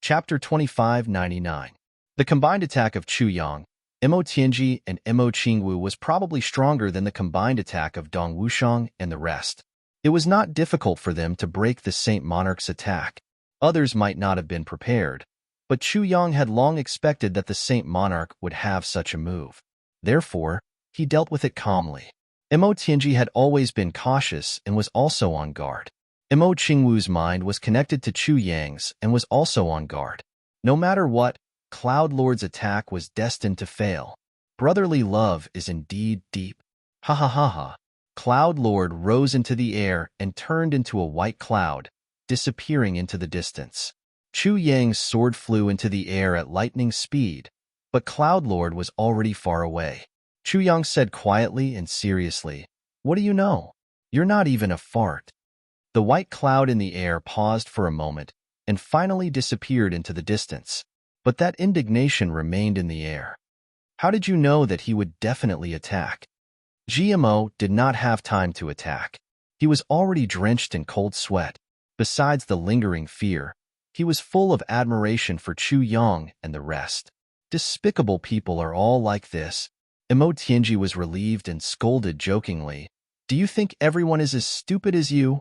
Chapter 2599. The combined attack of Chu Yang, Mo Tianji, and Mo Qingwu was probably stronger than the combined attack of Dong Wushang and the rest. It was not difficult for them to break the Saint Monarch's attack. Others might not have been prepared, but Chu Yang had long expected that the Saint Monarch would have such a move. Therefore, he dealt with it calmly. Mo Tianji had always been cautious and was also on guard. Mo Qingwu's mind was connected to Chu Yang's and was also on guard. No matter what, Cloud Lord's attack was destined to fail. Brotherly love is indeed deep. Ha ha ha ha. Cloud Lord rose into the air and turned into a white cloud, disappearing into the distance. Chu Yang's sword flew into the air at lightning speed, but Cloud Lord was already far away. Chu Yang said quietly and seriously, "What do you know? You're not even a fart." The white cloud in the air paused for a moment and finally disappeared into the distance, but that indignation remained in the air. How did you know that he would definitely attack? GMO did not have time to attack. He was already drenched in cold sweat. Besides the lingering fear, he was full of admiration for Chu Yang and the rest. Despicable people are all like this. Mo Tianji was relieved and scolded jokingly. Do you think everyone is as stupid as you?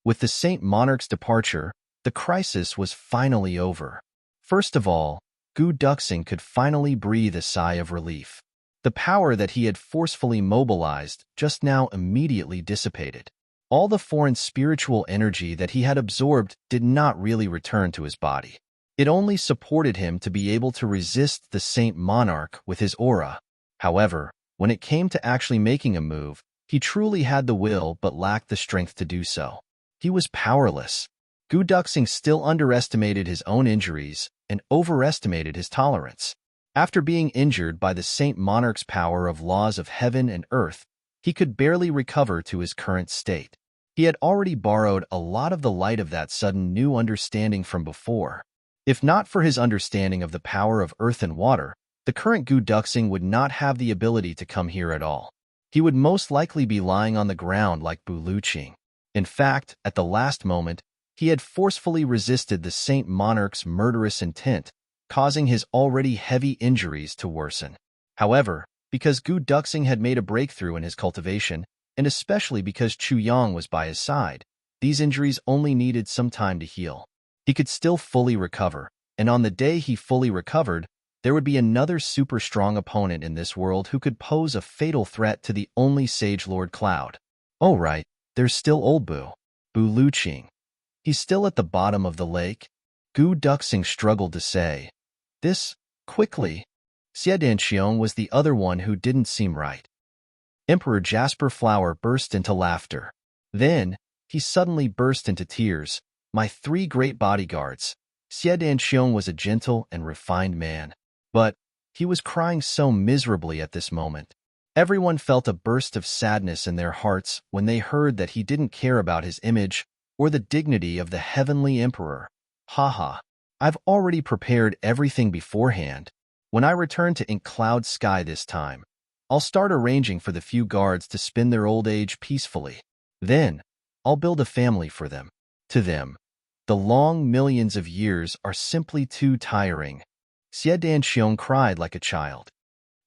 With the Saint Monarch's departure, the crisis was finally over. First of all, Gu Duxing could finally breathe a sigh of relief. The power that he had forcefully mobilized just now immediately dissipated. All the foreign spiritual energy that he had absorbed did not really return to his body. It only supported him to be able to resist the Saint Monarch with his aura. However, when it came to actually making a move, he truly had the will but lacked the strength to do so. He was powerless. Gu Duxing still underestimated his own injuries and overestimated his tolerance. After being injured by the Saint Monarch's power of laws of heaven and earth, he could barely recover to his current state. He had already borrowed a lot of the light of that sudden new understanding from before. If not for his understanding of the power of earth and water, the current Gu Duxing would not have the ability to come here at all. He would most likely be lying on the ground like Bu Luqing. In fact, at the last moment, he had forcefully resisted the Saint Monarch's murderous intent, causing his already heavy injuries to worsen. However, because Gu Duxing had made a breakthrough in his cultivation, and especially because Chu Yang was by his side, these injuries only needed some time to heal. He could still fully recover, and on the day he fully recovered, there would be another super strong opponent in this world who could pose a fatal threat to the only Sage Lord Cloud. Oh right, there's still old Bu Luqing. He's still at the bottom of the lake. Gu Duxing struggled to say this quickly. Xie Danqiong was the other one who didn't seem right. Emperor Jasper Flower burst into laughter. Then, he suddenly burst into tears. My three great bodyguards. Xie Danqiong was a gentle and refined man, but he was crying so miserably at this moment. Everyone felt a burst of sadness in their hearts when they heard that he didn't care about his image or the dignity of the heavenly emperor. Haha, I've already prepared everything beforehand. When I return to Ink Cloud Sky this time, I'll start arranging for the few guards to spend their old age peacefully. Then, I'll build a family for them. To them, the long millions of years are simply too tiring. Xie Danqiong cried like a child.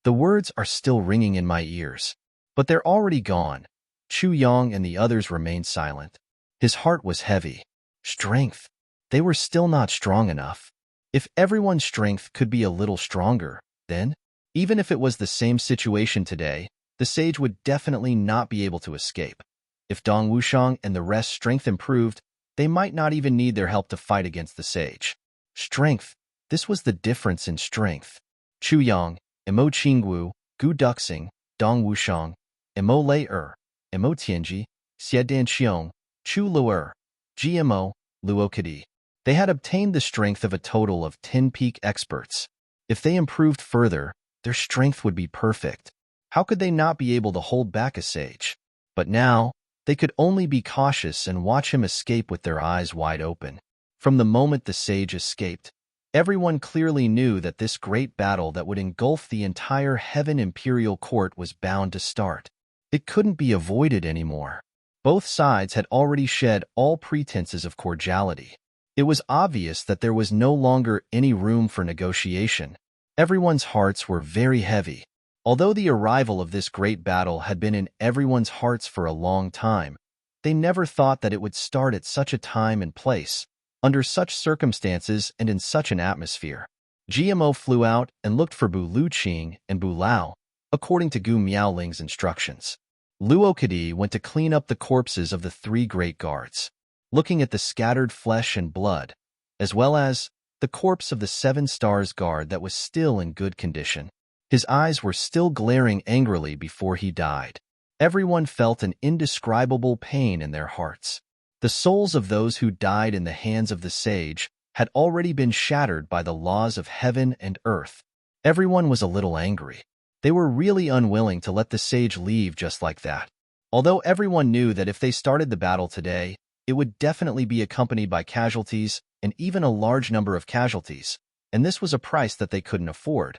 The words are still ringing in my ears, but they're already gone. Chu Yang and the others remained silent. His heart was heavy. Strength. They were still not strong enough. If everyone's strength could be a little stronger, then, even if it was the same situation today, the sage would definitely not be able to escape. If Dong Wushang and the rest's strength improved, they might not even need their help to fight against the sage. Strength. This was the difference in strength. Chu Yang, Mo Qingwu, Gu Duxing, Dong Wushang, Mo Lei Mo Tianji, Xie Danqiong, Chu Luer, GMO, Luo Kadi. They had obtained the strength of a total of 10 peak experts. If they improved further, their strength would be perfect. How could they not be able to hold back a sage? But now, they could only be cautious and watch him escape with their eyes wide open. From the moment the sage escaped, everyone clearly knew that this great battle that would engulf the entire Heaven Imperial Court was bound to start. It couldn't be avoided anymore. Both sides had already shed all pretenses of cordiality. It was obvious that there was no longer any room for negotiation. Everyone's hearts were very heavy. Although the arrival of this great battle had been in everyone's hearts for a long time, they never thought that it would start at such a time and place, under such circumstances and in such an atmosphere. GMO flew out and looked for Bu Luqing and Bu Lao, according to Gu Miaoling's instructions. Luo Kadi went to clean up the corpses of the 3 great guards, looking at the scattered flesh and blood, as well as the corpse of the 7 Stars guard that was still in good condition. His eyes were still glaring angrily before he died. Everyone felt an indescribable pain in their hearts. The souls of those who died in the hands of the sage had already been shattered by the laws of heaven and earth. Everyone was a little angry. They were really unwilling to let the sage leave just like that. Although everyone knew that if they started the battle today, it would definitely be accompanied by casualties and even a large number of casualties, and this was a price that they couldn't afford.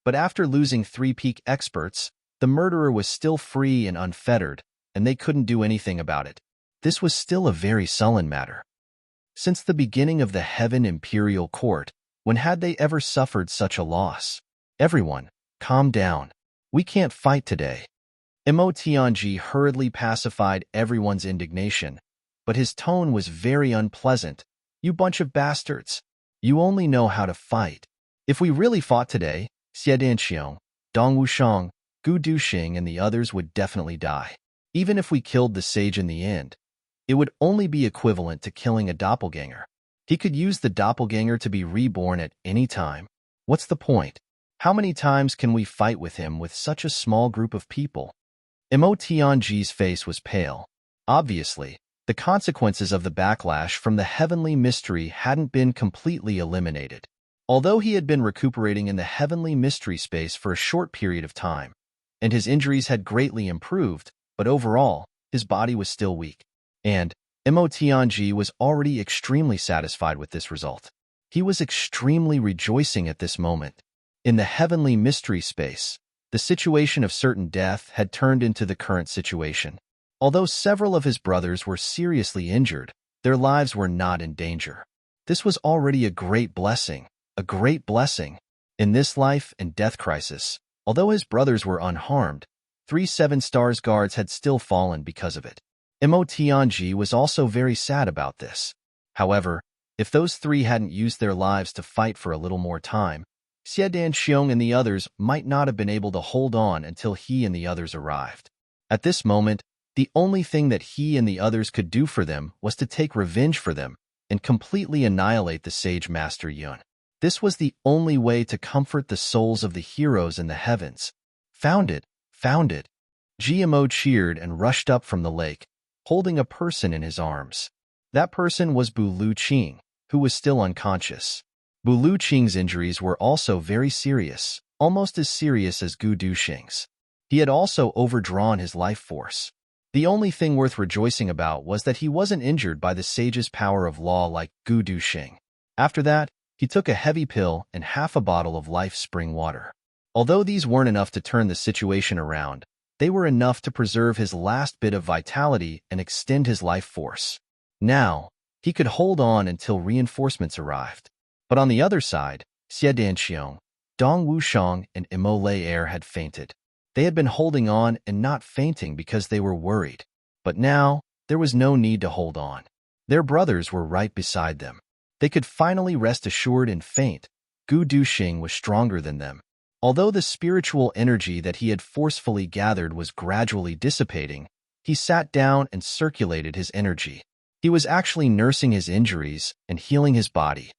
But after losing 3 peak experts, the murderer was still free and unfettered, and they couldn't do anything about it. This was still a very sullen matter. Since the beginning of the Heaven Imperial Court, when had they ever suffered such a loss? Everyone, calm down. We can't fight today. Mo Tianji hurriedly pacified everyone's indignation, but his tone was very unpleasant. You bunch of bastards. You only know how to fight. If we really fought today, Xie Danxiong, Dong Wushang, Gu Duxing, and the others would definitely die. Even if we killed the sage in the end, it would only be equivalent to killing a doppelganger. He could use the doppelganger to be reborn at any time. What's the point? How many times can we fight with him with such a small group of people? Mo Tianji's face was pale. Obviously, the consequences of the backlash from the heavenly mystery hadn't been completely eliminated. Although he had been recuperating in the heavenly mystery space for a short period of time, and his injuries had greatly improved, but overall, his body was still weak. And Mo Tianji was already extremely satisfied with this result. He was extremely rejoicing at this moment. In the heavenly mystery space, the situation of certain death had turned into the current situation. Although several of his brothers were seriously injured, their lives were not in danger. This was already a great blessing. A great blessing. In this life and death crisis, although his brothers were unharmed, 3 7 Stars guards had still fallen because of it. Mo Tianji was also very sad about this. However, if those 3 hadn't used their lives to fight for a little more time, Xie Danxiong and the others might not have been able to hold on until he and the others arrived. At this moment, the only thing that he and the others could do for them was to take revenge for them and completely annihilate the Sage Master Yun. This was the only way to comfort the souls of the heroes in the heavens. Found it, found it. GMO cheered and rushed up from the lake, holding a person in his arms. That person was Bu Luqing, who was still unconscious. Bu Luqing's injuries were also very serious, almost as serious as Gu Duxing's. He had also overdrawn his life force. The only thing worth rejoicing about was that he wasn't injured by the sage's power of law like Gu Duxing. After that, he took a heavy pill and half a bottle of life spring water. Although these weren't enough to turn the situation around, they were enough to preserve his last bit of vitality and extend his life force. Now, he could hold on until reinforcements arrived. But on the other side, Xie Danxiong, Dong Wushang, and Mo Lei had fainted. They had been holding on and not fainting because they were worried. But now, there was no need to hold on. Their brothers were right beside them. They could finally rest assured and faint. Gu Duxing was stronger than them. Although the spiritual energy that he had forcefully gathered was gradually dissipating, he sat down and circulated his energy. He was actually nursing his injuries and healing his body.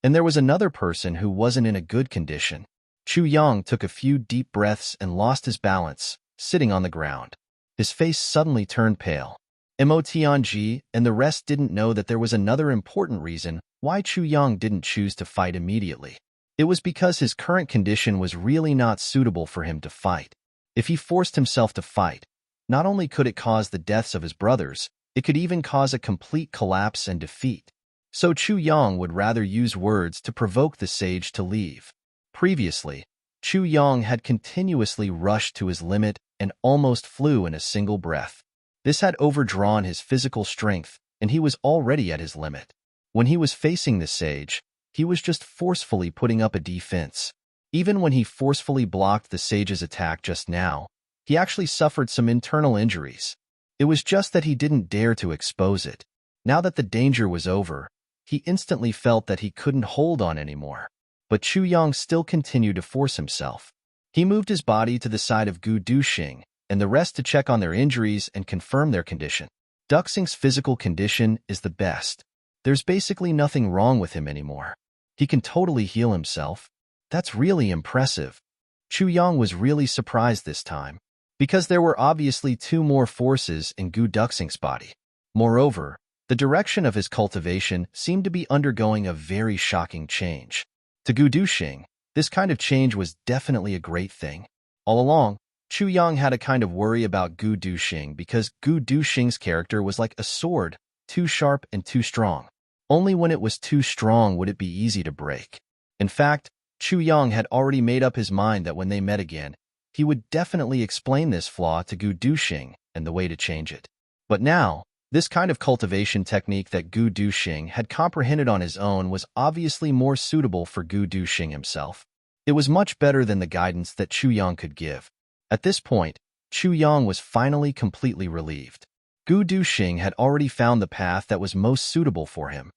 And there was another person who wasn't in a good condition. Chu Yang took a few deep breaths and lost his balance, sitting on the ground. His face suddenly turned pale. Mo Tianji and the rest didn't know that there was another important reason why Chu Yang didn't choose to fight immediately. It was because his current condition was really not suitable for him to fight. If he forced himself to fight, not only could it cause the deaths of his brothers, it could even cause a complete collapse and defeat. So Chu Yang would rather use words to provoke the sage to leave. Previously, Chu Yang had continuously rushed to his limit and almost flew in a single breath. This had overdrawn his physical strength, and he was already at his limit. When he was facing the sage, he was just forcefully putting up a defense. Even when he forcefully blocked the sage's attack just now, he actually suffered some internal injuries. It was just that he didn't dare to expose it. Now that the danger was over, he instantly felt that he couldn't hold on anymore. But Chu Yang still continued to force himself. He moved his body to the side of Gu Duxing and the rest to check on their injuries and confirm their condition. Duxing's physical condition is the best. There's basically nothing wrong with him anymore. He can totally heal himself. That's really impressive. Chu Yang was really surprised this time, because there were obviously two more forces in Gu Duxing's body. Moreover, the direction of his cultivation seemed to be undergoing a very shocking change. To Gu Duxing, this kind of change was definitely a great thing. All along, Chu Yang had a kind of worry about Gu Duxing because Gu Duxing's character was like a sword, too sharp and too strong. Only when it was too strong would it be easy to break. In fact, Chu Yang had already made up his mind that when they met again, he would definitely explain this flaw to Gu Duxing and the way to change it. But now, this kind of cultivation technique that Gu Duxing had comprehended on his own was obviously more suitable for Gu Duxing himself. It was much better than the guidance that Chu Yang could give. At this point, Chu Yang was finally completely relieved. Gu Duxing had already found the path that was most suitable for him.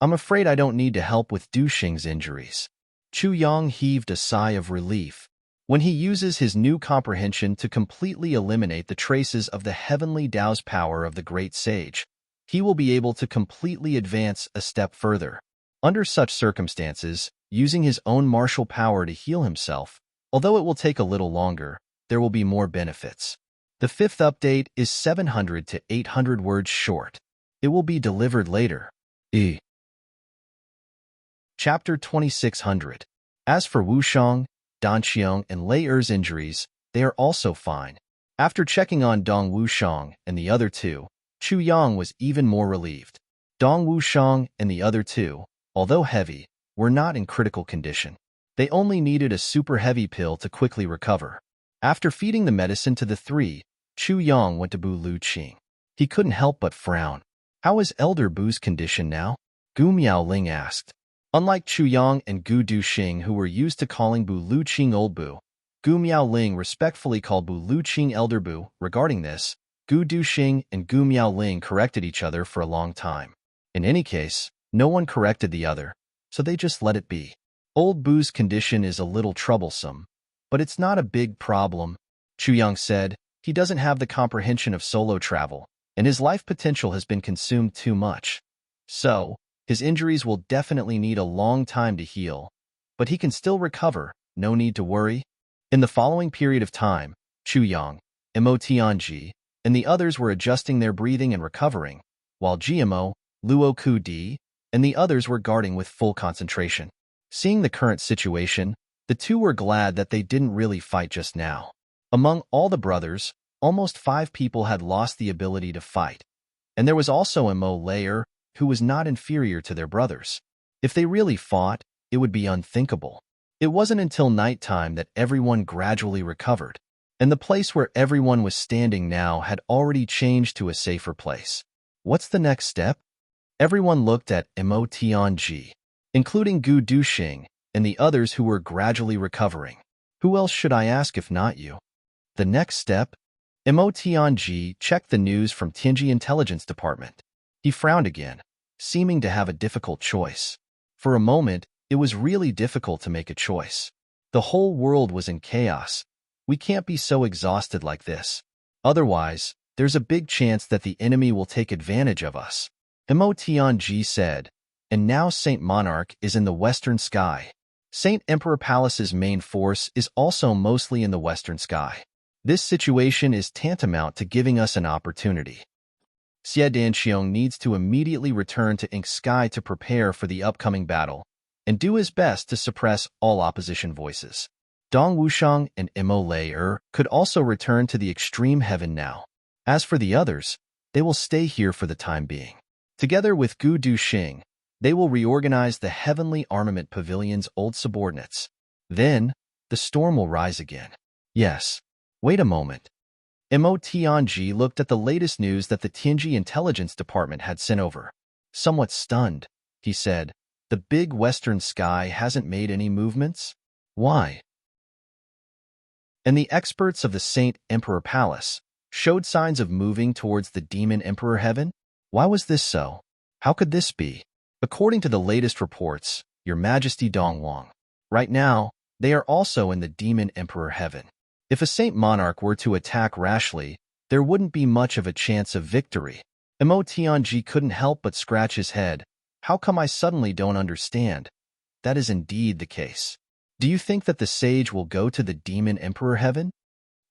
I'm afraid I don't need to help with Duxing's injuries. Chu Yang heaved a sigh of relief. When he uses his new comprehension to completely eliminate the traces of the heavenly Tao's power of the great sage, he will be able to completely advance a step further. Under such circumstances, using his own martial power to heal himself, although it will take a little longer, there will be more benefits. The fifth update is 700 to 800 words short. It will be delivered later. Chapter 2600. As for Wushang, Danqiang, and Lei Er's injuries, they are also fine. After checking on Dong Wushang and the other two, Chu Yang was even more relieved. Dong Wushang and the other two, although heavy, were not in critical condition. They only needed a super heavy pill to quickly recover. After feeding the medicine to the three, Chu Yang went to Bu Luqing. He couldn't help but frown. How is Elder Bu's condition now? Gu Miaoling asked. Unlike Chu Yang and Gu Duxing, who were used to calling Bu Luqing Old Bu, Gu Miaoling respectfully called Bu Luqing Elder Bu. Regarding this, Gu Duxing and Gu Miaoling corrected each other for a long time. In any case, no one corrected the other, so they just let it be. Old Bu's condition is a little troublesome, but it's not a big problem. Chu Yang said, he doesn't have the comprehension of solo travel, and his life potential has been consumed too much. So, his injuries will definitely need a long time to heal, but he can still recover, no need to worry. In the following period of time, Chu Yang, Mo Tianji, and the others were adjusting their breathing and recovering, while GMO, Luo Ku Di, and the others were guarding with full concentration. Seeing the current situation, the two were glad that they didn't really fight just now. Among all the brothers, almost 5 people had lost the ability to fight, and there was also Mo Layer, who was not inferior to their brothers. If they really fought, it would be unthinkable. It wasn't until nighttime that everyone gradually recovered, and the place where everyone was standing now had already changed to a safer place. What's the next step? Everyone looked at Mo Tianji, including Gu Duxing and the others who were gradually recovering. Who else should I ask if not you? The next step? Mo Tianji checked the news from Tianji Intelligence Department. He frowned again, seeming to have a difficult choice. For a moment, it was really difficult to make a choice. The whole world was in chaos. We can't be so exhausted like this. Otherwise, there's a big chance that the enemy will take advantage of us. Mo Tianji said, and now Saint Monarch is in the western sky. Saint Emperor Palace's main force is also mostly in the western sky. This situation is tantamount to giving us an opportunity. Xie Danqiang needs to immediately return to Ink Sky to prepare for the upcoming battle, and do his best to suppress all opposition voices. Dong Wushang and Mo Layer could also return to the extreme heaven now. As for the others, they will stay here for the time being. Together with Gu Duxing, they will reorganize the Heavenly Armament Pavilion's old subordinates. Then, the storm will rise again. Yes. Wait a moment. Mo Tianji looked at the latest news that the Tianji Intelligence Department had sent over. Somewhat stunned, he said. The big western sky hasn't made any movements? Why? And the experts of the Saint Emperor Palace showed signs of moving towards the Demon Emperor Heaven? Why was this so? How could this be? According to the latest reports, Your Majesty Dongwang, right now, they are also in the Demon Emperor Heaven. If a Saint Monarch were to attack rashly, there wouldn't be much of a chance of victory. Mo Tianji couldn't help but scratch his head. How come I suddenly don't understand? That is indeed the case. Do you think that the sage will go to the Demon Emperor Heaven?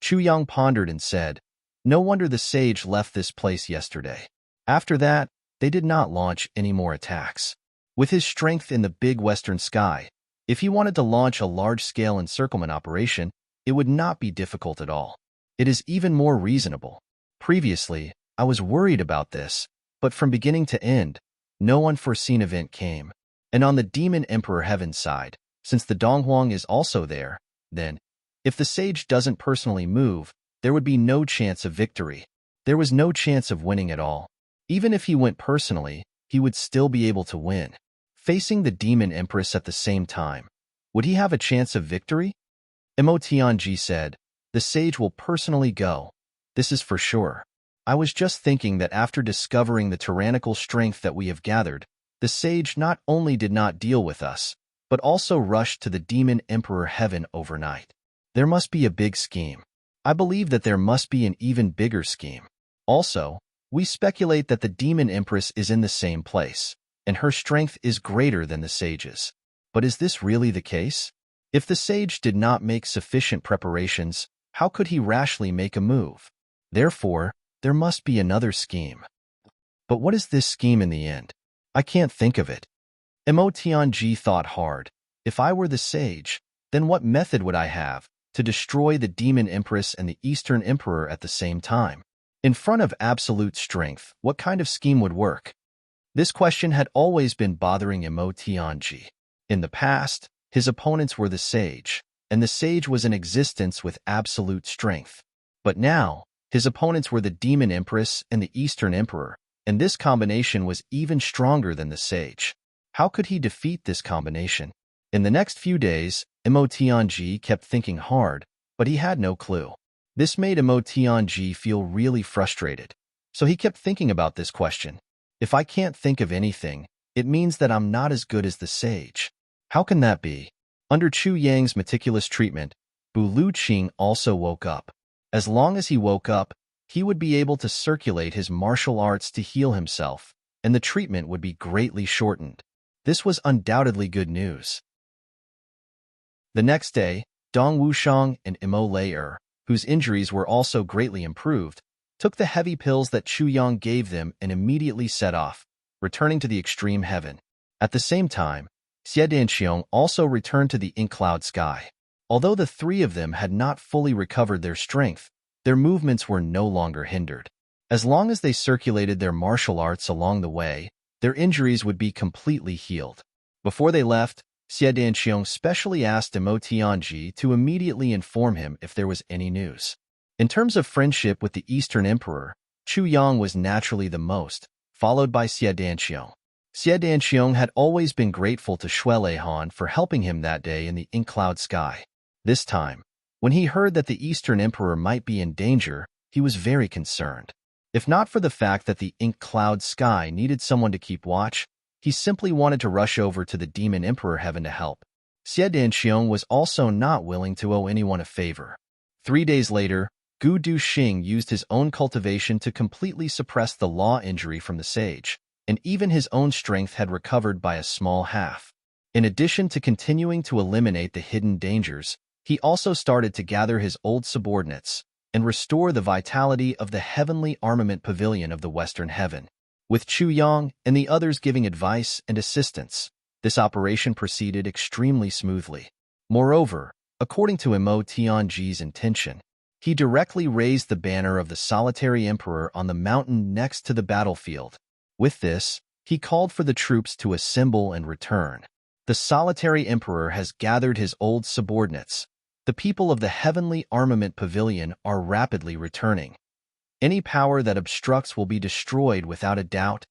Chu Yang pondered and said, No wonder the sage left this place yesterday. After that, they did not launch any more attacks. With his strength in the big western sky, if he wanted to launch a large-scale encirclement operation, it would not be difficult at all. It is even more reasonable. Previously, I was worried about this, but from beginning to end, no unforeseen event came. And on the Demon Emperor Heaven side, since the Donghuang is also there, then, if the sage doesn't personally move, there would be no chance of victory. There was no chance of winning at all. Even if he went personally, he would still be able to win. Facing the Demon Empress at the same time, would he have a chance of victory? Mo Tianji said, The sage will personally go. This is for sure. I was just thinking that after discovering the tyrannical strength that we have gathered, the sage not only did not deal with us, but also rushed to the Demon Emperor Heaven overnight. There must be a big scheme. I believe that there must be an even bigger scheme. Also, we speculate that the Demon Empress is in the same place, and her strength is greater than the sage's. But is this really the case? If the sage did not make sufficient preparations, how could he rashly make a move? Therefore, there must be another scheme. But what is this scheme in the end? I can't think of it. Mo Tianji thought hard. If I were the sage, then what method would I have to destroy the Demon Empress and the Eastern Emperor at the same time? In front of absolute strength, what kind of scheme would work? This question had always been bothering Mo Tianji. In the past, his opponents were the sage, and the sage was in existence with absolute strength. But now, his opponents were the Demon Empress and the Eastern Emperor, and this combination was even stronger than the sage. How could he defeat this combination? In the next few days, Mo Tianji kept thinking hard, but he had no clue. This made Mo Tianji feel really frustrated. So he kept thinking about this question. If I can't think of anything, it means that I'm not as good as the sage. How can that be? Under Chu Yang's meticulous treatment, Bu Luqing also woke up. As long as he woke up, he would be able to circulate his martial arts to heal himself, and the treatment would be greatly shortened. This was undoubtedly good news. The next day, Dong Wushang and Mo Lei, whose injuries were also greatly improved, took the heavy pills that Chu Yang gave them and immediately set off, returning to the extreme heaven. At the same time, Xie Danqiong also returned to the ink cloud sky. Although the three of them had not fully recovered their strength, their movements were no longer hindered. As long as they circulated their martial arts along the way, their injuries would be completely healed. Before they left, Xie Danqiong specially asked Mo Tianji to immediately inform him if there was any news. In terms of friendship with the Eastern Emperor, Chu Yang was naturally the most, followed by Xie Danqiong. Xie Danqiong had always been grateful to Shui Leihan for helping him that day in the ink cloud sky. This time, when he heard that the Eastern Emperor might be in danger, he was very concerned. If not for the fact that the ink cloud sky needed someone to keep watch, he simply wanted to rush over to the Demon Emperor Heaven to help. Xie Danqiong was also not willing to owe anyone a favor. 3 days later, Gu Duxing used his own cultivation to completely suppress the law injury from the sage, and even his own strength had recovered by a small half. In addition to continuing to eliminate the hidden dangers, he also started to gather his old subordinates and restore the vitality of the heavenly armament pavilion of the Western Heaven. With Chu Yang and the others giving advice and assistance, this operation proceeded extremely smoothly. Moreover, according to Mo Tianji's intention, he directly raised the banner of the solitary emperor on the mountain next to the battlefield. With this, he called for the troops to assemble and return. The solitary emperor has gathered his old subordinates. The people of the heavenly armament pavilion are rapidly returning. Any power that obstructs will be destroyed without a doubt.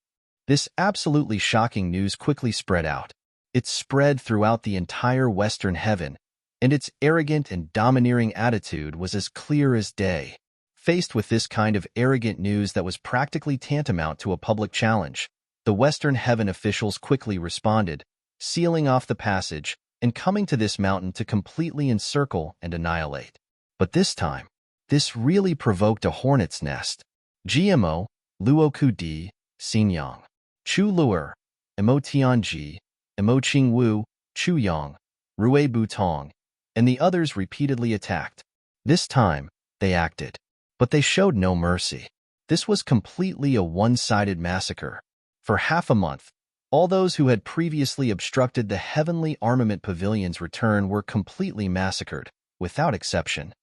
This absolutely shocking news quickly spread out. It spread throughout the entire Western heaven, and its arrogant and domineering attitude was as clear as day. Faced with this kind of arrogant news that was practically tantamount to a public challenge, the Western heaven officials quickly responded, sealing off the passage and coming to this mountain to completely encircle and annihilate. But this time, this really provoked a hornet's nest. GMO, Luoku Di, Xinyang, Chu Luer, Emo Tianji, Emo Qingwu, Chu Yang, Rui Butong, and the others repeatedly attacked. This time, they acted. But they showed no mercy. This was completely a one-sided massacre. For half a month, all those who had previously obstructed the Heavenly Armament Pavilion's return were completely massacred, without exception.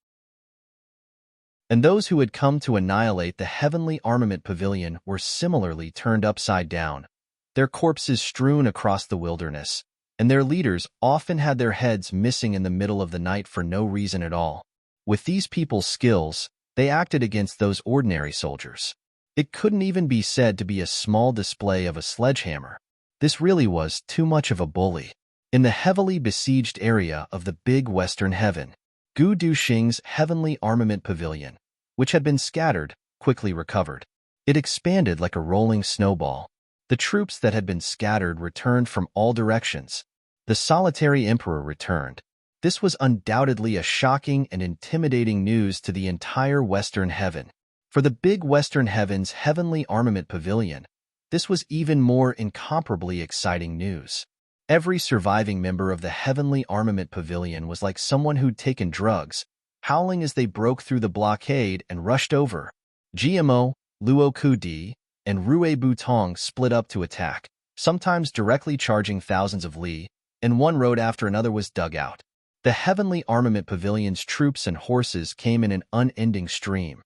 And those who had come to annihilate the Heavenly Armament Pavilion were similarly turned upside down, their corpses strewn across the wilderness, and their leaders often had their heads missing in the middle of the night for no reason at all. With these people's skills, they acted against those ordinary soldiers. It couldn't even be said to be a small display of a sledgehammer. This really was too much of a bully. In the heavily besieged area of the big western heaven, Gu Duxing's Heavenly Armament Pavilion, which had been scattered, quickly recovered. It expanded like a rolling snowball. The troops that had been scattered returned from all directions. The solitary emperor returned. This was undoubtedly a shocking and intimidating news to the entire Western Heaven. For the big Western Heaven's Heavenly Armament Pavilion, this was even more incomparably exciting news. Every surviving member of the Heavenly Armament Pavilion was like someone who'd taken drugs, howling as they broke through the blockade and rushed over. GMO, Luoku Di, and Rui Butong split up to attack, sometimes directly charging thousands of li, and one road after another was dug out. The Heavenly Armament Pavilion's troops and horses came in an unending stream.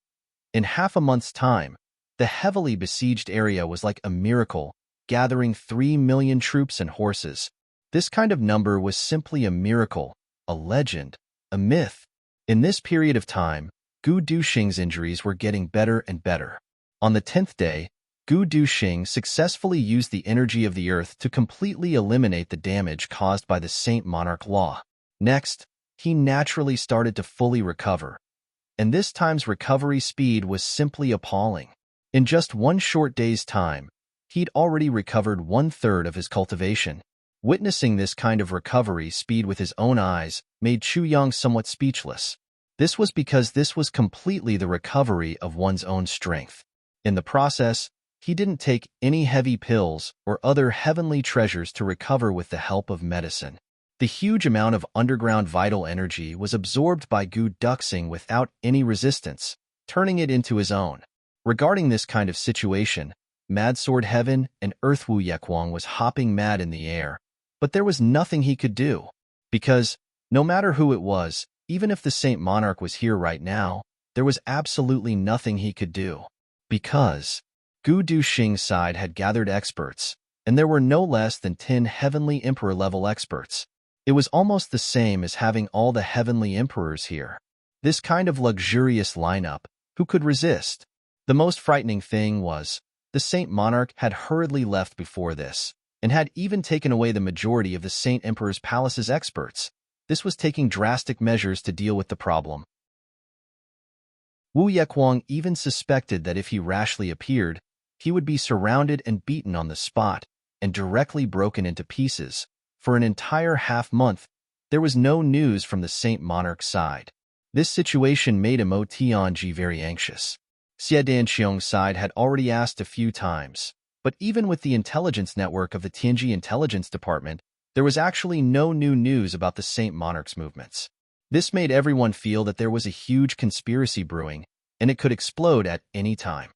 In half a month's time, the heavily besieged area was like a miracle, gathering 3 million troops and horses. This kind of number was simply a miracle, a legend, a myth. In this period of time, Gu Duxing's injuries were getting better and better. On the 10th day, Gu Duxing successfully used the energy of the earth to completely eliminate the damage caused by the Saint Monarch Law. Next, he naturally started to fully recover, and this time's recovery speed was simply appalling. In just one short day's time, he'd already recovered 1/3 of his cultivation. Witnessing this kind of recovery speed with his own eyes made Chu Yang somewhat speechless. This was because this was completely the recovery of one's own strength. In the process, he didn't take any heavy pills or other heavenly treasures to recover with the help of medicine. The huge amount of underground vital energy was absorbed by Gu Duxing without any resistance, turning it into his own. Regarding this kind of situation, Mad Sword Heaven and Earth Wu Yekwang was hopping mad in the air, but there was nothing he could do. Because, no matter who it was, even if the Saint Monarch was here right now, there was absolutely nothing he could do. Because Gu Duxing's side had gathered experts, and there were no less than 10 Heavenly Emperor-level experts. It was almost the same as having all the Heavenly Emperors here. This kind of luxurious lineup, who could resist? The most frightening thing was, the Saint Monarch had hurriedly left before this, and had even taken away the majority of the Saint Emperor's palace's experts. This was taking drastic measures to deal with the problem. Wu Yekwang even suspected that if he rashly appeared, he would be surrounded and beaten on the spot, and directly broken into pieces. For an entire half-month, there was no news from the Saint Monarch's side. This situation made Emo Tianji very anxious. Xie Danqiong's side had already asked a few times, but even with the intelligence network of the Tianji Intelligence Department, there was actually no new news about the Saint Monarch's movements. This made everyone feel that there was a huge conspiracy brewing, and it could explode at any time.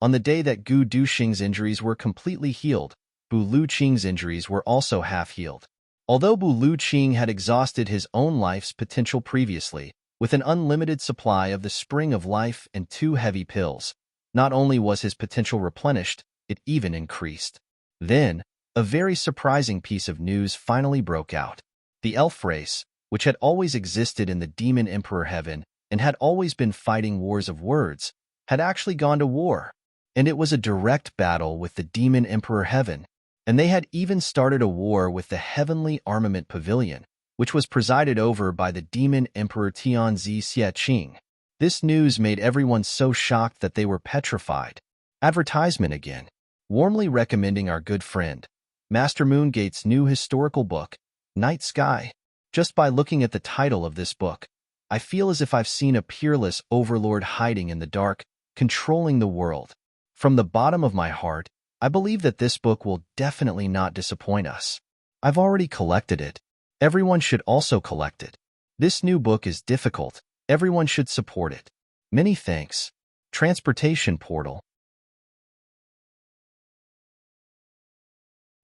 On the day that Gu Duxing's injuries were completely healed, Bu Luqing's injuries were also half-healed. Although Bu Luqing had exhausted his own life's potential previously, with an unlimited supply of the Spring of Life and 2 heavy pills, not only was his potential replenished, it even increased. Then, a very surprising piece of news finally broke out. The elf race, which had always existed in the Demon Emperor Heaven and had always been fighting wars of words, had actually gone to war. and it was a direct battle with the Demon Emperor Heaven, and they had even started a war with the Heavenly Armament Pavilion, which was presided over by the Demon Emperor Tianzi Xieqing. This news made everyone so shocked that they were petrified. Advertisement again. Warmly recommending our good friend, Master Moongate's new historical book, Night Sky. Just by looking at the title of this book, I feel as if I've seen a peerless overlord hiding in the dark, controlling the world. From the bottom of my heart, I believe that this book will definitely not disappoint us. I've already collected it. Everyone should also collect it. This new book is difficult. Everyone should support it. Many thanks. Transportation Portal.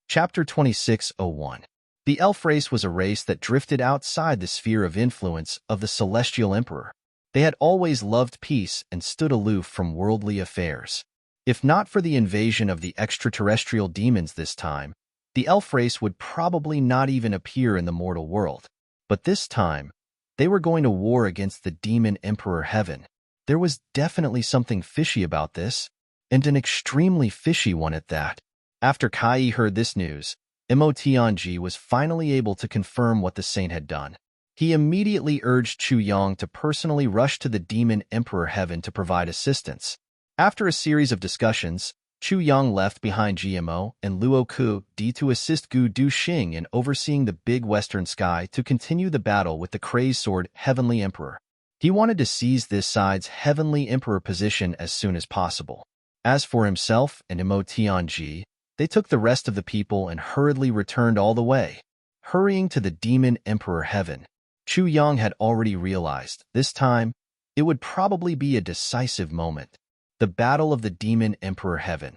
Chapter 2601. The elf race was a race that drifted outside the sphere of influence of the celestial emperor. They had always loved peace and stood aloof from worldly affairs. If not for the invasion of the extraterrestrial demons this time, the elf race would probably not even appear in the mortal world. But this time, they were going to war against the demon Emperor Heaven. There was definitely something fishy about this, and an extremely fishy one at that. After Kai heard this news, Mo Tianji was finally able to confirm what the saint had done. He immediately urged Chu Yang to personally rush to the demon Emperor Heaven to provide assistance. After a series of discussions, Chu Yang left behind GMO and Luo Ku Di to assist Gu Duxing in overseeing the big western sky to continue the battle with the crazed sword Heavenly Emperor. He wanted to seize this side's Heavenly Emperor position as soon as possible. As for himself and Mo Tianji, they took the rest of the people and hurriedly returned all the way, hurrying to the demon Emperor Heaven. Chu Yang had already realized, this time, it would probably be a decisive moment. The battle of the demon Emperor Heaven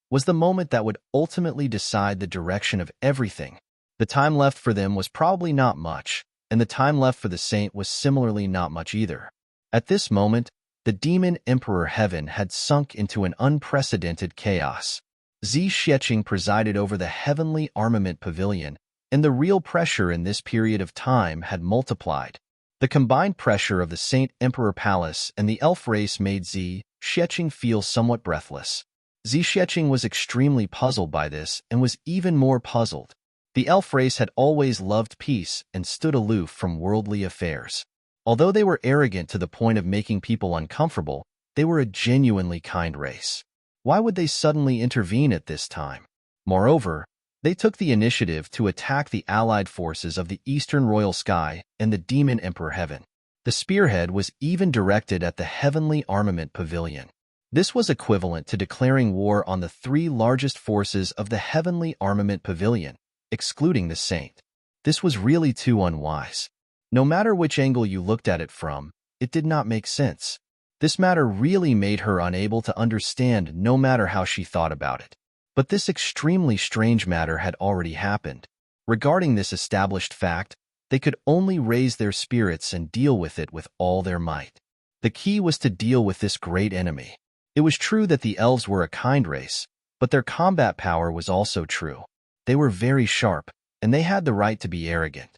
was the moment that would ultimately decide the direction of everything. The time left for them was probably not much, and the time left for the saint was similarly not much either. At this moment, the demon Emperor Heaven had sunk into an unprecedented chaos. Xieqing presided over the Heavenly Armament Pavilion, and the real pressure in this period of time had multiplied. The combined pressure of the Saint Emperor Palace and the elf race made Xieqing feel somewhat breathless. Xieqing was extremely puzzled by this and was even more puzzled. The elf race had always loved peace and stood aloof from worldly affairs. Although they were arrogant to the point of making people uncomfortable, they were a genuinely kind race. Why would they suddenly intervene at this time? Moreover, they took the initiative to attack the allied forces of the Eastern Royal Sky and the Demon Emperor Heaven. The spearhead was even directed at the Heavenly Armament Pavilion. This was equivalent to declaring war on the three largest forces of the Heavenly Armament Pavilion, excluding the Saint. This was really too unwise. No matter which angle you looked at it from, it did not make sense. This matter really made her unable to understand no matter how she thought about it. But this extremely strange matter had already happened. Regarding this established fact, they could only raise their spirits and deal with it with all their might. The key was to deal with this great enemy. It was true that the elves were a kind race, but their combat power was also true. They were very sharp, and they had the right to be arrogant.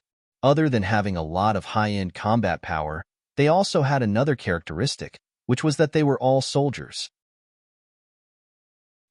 Other than having a lot of high-end combat power, they also had another characteristic, which was that they were all soldiers.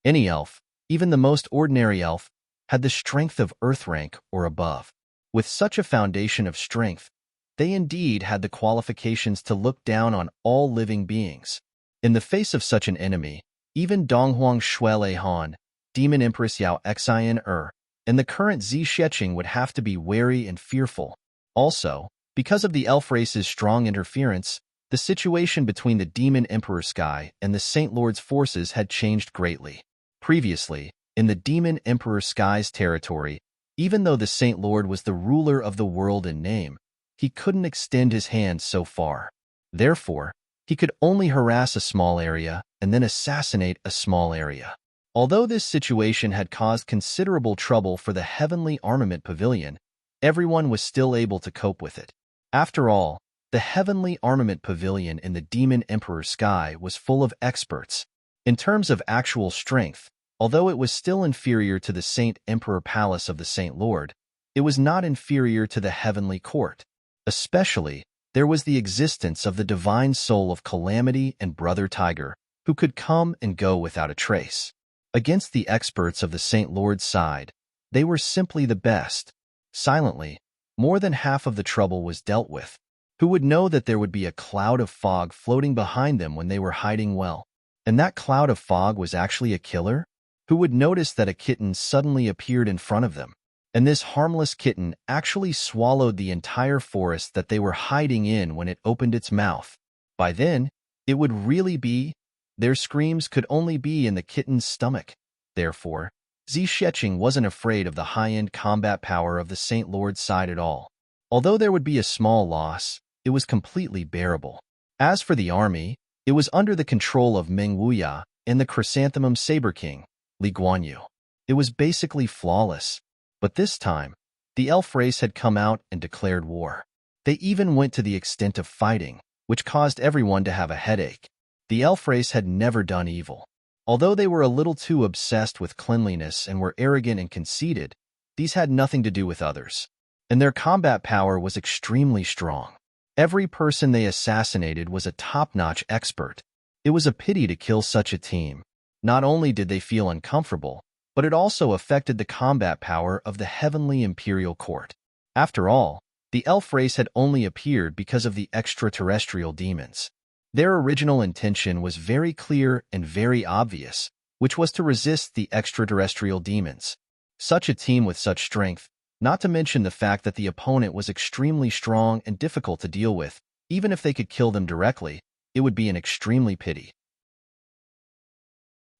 Any elf, even the most ordinary elf, had the strength of earth rank or above. With such a foundation of strength, they indeed had the qualifications to look down on all living beings. In the face of such an enemy, even Donghuang Shuele Han, Demon Empress Yao Xian and the current Xieqing would have to be wary and fearful. Also, because of the elf race's strong interference, the situation between the Demon Emperor Sky and the Saint Lord's forces had changed greatly. Previously, in the Demon Emperor Sky's territory, even though the Saint Lord was the ruler of the world in name, he couldn't extend his hand so far. Therefore, he could only harass a small area and then assassinate a small area. Although this situation had caused considerable trouble for the Heavenly Armament Pavilion, everyone was still able to cope with it. After all, the Heavenly Armament Pavilion in the Demon Emperor Sky was full of experts. In terms of actual strength, although it was still inferior to the Saint Emperor Palace of the Saint Lord, it was not inferior to the Heavenly Court. Especially, there was the existence of the divine soul of Calamity and Brother Tiger, who could come and go without a trace. Against the experts of the St. Lord's side, they were simply the best. Silently, more than half of the trouble was dealt with. Who would know that there would be a cloud of fog floating behind them when they were hiding well? And that cloud of fog was actually a killer? Who would notice that a kitten suddenly appeared in front of them? And this harmless kitten actually swallowed the entire forest that they were hiding in when it opened its mouth. By then, it would really be. Their screams could only be in the kitten's stomach. Therefore, Zisheching wasn't afraid of the high-end combat power of the St. Lord's side at all. Although there would be a small loss, it was completely bearable. As for the army, it was under the control of Meng Wuya and the Chrysanthemum Saber King, Li Guanyu. It was basically flawless. But this time, the elf race had come out and declared war. They even went to the extent of fighting, which caused everyone to have a headache. The elf race had never done evil. Although they were a little too obsessed with cleanliness and were arrogant and conceited, these had nothing to do with others. And their combat power was extremely strong. Every person they assassinated was a top-notch expert. It was a pity to kill such a team. Not only did they feel uncomfortable, but it also affected the combat power of the Heavenly Imperial Court. After all, the elf race had only appeared because of the extraterrestrial demons. Their original intention was very clear and very obvious, which was to resist the extraterrestrial demons. Such a team with such strength, not to mention the fact that the opponent was extremely strong and difficult to deal with, even if they could kill them directly, it would be an extremely pity.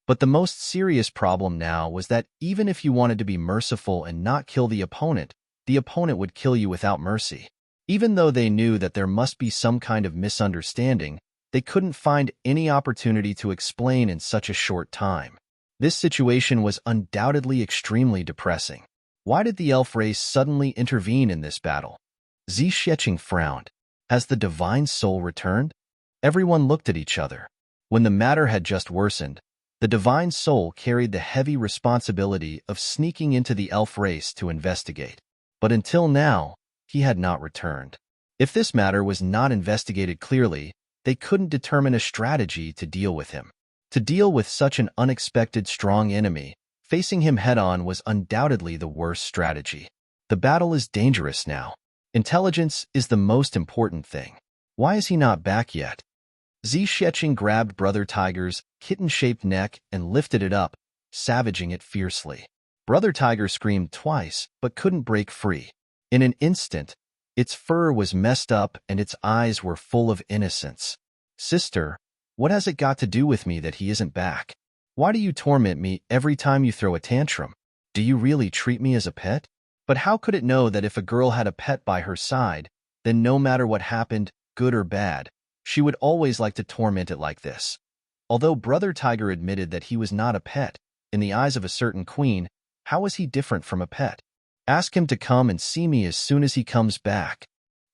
But the most serious problem now was that even if you wanted to be merciful and not kill the opponent would kill you without mercy. Even though they knew that there must be some kind of misunderstanding, they couldn't find any opportunity to explain in such a short time. This situation was undoubtedly extremely depressing. Why did the elf race suddenly intervene in this battle? Zisheching frowned. Has the divine soul returned? Everyone looked at each other. When the matter had just worsened, the divine soul carried the heavy responsibility of sneaking into the elf race to investigate. But until now, he had not returned. If this matter was not investigated clearly, they couldn't determine a strategy to deal with him. To deal with such an unexpected strong enemy, facing him head-on was undoubtedly the worst strategy. The battle is dangerous now. Intelligence is the most important thing. Why is he not back yet? Zisheching grabbed Brother Tiger's kitten-shaped neck and lifted it up, savaging it fiercely. Brother Tiger screamed twice, but couldn't break free. In an instant, its fur was messed up and its eyes were full of innocence. Sister, what has it got to do with me that he isn't back? Why do you torment me every time you throw a tantrum? Do you really treat me as a pet? But how could it know that if a girl had a pet by her side, then no matter what happened, good or bad, she would always like to torment it like this? Although Brother Tiger admitted that he was not a pet, in the eyes of a certain queen, how was he different from a pet? Ask him to come and see me as soon as he comes back,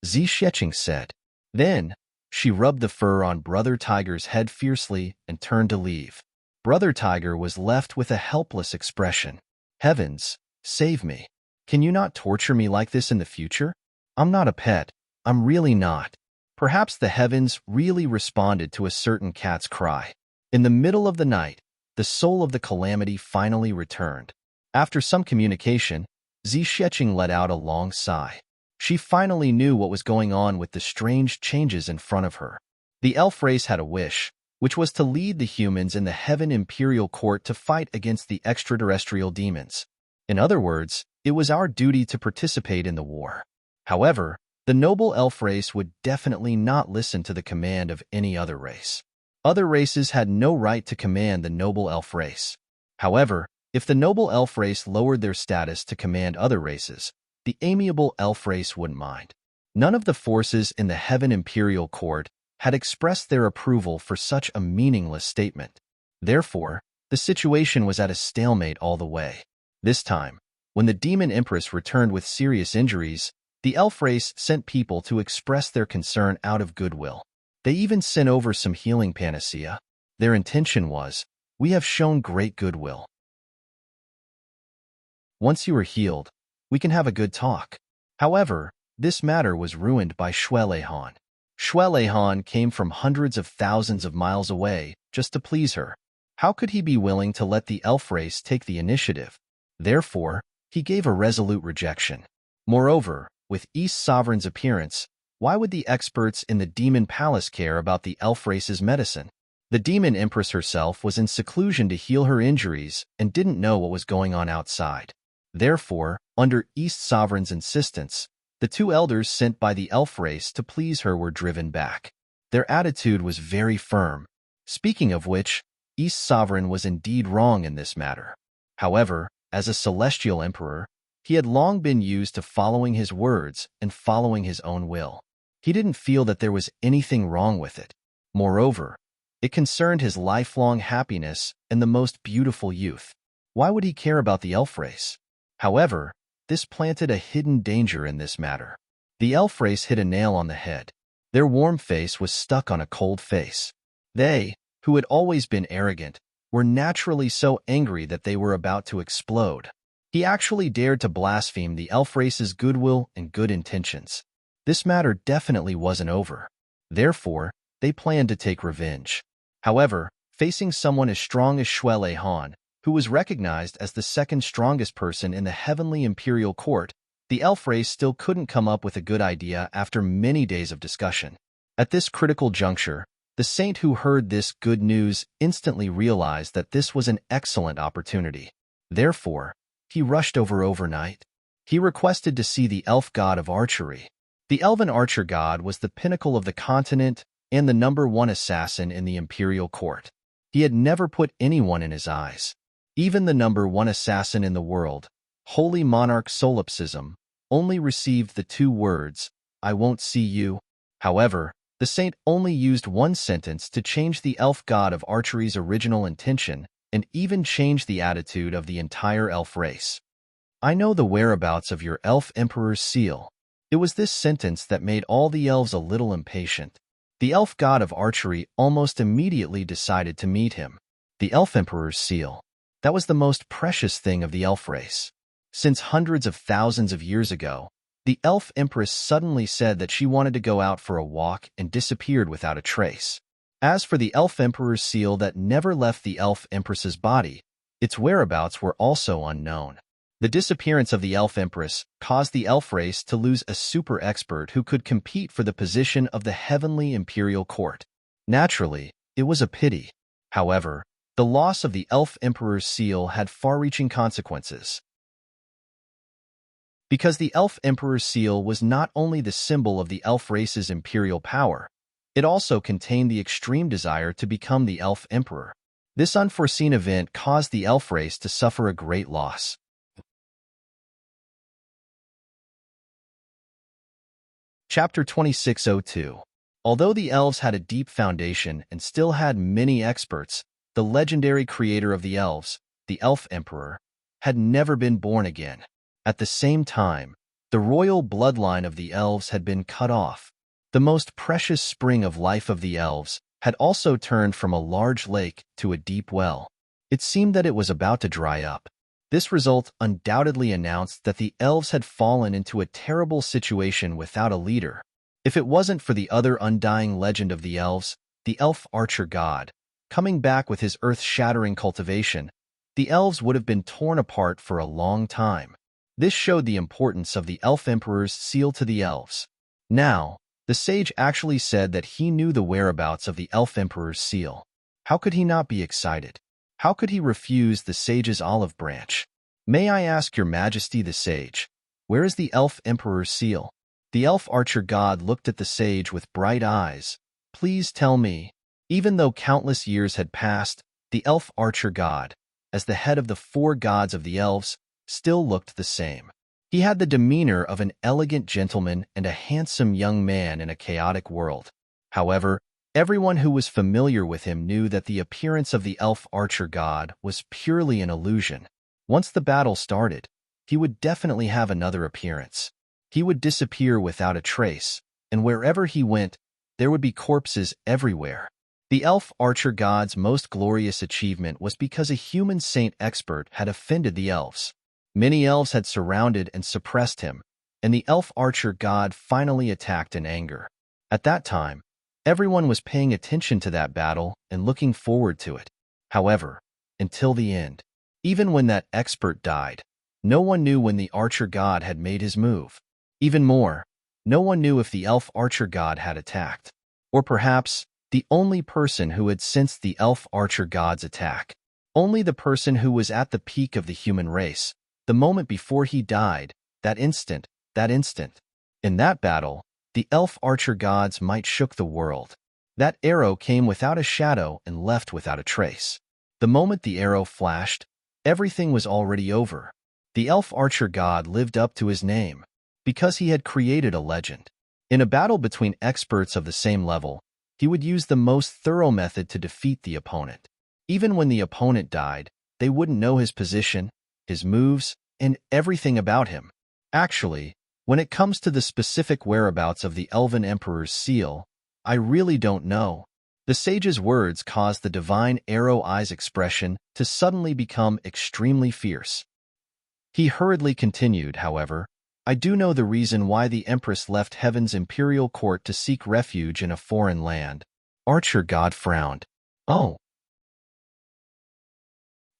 Zisheching said. Then, she rubbed the fur on Brother Tiger's head fiercely and turned to leave. Brother Tiger was left with a helpless expression. Heavens, save me. Can you not torture me like this in the future? I'm not a pet. I'm really not. Perhaps the heavens really responded to a certain cat's cry. In the middle of the night, the soul of the calamity finally returned. After some communication, Zisheching let out a long sigh. She finally knew what was going on with the strange changes in front of her. The elf race had a wish, which was to lead the humans in the Heaven Imperial Court to fight against the extraterrestrial demons. In other words, it was our duty to participate in the war. However, the noble elf race would definitely not listen to the command of any other race. Other races had no right to command the noble elf race. However, if the noble elf race lowered their status to command other races, the amiable elf race wouldn't mind. None of the forces in the Heaven Imperial Court had expressed their approval for such a meaningless statement. Therefore, the situation was at a stalemate all the way. This time, when the Demon Empress returned with serious injuries, the elf race sent people to express their concern out of goodwill. They even sent over some healing panacea. Their intention was, "We have shown great goodwill. Once you are healed, we can have a good talk." However, this matter was ruined by Shuelehan. Shuelehan came from hundreds of thousands of miles away just to please her. How could he be willing to let the elf race take the initiative? Therefore, he gave a resolute rejection. Moreover, with East Sovereign's appearance, why would the experts in the Demon Palace care about the elf race's medicine? The Demon Empress herself was in seclusion to heal her injuries and didn't know what was going on outside. Therefore, under East Sovereign's insistence, the two elders sent by the elf race to please her were driven back. Their attitude was very firm. Speaking of which, East Sovereign was indeed wrong in this matter. However, as a celestial emperor, he had long been used to following his words and following his own will. He didn't feel that there was anything wrong with it. Moreover, it concerned his lifelong happiness and the most beautiful youth. Why would he care about the elf race? However, this planted a hidden danger in this matter. The elf race hit a nail on the head. Their warm face was stuck on a cold face. They, who had always been arrogant, were naturally so angry that they were about to explode. He actually dared to blaspheme the elf race's goodwill and good intentions. This matter definitely wasn't over. Therefore, they planned to take revenge. However, facing someone as strong as Shui Lei Han, who was recognized as the second strongest person in the heavenly imperial court, the elf race still couldn't come up with a good idea after many days of discussion. At this critical juncture, the saint who heard this good news instantly realized that this was an excellent opportunity. Therefore, he rushed over overnight. He requested to see the elf god of archery. The elven archer god was the pinnacle of the continent and the #1 assassin in the imperial court. He had never put anyone in his eyes. Even the #1 assassin in the world, Holy Monarch Solipsism, only received the 2 words, "I won't see you." However, the saint only used one sentence to change the elf god of archery's original intention and even change the attitude of the entire elf race. "I know the whereabouts of your elf emperor's seal." It was this sentence that made all the elves a little impatient. The elf god of archery almost immediately decided to meet him. The elf emperor's seal. That was the most precious thing of the elf race. Since hundreds of thousands of years ago, the elf empress suddenly said that she wanted to go out for a walk and disappeared without a trace. As for the elf emperor's seal that never left the elf empress's body, its whereabouts were also unknown. The disappearance of the elf empress caused the elf race to lose a super expert who could compete for the position of the heavenly imperial court. Naturally, it was a pity. However, the loss of the elf emperor's seal had far-reaching consequences. Because the elf emperor's seal was not only the symbol of the elf race's imperial power, it also contained the extreme desire to become the elf emperor. This unforeseen event caused the elf race to suffer a great loss. Chapter 2602. Although the elves had a deep foundation and still had many experts, the legendary creator of the elves, the elf emperor, had never been born again. At the same time, the royal bloodline of the elves had been cut off. The most precious spring of life of the elves had also turned from a large lake to a deep well. It seemed that it was about to dry up. This result undoubtedly announced that the elves had fallen into a terrible situation without a leader. If it wasn't for the other undying legend of the elves, the elf archer god, coming back with his earth-shattering cultivation, the elves would have been torn apart for a long time. This showed the importance of the elf emperor's seal to the elves. Now, the sage actually said that he knew the whereabouts of the elf emperor's seal. How could he not be excited? How could he refuse the sage's olive branch? "May I ask your majesty the sage, where is the elf emperor's seal?" The elf archer god looked at the sage with bright eyes. "Please tell me." Even though countless years had passed, the elf archer god, as the head of the 4 gods of the elves, still looked the same. He had the demeanor of an elegant gentleman and a handsome young man in a chaotic world. However, everyone who was familiar with him knew that the appearance of the elf archer god was purely an illusion. Once the battle started, he would definitely have another appearance. He would disappear without a trace, and wherever he went, there would be corpses everywhere. The elf archer god's most glorious achievement was because a human saint expert had offended the elves. Many elves had surrounded and suppressed him, and the elf archer god finally attacked in anger. At that time, Everyone was paying attention to that battle and looking forward to it. However, until the end, even when that expert died, no one knew when the archer god had made his move. Even more, no one knew if the elf archer god had attacked. Or perhaps, the only person who had sensed the elf archer god's attack. Only the person who was at the peak of the human race, the moment before he died, that instant. In that battle, the elf archer gods might shook the world. That arrow came without a shadow and left without a trace. The moment the arrow flashed, everything was already over. The elf archer god lived up to his name, because he had created a legend. In a battle between experts of the same level, he would use the most thorough method to defeat the opponent. Even when the opponent died, they wouldn't know his position, his moves, and everything about him. Actually, when it comes to the specific whereabouts of the Elven Emperor's seal, I really don't know. The sage's words caused the divine arrow eyes expression to suddenly become extremely fierce. He hurriedly continued, however, I do know the reason why the Empress left Heaven's imperial court to seek refuge in a foreign land. Archer God frowned. Oh.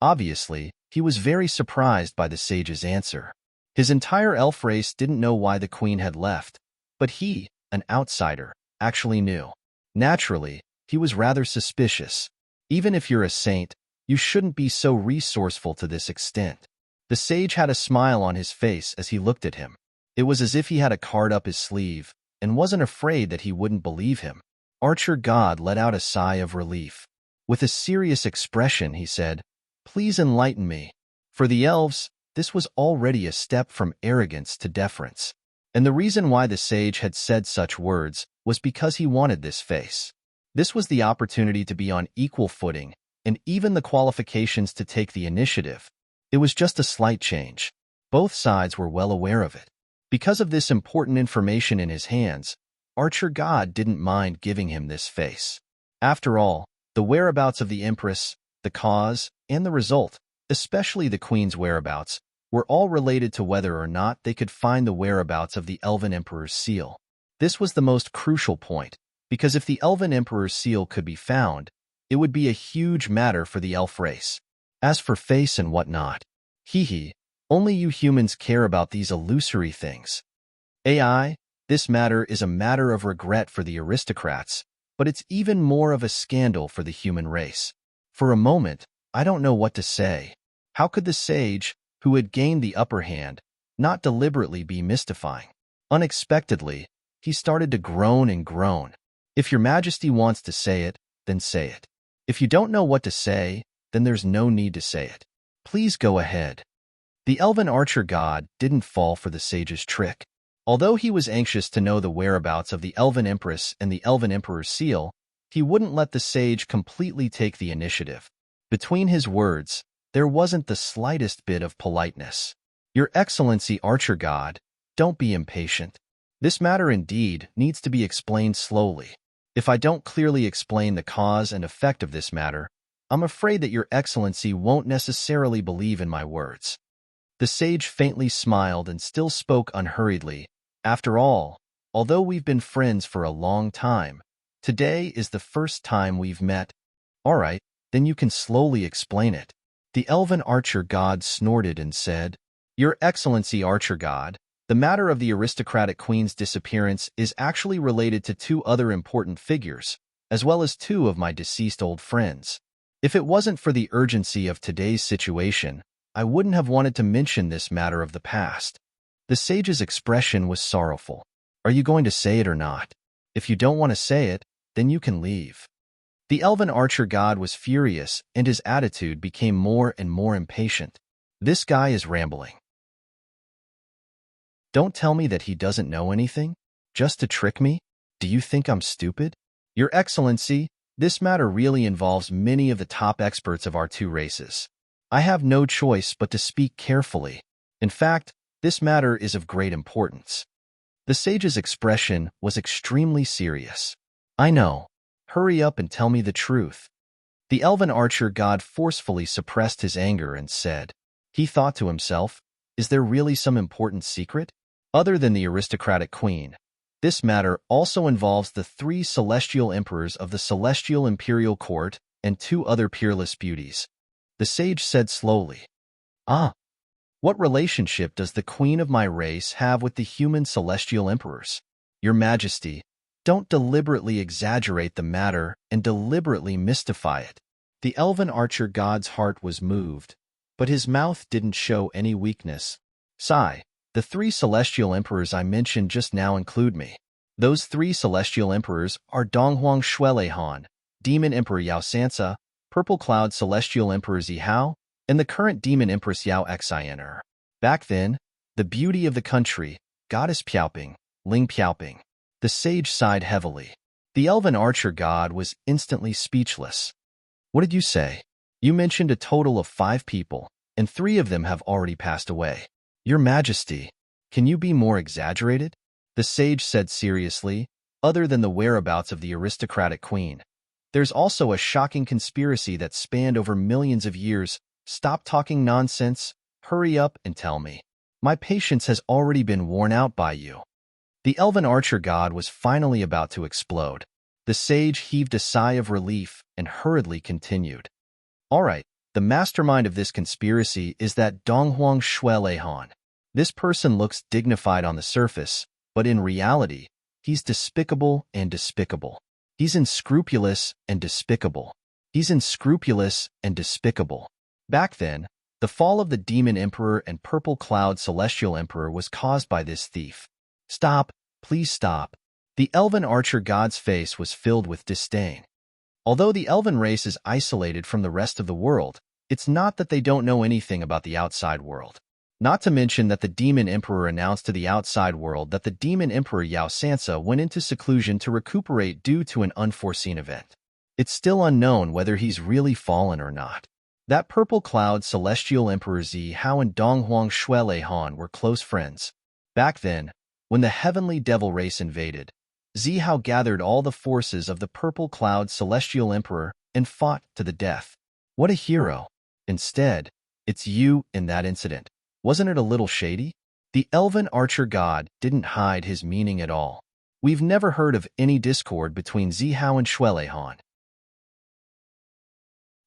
Obviously, he was very surprised by the sage's answer. His entire elf race didn't know why the queen had left, but he, an outsider, actually knew. Naturally, he was rather suspicious. Even if you're a saint, you shouldn't be so resourceful to this extent. The sage had a smile on his face as he looked at him. It was as if he had a card up his sleeve and wasn't afraid that he wouldn't believe him. Archer God let out a sigh of relief. With a serious expression, he said, Please enlighten me. For the elves, this was already a step from arrogance to deference. And the reason why the sage had said such words was because he wanted this face. This was the opportunity to be on equal footing and even the qualifications to take the initiative. It was just a slight change. Both sides were well aware of it. Because of this important information in his hands, Archer God didn't mind giving him this face. After all, the whereabouts of the Empress, the cause, and the result, especially the Queen's whereabouts, were all related to whether or not they could find the whereabouts of the Elven Emperor's seal. This was the most crucial point, because if the Elven Emperor's seal could be found, it would be a huge matter for the elf race. As for face and whatnot, only you humans care about these illusory things. AI, this matter is a matter of regret for the aristocrats, but it's even more of a scandal for the human race. For a moment, I don't know what to say. How could the sage, who had gained the upper hand, not deliberately be mystifying? Unexpectedly, he started to groan and groan. If your majesty wants to say it, then say it. If you don't know what to say, then there's no need to say it. Please go ahead. The elven archer god didn't fall for the sage's trick. Although he was anxious to know the whereabouts of the Elven Empress and the Elven Emperor's seal, he wouldn't let the sage completely take the initiative. Between his words, there wasn't the slightest bit of politeness. Your Excellency Archer God, don't be impatient. This matter indeed needs to be explained slowly. If I don't clearly explain the cause and effect of this matter, I'm afraid that Your Excellency won't necessarily believe in my words. The sage faintly smiled and still spoke unhurriedly. After all, although we've been friends for a long time, today is the first time we've met. All right, then you can slowly explain it. The elven archer god snorted and said, Your Excellency Archer God, the matter of the aristocratic queen's disappearance is actually related to two other important figures, as well as two of my deceased old friends. If it wasn't for the urgency of today's situation, I wouldn't have wanted to mention this matter of the past. The sage's expression was sorrowful. Are you going to say it or not? If you don't want to say it, then you can leave. The elven archer god was furious, and his attitude became more and more impatient. This guy is rambling. Don't tell me that he doesn't know anything? Just to trick me? Do you think I'm stupid? Your Excellency, this matter really involves many of the top experts of our two races. I have no choice but to speak carefully. In fact, this matter is of great importance. The sage's expression was extremely serious. I know. Hurry up and tell me the truth. The elven archer god forcefully suppressed his anger and said, He thought to himself, Is there really some important secret? Other than the aristocratic queen, This matter also involves the 3 celestial emperors of the celestial imperial court and 2 other peerless beauties. The sage said slowly, "Ah, what relationship does the queen of my race have with the human celestial emperors? Your Majesty, don't deliberately exaggerate the matter and deliberately mystify it." The elven archer god's heart was moved, but his mouth didn't show any weakness. "Sigh, the 3 celestial emperors I mentioned just now include me. Those 3 celestial emperors are Donghuang Shuelehan, Demon Emperor Yao Sansa, Purple Cloud Celestial Emperor Zihao, and the current Demon Empress Yao Xianer. Back then, the beauty of the country, Goddess Piaoping, Ling Piaoping." The sage sighed heavily. The elven archer god was instantly speechless. "What did you say? You mentioned a total of 5 people, and 3 of them have already passed away. Your Majesty, can you be more exaggerated?" The sage said seriously, "Other than the whereabouts of the aristocratic queen, there's also a shocking conspiracy that spanned over millions of years. Stop talking nonsense, hurry up and tell me. My patience has already been worn out by you." The elven archer god was finally about to explode. The sage heaved a sigh of relief and hurriedly continued. "All right, the mastermind of this conspiracy is that Donghuang Shuelehan. This person looks dignified on the surface, but in reality, he's despicable and despicable. He's unscrupulous and despicable. He's unscrupulous and despicable." Back then, the fall of the Demon Emperor and Purple Cloud Celestial Emperor was caused by this thief. "Stop, please stop." The elven archer god's face was filled with disdain. Although the elven race is isolated from the rest of the world, it's not that they don't know anything about the outside world. Not to mention that the Demon Emperor announced to the outside world that the Demon Emperor Yao Sansa went into seclusion to recuperate due to an unforeseen event. It's still unknown whether he's really fallen or not. That Purple Cloud Celestial Emperor Zihao and Donghuang Shuelehan were close friends. Back then, when the heavenly devil race invaded, Zihao gathered all the forces of the Purple Cloud Celestial Emperor and fought to the death. What a hero. Instead, it's you in that incident. Wasn't it a little shady? The elven archer god didn't hide his meaning at all. We've never heard of any discord between Zihao and Shuelehan.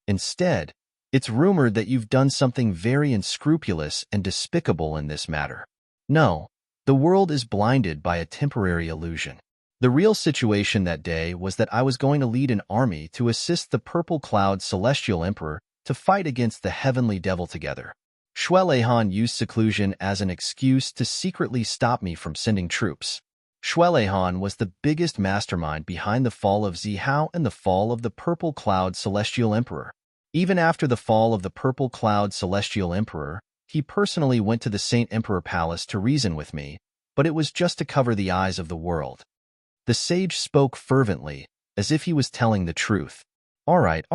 Instead, it's rumored that you've done something very unscrupulous and despicable in this matter. No, the world is blinded by a temporary illusion. The real situation that day was that I was going to lead an army to assist the Purple Cloud Celestial Emperor to fight against the heavenly devil together. Shuelehan used seclusion as an excuse to secretly stop me from sending troops. Shuelehan was the biggest mastermind behind the fall of Zihao and the fall of the Purple Cloud Celestial Emperor. Even after the fall of the Purple Cloud Celestial Emperor, he personally went to the Saint Emperor Palace to reason with me, but it was just to cover the eyes of the world. The sage spoke fervently, as if he was telling the truth. All right,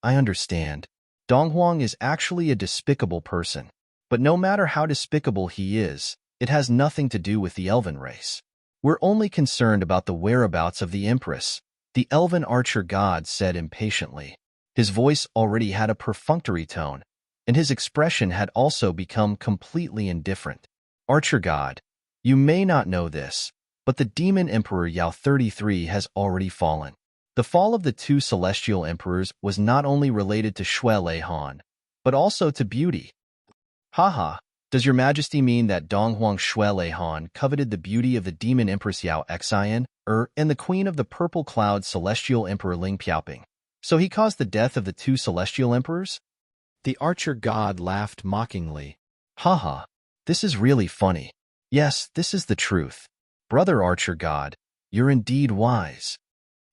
I understand. Donghuang is actually a despicable person. But no matter how despicable he is, it has nothing to do with the elven race. We're only concerned about the whereabouts of the Empress, the elven archer god said impatiently. His voice already had a perfunctory tone, and his expression had also become completely indifferent. Archer god, you may not know this, but the Demon Emperor Yao 33 has already fallen. The fall of the 2 celestial emperors was not only related to Shuelehan, but also to beauty. Haha, does your majesty mean that Donghuang Shuelehan coveted the beauty of the Demon Empress Yao Xian, and the queen of the Purple Cloud Celestial Emperor Ling Piaoping? So he caused the death of the 2 celestial emperors? The archer god laughed mockingly. Haha, this is really funny. Yes, this is the truth. Brother archer god, you're indeed wise.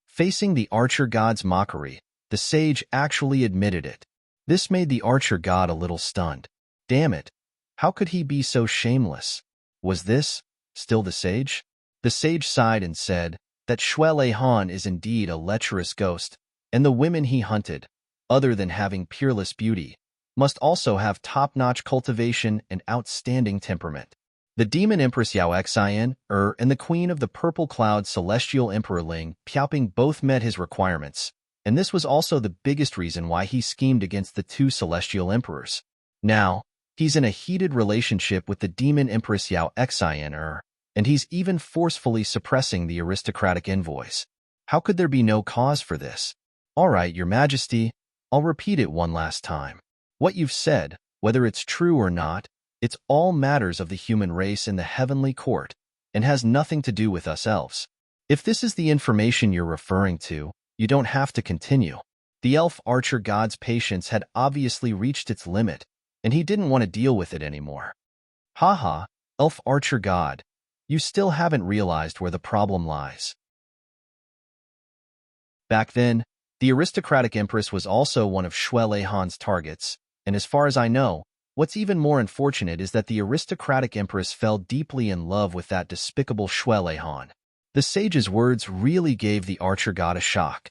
Facing the archer god's mockery, the sage actually admitted it. This made the archer god a little stunned. Damn it, how could he be so shameless? Was this still the sage? The sage sighed and said that Shuelehan is indeed a lecherous ghost, and the women he hunted, other than having peerless beauty, must also have top-notch cultivation and outstanding temperament. The Demon Empress Yao Xian, and the Queen of the Purple Cloud Celestial Emperor Ling Piaoping both met his requirements, and this was also the biggest reason why he schemed against the 2 celestial emperors. Now, he's in a heated relationship with the Demon Empress Yao Xian, and he's even forcefully suppressing the aristocratic envoys. How could there be no cause for this? All right, Your Majesty, I'll repeat it one last time. What you've said, whether it's true or not, it's all matters of the human race in the heavenly court and has nothing to do with us elves. If this is the information you're referring to, you don't have to continue. The elf archer god's patience had obviously reached its limit, and he didn't want to deal with it anymore. Haha, elf archer god, you still haven't realized where the problem lies. Back then, the aristocratic empress was also one of Shui Leihan's targets, and as far as I know, what's even more unfortunate is that the aristocratic empress fell deeply in love with that despicable Shui Leihan. The sage's words really gave the archer god a shock.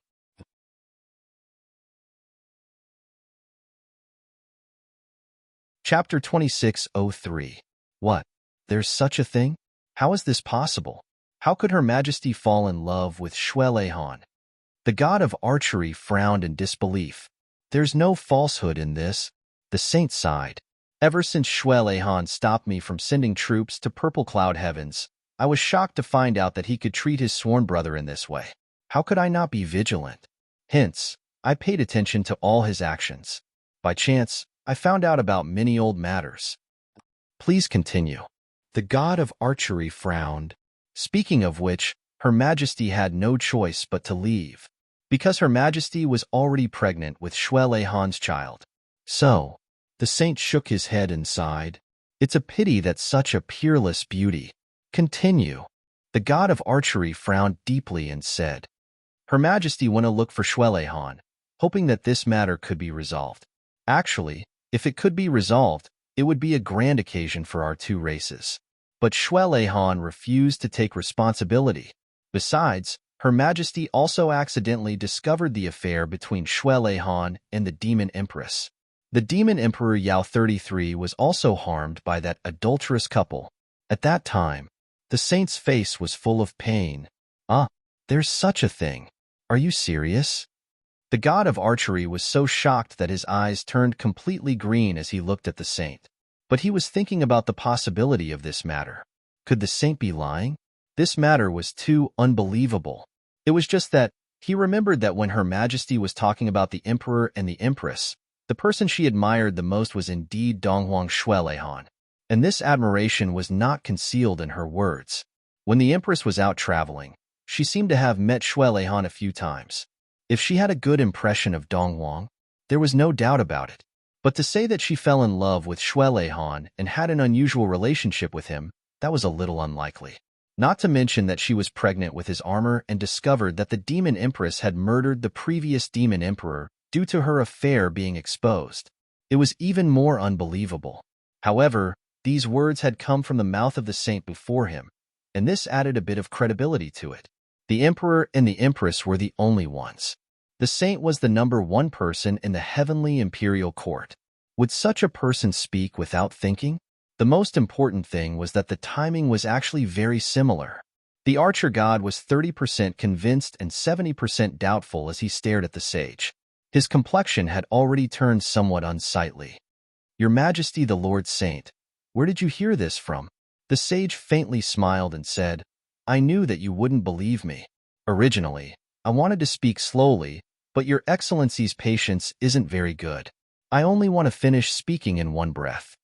Chapter 2603. What? There's such a thing? How is this possible? How could Her Majesty fall in love with Shui Leihan? The god of archery frowned in disbelief. There's no falsehood in this, the saint sighed. Ever since Shui Leihan stopped me from sending troops to Purple Cloud Heavens, I was shocked to find out that he could treat his sworn brother in this way. How could I not be vigilant? Hence, I paid attention to all his actions. By chance, I found out about many old matters. Please continue. The god of archery frowned. Speaking of which, Her Majesty had no choice but to leave, because Her Majesty was already pregnant with Shui Leihan's child. So, the saint shook his head and sighed. It's a pity that such a peerless beauty. Continue. The god of archery frowned deeply and said, Her Majesty went to look for Shui Leihan, hoping that this matter could be resolved. Actually, if it could be resolved, it would be a grand occasion for our two races. But Shui Leihan refused to take responsibility. Besides, Her Majesty also accidentally discovered the affair between Shui Leihan and the Demon Empress. The Demon Emperor Yao 33 was also harmed by that adulterous couple. At that time, the saint's face was full of pain. Ah, there's such a thing. Are you serious? The god of archery was so shocked that his eyes turned completely green as he looked at the saint. But he was thinking about the possibility of this matter. Could the saint be lying? This matter was too unbelievable. It was just that he remembered that when Her Majesty was talking about the emperor and the empress, the person she admired the most was indeed Donghuang Shui Leihan. And this admiration was not concealed in her words. When the empress was out traveling, she seemed to have met Shui Leihan a few times. If she had a good impression of Donghuang, there was no doubt about it. But to say that she fell in love with Shui Leihan and had an unusual relationship with him, that was a little unlikely. Not to mention that she was pregnant with his armor and discovered that the Demon Empress had murdered the previous Demon Emperor due to her affair being exposed. It was even more unbelievable. However, these words had come from the mouth of the saint before him, and this added a bit of credibility to it. The Emperor and the Empress were the only ones. The saint was the number one person in the heavenly imperial court. Would such a person speak without thinking? The most important thing was that the timing was actually very similar. The archer god was 30% convinced and 70% doubtful as he stared at the sage. His complexion had already turned somewhat unsightly. Your Majesty the Lord Saint, where did you hear this from? The sage faintly smiled and said, I knew that you wouldn't believe me. Originally, I wanted to speak slowly, but Your Excellency's patience isn't very good. I only want to finish speaking in one breath.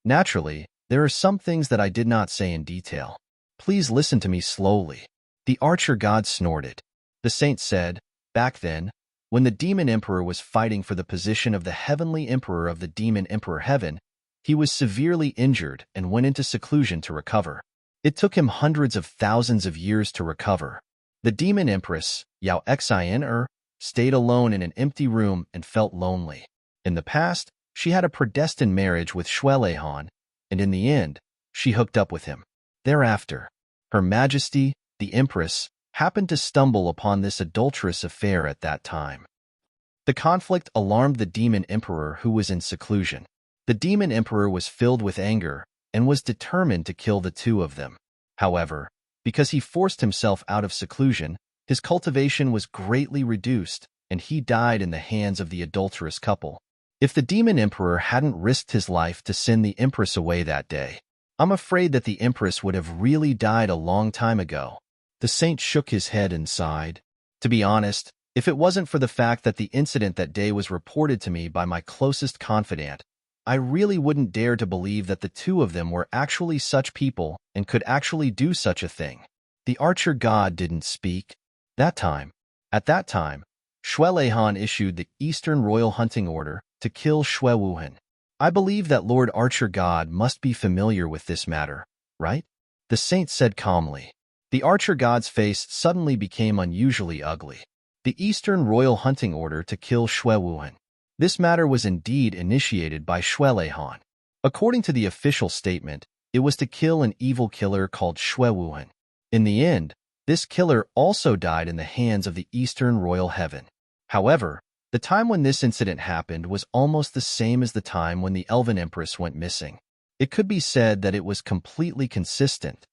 Naturally, there are some things that I did not say in detail. Please listen to me slowly. The archer god snorted. The saint said, back then, when the Demon Emperor was fighting for the position of the Heavenly Emperor of the Demon Emperor Heaven, he was severely injured and went into seclusion to recover. It took him hundreds of thousands of years to recover. The Demon Empress, Yao Xin, stayed alone in an empty room and felt lonely. In the past, she had a predestined marriage with Shui Leihan, and in the end, she hooked up with him. Thereafter, Her Majesty, the Empress, happened to stumble upon this adulterous affair at that time. The conflict alarmed the Demon Emperor, who was in seclusion. The Demon Emperor was filled with anger and was determined to kill the two of them. However, because he forced himself out of seclusion, his cultivation was greatly reduced, and he died in the hands of the adulterous couple. If the Demon Emperor hadn't risked his life to send the Empress away that day, I'm afraid that the Empress would have really died a long time ago. The saint shook his head and sighed. To be honest, if it wasn't for the fact that the incident that day was reported to me by my closest confidant, I really wouldn't dare to believe that the two of them were actually such people and could actually do such a thing. The archer god didn't speak. At that time, Shui Han issued the Eastern Royal Hunting Order to kill Shui Wuhan. I believe that Lord Archer God must be familiar with this matter, right? The saint said calmly. The Archer God's face suddenly became unusually ugly. The Eastern Royal Hunting Order to kill Shui Wuhan. This matter was indeed initiated by Shui Han. According to the official statement, it was to kill an evil killer called Shui Wuhan. In the end, this killer also died in the hands of the Eastern Royal Heaven. However, the time when this incident happened was almost the same as the time when the Elven Empress went missing. It could be said that it was completely consistent.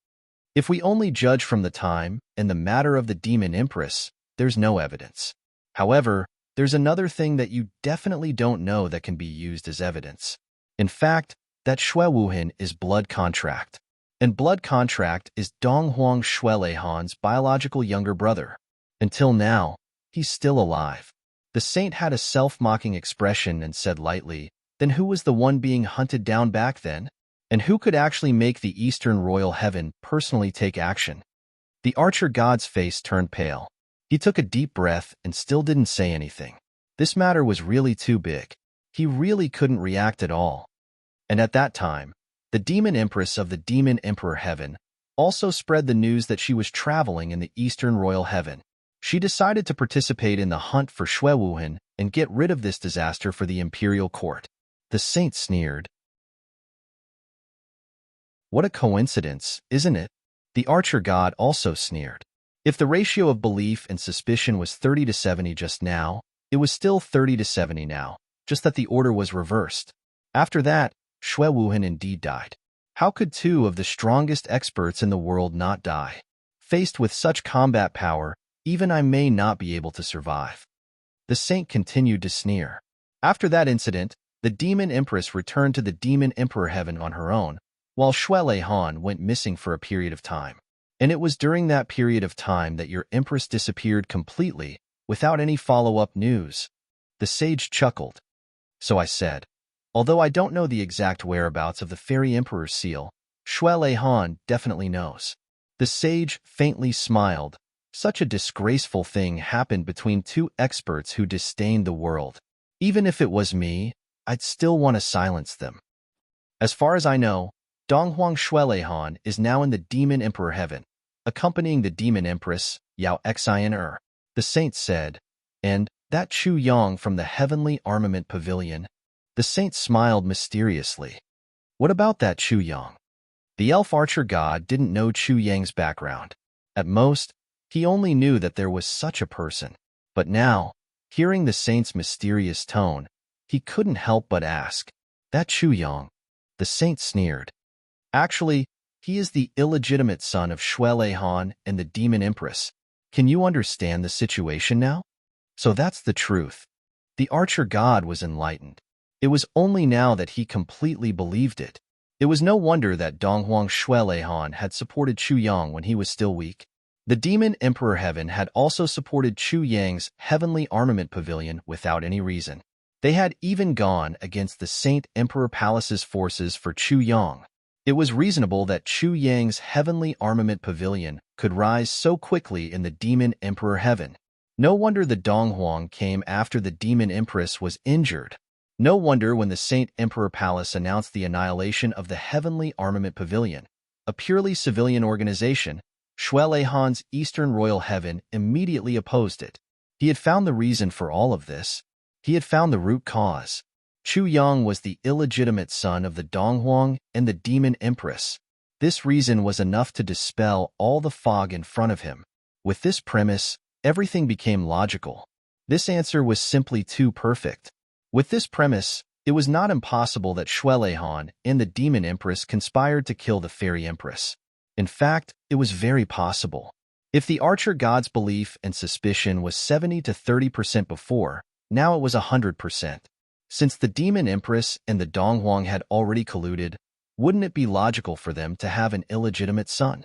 If we only judge from the time and the matter of the Demon Empress, there's no evidence. However, there's another thing that you definitely don't know that can be used as evidence. In fact, that Shui Wuhan is blood contract. And blood contract is Donghuang Shui Han's biological younger brother. Until now, he's still alive. The saint had a self-mocking expression and said lightly, then who was the one being hunted down back then? And who could actually make the Eastern Royal Heaven personally take action? The archer god's face turned pale. He took a deep breath and still didn't say anything. This matter was really too big. He really couldn't react at all. And at that time, the Demon Empress of the Demon Emperor Heaven also spread the news that she was traveling in the Eastern Royal Heaven. She decided to participate in the hunt for Shui Wuhan and get rid of this disaster for the imperial court. The saint sneered. What a coincidence, isn't it? The archer god also sneered. If the ratio of belief and suspicion was 30-70 just now, it was still 30-70 now, just that the order was reversed. After that, Shui Wuhan indeed died. How could two of the strongest experts in the world not die? Faced with such combat power, even I may not be able to survive. The saint continued to sneer. After that incident, the Demon Empress returned to the Demon Emperor Heaven on her own, while Shui Han went missing for a period of time. And it was during that period of time that your Empress disappeared completely, without any follow-up news. The sage chuckled. So I said, although I don't know the exact whereabouts of the Fairy Emperor's seal, Shui Han definitely knows. The sage faintly smiled. Such a disgraceful thing happened between two experts who disdained the world. Even if it was me, I'd still want to silence them. As far as I know, Donghuang Shui Han is now in the Demon Emperor Heaven, accompanying the Demon Empress, Yao Xin. The saint said, and that Chu Yang from the Heavenly Armament Pavilion. The saint smiled mysteriously. What about that Chu Yang? The elf archer god didn't know Chu Yang's background. At most, he only knew that there was such a person. But now, hearing the saint's mysterious tone, he couldn't help but ask, that Chu Yang? The saint sneered. Actually, he is the illegitimate son of Shui Han and the Demon Empress. Can you understand the situation now? So that's the truth. The archer god was enlightened. It was only now that he completely believed it. It was no wonder that Donghuang Shui Han had supported Chu Yang when he was still weak. The Demon Emperor Heaven had also supported Chu Yang's Heavenly Armament Pavilion without any reason. They had even gone against the Saint Emperor Palace's forces for Chu Yang. It was reasonable that Chu Yang's Heavenly Armament Pavilion could rise so quickly in the Demon Emperor Heaven. No wonder the Donghuang came after the Demon Empress was injured. No wonder when the Saint Emperor Palace announced the annihilation of the Heavenly Armament Pavilion, a purely civilian organization, Shui Han's Eastern Royal Heaven immediately opposed it. He had found the reason for all of this. He had found the root cause. Chu Yang was the illegitimate son of the Donghuang and the Demon Empress. This reason was enough to dispel all the fog in front of him. With this premise, everything became logical. This answer was simply too perfect. With this premise, it was not impossible that Shui Han and the Demon Empress conspired to kill the Fairy Empress. In fact, it was very possible. If the archer god's belief and suspicion was 70 to 30% before, now it was 100%. Since the Demon Empress and the Donghuang had already colluded, wouldn't it be logical for them to have an illegitimate son?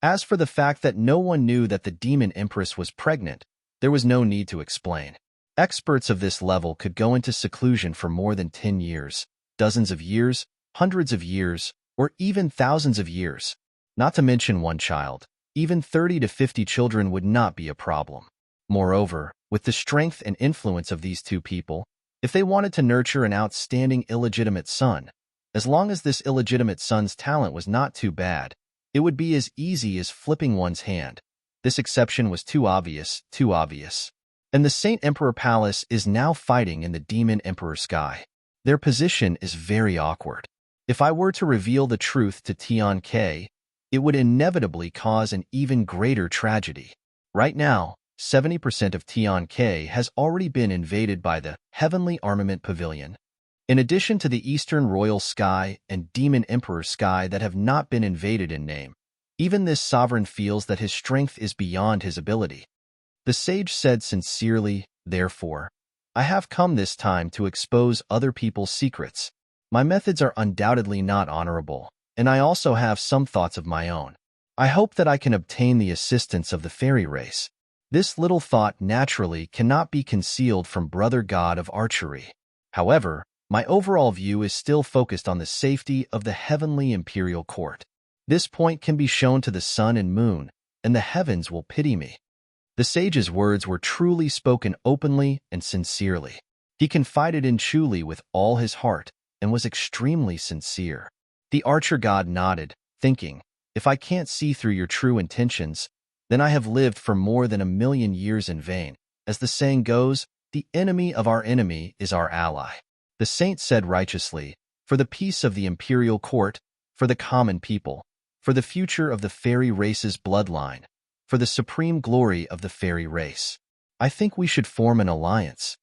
As for the fact that no one knew that the demon empress was pregnant, there was no need to explain. Experts of this level could go into seclusion for more than 10 years, dozens of years, hundreds of years, or even thousands of years. Not to mention one child. Even 30 to 50 children would not be a problem. Moreover, with the strength and influence of these two people, if they wanted to nurture an outstanding illegitimate son, as long as this illegitimate son's talent was not too bad, it would be as easy as flipping one's hand. This exception was too obvious, too obvious. And the Saint Emperor Palace is now fighting in the Demon Emperor sky. Their position is very awkward. If I were to reveal the truth to Tian Ke, it would inevitably cause an even greater tragedy. Right now, 70% of Tian Ke has already been invaded by the Heavenly Armament Pavilion. In addition to the Eastern Royal Sky and Demon Emperor Sky that have not been invaded in name, even this sovereign feels that his strength is beyond his ability. The sage said sincerely, "Therefore, I have come this time to expose other people's secrets. My methods are undoubtedly not honorable, and I also have some thoughts of my own. I hope that I can obtain the assistance of the fairy race. This little thought naturally cannot be concealed from Brother God of Archery. However, my overall view is still focused on the safety of the Heavenly Imperial Court. This point can be shown to the sun and moon, and the heavens will pity me." The sage's words were truly spoken openly and sincerely. He confided in Chuli with all his heart and was extremely sincere. The archer god nodded, thinking, "If I can't see through your true intentions, then I have lived for more than 1,000,000 years in vain. As the saying goes, the enemy of our enemy is our ally." The saint said righteously, "For the peace of the imperial court, for the common people, for the future of the fairy race's bloodline, for the supreme glory of the fairy race, I think we should form an alliance."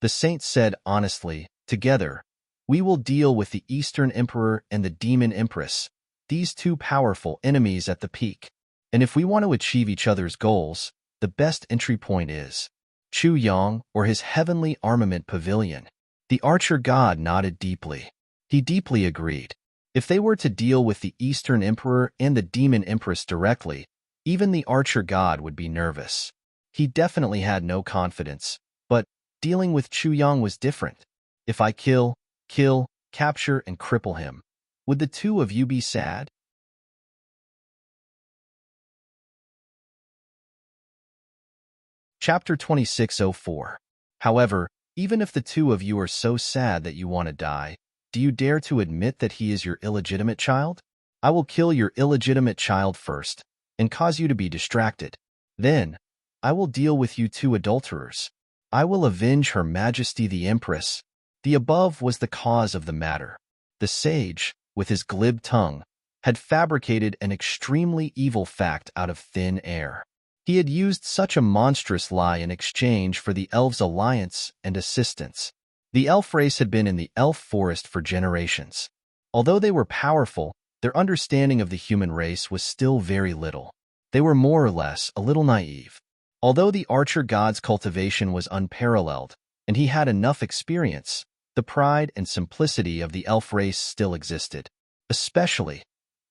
The saint said honestly, "Together, we will deal with the Eastern Emperor and the Demon Empress, these two powerful enemies at the peak. And if we want to achieve each other's goals, the best entry point is Chu Yang or his Heavenly Armament Pavilion." The archer god nodded deeply. He deeply agreed. If they were to deal with the Eastern Emperor and the Demon Empress directly, even the archer god would be nervous. He definitely had no confidence, but dealing with Chu Yang was different. If I kill, capture, and cripple him, would the two of you be sad? Chapter 2604. However, even if the two of you are so sad that you want to die, do you dare to admit that he is your illegitimate child? I will kill your illegitimate child first and cause you to be distracted. Then, I will deal with you two adulterers. I will avenge Her Majesty the Empress. The above was the cause of the matter. The sage, with his glib tongue, had fabricated an extremely evil fact out of thin air. He had used such a monstrous lie in exchange for the elves' alliance and assistance. The elf race had been in the elf forest for generations. Although they were powerful, their understanding of the human race was still very little. They were more or less a little naive. Although the archer god's cultivation was unparalleled, and he had enough experience, the pride and simplicity of the elf race still existed. Especially,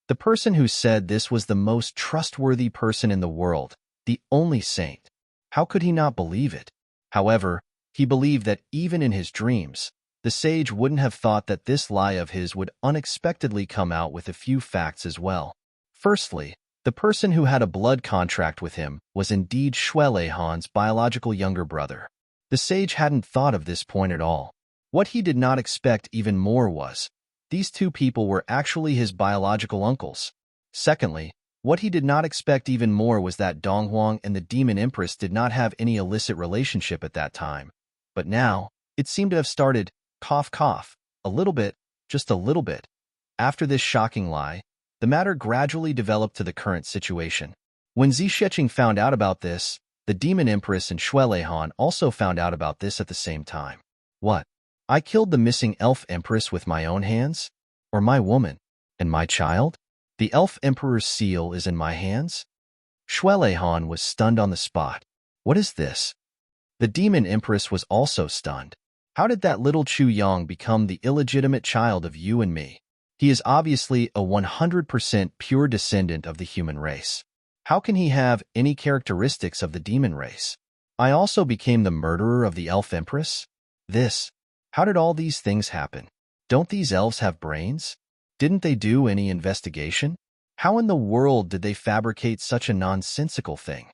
the person who said this was the most trustworthy person in the world, the only saint. How could he not believe it? However, he believed that even in his dreams, the sage wouldn't have thought that this lie of his would unexpectedly come out with a few facts as well. Firstly, the person who had a blood contract with him was indeed Shuele Han's biological younger brother. The sage hadn't thought of this point at all. What he did not expect even more was, these two people were actually his biological uncles. Secondly, what he did not expect even more was that Donghuang and the Demon Empress did not have any illicit relationship at that time. But now, it seemed to have started, cough cough, a little bit, just a little bit. After this shocking lie, the matter gradually developed to the current situation. When Zisheching found out about this, the Demon Empress and Shuele Han also found out about this at the same time. What? I killed the missing elf empress with my own hands? Or my woman? And my child? The elf emperor's seal is in my hands? Shuele Han was stunned on the spot. What is this? The demon empress was also stunned. How did that little Chu Yang become the illegitimate child of you and me? He is obviously a 100% pure descendant of the human race. How can he have any characteristics of the demon race? I also became the murderer of the elf empress? How did all these things happen? Don't these elves have brains? Didn't they do any investigation? How in the world did they fabricate such a nonsensical thing?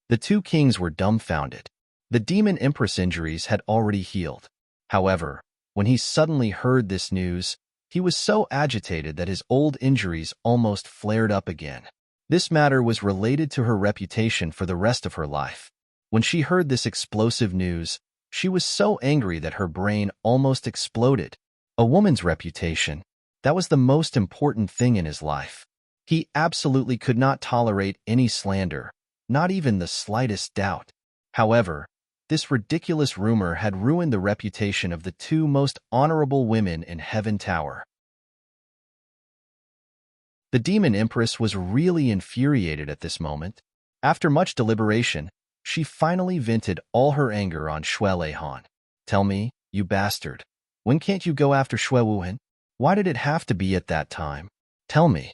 The two kings were dumbfounded. The demon empress injuries had already healed. However, when he suddenly heard this news, he was so agitated that his old injuries almost flared up again. This matter was related to her reputation for the rest of her life. When she heard this explosive news, she was so angry that her brain almost exploded. A woman's reputation, that was the most important thing in his life. He absolutely could not tolerate any slander, not even the slightest doubt. However, this ridiculous rumor had ruined the reputation of the two most honorable women in Heaven Tower. The demon empress was really infuriated at this moment. After much deliberation, she finally vented all her anger on Shui Han. Tell me, you bastard, when can't you go after Shui Wuhan? Why did it have to be at that time? Tell me.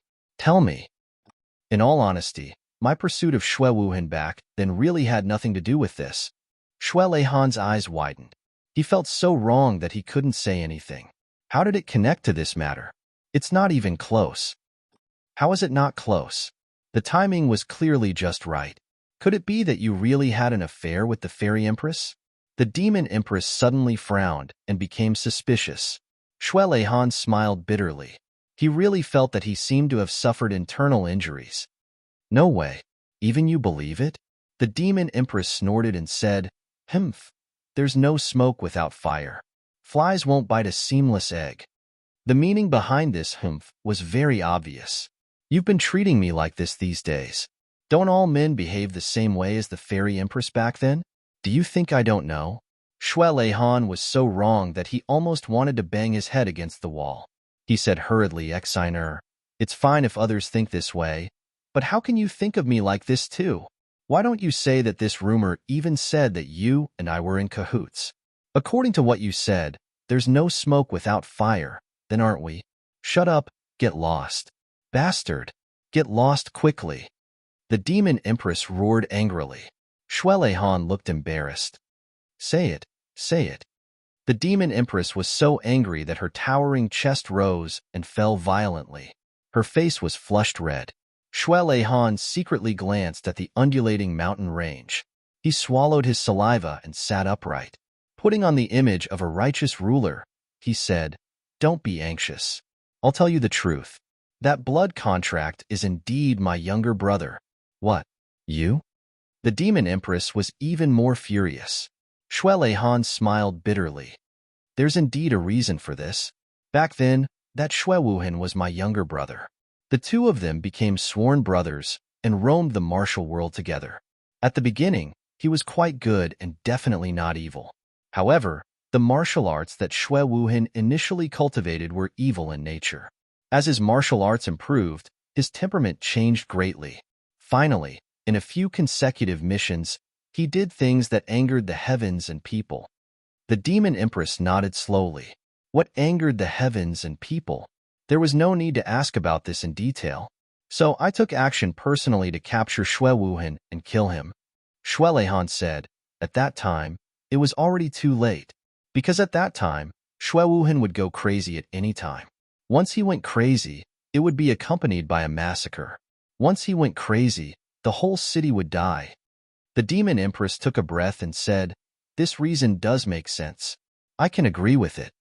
In all honesty, my pursuit of Shui Wuhan back then really had nothing to do with this. Shui Han's eyes widened. He felt so wrong that he couldn't say anything. How did it connect to this matter? It's not even close. How is it not close? The timing was clearly just right. Could it be that you really had an affair with the fairy empress? The demon empress suddenly frowned and became suspicious. Shui Han smiled bitterly. He really felt that he seemed to have suffered internal injuries. No way. Even you believe it? The demon empress snorted and said, "Humph. There's no smoke without fire. Flies won't bite a seamless egg." The meaning behind this humph was very obvious. You've been treating me like this these days. Don't all men behave the same way as the fairy empress back then? Do you think I don't know? Shui Han was so wrong that he almost wanted to bang his head against the wall. He said hurriedly, "Exiner, it's fine if others think this way, but how can you think of me like this too? Why don't you say that this rumor even said that you and I were in cahoots? According to what you said, there's no smoke without fire, then aren't we? Shut up, get lost. Bastard, get lost quickly." The demon empress roared angrily. Shui Han looked embarrassed. Say it. The demon empress was so angry that her towering chest rose and fell violently. Her face was flushed red. Shui Han secretly glanced at the undulating mountain range. He swallowed his saliva and sat upright. Putting on the image of a righteous ruler, he said, "Don't be anxious. I'll tell you the truth. That blood contract is indeed my younger brother." "What? You?" The demon empress was even more furious. Shui Han smiled bitterly. "There's indeed a reason for this. Back then, that Shui Wuhan was my younger brother. The two of them became sworn brothers and roamed the martial world together. At the beginning, he was quite good and definitely not evil. However, the martial arts that Shui Wuhan initially cultivated were evil in nature. As his martial arts improved, his temperament changed greatly. Finally, in a few consecutive missions, he did things that angered the heavens and people." The demon empress nodded slowly. What angered the heavens and people? There was no need to ask about this in detail. So I took action personally to capture Shui Wuhan and kill him. Shui Han said, "At that time, it was already too late. Because at that time, Shui Wuhan would go crazy at any time. Once he went crazy, it would be accompanied by a massacre. Once he went crazy, the whole city would die." The demon empress took a breath and said, "This reason does make sense. I can agree with it.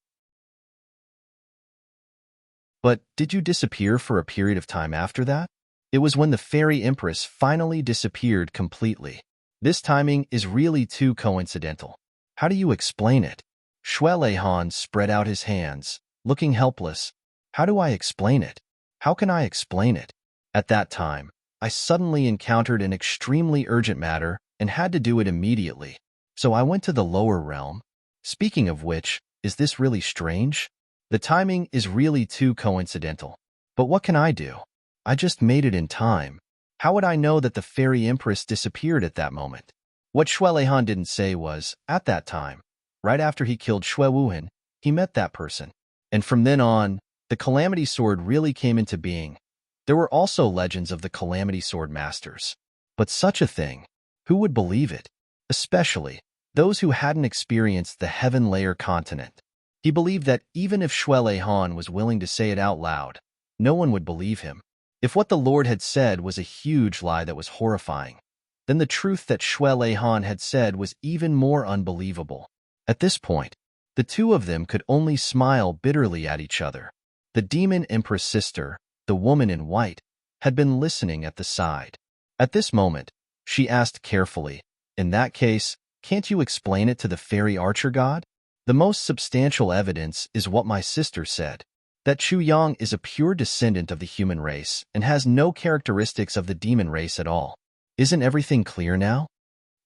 But did you disappear for a period of time after that?" It was when the fairy empress finally disappeared completely. This timing is really too coincidental. How do you explain it? Shui Han spread out his hands, looking helpless. How do I explain it? How can I explain it? At that time, I suddenly encountered an extremely urgent matter and had to do it immediately. So I went to the lower realm. Speaking of which, is this really strange? The timing is really too coincidental. But what can I do? I just made it in time. How would I know that the fairy empress disappeared at that moment? What Shui Han didn't say was, at that time, Right after he killed Shui Wuhan, he met that person. And from then on, the Calamity Sword really came into being. There were also legends of the Calamity Sword Masters. But such a thing, who would believe it? Especially those who hadn't experienced the Heaven Layer continent. He believed that even if Shui Lei Han was willing to say it out loud, no one would believe him. If what the Lord had said was a huge lie that was horrifying, then the truth that Shui Lei Han had said was even more unbelievable. At this point, the two of them could only smile bitterly at each other. The demon empress sister, the woman in white, had been listening at the side. At this moment, she asked carefully, "In that case, can't you explain it to the fairy archer god?" The most substantial evidence is what my sister said, that Chu Yang is a pure descendant of the human race and has no characteristics of the demon race at all. Isn't everything clear now?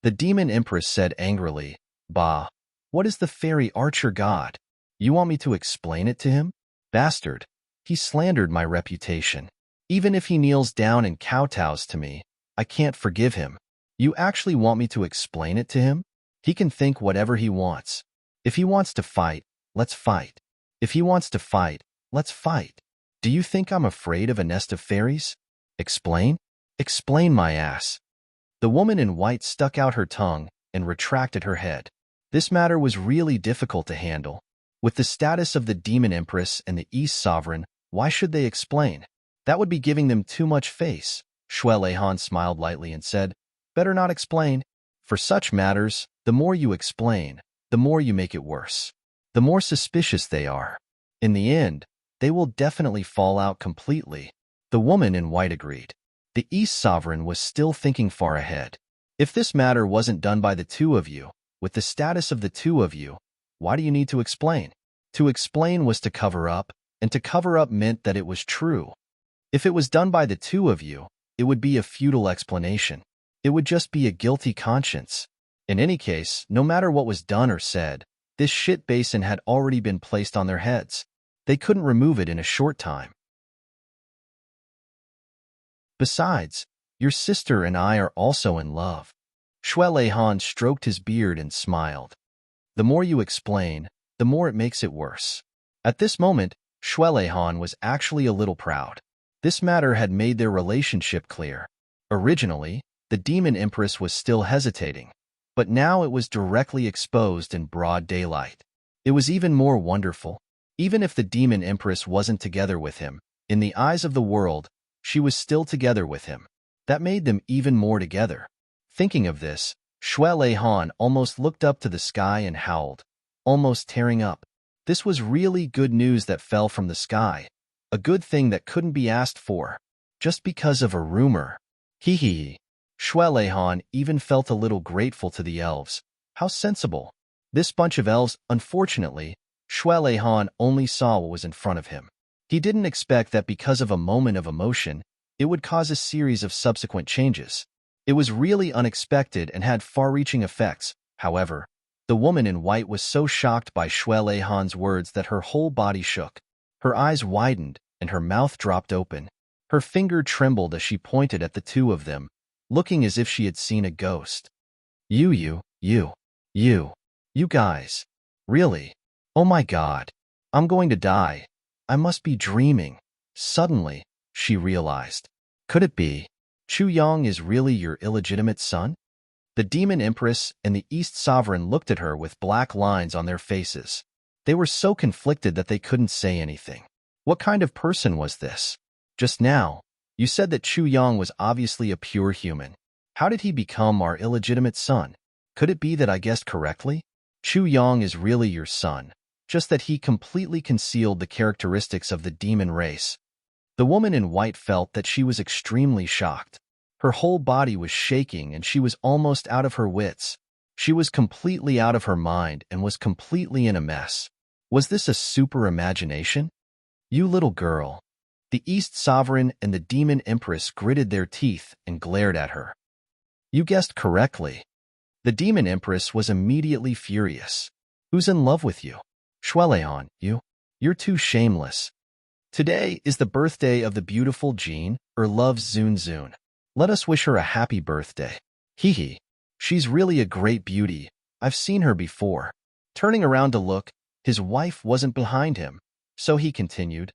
The demon empress said angrily, "Bah, what is the fairy archer god? You want me to explain it to him? Bastard, he slandered my reputation. Even if he kneels down and kowtows to me, I can't forgive him. You actually want me to explain it to him? He can think whatever he wants. If he wants to fight, let's fight. If he wants to fight, let's fight. Do you think I'm afraid of a nest of fairies? Explain? Explain my ass." The woman in white stuck out her tongue and retracted her head. This matter was really difficult to handle. With the status of the Demon Empress and the East Sovereign, why should they explain? That would be giving them too much face. Shui Lei Han smiled lightly and said, "Better not explain. For such matters, the more you explain, the more you make it worse. The more suspicious they are. In the end, they will definitely fall out completely." The woman in white agreed. The East Sovereign was still thinking far ahead. If this matter wasn't done by the two of you, with the status of the two of you, why do you need to explain? To explain was to cover up, and to cover up meant that it was true. If it was done by the two of you, it would be a futile explanation. It would just be a guilty conscience. In any case, no matter what was done or said, this shit basin had already been placed on their heads. They couldn't remove it in a short time. Besides, your sister and I are also in love. Shui Lei Han stroked his beard and smiled. The more you explain, the more it makes it worse. At this moment, Shui Lei Han was actually a little proud. This matter had made their relationship clear. Originally, the Demon Empress was still hesitating, but now it was directly exposed in broad daylight. It was even more wonderful. Even if the Demon Empress wasn't together with him, in the eyes of the world, she was still together with him. That made them even more together. Thinking of this, Shui Lei Han almost looked up to the sky and howled, almost tearing up. This was really good news that fell from the sky, a good thing that couldn't be asked for, just because of a rumor. Hee hee. Shui Lei Han even felt a little grateful to the elves. How sensible. This bunch of elves, unfortunately, Shui Lei Han only saw what was in front of him. He didn't expect that because of a moment of emotion, it would cause a series of subsequent changes. It was really unexpected and had far-reaching effects. However, the woman in white was so shocked by Shui Lei Han's words that her whole body shook. Her eyes widened and her mouth dropped open. Her finger trembled as she pointed at the two of them, looking as if she had seen a ghost. You guys. Really? Oh my God. I'm going to die. I must be dreaming. Suddenly, she realized. Could it be? Chu Yang is really your illegitimate son? The Demon Empress and the East Sovereign looked at her with black lines on their faces. They were so conflicted that they couldn't say anything. What kind of person was this? Just now, you said that Chu Yang was obviously a pure human. How did he become our illegitimate son? Could it be that I guessed correctly? Chu Yang is really your son, just that he completely concealed the characteristics of the demon race. The woman in white felt that she was extremely shocked. Her whole body was shaking and she was almost out of her wits. She was completely out of her mind and was completely in a mess. Was this a super imagination? You little girl. The East Sovereign and the Demon Empress gritted their teeth and glared at her. You guessed correctly. The Demon Empress was immediately furious. Who's in love with you? Shui Lei Han, you're too shameless. Today is the birthday of the beautiful Jean, loves Zun Zun. Let us wish her a happy birthday. Hee hee. She's really a great beauty. I've seen her before. Turning around to look, his wife wasn't behind him, so he continued,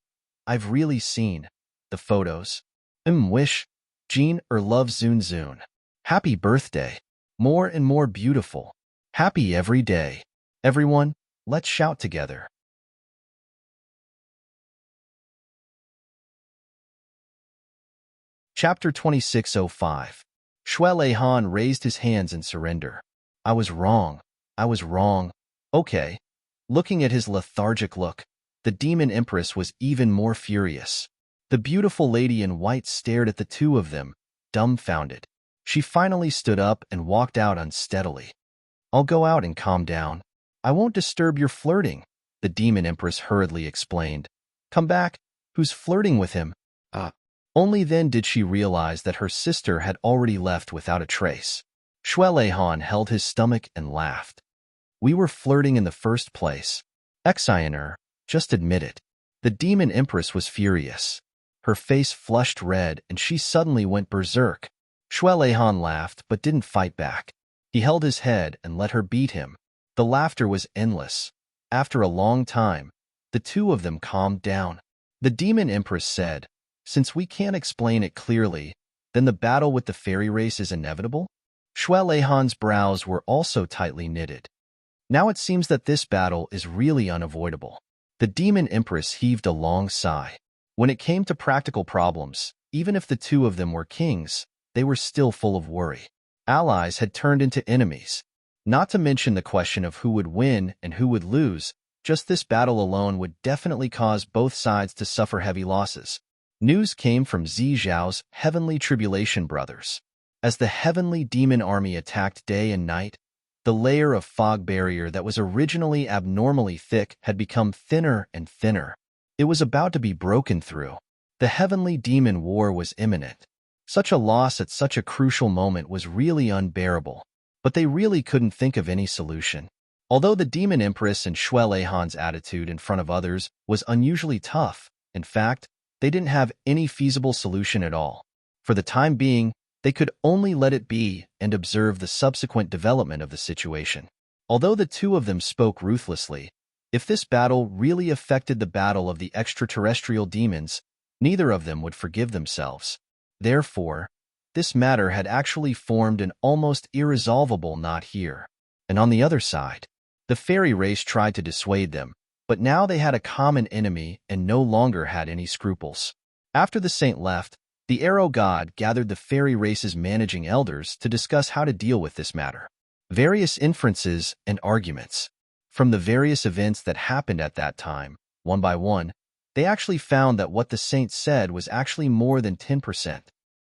I've really seen the photos. Wish, Jean love Zun Zun. Happy birthday. More and more beautiful. Happy every day. Everyone, let's shout together. Chapter 2605. Shui Leihan raised his hands in surrender. I was wrong. I was wrong. Okay. Looking at his lethargic look, the demon empress was even more furious. The beautiful lady in white stared at the two of them, dumbfounded. She finally stood up and walked out unsteadily. I'll go out and calm down. I won't disturb your flirting, the demon empress hurriedly explained. Come back. Who's flirting with him? Only then did she realize that her sister had already left without a trace. Shui Leihan held his stomach and laughed. We were flirting in the first place. Exiner, just admit it. The demon empress was furious. Her face flushed red and she suddenly went berserk. Shui Leihan laughed but didn't fight back. He held his head and let her beat him. The laughter was endless. After a long time, the two of them calmed down. The demon empress said, Since we can't explain it clearly, then the battle with the fairy race is inevitable? Shui Leihan's brows were also tightly knitted. Now it seems that this battle is really unavoidable. The demon empress heaved a long sigh. When it came to practical problems, even if the two of them were kings, they were still full of worry. Allies had turned into enemies. Not to mention the question of who would win and who would lose, just this battle alone would definitely cause both sides to suffer heavy losses. News came from Zi Zhao's Heavenly Tribulation Brothers. As the heavenly demon army attacked day and night, the layer of fog barrier that was originally abnormally thick had become thinner and thinner. It was about to be broken through. The heavenly demon war was imminent. Such a loss at such a crucial moment was really unbearable, but they really couldn't think of any solution. Although the demon empress and Shui Leihan's attitude in front of others was unusually tough, in fact, they didn't have any feasible solution at all. For the time being, they could only let it be and observe the subsequent development of the situation. Although the two of them spoke ruthlessly, if this battle really affected the battle of the extraterrestrial demons, neither of them would forgive themselves. Therefore, this matter had actually formed an almost irresolvable knot here. And on the other side, the fairy race tried to dissuade them, but now they had a common enemy and no longer had any scruples. After the saint left, the arrow god gathered the fairy race's managing elders to discuss how to deal with this matter. Various inferences and arguments. From the various events that happened at that time, one by one, they actually found that what the saint said was actually more than 10%.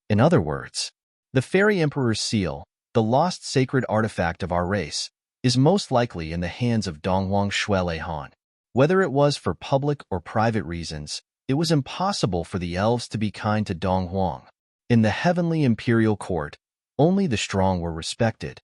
In other words, the fairy emperor's seal, the lost sacred artifact of our race, is most likely in the hands of Donghuang Shui Leihan. Whether it was for public or private reasons, it was impossible for the elves to be kind to Donghuang. In the heavenly imperial court, only the strong were respected.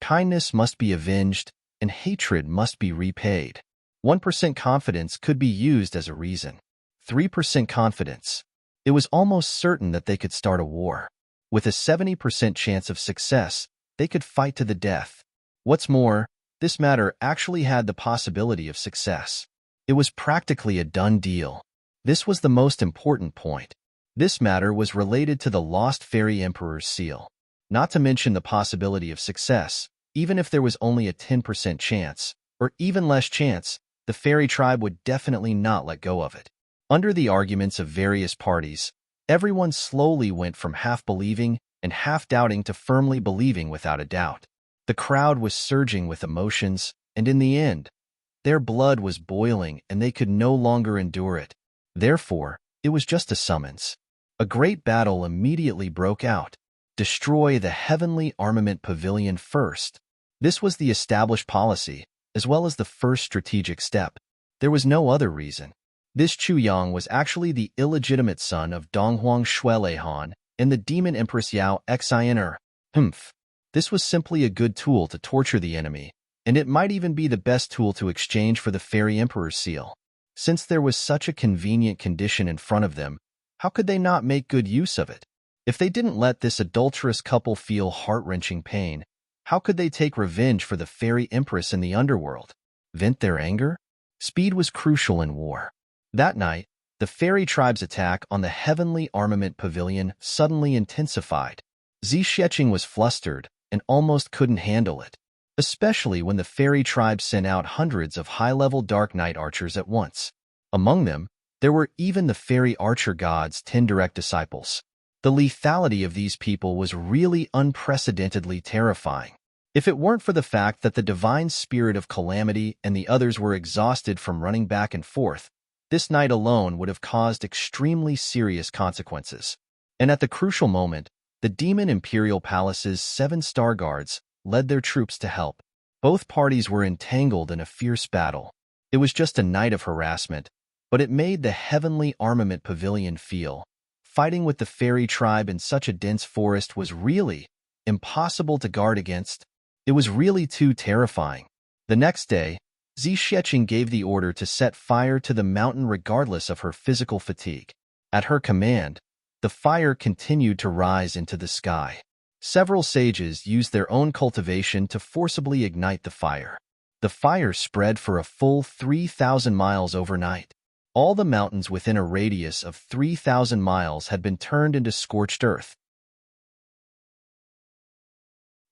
Kindness must be avenged, and hatred must be repaid. 1% confidence could be used as a reason. 3% confidence. It was almost certain that they could start a war. With a 70% chance of success, they could fight to the death. What's more, this matter actually had the possibility of success. It was practically a done deal. This was the most important point. This matter was related to the lost fairy emperor's seal. Not to mention the possibility of success, even if there was only a 10% chance, or even less chance, the fairy tribe would definitely not let go of it. Under the arguments of various parties, everyone slowly went from half-believing and half-doubting to firmly believing without a doubt. The crowd was surging with emotions, and in the end, their blood was boiling and they could no longer endure it. Therefore, it was just a summons. A great battle immediately broke out. Destroy the heavenly armament pavilion first. This was the established policy, as well as the first strategic step. There was no other reason. This Chu Yang was actually the illegitimate son of Donghuang Shui Leihan and the demon empress Yao Xiner. This was simply a good tool to torture the enemy, and it might even be the best tool to exchange for the fairy emperor's seal. Since there was such a convenient condition in front of them, how could they not make good use of it? If they didn't let this adulterous couple feel heart-wrenching pain, How could they take revenge for the fairy empress in the underworld? Vent their anger? Speed was crucial in war. That night, the fairy tribe's attack on the heavenly armament pavilion suddenly intensified. Zixieqing was flustered and almost couldn't handle it, especially when the fairy tribe sent out hundreds of high-level Dark Knight archers at once. Among them, there were even the fairy archer god's 10 direct disciples. The lethality of these people was really unprecedentedly terrifying. If it weren't for the fact that the divine spirit of calamity and the others were exhausted from running back and forth, this night alone would have caused extremely serious consequences. And at the crucial moment, the Demon Imperial Palace's 7 Star Guards led their troops to help. Both parties were entangled in a fierce battle. It was just a night of harassment, but it made the heavenly armament pavilion feel. Fighting with the fairy tribe in such a dense forest was really impossible to guard against. It was really too terrifying. The next day, Zixieqing gave the order to set fire to the mountain regardless of her physical fatigue. At her command, the fire continued to rise into the sky. Several sages used their own cultivation to forcibly ignite the fire. The fire spread for a full 3,000 miles overnight. All the mountains within a radius of 3,000 miles had been turned into scorched earth.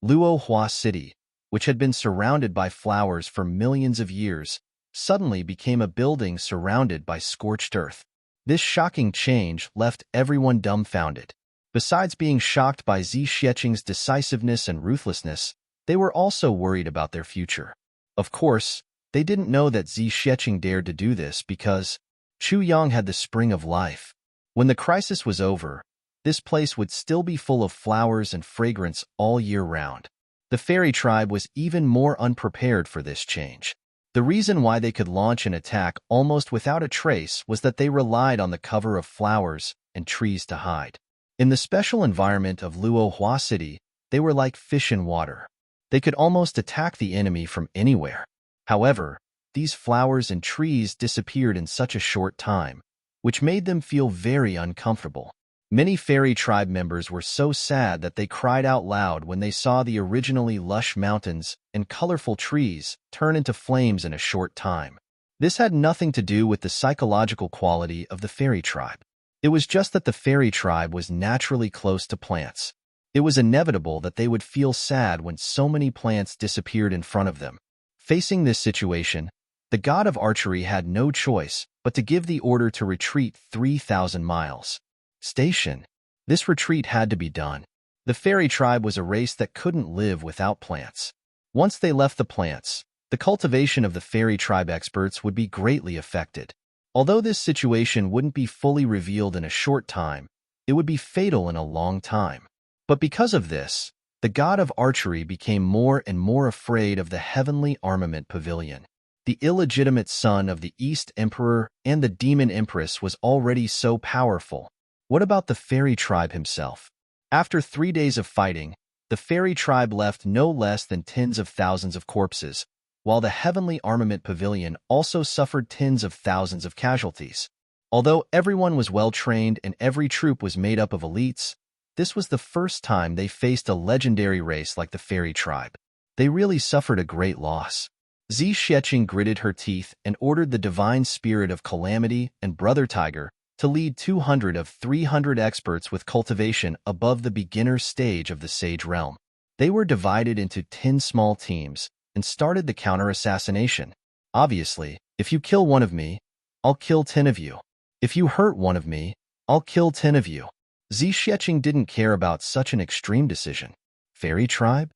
Luohua City, which had been surrounded by flowers for millions of years, suddenly became a building surrounded by scorched earth. This shocking change left everyone dumbfounded. Besides being shocked by Zixieqing's decisiveness and ruthlessness, they were also worried about their future. Of course, they didn't know that Zixieqing dared to do this because Chuyang had the spring of life. When the crisis was over, this place would still be full of flowers and fragrance all year round. The fairy tribe was even more unprepared for this change. The reason why they could launch an attack almost without a trace was that they relied on the cover of flowers and trees to hide. In the special environment of Luohua City, they were like fish in water. They could almost attack the enemy from anywhere. However, these flowers and trees disappeared in such a short time, which made them feel very uncomfortable. Many fairy tribe members were so sad that they cried out loud when they saw the originally lush mountains and colorful trees turn into flames in a short time. This had nothing to do with the psychological quality of the fairy tribe. It was just that the fairy tribe was naturally close to plants. It was inevitable that they would feel sad when so many plants disappeared in front of them. Facing this situation, the god of archery had no choice but to give the order to retreat 3,000 miles. Station. This retreat had to be done. The fairy tribe was a race that couldn't live without plants. Once they left the plants, the cultivation of the fairy tribe experts would be greatly affected. Although this situation wouldn't be fully revealed in a short time, it would be fatal in a long time. But because of this, the god of archery became more and more afraid of the heavenly armament pavilion. The illegitimate son of the East Emperor and the Demon Empress was already so powerful. What about the fairy tribe himself? After 3 days of fighting, the fairy tribe left no less than tens of thousands of corpses, while the heavenly armament pavilion also suffered tens of thousands of casualties. Although everyone was well-trained and every troop was made up of elites, this was the first time they faced a legendary race like the fairy tribe. They really suffered a great loss. Zixieqing gritted her teeth and ordered the divine spirit of calamity and Brother Tiger to lead 200 of 300 experts with cultivation above the beginner stage of the Sage Realm. They were divided into 10 small teams and started the counter-assassination. Obviously, if you kill one of me, I'll kill 10 of you. If you hurt one of me, I'll kill 10 of you. Zixieqing didn't care about such an extreme decision. Fairy tribe?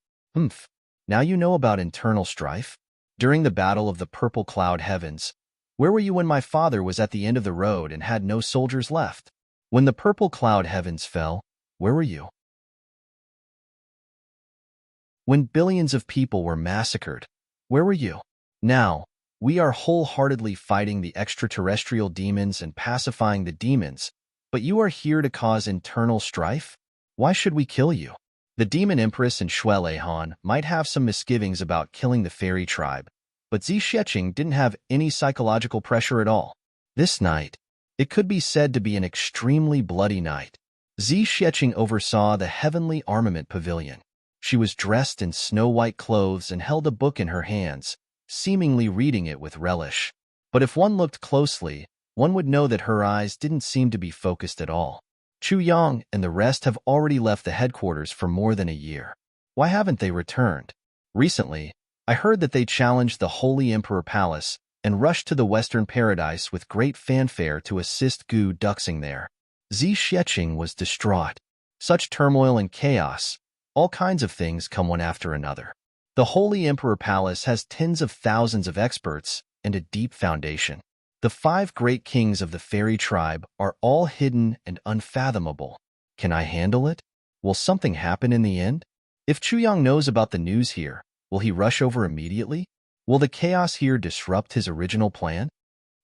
Now you know about internal strife? During the Battle of the Purple Cloud Heavens, where were you when my father was at the end of the road and had no soldiers left? When the Purple Cloud Heavens fell, where were you? When billions of people were massacred, where were you? Now, we are wholeheartedly fighting the extraterrestrial demons and pacifying the demons, but you are here to cause internal strife? Why should we kill you? The Demon Empress and Shuelehan might have some misgivings about killing the fairy tribe, but Zixieqing didn't have any psychological pressure at all. This night, it could be said to be an extremely bloody night. Zixieqing oversaw the heavenly armament pavilion. She was dressed in snow-white clothes and held a book in her hands, seemingly reading it with relish. But if one looked closely, one would know that her eyes didn't seem to be focused at all. Chu Yang and the rest have already left the headquarters for more than a year. Why haven't they returned? Recently, I heard that they challenged the Holy Emperor Palace and rushed to the Western Paradise with great fanfare to assist Gu Duxing there. Zi Xueqing was distraught. Such turmoil and chaos, all kinds of things come one after another. The Holy Emperor Palace has tens of thousands of experts and a deep foundation. The 5 great kings of the fairy tribe are all hidden and unfathomable. Can I handle it? Will something happen in the end? If Chu Yang knows about the news here, will he rush over immediately? Will the chaos here disrupt his original plan?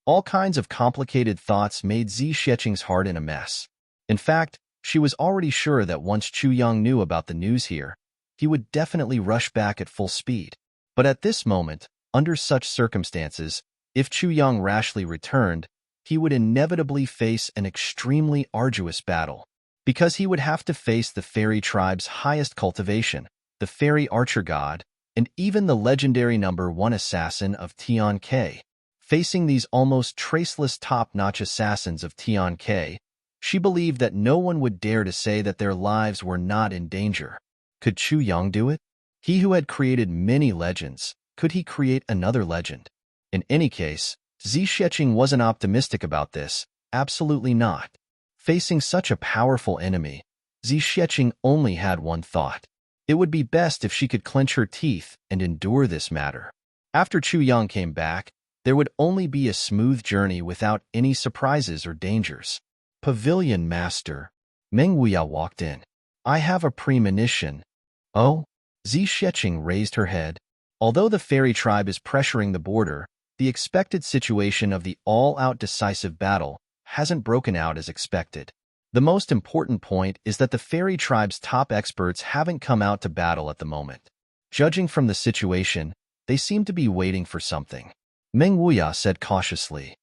All kinds of complicated thoughts made Zi Xueqing's heart in a mess. In fact, she was already sure that once Chu Yang knew about the news here, he would definitely rush back at full speed. But at this moment, under such circumstances, if Chu Yang rashly returned, he would inevitably face an extremely arduous battle, because he would have to face the fairy tribe's highest cultivation, the fairy archer god, and even the legendary #1 assassin of Tian Ke. Facing these almost traceless top-notch assassins of Tian Ke, she believed that no one would dare to say that their lives were not in danger. Could Chu Yang do it? He who had created many legends, could he create another legend? In any case, Zi Xueqing wasn't optimistic about this, absolutely not. Facing such a powerful enemy, Zi Xueqing only had one thought. It would be best if she could clench her teeth and endure this matter. After Chu Yang came back, there would only be a smooth journey without any surprises or dangers. Pavilion Master. Meng Wuya walked in. I have a premonition. Oh? Zi Xueqing raised her head. Although the fairy tribe is pressuring the border, the expected situation of the all-out decisive battle hasn't broken out as expected. The most important point is that the fairy tribe's top experts haven't come out to battle at the moment. Judging from the situation, they seem to be waiting for something. Meng Wuya said cautiously.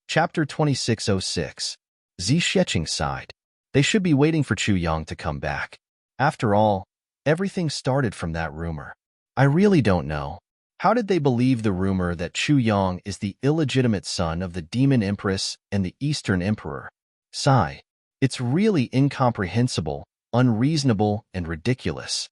Chapter 2606. Zi Xueqing sighed. They should be waiting for Chu Yang to come back. After all, everything started from that rumor. I really don't know. How did they believe the rumor that Chu Yang is the illegitimate son of the Demon Empress and the Eastern Emperor? Sigh. It's really incomprehensible, unreasonable, and ridiculous.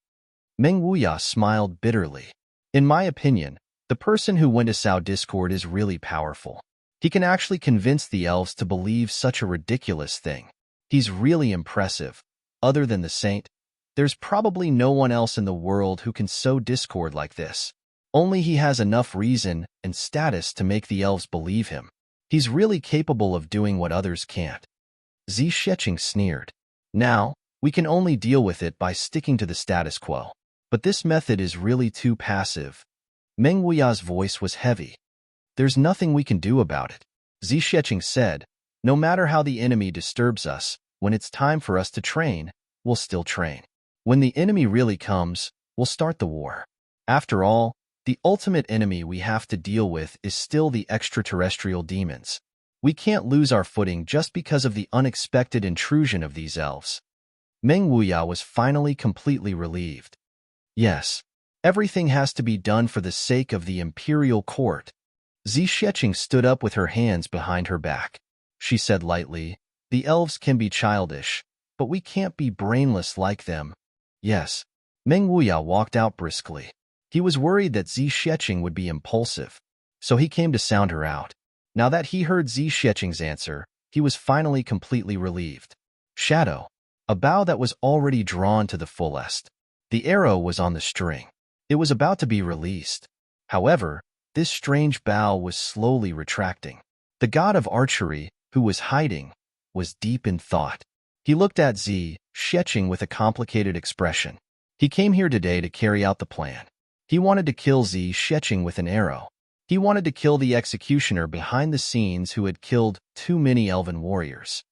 Meng Wuya smiled bitterly. In my opinion, the person who went to Sao Discord is really powerful. He can actually convince the elves to believe such a ridiculous thing. He's really impressive. Other than the saint, there's probably no one else in the world who can sow discord like this. Only he has enough reason and status to make the elves believe him. He's really capable of doing what others can't. Zi Xueqing sneered. Now, we can only deal with it by sticking to the status quo. But this method is really too passive. Meng Wuya's voice was heavy. There's nothing we can do about it. Zi Xueqing said, no matter how the enemy disturbs us, when it's time for us to train, we'll still train. When the enemy really comes, we'll start the war. After all, the ultimate enemy we have to deal with is still the extraterrestrial demons. We can't lose our footing just because of the unexpected intrusion of these elves. Meng Wuya was finally completely relieved. Yes, everything has to be done for the sake of the imperial court. Zi Xueqing stood up with her hands behind her back. She said lightly, the elves can be childish, but we can't be brainless like them. Yes. Meng Wuya walked out briskly. He was worried that Zi Xueqing would be impulsive, so he came to sound her out. Now that he heard Zi Xueqing's answer, he was finally completely relieved. Shadow. A bow that was already drawn to the fullest. The arrow was on the string. It was about to be released. However, this strange bow was slowly retracting. The god of archery, who was hiding, was deep in thought. He looked at Zi Xueqing with a complicated expression. He came here today to carry out the plan. He wanted to kill Zi Xueqing with an arrow. He wanted to kill the executioner behind the scenes who had killed too many elven warriors.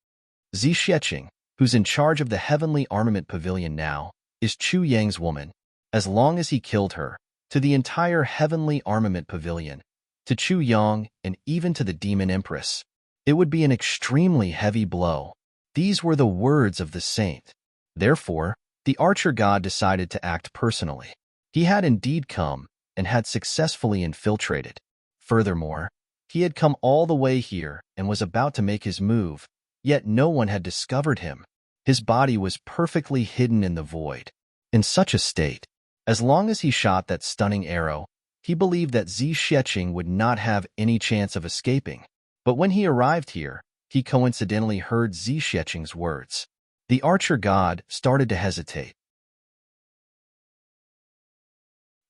Zi Xueqing, who's in charge of the Heavenly Armament Pavilion now, is Chu Yang's woman. As long as he killed her, to the entire Heavenly Armament Pavilion, to Chu Yang, and even to the Demon Empress, It would be an extremely heavy blow. These were the words of the saint. Therefore, the archer god decided to act personally. He had indeed come and had successfully infiltrated. Furthermore, he had come all the way here and was about to make his move, yet no one had discovered him. His body was perfectly hidden in the void. In such a state, as long as he shot that stunning arrow, he believed that Zi Xueqing would not have any chance of escaping. But when he arrived here, he coincidentally heard Zi Xueqing's words. The archer god started to hesitate.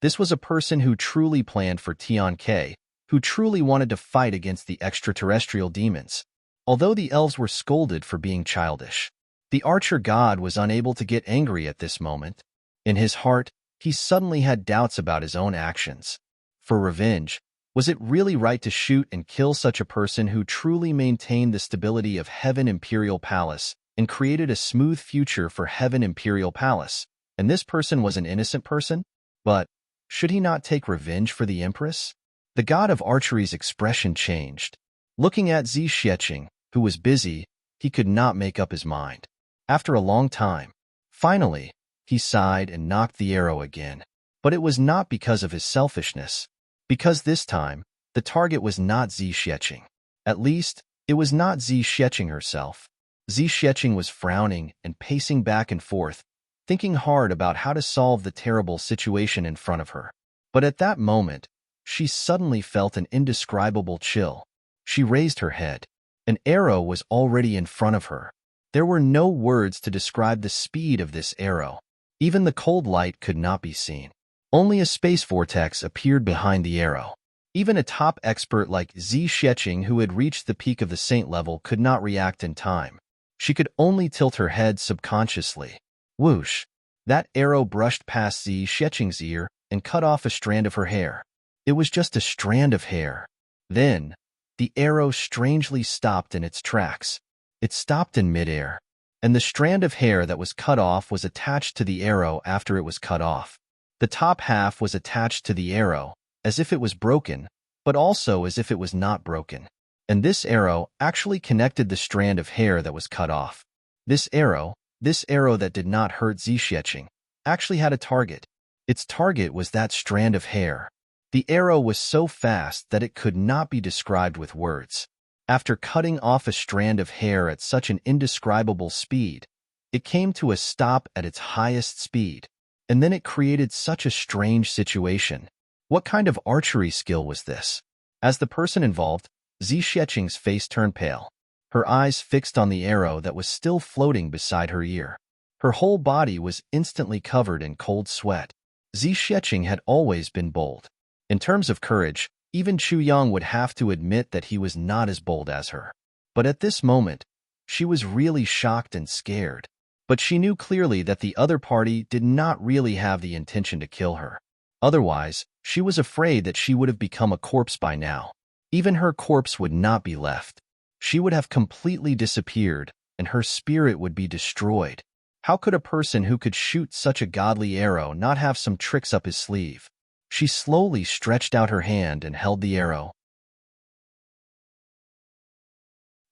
This was a person who truly planned for Tian Ke, who truly wanted to fight against the extraterrestrial demons. Although the elves were scolded for being childish, the archer god was unable to get angry at this moment. In his heart, he suddenly had doubts about his own actions. For revenge, was it really right to shoot and kill such a person who truly maintained the stability of Heaven Imperial Palace and created a smooth future for Heaven Imperial Palace? And this person was an innocent person? But should he not take revenge for the Empress? The god of archery's expression changed. Looking at Zi Xueqing, who was busy, he could not make up his mind. After a long time, finally, he sighed and knocked the arrow again. But it was not because of his selfishness. Because this time, the target was not Zi Xueqing. At least, it was not Zi Xueqing herself. Zi Xueqing was frowning and pacing back and forth, thinking hard about how to solve the terrible situation in front of her. But at that moment, she suddenly felt an indescribable chill. She raised her head. An arrow was already in front of her. There were no words to describe the speed of this arrow. Even the cold light could not be seen. Only a space vortex appeared behind the arrow. Even a top expert like Zi Xueqing, who had reached the peak of the saint level, could not react in time. She could only tilt her head subconsciously. Whoosh! That arrow brushed past Zi Xueqing's ear and cut off a strand of her hair. It was just a strand of hair. Then, the arrow strangely stopped in its tracks. It stopped in midair, and the strand of hair that was cut off was attached to the arrow after it was cut off. The top half was attached to the arrow, as if it was broken, but also as if it was not broken. And this arrow actually connected the strand of hair that was cut off. This arrow that did not hurt Zi Xueqing, actually had a target. Its target was that strand of hair. The arrow was so fast that it could not be described with words. After cutting off a strand of hair at such an indescribable speed, it came to a stop at its highest speed. And then it created such a strange situation. What kind of archery skill was this? As the person involved, Zi Xueqing's face turned pale. Her eyes fixed on the arrow that was still floating beside her ear. Her whole body was instantly covered in cold sweat. Zi Xueqing had always been bold. In terms of courage, even Chu Yang would have to admit that he was not as bold as her. But at this moment, she was really shocked and scared. But she knew clearly that the other party did not really have the intention to kill her. Otherwise, she was afraid that she would have become a corpse by now. Even her corpse would not be left. She would have completely disappeared, and her spirit would be destroyed. How could a person who could shoot such a godly arrow not have some tricks up his sleeve? She slowly stretched out her hand and held the arrow.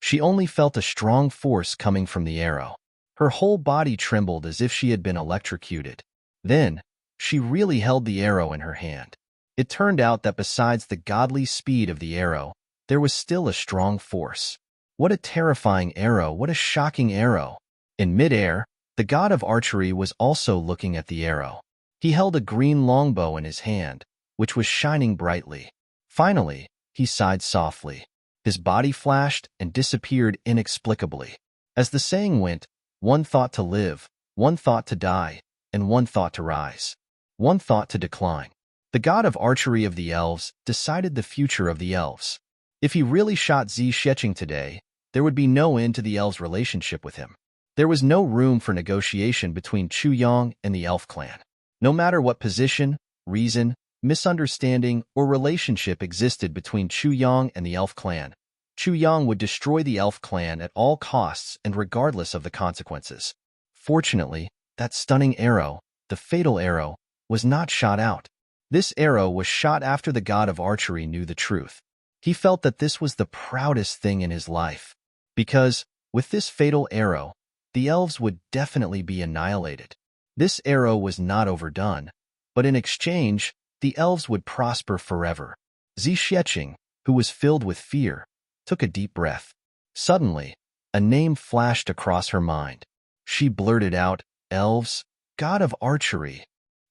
She only felt a strong force coming from the arrow. Her whole body trembled as if she had been electrocuted. Then, she really held the arrow in her hand. It turned out that besides the godly speed of the arrow, there was still a strong force. What a terrifying arrow, what a shocking arrow. In midair, the god of archery was also looking at the arrow. He held a green longbow in his hand, which was shining brightly. Finally, he sighed softly. His body flashed and disappeared inexplicably. As the saying went, one thought to live, one thought to die, and one thought to rise. One thought to decline. The god of archery of the elves decided the future of the elves. If he really shot Zi Xueqing today, there would be no end to the elves' relationship with him. There was no room for negotiation between Chu Yang and the elf clan. No matter what position, reason, misunderstanding, or relationship existed between Chu Yang and the elf clan, Chu Yang would destroy the elf clan at all costs and regardless of the consequences. Fortunately, that stunning arrow, the fatal arrow, was not shot out. This arrow was shot after the god of archery knew the truth. He felt that this was the proudest thing in his life, because, with this fatal arrow, the elves would definitely be annihilated. This arrow was not overdone, but in exchange, the elves would prosper forever. Zixieqing, who was filled with fear, took a deep breath. Suddenly, a name flashed across her mind. She blurted out, "Elves, god of archery."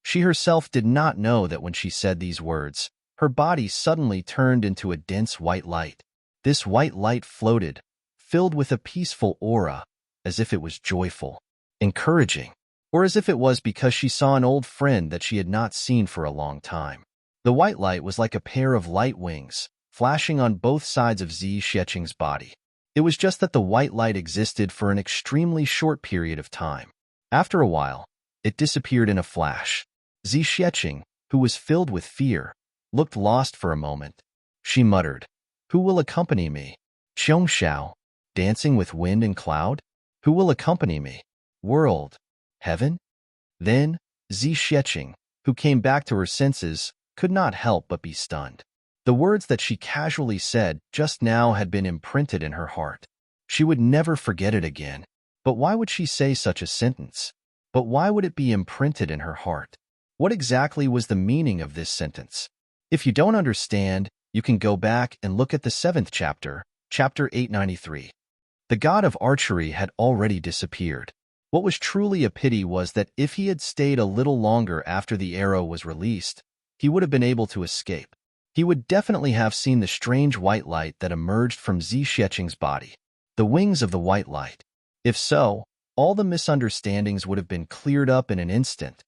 She herself did not know that when she said these words, her body suddenly turned into a dense white light. This white light floated, filled with a peaceful aura, as if it was joyful, encouraging, or as if it was because she saw an old friend that she had not seen for a long time. The white light was like a pair of light wings, flashing on both sides of Zixieqing's body. It was just that the white light existed for an extremely short period of time. After a while, it disappeared in a flash. Zixieqing, who was filled with fear, looked lost for a moment. She muttered, "Who will accompany me? Qiongxiao, dancing with wind and cloud? Who will accompany me? World, heaven?" Then, Zixieqing, who came back to her senses, could not help but be stunned. The words that she casually said just now had been imprinted in her heart. She would never forget it again. But why would she say such a sentence? But why would it be imprinted in her heart? What exactly was the meaning of this sentence? If you don't understand, you can go back and look at the 7th chapter, chapter 893. The god of archery had already disappeared. What was truly a pity was that if he had stayed a little longer after the arrow was released, he would have been able to escape. He would definitely have seen the strange white light that emerged from Zixieqing's body, the wings of the white light. If so, all the misunderstandings would have been cleared up in an instant.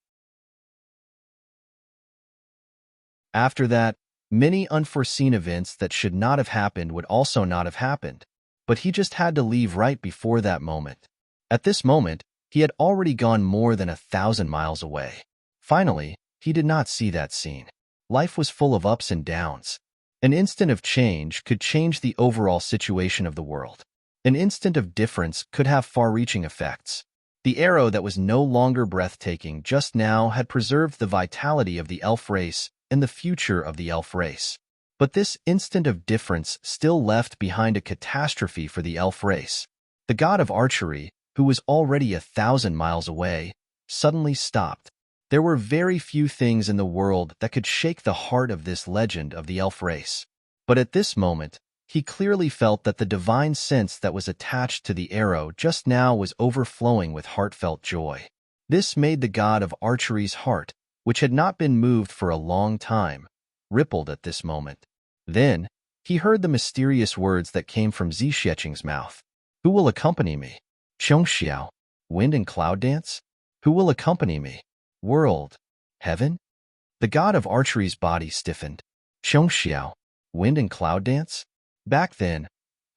After that, many unforeseen events that should not have happened would also not have happened, but he just had to leave right before that moment. At this moment, he had already gone more than 1,000 miles away. Finally, he did not see that scene. Life was full of ups and downs. An instant of change could change the overall situation of the world. An instant of difference could have far-reaching effects. The arrow that was no longer breathtaking just now had preserved the vitality of the elf race and the future of the elf race. But this instant of difference still left behind a catastrophe for the elf race. The god of archery, who was already 1,000 miles away, suddenly stopped. There were very few things in the world that could shake the heart of this legend of the elf race. But at this moment, he clearly felt that the divine sense that was attached to the arrow just now was overflowing with heartfelt joy. This made the god of archery's heart, which had not been moved for a long time, rippled at this moment. Then, he heard the mysterious words that came from Zixieqing's mouth. "Who will accompany me? Qiongxiao, wind and cloud dance? Who will accompany me? World, heaven?" The god of archery's body stiffened. Qiongxiao, wind and cloud dance? Back then,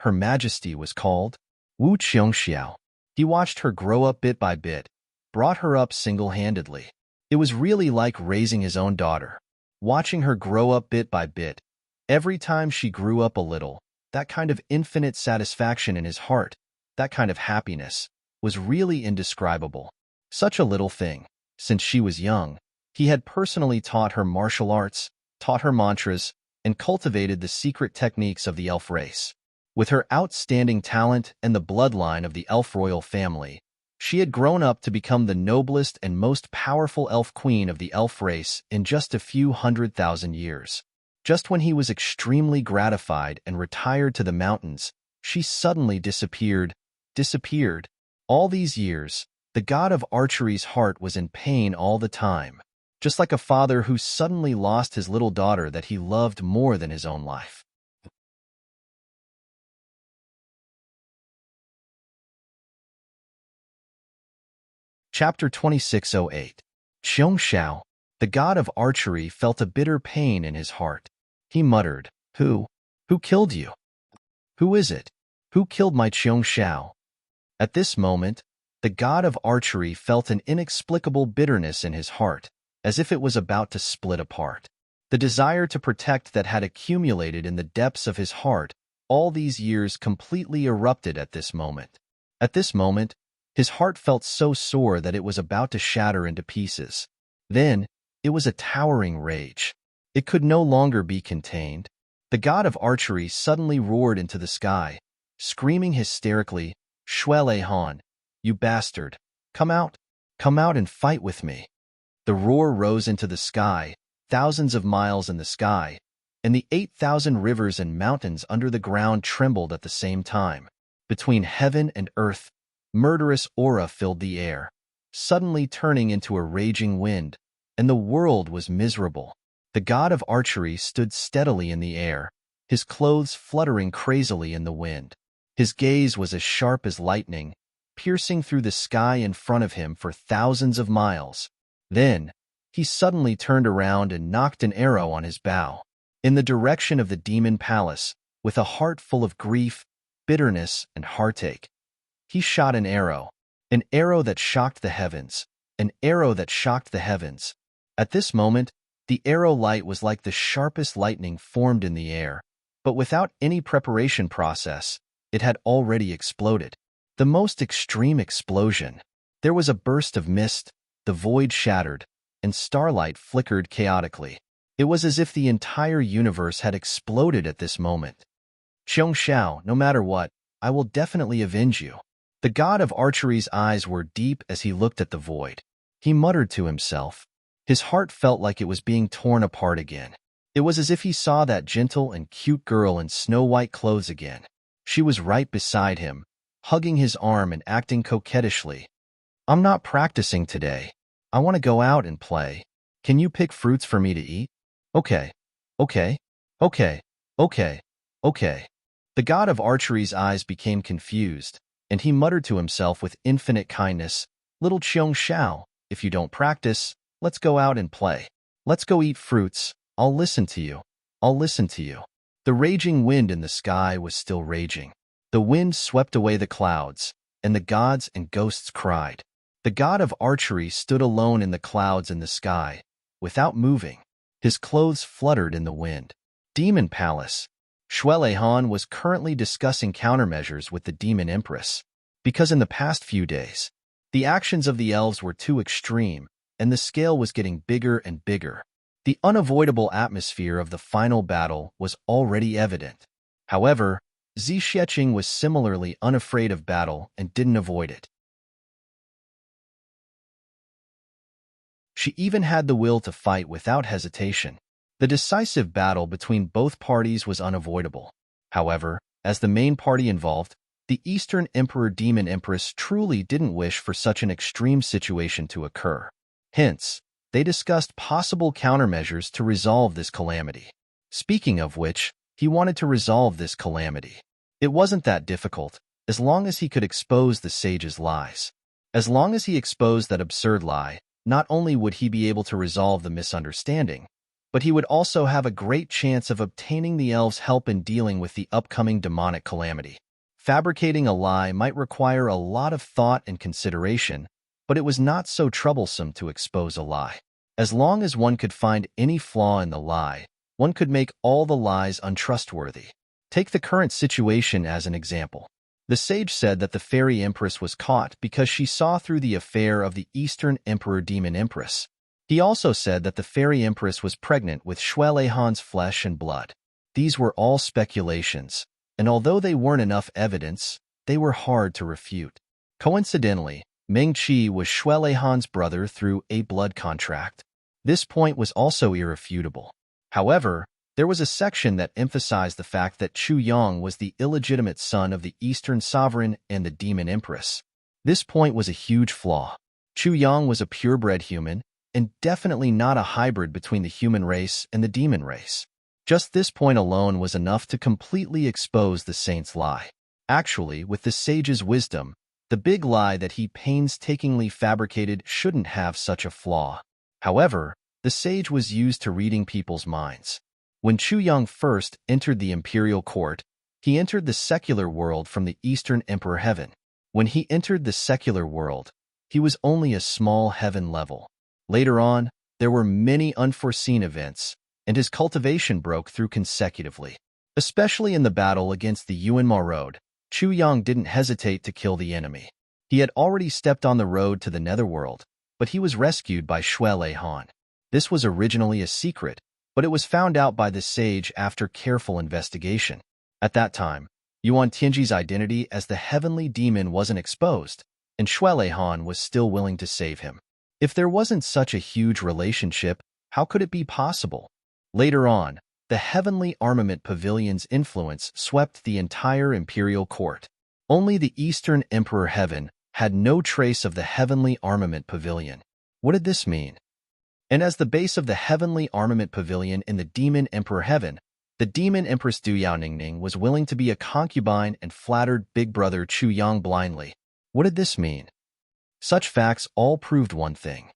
Her Majesty was called Wu Qiongxiao. He watched her grow up bit by bit, brought her up single-handedly. It was really like raising his own daughter. Watching her grow up bit by bit, every time she grew up a little, that kind of infinite satisfaction in his heart, that kind of happiness, was really indescribable. Such a little thing. Since she was young, he had personally taught her martial arts, taught her mantras, and cultivated the secret techniques of the elf race. With her outstanding talent and the bloodline of the elf royal family, she had grown up to become the noblest and most powerful elf queen of the elf race in just a few 100,000 years. Just when he was extremely gratified and retired to the mountains, she suddenly disappeared. All these years, the god of archery's heart was in pain all the time, just like a father who suddenly lost his little daughter that he loved more than his own life. Chapter 2608. Qiongxiao, the god of archery, felt a bitter pain in his heart. He muttered, Who killed you? Who is it? Who killed my Qiongxiao?" At this moment, the god of archery felt an inexplicable bitterness in his heart, as if it was about to split apart. The desire to protect that had accumulated in the depths of his heart all these years completely erupted at this moment. At this moment, his heart felt so sore that it was about to shatter into pieces. Then, it was a towering rage. It could no longer be contained. The god of archery suddenly roared into the sky, screaming hysterically, "Shuele Han, you bastard! Come out! Come out and fight with me!" The roar rose into the sky, thousands of miles in the sky, and the 8,000 rivers and mountains under the ground trembled at the same time. Between heaven and earth, murderous aura filled the air, suddenly turning into a raging wind, and the world was miserable. The god of archery stood steadily in the air, his clothes fluttering crazily in the wind. His gaze was as sharp as lightning, piercing through the sky in front of him for thousands of miles. Then, he suddenly turned around and knocked an arrow on his bow, in the direction of the demon palace, with a heart full of grief, bitterness, and heartache. He shot an arrow that shocked the heavens, an arrow that shocked the heavens. At this moment, the arrow light was like the sharpest lightning formed in the air, but without any preparation process, it had already exploded. The most extreme explosion. There was a burst of mist, the void shattered, and starlight flickered chaotically. It was as if the entire universe had exploded at this moment. "Qiong Xiao, no matter what, I will definitely avenge you." The god of archery's eyes were deep as he looked at the void. He muttered to himself. His heart felt like it was being torn apart again. It was as if he saw that gentle and cute girl in snow-white clothes again. She was right beside him, hugging his arm and acting coquettishly. "I'm not practicing today. I want to go out and play. Can you pick fruits for me to eat?" "Okay, okay, okay, okay, okay." The god of archery's eyes became confused, and he muttered to himself with infinite kindness, "Little Qiong Xiao, if you don't practice, let's go out and play. Let's go eat fruits. I'll listen to you. I'll listen to you." The raging wind in the sky was still raging. The wind swept away the clouds, and the gods and ghosts cried. The god of archery stood alone in the clouds in the sky, without moving. His clothes fluttered in the wind. Demon Palace. Shuele Han was currently discussing countermeasures with the Demon Empress, because in the past few days, the actions of the elves were too extreme, and the scale was getting bigger and bigger. The unavoidable atmosphere of the final battle was already evident. However, Zi Xiecheng was similarly unafraid of battle and didn't avoid it. She even had the will to fight without hesitation. The decisive battle between both parties was unavoidable. However, as the main party involved, the Eastern Emperor Demon Empress truly didn't wish for such an extreme situation to occur. Hence, they discussed possible countermeasures to resolve this calamity. Speaking of which, he wanted to resolve this calamity. It wasn't that difficult, as long as he could expose the sage's lies. As long as he exposed that absurd lie, not only would he be able to resolve the misunderstanding, but he would also have a great chance of obtaining the elves' help in dealing with the upcoming demonic calamity. Fabricating a lie might require a lot of thought and consideration, but it was not so troublesome to expose a lie. As long as one could find any flaw in the lie, one could make all the lies untrustworthy. Take the current situation as an example. The sage said that the fairy empress was caught because she saw through the affair of the Eastern Emperor Demon Empress. He also said that the fairy empress was pregnant with Shuele Han's flesh and blood. These were all speculations, and although they weren't enough evidence, they were hard to refute. Coincidentally, Meng Qi was Shuele Han's brother through a blood contract. This point was also irrefutable. However, there was a section that emphasized the fact that Chu Yang was the illegitimate son of the Eastern Sovereign and the Demon Empress. This point was a huge flaw. Chu Yang was a purebred human, and definitely not a hybrid between the human race and the demon race. Just this point alone was enough to completely expose the saint's lie. Actually, with the sage's wisdom, the big lie that he painstakingly fabricated shouldn't have such a flaw. However, the sage was used to reading people's minds. When Chu Yang first entered the imperial court, he entered the secular world from the Eastern Emperor Heaven. When he entered the secular world, he was only a small heaven level. Later on, there were many unforeseen events, and his cultivation broke through consecutively. Especially in the battle against the Yuanma Road, Chu Yang didn't hesitate to kill the enemy. He had already stepped on the road to the netherworld, but he was rescued by Shuele Han. This was originally a secret, but it was found out by the sage after careful investigation. At that time, Yuan Tianji's identity as the heavenly demon wasn't exposed, and Shuele Han was still willing to save him. If there wasn't such a huge relationship, how could it be possible? Later on, the heavenly armament pavilion's influence swept the entire imperial court. Only the Eastern Emperor Heaven had no trace of the heavenly armament pavilion. What did this mean? And as the base of the heavenly armament pavilion in the Demon Emperor Heaven, the Demon Empress Du Yaoningning was willing to be a concubine and flattered big brother Chu Yang blindly. What did this mean? Such facts all proved one thing.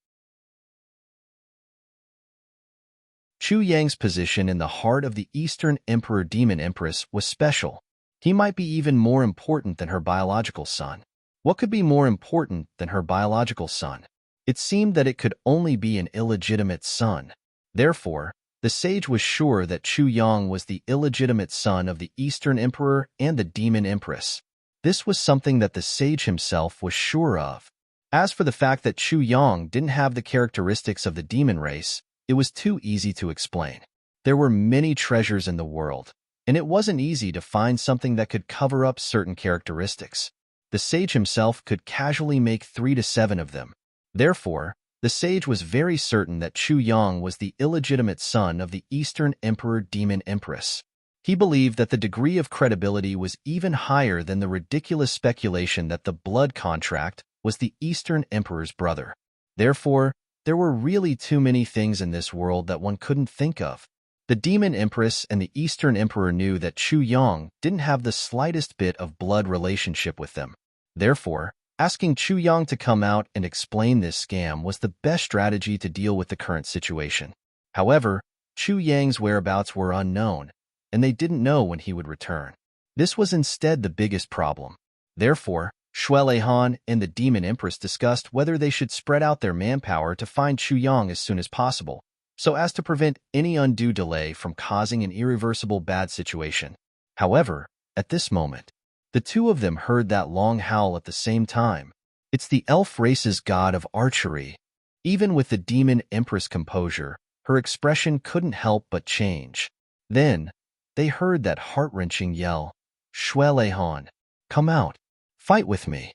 Chu Yang's position in the heart of the Eastern Emperor Demon Empress was special. He might be even more important than her biological son. What could be more important than her biological son? It seemed that it could only be an illegitimate son. Therefore, the sage was sure that Chu Yang was the illegitimate son of the Eastern Emperor and the Demon Empress. This was something that the sage himself was sure of. As for the fact that Chu Yang didn't have the characteristics of the demon race, it was too easy to explain. There were many treasures in the world, and it wasn't easy to find something that could cover up certain characteristics. The sage himself could casually make 3 to 7 of them. Therefore, the sage was very certain that Chu Yang was the illegitimate son of the Eastern Emperor Demon Empress. He believed that the degree of credibility was even higher than the ridiculous speculation that the blood contract was the Eastern Emperor's brother. Therefore, there were really too many things in this world that one couldn't think of. The Demon Empress and the Eastern Emperor knew that Chu Yang didn't have the slightest bit of blood relationship with them. Therefore, asking Chu Yang to come out and explain this scam was the best strategy to deal with the current situation. However, Chu Yang's whereabouts were unknown, and they didn't know when he would return. This was instead the biggest problem. Therefore, Shuele Han and the Demon Empress discussed whether they should spread out their manpower to find Chu Yang as soon as possible, so as to prevent any undue delay from causing an irreversible bad situation. However, at this moment, the two of them heard that long howl at the same time. It's the elf race's god of archery. Even with the Demon Empress' composure, her expression couldn't help but change. Then, they heard that heart-wrenching yell, "Shuele Han, come out! Fight with me!"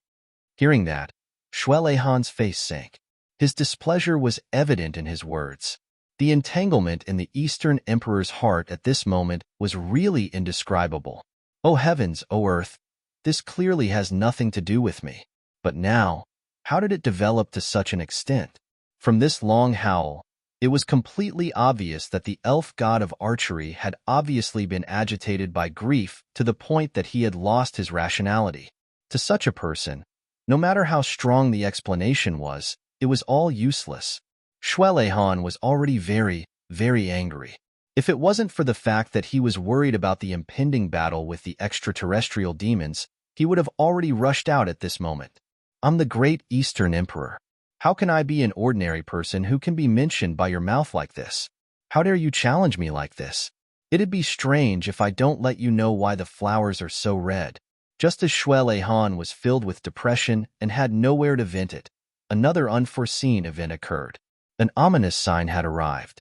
Hearing that, Shuele Han's face sank. His displeasure was evident in his words. The entanglement in the Eastern Emperor's heart at this moment was really indescribable. "Oh heavens, oh earth, this clearly has nothing to do with me. But now, how did it develop to such an extent?" From this long howl, it was completely obvious that the elf god of archery had obviously been agitated by grief to the point that he had lost his rationality. To such a person, no matter how strong the explanation was, it was all useless. Shuele Han was already very, very angry. If it wasn't for the fact that he was worried about the impending battle with the extraterrestrial demons, he would have already rushed out at this moment. "I'm the great Eastern Emperor. How can I be an ordinary person who can be mentioned by your mouth like this? How dare you challenge me like this? It'd be strange if I don't let you know why the flowers are so red." Just as Shuele Han was filled with depression and had nowhere to vent it, another unforeseen event occurred. An ominous sign had arrived.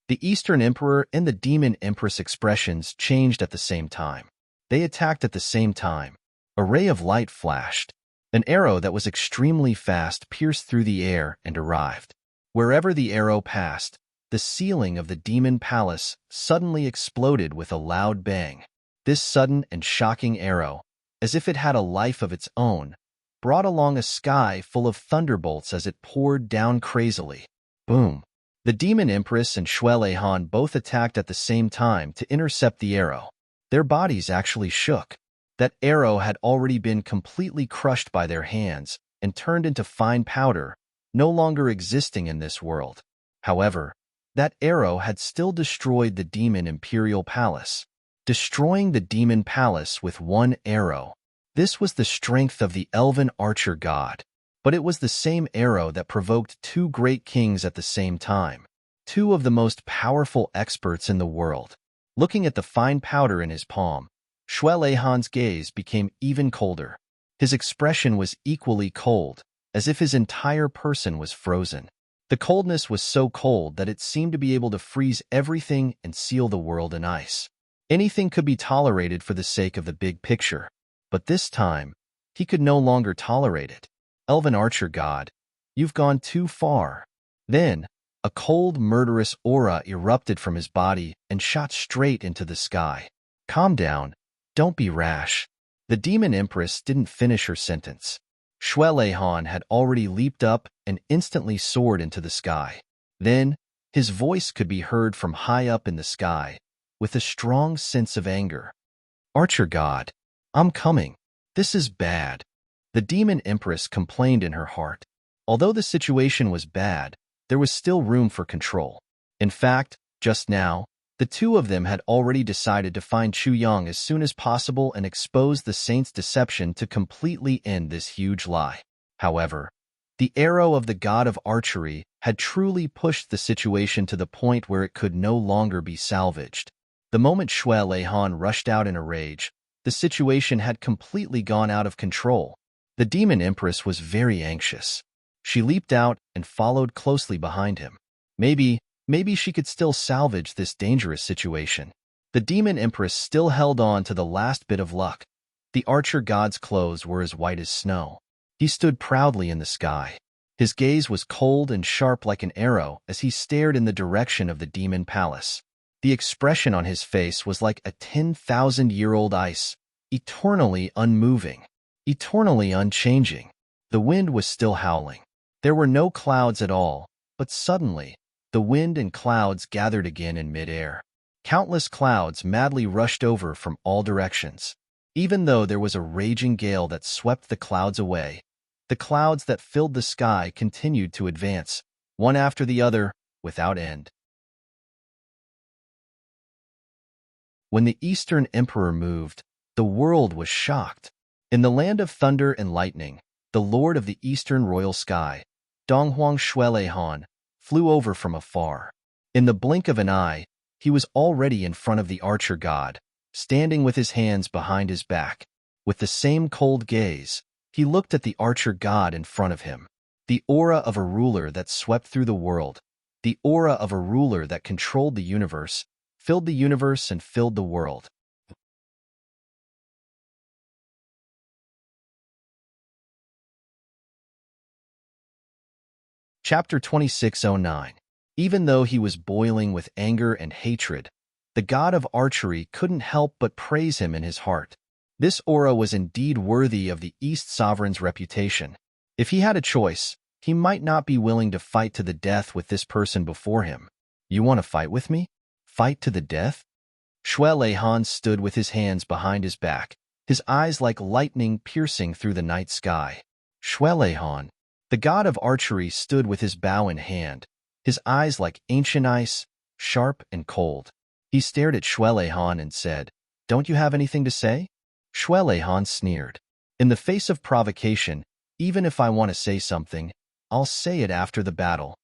The Eastern Emperor and the Demon Empress expressions changed at the same time. They attacked at the same time. A ray of light flashed. An arrow that was extremely fast pierced through the air and arrived. Wherever the arrow passed, the ceiling of the demon palace suddenly exploded with a loud bang. This sudden and shocking arrow, as if it had a life of its own, brought along a sky full of thunderbolts as it poured down crazily. Boom! The Demon Empress and Shuele Han both attacked at the same time to intercept the arrow. Their bodies actually shook. That arrow had already been completely crushed by their hands and turned into fine powder, no longer existing in this world. However, that arrow had still destroyed the Demon Imperial Palace. Destroying the Demon Palace with one arrow. This was the strength of the elven archer god. But it was the same arrow that provoked 2 great kings at the same time. 2 of the most powerful experts in the world. Looking at the fine powder in his palm, Shuele Han's gaze became even colder. His expression was equally cold, as if his entire person was frozen. The coldness was so cold that it seemed to be able to freeze everything and seal the world in ice. Anything could be tolerated for the sake of the big picture, but this time, he could no longer tolerate it. Elven archer god, you've gone too far. Then, a cold, murderous aura erupted from his body and shot straight into the sky. Calm down. Don't be rash. The demon empress didn't finish her sentence. Shuelehan had already leaped up and instantly soared into the sky. Then, his voice could be heard from high up in the sky, with a strong sense of anger. Archer god, I'm coming. This is bad. The demon empress complained in her heart. Although the situation was bad, there was still room for control. In fact, just now, the two of them had already decided to find Chu Yang as soon as possible and expose the saint's deception to completely end this huge lie. However, the arrow of the god of archery had truly pushed the situation to the point where it could no longer be salvaged. The moment Shuelehan rushed out in a rage, the situation had completely gone out of control. The demon empress was very anxious. She leaped out and followed closely behind him. Maybe she could still salvage this dangerous situation. The demon empress still held on to the last bit of luck. The archer god's clothes were as white as snow. He stood proudly in the sky. His gaze was cold and sharp like an arrow as he stared in the direction of the demon palace. The expression on his face was like a 10,000-year-old ice, eternally unmoving, eternally unchanging. The wind was still howling. There were no clouds at all, but suddenly, the wind and clouds gathered again in midair. Countless clouds madly rushed over from all directions. Even though there was a raging gale that swept the clouds away, the clouds that filled the sky continued to advance, one after the other, without end. When the Eastern Emperor moved, the world was shocked. In the land of thunder and lightning, the lord of the Eastern royal sky, Donghuang Shuelehan, flew over from afar. In the blink of an eye, he was already in front of the archer god, standing with his hands behind his back. With the same cold gaze, he looked at the archer god in front of him. The aura of a ruler that swept through the world, the aura of a ruler that controlled the universe, filled the universe and filled the world. Chapter 2609. Even though he was boiling with anger and hatred, the god of archery couldn't help but praise him in his heart. This aura was indeed worthy of the East Sovereign's reputation. If he had a choice, he might not be willing to fight to the death with this person before him. You want to fight with me? Fight to the death? Shuelehan stood with his hands behind his back, his eyes like lightning piercing through the night sky. Shuelehan, the god of archery, stood with his bow in hand, his eyes like ancient ice, sharp and cold. He stared at Shuelehan and said, "Don't you have anything to say?" Shuelehan sneered. "In the face of provocation, even if I want to say something, I'll say it after the battle."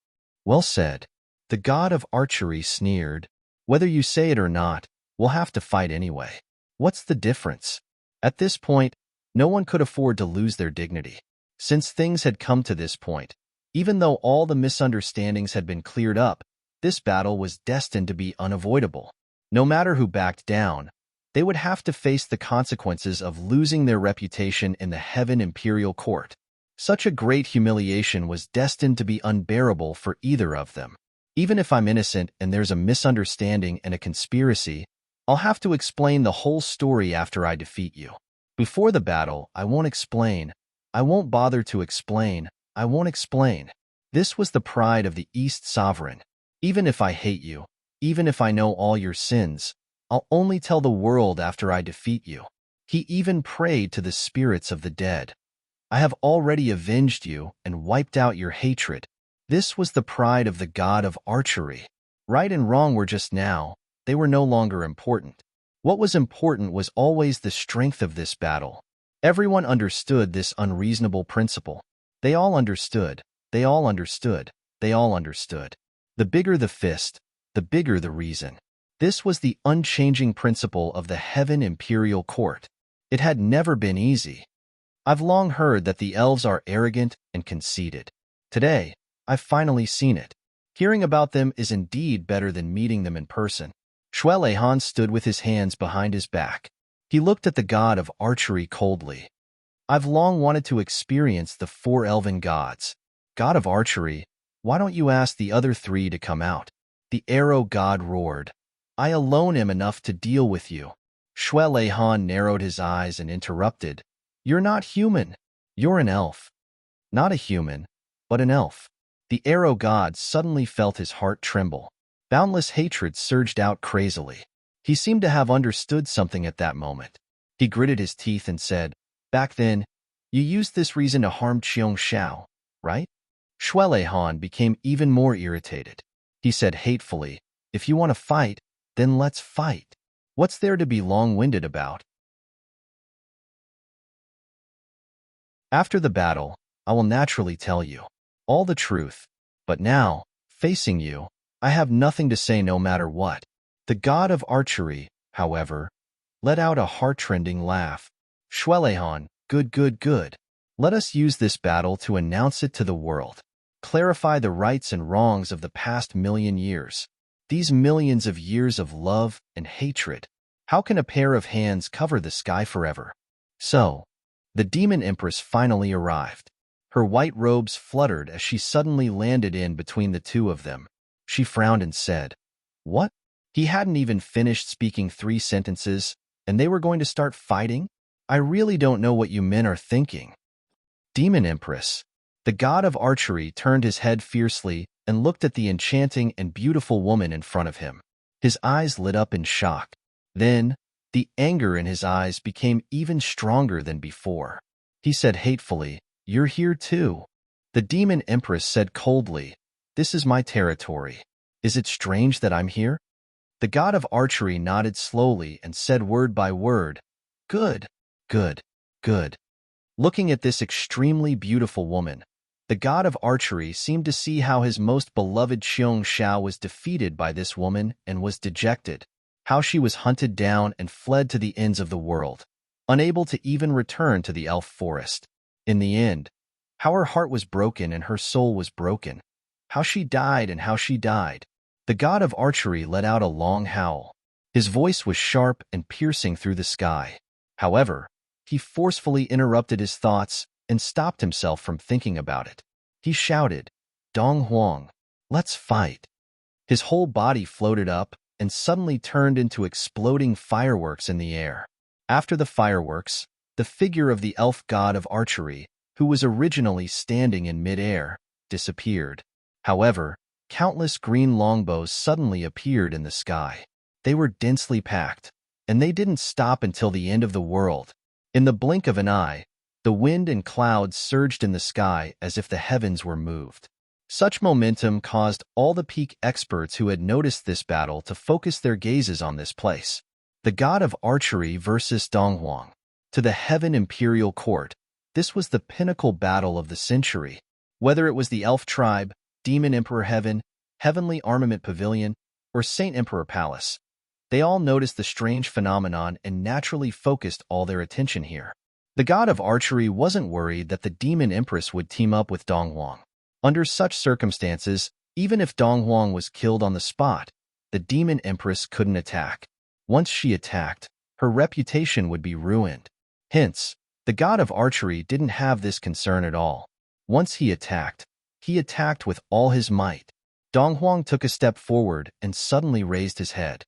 "Well said." The god of archery sneered. "Whether you say it or not, we'll have to fight anyway. What's the difference?" At this point, no one could afford to lose their dignity. Since things had come to this point, even though all the misunderstandings had been cleared up, this battle was destined to be unavoidable. No matter who backed down, they would have to face the consequences of losing their reputation in the Heaven Imperial Court. Such a great humiliation was destined to be unbearable for either of them. Even if I'm innocent and there's a misunderstanding and a conspiracy, I'll have to explain the whole story after I defeat you. Before the battle, I won't explain. I won't bother to explain. I won't explain. This was the pride of the East Sovereign. Even if I hate you, even if I know all your sins, I'll only tell the world after I defeat you. He even prayed to the spirits of the dead. I have already avenged you and wiped out your hatred. This was the pride of the god of archery. Right and wrong were just now. They were no longer important. What was important was always the strength of this battle. Everyone understood this unreasonable principle. They all understood. They all understood. They all understood. The bigger the fist, the bigger the reason. This was the unchanging principle of the Heaven Imperial Court. It had never been easy. I've long heard that the elves are arrogant and conceited. Today, I've finally seen it. Hearing about them is indeed better than meeting them in person. Shui Leihan stood with his hands behind his back. He looked at the god of archery coldly. I've long wanted to experience the 4 elven gods. God of archery, why don't you ask the other 3 to come out? The arrow god roared. I alone am enough to deal with you. Shui Leihan narrowed his eyes and interrupted. You're not human. You're an elf. Not a human, but an elf. The arrow god suddenly felt his heart tremble. Boundless hatred surged out crazily. He seemed to have understood something at that moment. He gritted his teeth and said, Back then, you used this reason to harm Qiong Xiao, right? Shui Leihan became even more irritated. He said hatefully, If you want to fight, then let's fight. What's there to be long-winded about? After the battle, I will naturally tell you all the truth. But now, facing you, I have nothing to say no matter what. The god of archery, however, let out a heart-rending laugh. Shui Leihan, good. Let us use this battle to announce it to the world. Clarify the rights and wrongs of the past 1,000,000 years. These millions of years of love and hatred. How can a pair of hands cover the sky forever? So, the demon empress finally arrived. Her white robes fluttered as she suddenly landed in between the 2 of them. She frowned and said, What? He hadn't even finished speaking 3 sentences, and they were going to start fighting? I really don't know what you men are thinking. Demon Empress. The god of archery turned his head fiercely and looked at the enchanting and beautiful woman in front of him. His eyes lit up in shock. Then, the anger in his eyes became even stronger than before. He said hatefully, You're here too. The demon empress said coldly, This is my territory. Is it strange that I'm here? The god of archery nodded slowly and said word by word, Good. Looking at this extremely beautiful woman, the god of archery seemed to see how his most beloved Qiong Xiao was defeated by this woman and was dejected, how she was hunted down and fled to the ends of the world, unable to even return to the elf forest. In the end, how her heart was broken and her soul was broken, how she died and how she died. The god of archery let out a long howl. His voice was sharp and piercing through the sky. However, he forcefully interrupted his thoughts and stopped himself from thinking about it. He shouted, Dong Huang, let's fight. His whole body floated up and suddenly turned into exploding fireworks in the air. After the fireworks, the figure of the elf god of archery, who was originally standing in mid-air, disappeared. However, countless green longbows suddenly appeared in the sky. They were densely packed, and they didn't stop until the end of the world. In the blink of an eye, the wind and clouds surged in the sky as if the heavens were moved. Such momentum caused all the peak experts who had noticed this battle to focus their gazes on this place. The god of archery versus Donghuang. To the Heaven Imperial Court, this was the pinnacle battle of the century. Whether it was the Elf Tribe, Demon Emperor Heaven, Heavenly Armament Pavilion, or Saint Emperor Palace, they all noticed the strange phenomenon and naturally focused all their attention here. The god of archery wasn't worried that the Demon Empress would team up with Donghuang. Under such circumstances, even if Donghuang was killed on the spot, the Demon Empress couldn't attack. Once she attacked, her reputation would be ruined. Hence, the god of archery didn't have this concern at all. Once he attacked with all his might. Donghuang took a step forward and suddenly raised his head.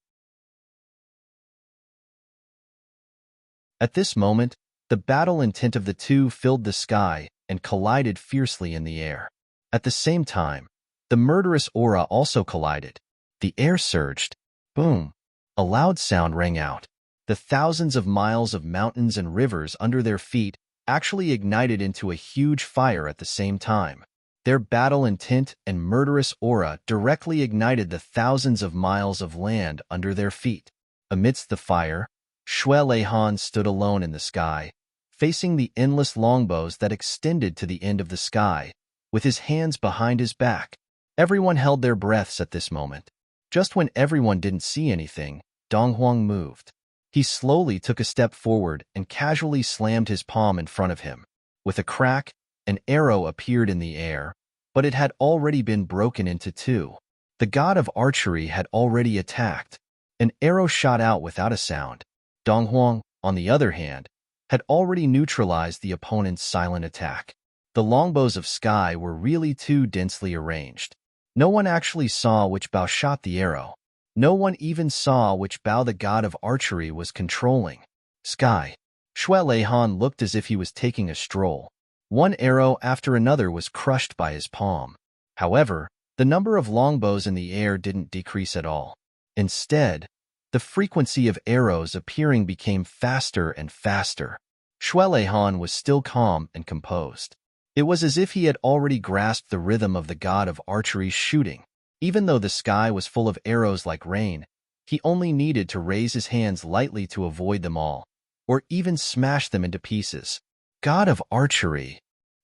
At this moment, the battle intent of the two filled the sky and collided fiercely in the air. At the same time, the murderous aura also collided. The air surged. Boom! A loud sound rang out. The thousands of miles of mountains and rivers under their feet actually ignited into a huge fire at the same time. Their battle intent and murderous aura directly ignited the thousands of miles of land under their feet. Amidst the fire, Shui Leihan stood alone in the sky, facing the endless longbows that extended to the end of the sky, with his hands behind his back. Everyone held their breaths at this moment. Just when everyone didn't see anything, Donghuang moved. He slowly took a step forward and casually slammed his palm in front of him. With a crack, an arrow appeared in the air, but it had already been broken into two. The god of archery had already attacked. An arrow shot out without a sound. Dong Huang, on the other hand, had already neutralized the opponent's silent attack. The longbows of sky were really too densely arranged. No one actually saw which bow shot the arrow. No one even saw which bow the god of archery was controlling. Sky. Xue Leihan looked as if he was taking a stroll. One arrow after another was crushed by his palm. However, the number of longbows in the air didn't decrease at all. Instead, the frequency of arrows appearing became faster and faster. Xue Leihan was still calm and composed. It was as if he had already grasped the rhythm of the god of archery's shooting. Even though the sky was full of arrows like rain, he only needed to raise his hands lightly to avoid them all, or even smash them into pieces. God of archery!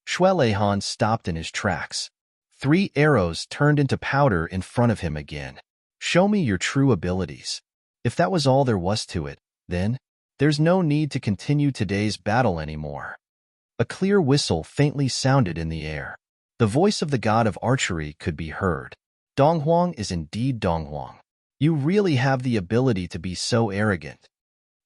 Xue Leihan stopped in his tracks. 3 arrows turned into powder in front of him again. Show me your true abilities. If that was all there was to it, then there's no need to continue today's battle anymore. A clear whistle faintly sounded in the air. The voice of the god of archery could be heard. Dong Huang is indeed Dong Huang. You really have the ability to be so arrogant.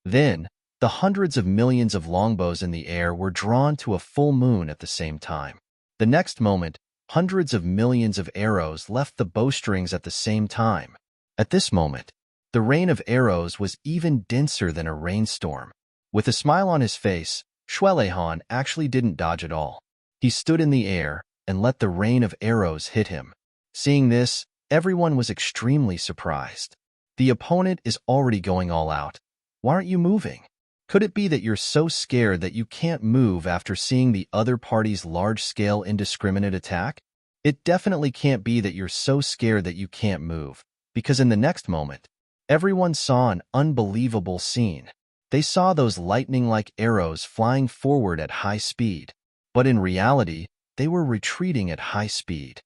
Then, the hundreds of millions of longbows in the air were drawn to a full moon at the same time. The next moment, hundreds of millions of arrows left the bowstrings at the same time. At this moment, the rain of arrows was even denser than a rainstorm. With a smile on his face, Xue Leihan actually didn't dodge at all. He stood in the air and let the rain of arrows hit him. Seeing this, everyone was extremely surprised. The opponent is already going all out. Why aren't you moving? Could it be that you're so scared that you can't move after seeing the other party's large-scale indiscriminate attack? It definitely can't be that you're so scared that you can't move, because in the next moment, everyone saw an unbelievable scene. They saw those lightning-like arrows flying forward at high speed, but in reality, they were retreating at high speed.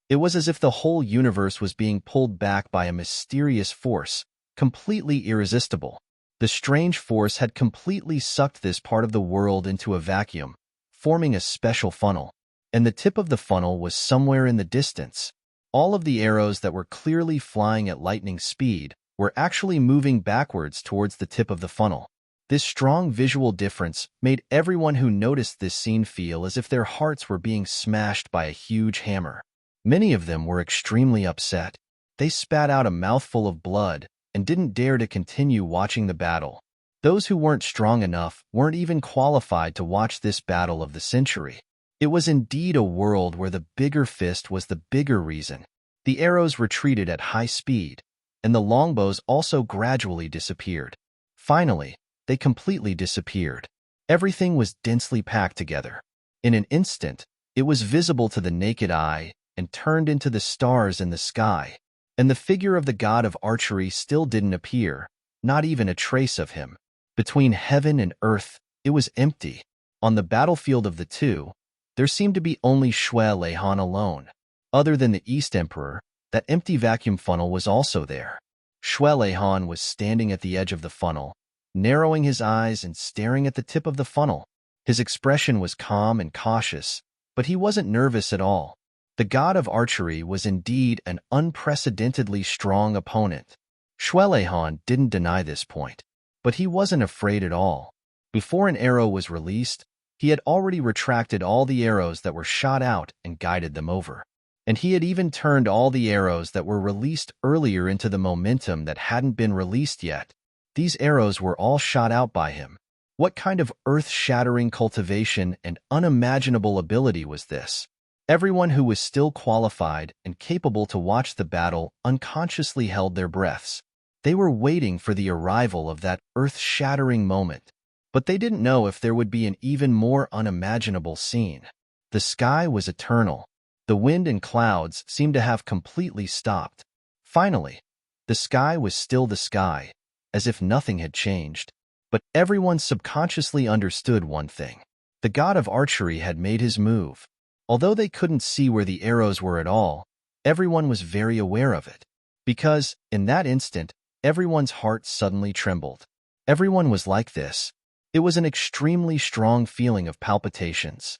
It was as if the whole universe was being pulled back by a mysterious force, completely irresistible. The strange force had completely sucked this part of the world into a vacuum, forming a special funnel. And the tip of the funnel was somewhere in the distance. All of the arrows that were clearly flying at lightning speed were actually moving backwards towards the tip of the funnel. This strong visual difference made everyone who noticed this scene feel as if their hearts were being smashed by a huge hammer. Many of them were extremely upset. They spat out a mouthful of blood and didn't dare to continue watching the battle. Those who weren't strong enough weren't even qualified to watch this battle of the century. It was indeed a world where the bigger fist was the bigger reason. The arrows retreated at high speed, and the longbows also gradually disappeared. Finally, they completely disappeared. Everything was densely packed together. In an instant, it was visible to the naked eye and turned into the stars in the sky. And the figure of the god of archery still didn't appear, not even a trace of him. Between heaven and earth, it was empty. On the battlefield of the two, there seemed to be only Xue Leihan alone. Other than the East Emperor, that empty vacuum funnel was also there. Xue Leihan was standing at the edge of the funnel, narrowing his eyes and staring at the tip of the funnel. His expression was calm and cautious, but he wasn't nervous at all. The god of archery was indeed an unprecedentedly strong opponent. Xue Leihan didn't deny this point, but he wasn't afraid at all. Before an arrow was released, he had already retracted all the arrows that were shot out and guided them over. And he had even turned all the arrows that were released earlier into the momentum that hadn't been released yet. These arrows were all shot out by him. What kind of earth-shattering cultivation and unimaginable ability was this? Everyone who was still qualified and capable to watch the battle unconsciously held their breaths. They were waiting for the arrival of that earth-shattering moment. But they didn't know if there would be an even more unimaginable scene. The sky was eternal. The wind and clouds seemed to have completely stopped. Finally, the sky was still the sky, as if nothing had changed. But everyone subconsciously understood one thing. The god of archery had made his move. Although they couldn't see where the arrows were at all, everyone was very aware of it. Because, in that instant, everyone's heart suddenly trembled. Everyone was like this. It was an extremely strong feeling of palpitations.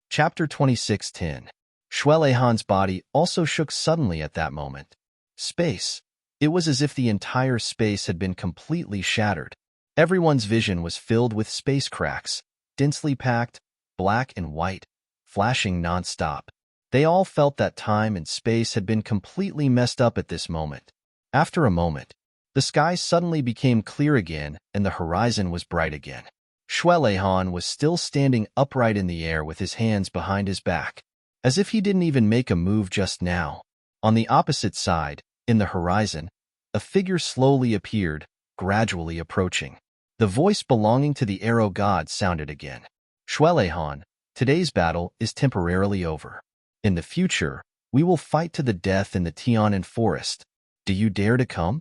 Chapter 26:10. Shuelehan's body also shook suddenly at that moment. Space. It was as if the entire space had been completely shattered. Everyone's vision was filled with space cracks, densely packed, black and white, flashing non-stop. They all felt that time and space had been completely messed up at this moment. After a moment, the sky suddenly became clear again and the horizon was bright again. Shuelehan was still standing upright in the air with his hands behind his back, as if he didn't even make a move just now. On the opposite side, in the horizon, a figure slowly appeared, gradually approaching. The voice belonging to the arrow god sounded again. Shuelehan, today's battle is temporarily over. In the future, we will fight to the death in the Tianan forest. Do you dare to come?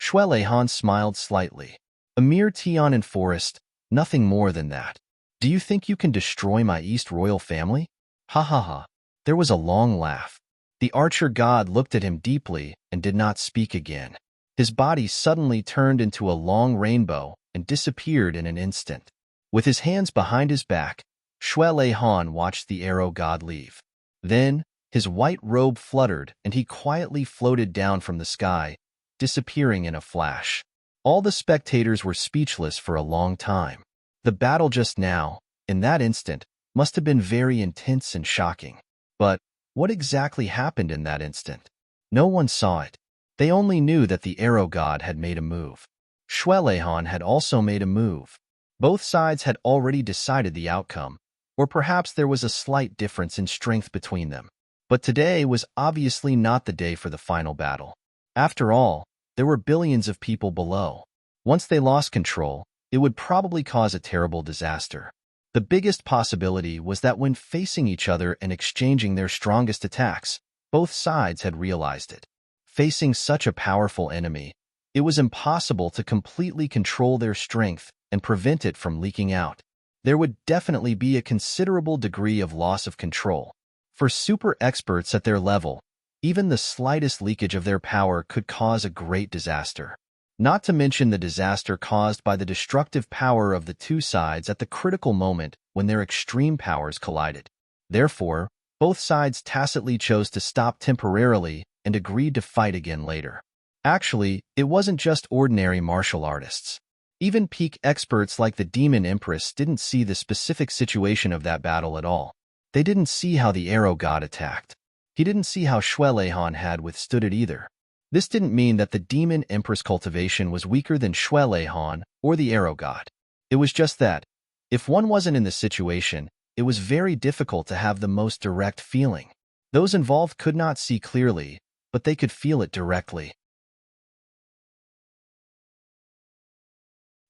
Shuelehan smiled slightly. A mere Tianan forest, nothing more than that. Do you think you can destroy my East royal family? Ha ha ha. There was a long laugh. The archer god looked at him deeply and did not speak again. His body suddenly turned into a long rainbow and disappeared in an instant. With his hands behind his back, Shuelehan watched the arrow god leave. Then, his white robe fluttered and he quietly floated down from the sky, disappearing in a flash. All the spectators were speechless for a long time. The battle just now, in that instant, must have been very intense and shocking. But what exactly happened in that instant? No one saw it. They only knew that the arrow god had made a move. Shuelehan had also made a move. Both sides had already decided the outcome, or perhaps there was a slight difference in strength between them. But today was obviously not the day for the final battle. After all, there were billions of people below. Once they lost control, it would probably cause a terrible disaster. The biggest possibility was that when facing each other and exchanging their strongest attacks, both sides had realized it. Facing such a powerful enemy, it was impossible to completely control their strength and prevent it from leaking out. There would definitely be a considerable degree of loss of control. For super experts at their level, even the slightest leakage of their power could cause a great disaster. Not to mention the disaster caused by the destructive power of the two sides at the critical moment when their extreme powers collided. Therefore, both sides tacitly chose to stop temporarily and agreed to fight again later. Actually, it wasn't just ordinary martial artists. Even peak experts like the Demon Empress didn't see the specific situation of that battle at all. They didn't see how the arrow god attacked. He didn't see how Shuelehan had withstood it either. This didn't mean that the Demon Empress cultivation was weaker than Shuelehan or the arrow god. It was just that, if one wasn't in the situation, it was very difficult to have the most direct feeling. Those involved could not see clearly, but they could feel it directly.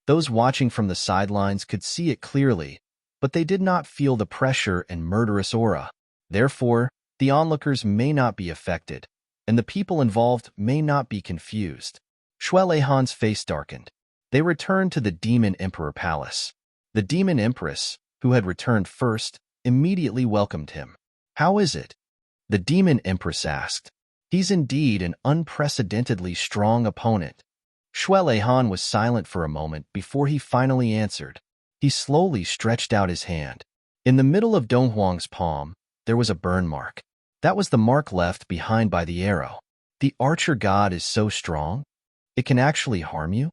Those watching from the sidelines could see it clearly, but they did not feel the pressure and murderous aura. Therefore, the onlookers may not be affected, and the people involved may not be confused. Shuelehan's face darkened. They returned to the Demon Emperor Palace. The Demon Empress, who had returned first, immediately welcomed him. "How is it?" the Demon Empress asked. "He's indeed an unprecedentedly strong opponent." Shuelehan was silent for a moment before he finally answered. He slowly stretched out his hand. In the middle of Donghuang's palm, there was a burn mark. That was the mark left behind by the arrow. "The archer god is so strong? It can actually harm you?"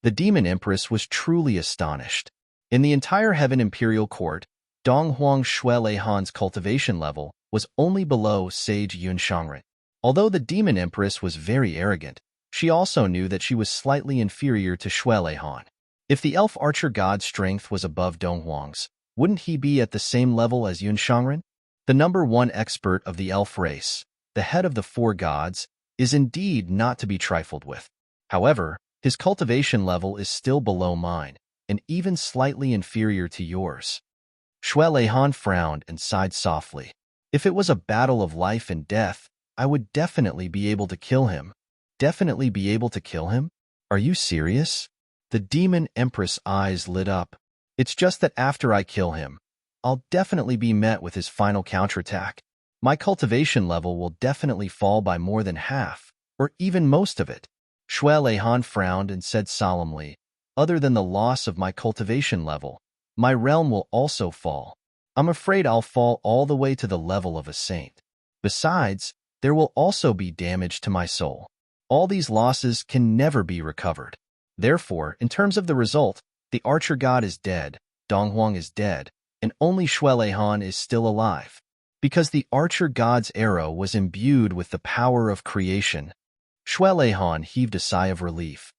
The Demon Empress was truly astonished. In the entire Heaven Imperial Court, Donghuang Shuelehan's cultivation level was only below Sage Yunshangren. Although the Demon Empress was very arrogant, she also knew that she was slightly inferior to Shuelehan. If the elf archer god's strength was above Donghuang's, wouldn't he be at the same level as Yunshangren? The #1 expert of the elf race, the head of the four gods, is indeed not to be trifled with. However, his cultivation level is still below mine, and even slightly inferior to yours. Shuelehan frowned and sighed softly. If it was a battle of life and death, I would definitely be able to kill him. Definitely be able to kill him? Are you serious? The Demon Empress' eyes lit up. It's just that after I kill him, I'll definitely be met with his final counterattack. My cultivation level will definitely fall by more than half, or even most of it. Shui Leihan frowned and said solemnly, other than the loss of my cultivation level, my realm will also fall. I'm afraid I'll fall all the way to the level of a saint. Besides, there will also be damage to my soul. All these losses can never be recovered. Therefore, in terms of the result, the archer god is dead, Donghuang is dead, and only Shui Leihan is still alive. Because the archer god's arrow was imbued with the power of creation, Shui Leihan heaved a sigh of relief.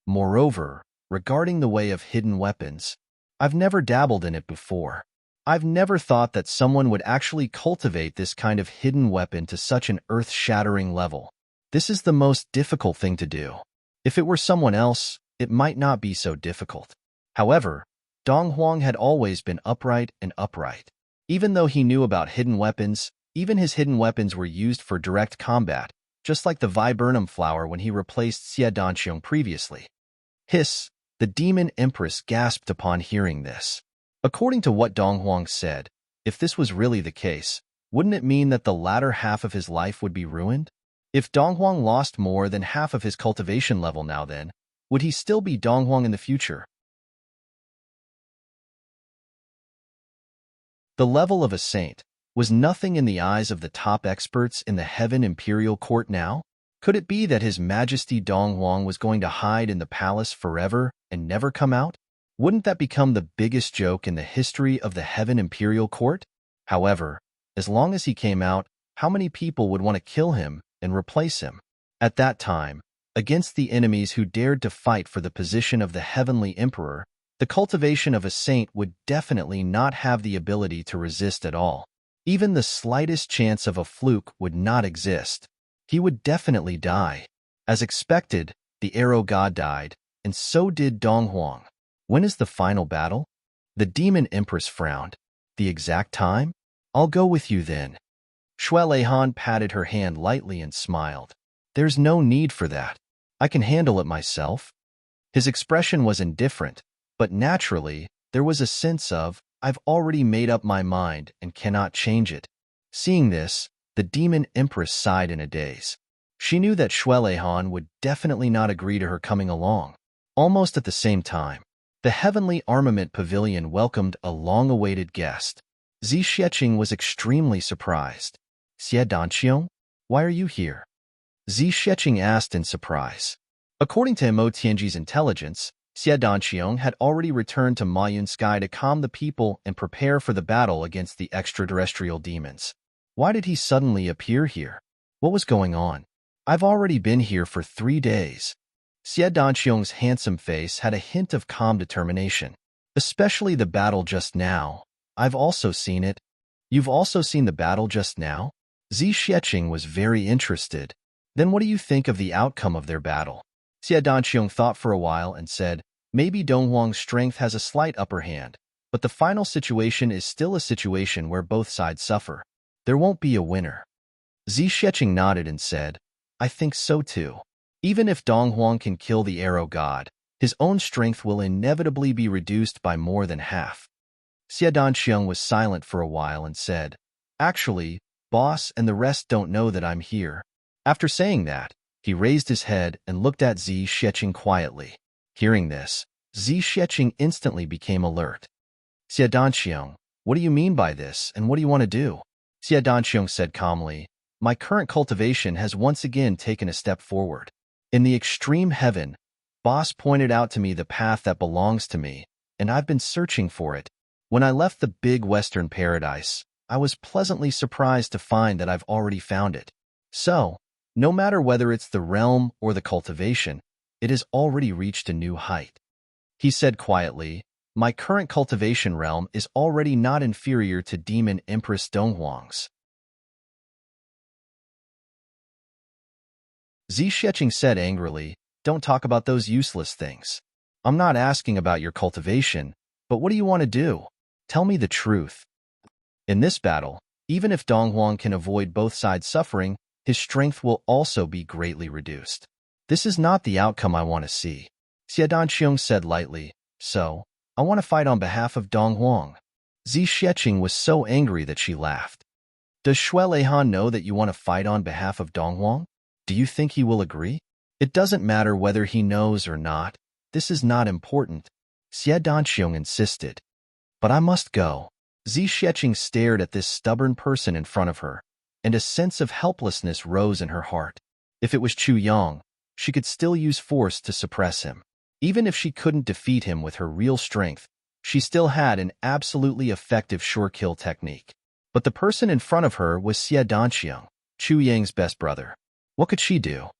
Moreover, regarding the way of hidden weapons, I've never dabbled in it before. I've never thought that someone would actually cultivate this kind of hidden weapon to such an earth-shattering level. This is the most difficult thing to do. If it were someone else, it might not be so difficult. However, Donghuang had always been upright and upright. Even though he knew about hidden weapons, even his hidden weapons were used for direct combat, just like the viburnum flower when he replaced Xie Danqiong previously. Hiss, the demon empress gasped upon hearing this. According to what Donghuang said, if this was really the case, wouldn't it mean that the latter half of his life would be ruined? If Donghuang lost more than half of his cultivation level now then, would he still be Donghuang in the future? The level of a saint was nothing in the eyes of the top experts in the Heaven Imperial Court now? Could it be that His Majesty Donghuang was going to hide in the palace forever and never come out? Wouldn't that become the biggest joke in the history of the Heaven Imperial Court? However, as long as he came out, how many people would want to kill him and replace him? At that time, against the enemies who dared to fight for the position of the Heavenly Emperor, the cultivation of a saint would definitely not have the ability to resist at all. Even the slightest chance of a fluke would not exist. He would definitely die. As expected, the arrow god died, and so did Donghuang. When is the final battle? The demon empress frowned. The exact time? I'll go with you then. Shui Leihan patted her hand lightly and smiled. There's no need for that. I can handle it myself. His expression was indifferent, but naturally, there was a sense of, I've already made up my mind and cannot change it. Seeing this, the demon empress sighed in a daze. She knew that Shui Leihan would definitely not agree to her coming along. Almost at the same time, the Heavenly Armament Pavilion welcomed a long-awaited guest. Zi Xueqing was extremely surprised. Xie Danqiong, why are you here? Zi Xueqing asked in surprise. According to Mo Tianji's intelligence, Xie Danqiong had already returned to Mayun Sky to calm the people and prepare for the battle against the extraterrestrial demons. Why did he suddenly appear here? What was going on? I've already been here for 3 days. Xie Danqiong's handsome face had a hint of calm determination. Especially the battle just now. I've also seen it. You've also seen the battle just now? Zi Xueqing was very interested. Then what do you think of the outcome of their battle? Xie Danqiong thought for a while and said, maybe Donghuang's strength has a slight upper hand, but the final situation is still a situation where both sides suffer. There won't be a winner. Zi Xueqing nodded and said, I think so too. Even if Donghuang can kill the arrow god, his own strength will inevitably be reduced by more than half. Xie Danqiong was silent for a while and said, actually, boss and the rest don't know that I'm here. After saying that, he raised his head and looked at Zi Xueqing quietly. Hearing this, Zi Xueqing instantly became alert. Xie Danqiong, what do you mean by this and what do you want to do? Xie Danqiong said calmly, my current cultivation has once again taken a step forward. In the extreme heaven, Boss pointed out to me the path that belongs to me, and I've been searching for it. When I left the big western paradise, I was pleasantly surprised to find that I've already found it. So, no matter whether it's the realm or the cultivation, it has already reached a new height. He said quietly, my current cultivation realm is already not inferior to Demon Empress Donghuang's. Zi Xueqing said angrily, don't talk about those useless things. I'm not asking about your cultivation, but what do you want to do? Tell me the truth. In this battle, even if Donghuang can avoid both sides suffering, his strength will also be greatly reduced. This is not the outcome I want to see. Xie Danqiong said lightly, so, I want to fight on behalf of Donghuang. Zi Xueqing was so angry that she laughed. Does Shui Leihan know that you want to fight on behalf of Donghuang? Do you think he will agree? It doesn't matter whether he knows or not. This is not important, Xie Danqiong insisted. But I must go. Zi Xieching stared at this stubborn person in front of her, and a sense of helplessness rose in her heart. If it was Chu Yang, she could still use force to suppress him. Even if she couldn't defeat him with her real strength, she still had an absolutely effective sure-kill technique. But the person in front of her was Xie Danqiong, Chu Yang's best brother. What could she do?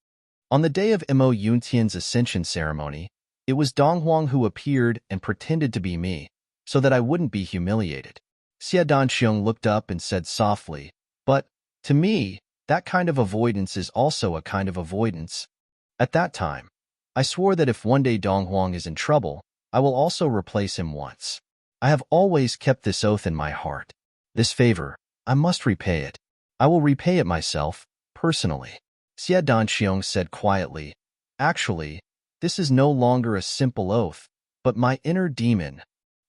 On the day of Mo Yuntian's ascension ceremony, it was Donghuang who appeared and pretended to be me, so that I wouldn't be humiliated. Xie Danqiong looked up and said softly, but, to me, that kind of avoidance is also a kind of avoidance. At that time, I swore that if one day Donghuang is in trouble, I will also replace him once. I have always kept this oath in my heart. This favor, I must repay it. I will repay it myself, personally. Xie Danqiong said quietly, actually, this is no longer a simple oath, but my inner demon.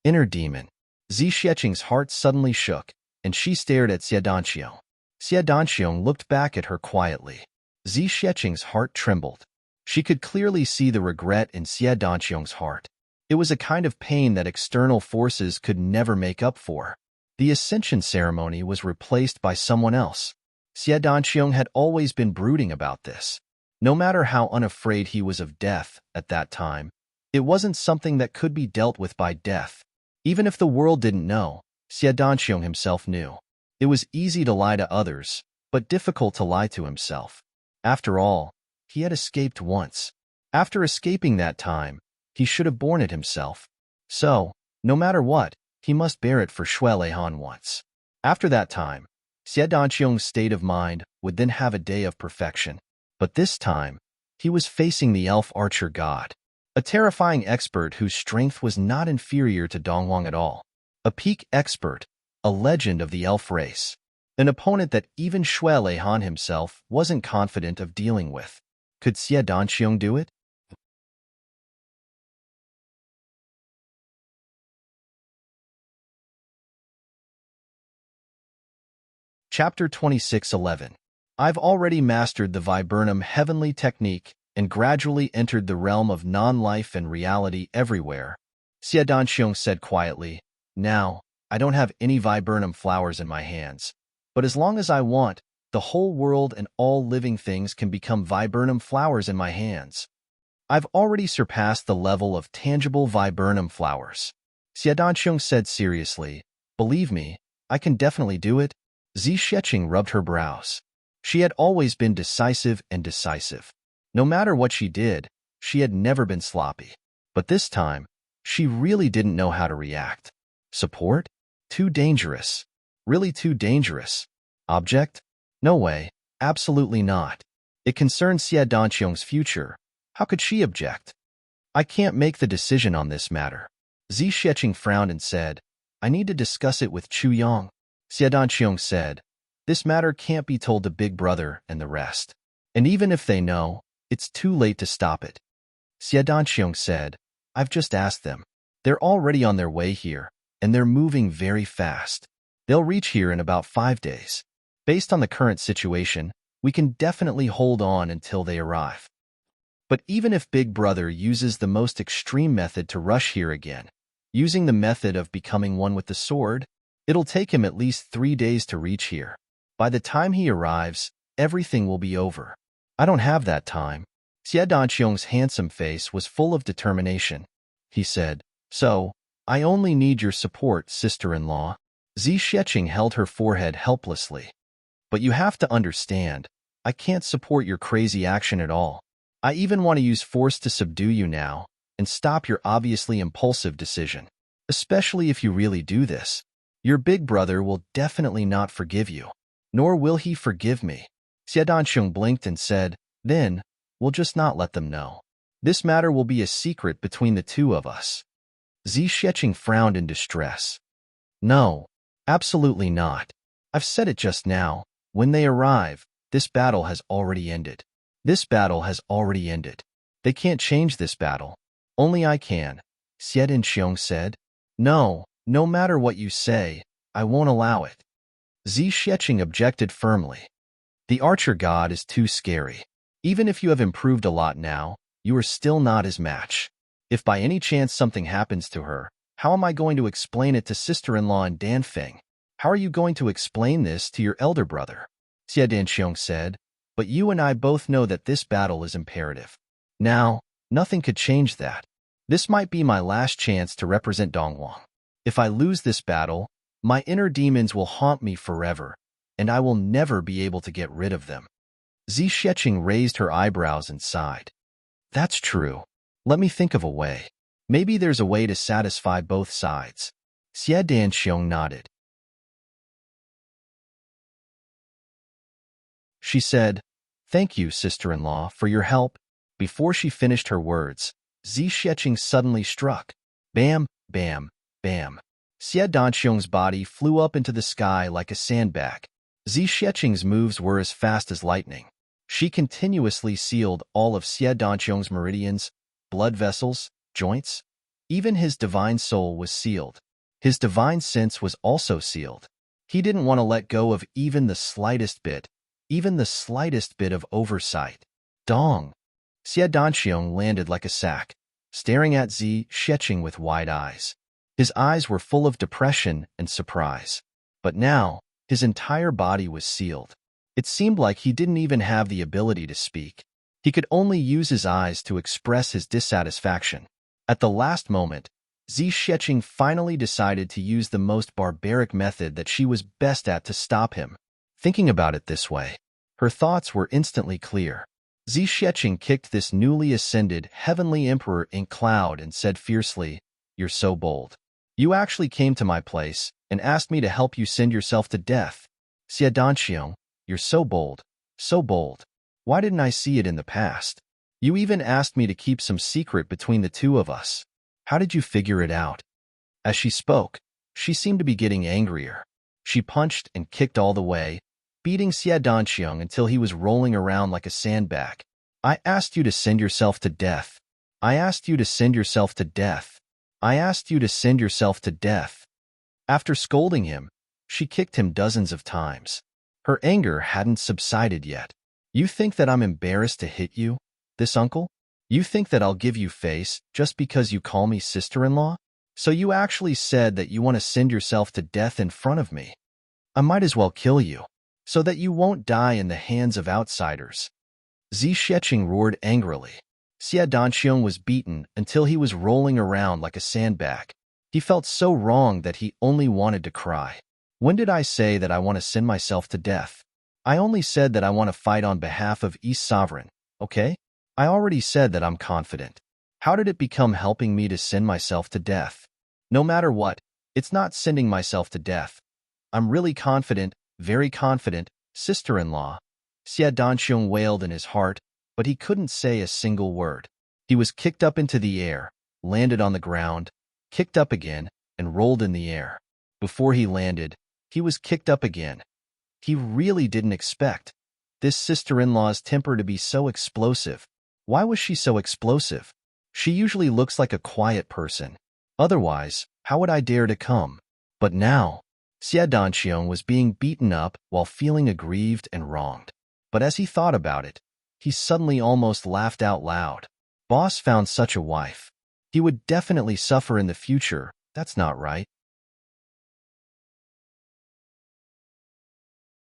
Inner demon. Zi Xieching's heart suddenly shook, and she stared at Xie Danqiong. Xie Danqiong looked back at her quietly. Zi Xieching's heart trembled. She could clearly see the regret in Xie Danqiong's heart. It was a kind of pain that external forces could never make up for. The ascension ceremony was replaced by someone else. Xie Danqiong had always been brooding about this. No matter how unafraid he was of death at that time, it wasn't something that could be dealt with by death. Even if the world didn't know, Xie Danqiong himself knew. It was easy to lie to others, but difficult to lie to himself. After all, he had escaped once. After escaping that time, he should have borne it himself. So, no matter what, he must bear it for Shui Leihan once. After that time, Xie Danqiong's state of mind would then have a day of perfection. But this time, he was facing the elf archer god, a terrifying expert whose strength was not inferior to Donghuang at all. A peak expert, a legend of the elf race. An opponent that even Shui Leihan himself wasn't confident of dealing with. Could Xie Danqiong do it? Chapter 26:11. I've already mastered the Viburnum heavenly technique and gradually entered the realm of non-life and reality everywhere. Xie Danqiong said quietly, now, I don't have any viburnum flowers in my hands, but as long as I want, the whole world and all living things can become viburnum flowers in my hands. I've already surpassed the level of tangible viburnum flowers. Xie Danqiong said seriously, believe me, I can definitely do it. Zi Xieching rubbed her brows. She had always been decisive and decisive. No matter what she did, she had never been sloppy. But this time, she really didn't know how to react. Support? Too dangerous. Really too dangerous. Object? No way. Absolutely not. It concerns Xie Danqiong's future. How could she object? I can't make the decision on this matter. Zi Xieching frowned and said, I need to discuss it with Chu Yang. Xie Danqiong said, this matter can't be told to Big Brother and the rest. And even if they know, it's too late to stop it. Xie Danqiong said, I've just asked them. They're already on their way here, and they're moving very fast. They'll reach here in about 5 days. Based on the current situation, we can definitely hold on until they arrive. But even if Big Brother uses the most extreme method to rush here again, using the method of becoming one with the sword, it'll take him at least 3 days to reach here. By the time he arrives, everything will be over. I don't have that time. Xie Danqiong's handsome face was full of determination. He said, so, I only need your support, sister-in-law. Zi Xieching held her forehead helplessly. But you have to understand, I can't support your crazy action at all. I even want to use force to subdue you now and stop your obviously impulsive decision. Especially if you really do this. Your big brother will definitely not forgive you. Nor will he forgive me. Xie Danqiong blinked and said, then, we'll just not let them know. This matter will be a secret between the two of us. Zi Xieching frowned in distress. No, absolutely not. I've said it just now. When they arrive, this battle has already ended. This battle has already ended. They can't change this battle. Only I can, Xie Danqiong said. No, no matter what you say, I won't allow it. Zi Xiecheng objected firmly. The archer god is too scary. Even if you have improved a lot now, you are still not his match. If by any chance something happens to her, how am I going to explain it to sister-in-law and Danfeng? How are you going to explain this to your elder brother? Xie Danxiong said, but you and I both know that this battle is imperative. Now, nothing could change that. This might be my last chance to represent Dongwang. If I lose this battle, my inner demons will haunt me forever, and I will never be able to get rid of them. Zi Xiecheng raised her eyebrows and sighed. That's true. Let me think of a way. Maybe there's a way to satisfy both sides. Xie Danxiong nodded. She said, thank you, sister-in-law, for your help. Before she finished her words, Zi Xiecheng suddenly struck. Bam, bam, bam. Xie Danxiong's body flew up into the sky like a sandbag. Zi Xiecheng's moves were as fast as lightning. She continuously sealed all of Xie Danxiong's meridians, blood vessels, joints. Even his divine soul was sealed. His divine sense was also sealed. He didn't want to let go of even the slightest bit of oversight. Dong! Xie Danxiong landed like a sack, staring at Zi Xiecheng with wide eyes. His eyes were full of depression and surprise. But now, his entire body was sealed. It seemed like he didn't even have the ability to speak. He could only use his eyes to express his dissatisfaction. At the last moment, Zi Xiecheng finally decided to use the most barbaric method that she was best at to stop him. Thinking about it this way, her thoughts were instantly clear. Zi Xiecheng kicked this newly ascended heavenly emperor in cloud and said fiercely, "You're so bold. You actually came to my place and asked me to help you send yourself to death. Xie Danxiong, you're so bold, so bold. Why didn't I see it in the past? You even asked me to keep some secret between the two of us. How did you figure it out?" As she spoke, she seemed to be getting angrier. She punched and kicked all the way, beating Xie Danxiong until he was rolling around like a sandbag. "I asked you to send yourself to death. I asked you to send yourself to death. I asked you to send yourself to death." After scolding him, she kicked him dozens of times. Her anger hadn't subsided yet. "You think that I'm embarrassed to hit you, this uncle? You think that I'll give you face just because you call me sister-in-law? So you actually said that you want to send yourself to death in front of me. I might as well kill you, so that you won't die in the hands of outsiders." Zi Xiecheng roared angrily. Xie Danxiong was beaten until he was rolling around like a sandbag. He felt so wrong that he only wanted to cry. "When did I say that I want to send myself to death? I only said that I want to fight on behalf of East Sovereign, okay? I already said that I'm confident. How did it become helping me to send myself to death? No matter what, it's not sending myself to death. I'm really confident, very confident, sister-in-law." Xie Danxiong wailed in his heart, but he couldn't say a single word. He was kicked up into the air, landed on the ground, kicked up again, and rolled in the air. Before he landed, he was kicked up again. He really didn't expect this sister-in-law's temper to be so explosive. Why was she so explosive? She usually looks like a quiet person. Otherwise, how would I dare to come? But now, Xie Danxiong was being beaten up while feeling aggrieved and wronged. But as he thought about it, he suddenly almost laughed out loud. Boss found such a wife. He would definitely suffer in the future. That's not right.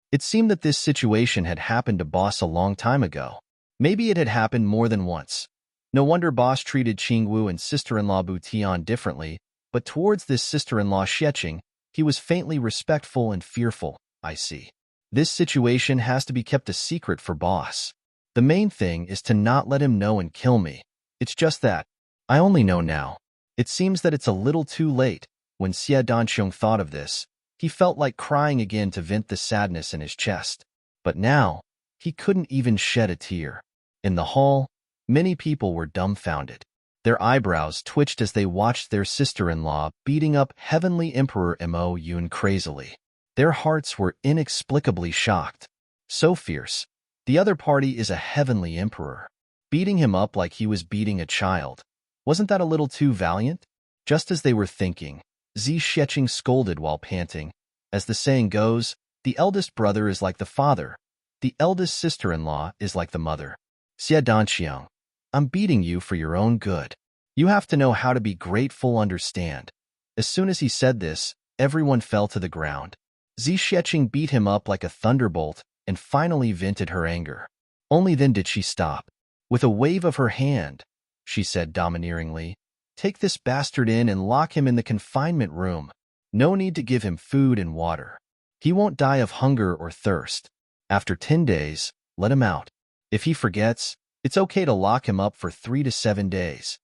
It seemed that this situation had happened to Boss a long time ago. Maybe it had happened more than once. No wonder Boss treated Qingwu and sister-in-law Bu Tian differently, but towards this sister-in-law Xiecheng, he was faintly respectful and fearful. I see. This situation has to be kept a secret for Boss. The main thing is to not let him know and kill me. It's just that. I only know now. It seems that it's a little too late. When Xie Danxiong thought of this, he felt like crying again to vent the sadness in his chest. But now, he couldn't even shed a tear. In the hall, many people were dumbfounded. Their eyebrows twitched as they watched their sister-in-law beating up Heavenly Emperor Mo Yun crazily. Their hearts were inexplicably shocked. So fierce. The other party is a Heavenly Emperor. Beating him up like he was beating a child. Wasn't that a little too valiant? Just as they were thinking, Zi Xiecheng scolded while panting. As the saying goes, The eldest brother is like the father. The eldest sister-in-law is like the mother. Xie Danqiang, I'm beating you for your own good. You have to know how to be grateful, understand. As soon as he said this, everyone fell to the ground. Xi Xiecheng beat him up like a thunderbolt and finally vented her anger. Only then did she stop. With a wave of her hand, she said domineeringly, "Take this bastard in and lock him in the confinement room. No need to give him food and water. He won't die of hunger or thirst. After 10 days, let him out. If he forgets, it's okay to lock him up for 3 to 7 days."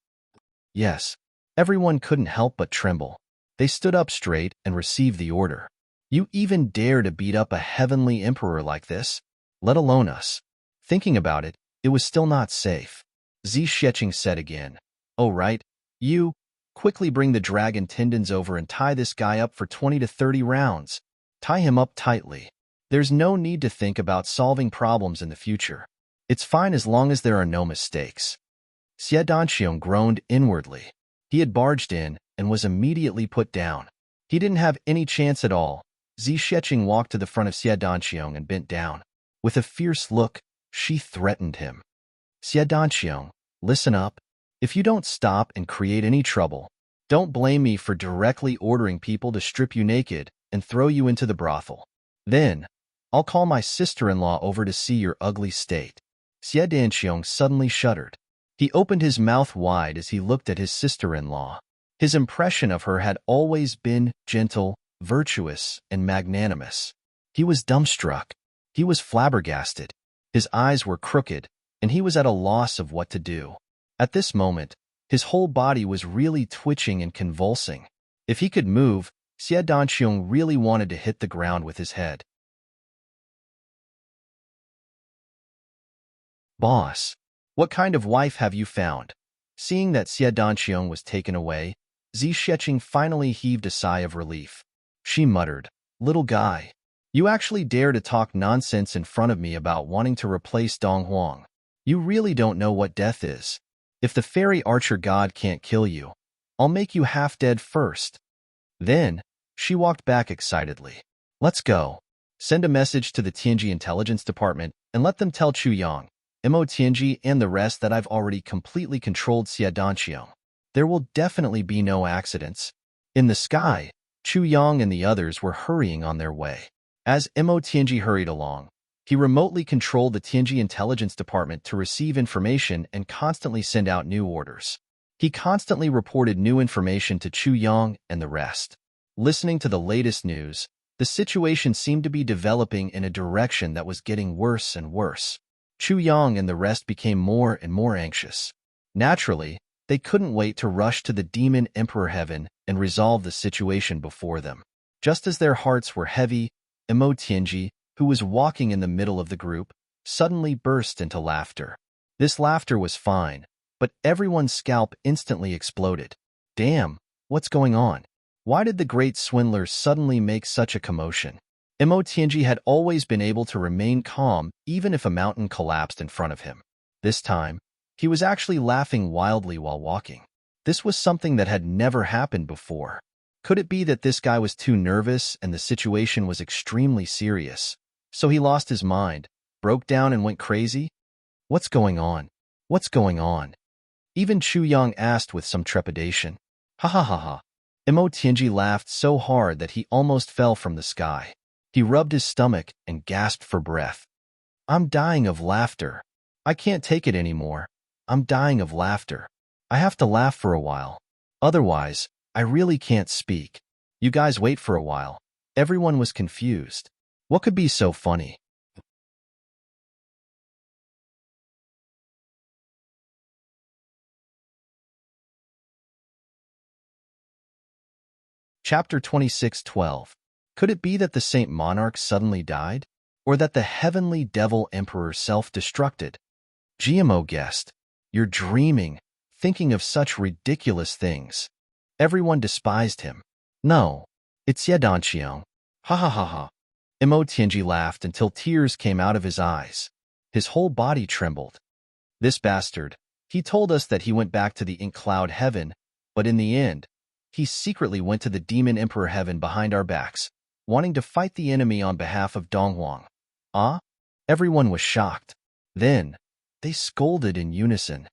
Yes, everyone couldn't help but tremble. They stood up straight and received the order. You even dare to beat up a heavenly emperor like this? Let alone us. Thinking about it, it was still not safe. Xi Xiecheng said again, "Oh right, you, quickly bring the dragon tendons over and tie this guy up for 20 to 30 rounds. Tie him up tightly. There's no need to think about solving problems in the future. It's fine as long as there are no mistakes." Xie Danqiang groaned inwardly. He had barged in and was immediately put down. He didn't have any chance at all. Xi Xiecheng walked to the front of Xie Danqiang and bent down. With a fierce look, she threatened him. "Xie Danqiang, listen up. If you don't stop and create any trouble, don't blame me for directly ordering people to strip you naked and throw you into the brothel. Then, I'll call my sister-in-law over to see your ugly state." Xie Danqiang suddenly shuddered. He opened his mouth wide as he looked at his sister-in-law. His impression of her had always been gentle, virtuous, and magnanimous. He was dumbstruck. He was flabbergasted. His eyes were crooked, and he was at a loss of what to do. At this moment, his whole body was really twitching and convulsing. If he could move, Xie Danqiang really wanted to hit the ground with his head. "Boss, what kind of wife have you found?" Seeing that Xie Danqiang was taken away, Xi Xiecheng finally heaved a sigh of relief. She muttered, "Little guy, you actually dare to talk nonsense in front of me about wanting to replace Dong Huang. You really don't know what death is. If the fairy archer god can't kill you, I'll make you half dead first." Then, she walked back excitedly. "Let's go. Send a message to the Tianji Intelligence Department and let them tell Chu Yang, Mo Tianji, and the rest that I've already completely controlled Xie Danqiang. There will definitely be no accidents." In the sky, Chu Yang and the others were hurrying on their way. As Mo Tianji hurried along, he remotely controlled the Tianji Intelligence Department to receive information and constantly send out new orders. He constantly reported new information to Chu Yang and the rest. Listening to the latest news, the situation seemed to be developing in a direction that was getting worse and worse. Chu Yang and the rest became more and more anxious. Naturally, they couldn't wait to rush to the Demon Emperor Heaven and resolve the situation before them. Just as their hearts were heavy, Mo Tianji, who was walking in the middle of the group, suddenly burst into laughter. This laughter was fine, but everyone's scalp instantly exploded. Damn, what's going on? Why did the great swindler suddenly make such a commotion? Mo Tianji had always been able to remain calm even if a mountain collapsed in front of him. This time, he was actually laughing wildly while walking. This was something that had never happened before. Could it be that this guy was too nervous and the situation was extremely serious? So he lost his mind, broke down and went crazy? What's going on? What's going on? Even Chu Yang asked with some trepidation. Ha ha ha ha. Mo Tianji laughed so hard that he almost fell from the sky. He rubbed his stomach and gasped for breath. "I'm dying of laughter. I can't take it anymore. I'm dying of laughter. I have to laugh for a while. Otherwise, I really can't speak. You guys wait for a while." Everyone was confused. What could be so funny? Chapter 26:12. Could it be that the Saint Monarch suddenly died? Or that the heavenly devil emperor self-destructed? GMO guessed. You're dreaming, thinking of such ridiculous things. Everyone despised him. No, it's Xie Danqiang. Ha ha ha ha. Mo Tianji laughed until tears came out of his eyes. His whole body trembled. This bastard, he told us that he went back to the Ink Cloud Heaven, but in the end, he secretly went to the Demon Emperor Heaven behind our backs. wanting to fight the enemy on behalf of Donghuang. Ah? Everyone was shocked. Then, they scolded in unison.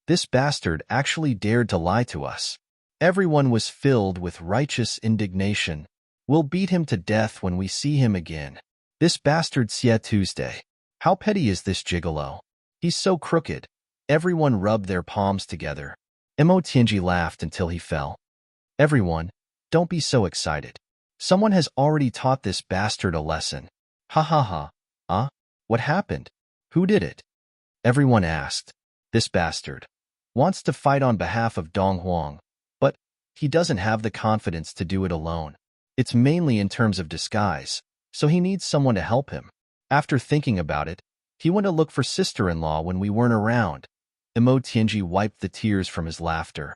This bastard actually dared to lie to us. Everyone was filled with righteous indignation. We'll beat him to death when we see him again. This bastard Xie Tuesday. How petty is this gigolo? He's so crooked. Everyone rubbed their palms together. Mo Tianji laughed until he fell. Everyone, don't be so excited. Someone has already taught this bastard a lesson. Ha ha ha. Ah? What happened? Who did it? Everyone asked. This bastard wants to fight on behalf of Donghuang, but he doesn't have the confidence to do it alone. It's mainly in terms of disguise, so he needs someone to help him. After thinking about it, he went to look for sister-in-law when we weren't around. Mo Tianji wiped the tears from his laughter.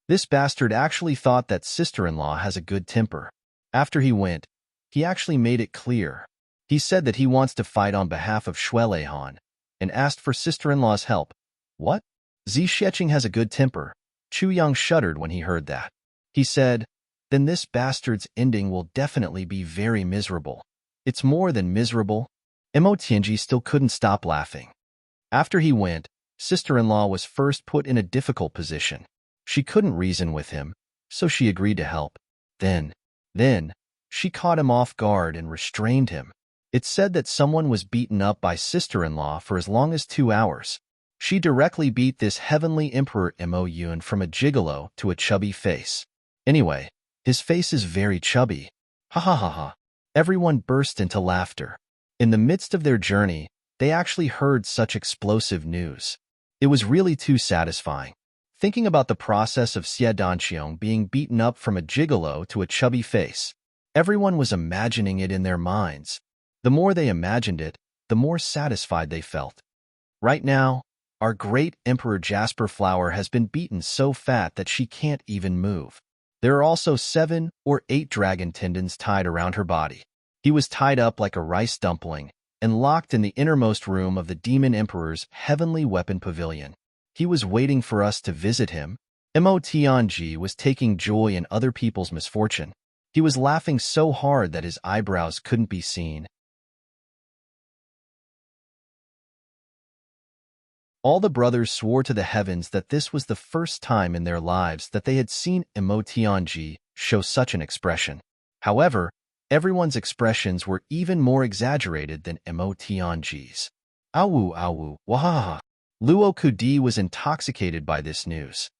This bastard actually thought that sister-in-law has a good temper. After he went, he actually made it clear. He said that he wants to fight on behalf of Shueleihan and asked for sister-in-law's help. What? Zi Xieching has a good temper. Chu Yang shuddered when he heard that. He said, then this bastard's ending will definitely be very miserable. It's more than miserable. Mo Tianji still couldn't stop laughing. After he went, sister-in-law was first put in a difficult position. She couldn't reason with him, so she agreed to help. Then, she caught him off guard and restrained him. It said that someone was beaten up by sister-in-law for as long as 2 hours. She directly beat this heavenly emperor Mo Yun from a gigolo to a chubby face. Anyway, his face is very chubby. Ha ha ha ha. Everyone burst into laughter. In the midst of their journey, they actually heard such explosive news. It was really too satisfying. Thinking about the process of Xie Danqiong being beaten up from a gigolo to a chubby face, everyone was imagining it in their minds. The more they imagined it, the more satisfied they felt. Right now, our great Emperor Jasper Flower has been beaten so fat that she can't even move. There are also 7 or 8 dragon tendons tied around her body. He was tied up like a rice dumpling and locked in the innermost room of the Demon Emperor's heavenly weapon pavilion. He was waiting for us to visit him. Mo Tianji was taking joy in other people's misfortune. He was laughing so hard that his eyebrows couldn't be seen. All the brothers swore to the heavens that this was the first time in their lives that they had seen Mo Tianji show such an expression. However, everyone's expressions were even more exaggerated than Mo Tianji's. Awu awu, wahaha. Luo Kudi was intoxicated by this news.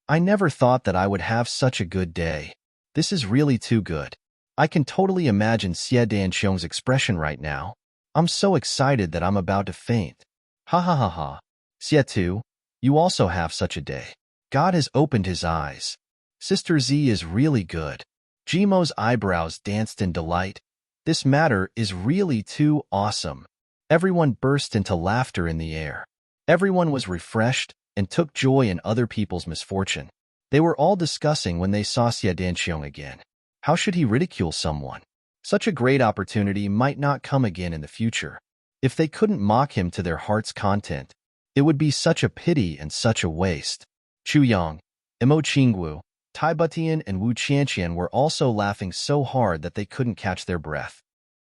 I never thought that I would have such a good day. This is really too good. I can totally imagine Xie Danqiong's expression right now. I'm so excited that I'm about to faint. Ha ha ha ha. Xie Tu, you also have such a day. God has opened his eyes. Sister Z is really good. Jimo's eyebrows danced in delight. This matter is really too awesome. Everyone burst into laughter in the air. Everyone was refreshed and took joy in other people's misfortune. They were all discussing when they saw Xie Danqiong again. How should he ridicule someone? Such a great opportunity might not come again in the future. If they couldn't mock him to their heart's content, it would be such a pity and such a waste. Chu Yang, Mo Qingwu, Tai Butian, and Wu Qianqian were also laughing so hard that they couldn't catch their breath.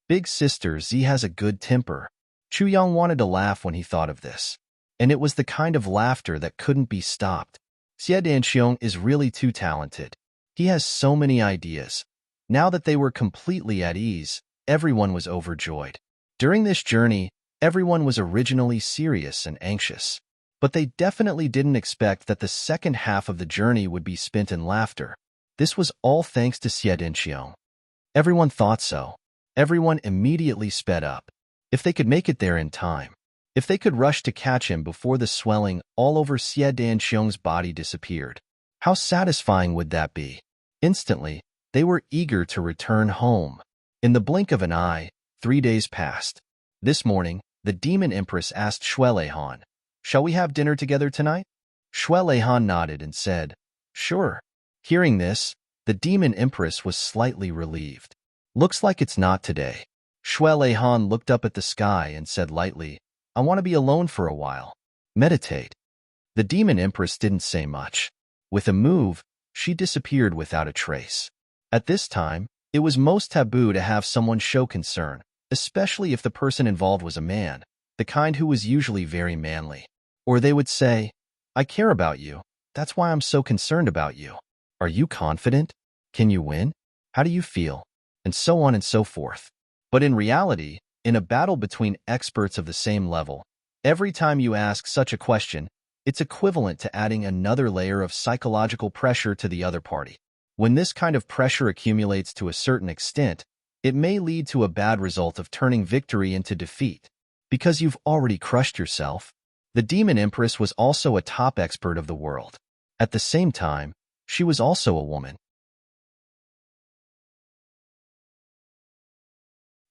Big sister Z has a good temper. Chu Yang wanted to laugh when he thought of this. And it was the kind of laughter that couldn't be stopped. Xie Danqiong is really too talented. He has so many ideas. Now that they were completely at ease, everyone was overjoyed. During this journey, everyone was originally serious and anxious. But they definitely didn't expect that the second half of the journey would be spent in laughter. This was all thanks to Xie Danqiong. Everyone thought so. Everyone immediately sped up. If they could make it there in time. If they could rush to catch him before the swelling all over Xie Danqiong's body disappeared. How satisfying would that be? Instantly, they were eager to return home. In the blink of an eye, 3 days passed. This morning, the Demon Empress asked Shueleihan, "Shall we have dinner together tonight?" Shueleihan nodded and said, "Sure." Hearing this, the Demon Empress was slightly relieved. "Looks like it's not today." Shueleihan looked up at the sky and said lightly, "I want to be alone for a while. Meditate." The Demon Empress didn't say much. With a move, she disappeared without a trace. At this time, It was most taboo to have someone show concern, especially if the person involved was a man, the kind who was usually very manly. Or they would say, "I care about you. That's why I'm so concerned about you. Are you confident? Can you win? How do you feel?" And so on and so forth. But in reality, in a battle between experts of the same level, every time you ask such a question, it's equivalent to adding another layer of psychological pressure to the other party. When this kind of pressure accumulates to a certain extent, it may lead to a bad result of turning victory into defeat. Because you've already crushed yourself. The Demon Empress was also a top expert of the world. At the same time, she was also a woman.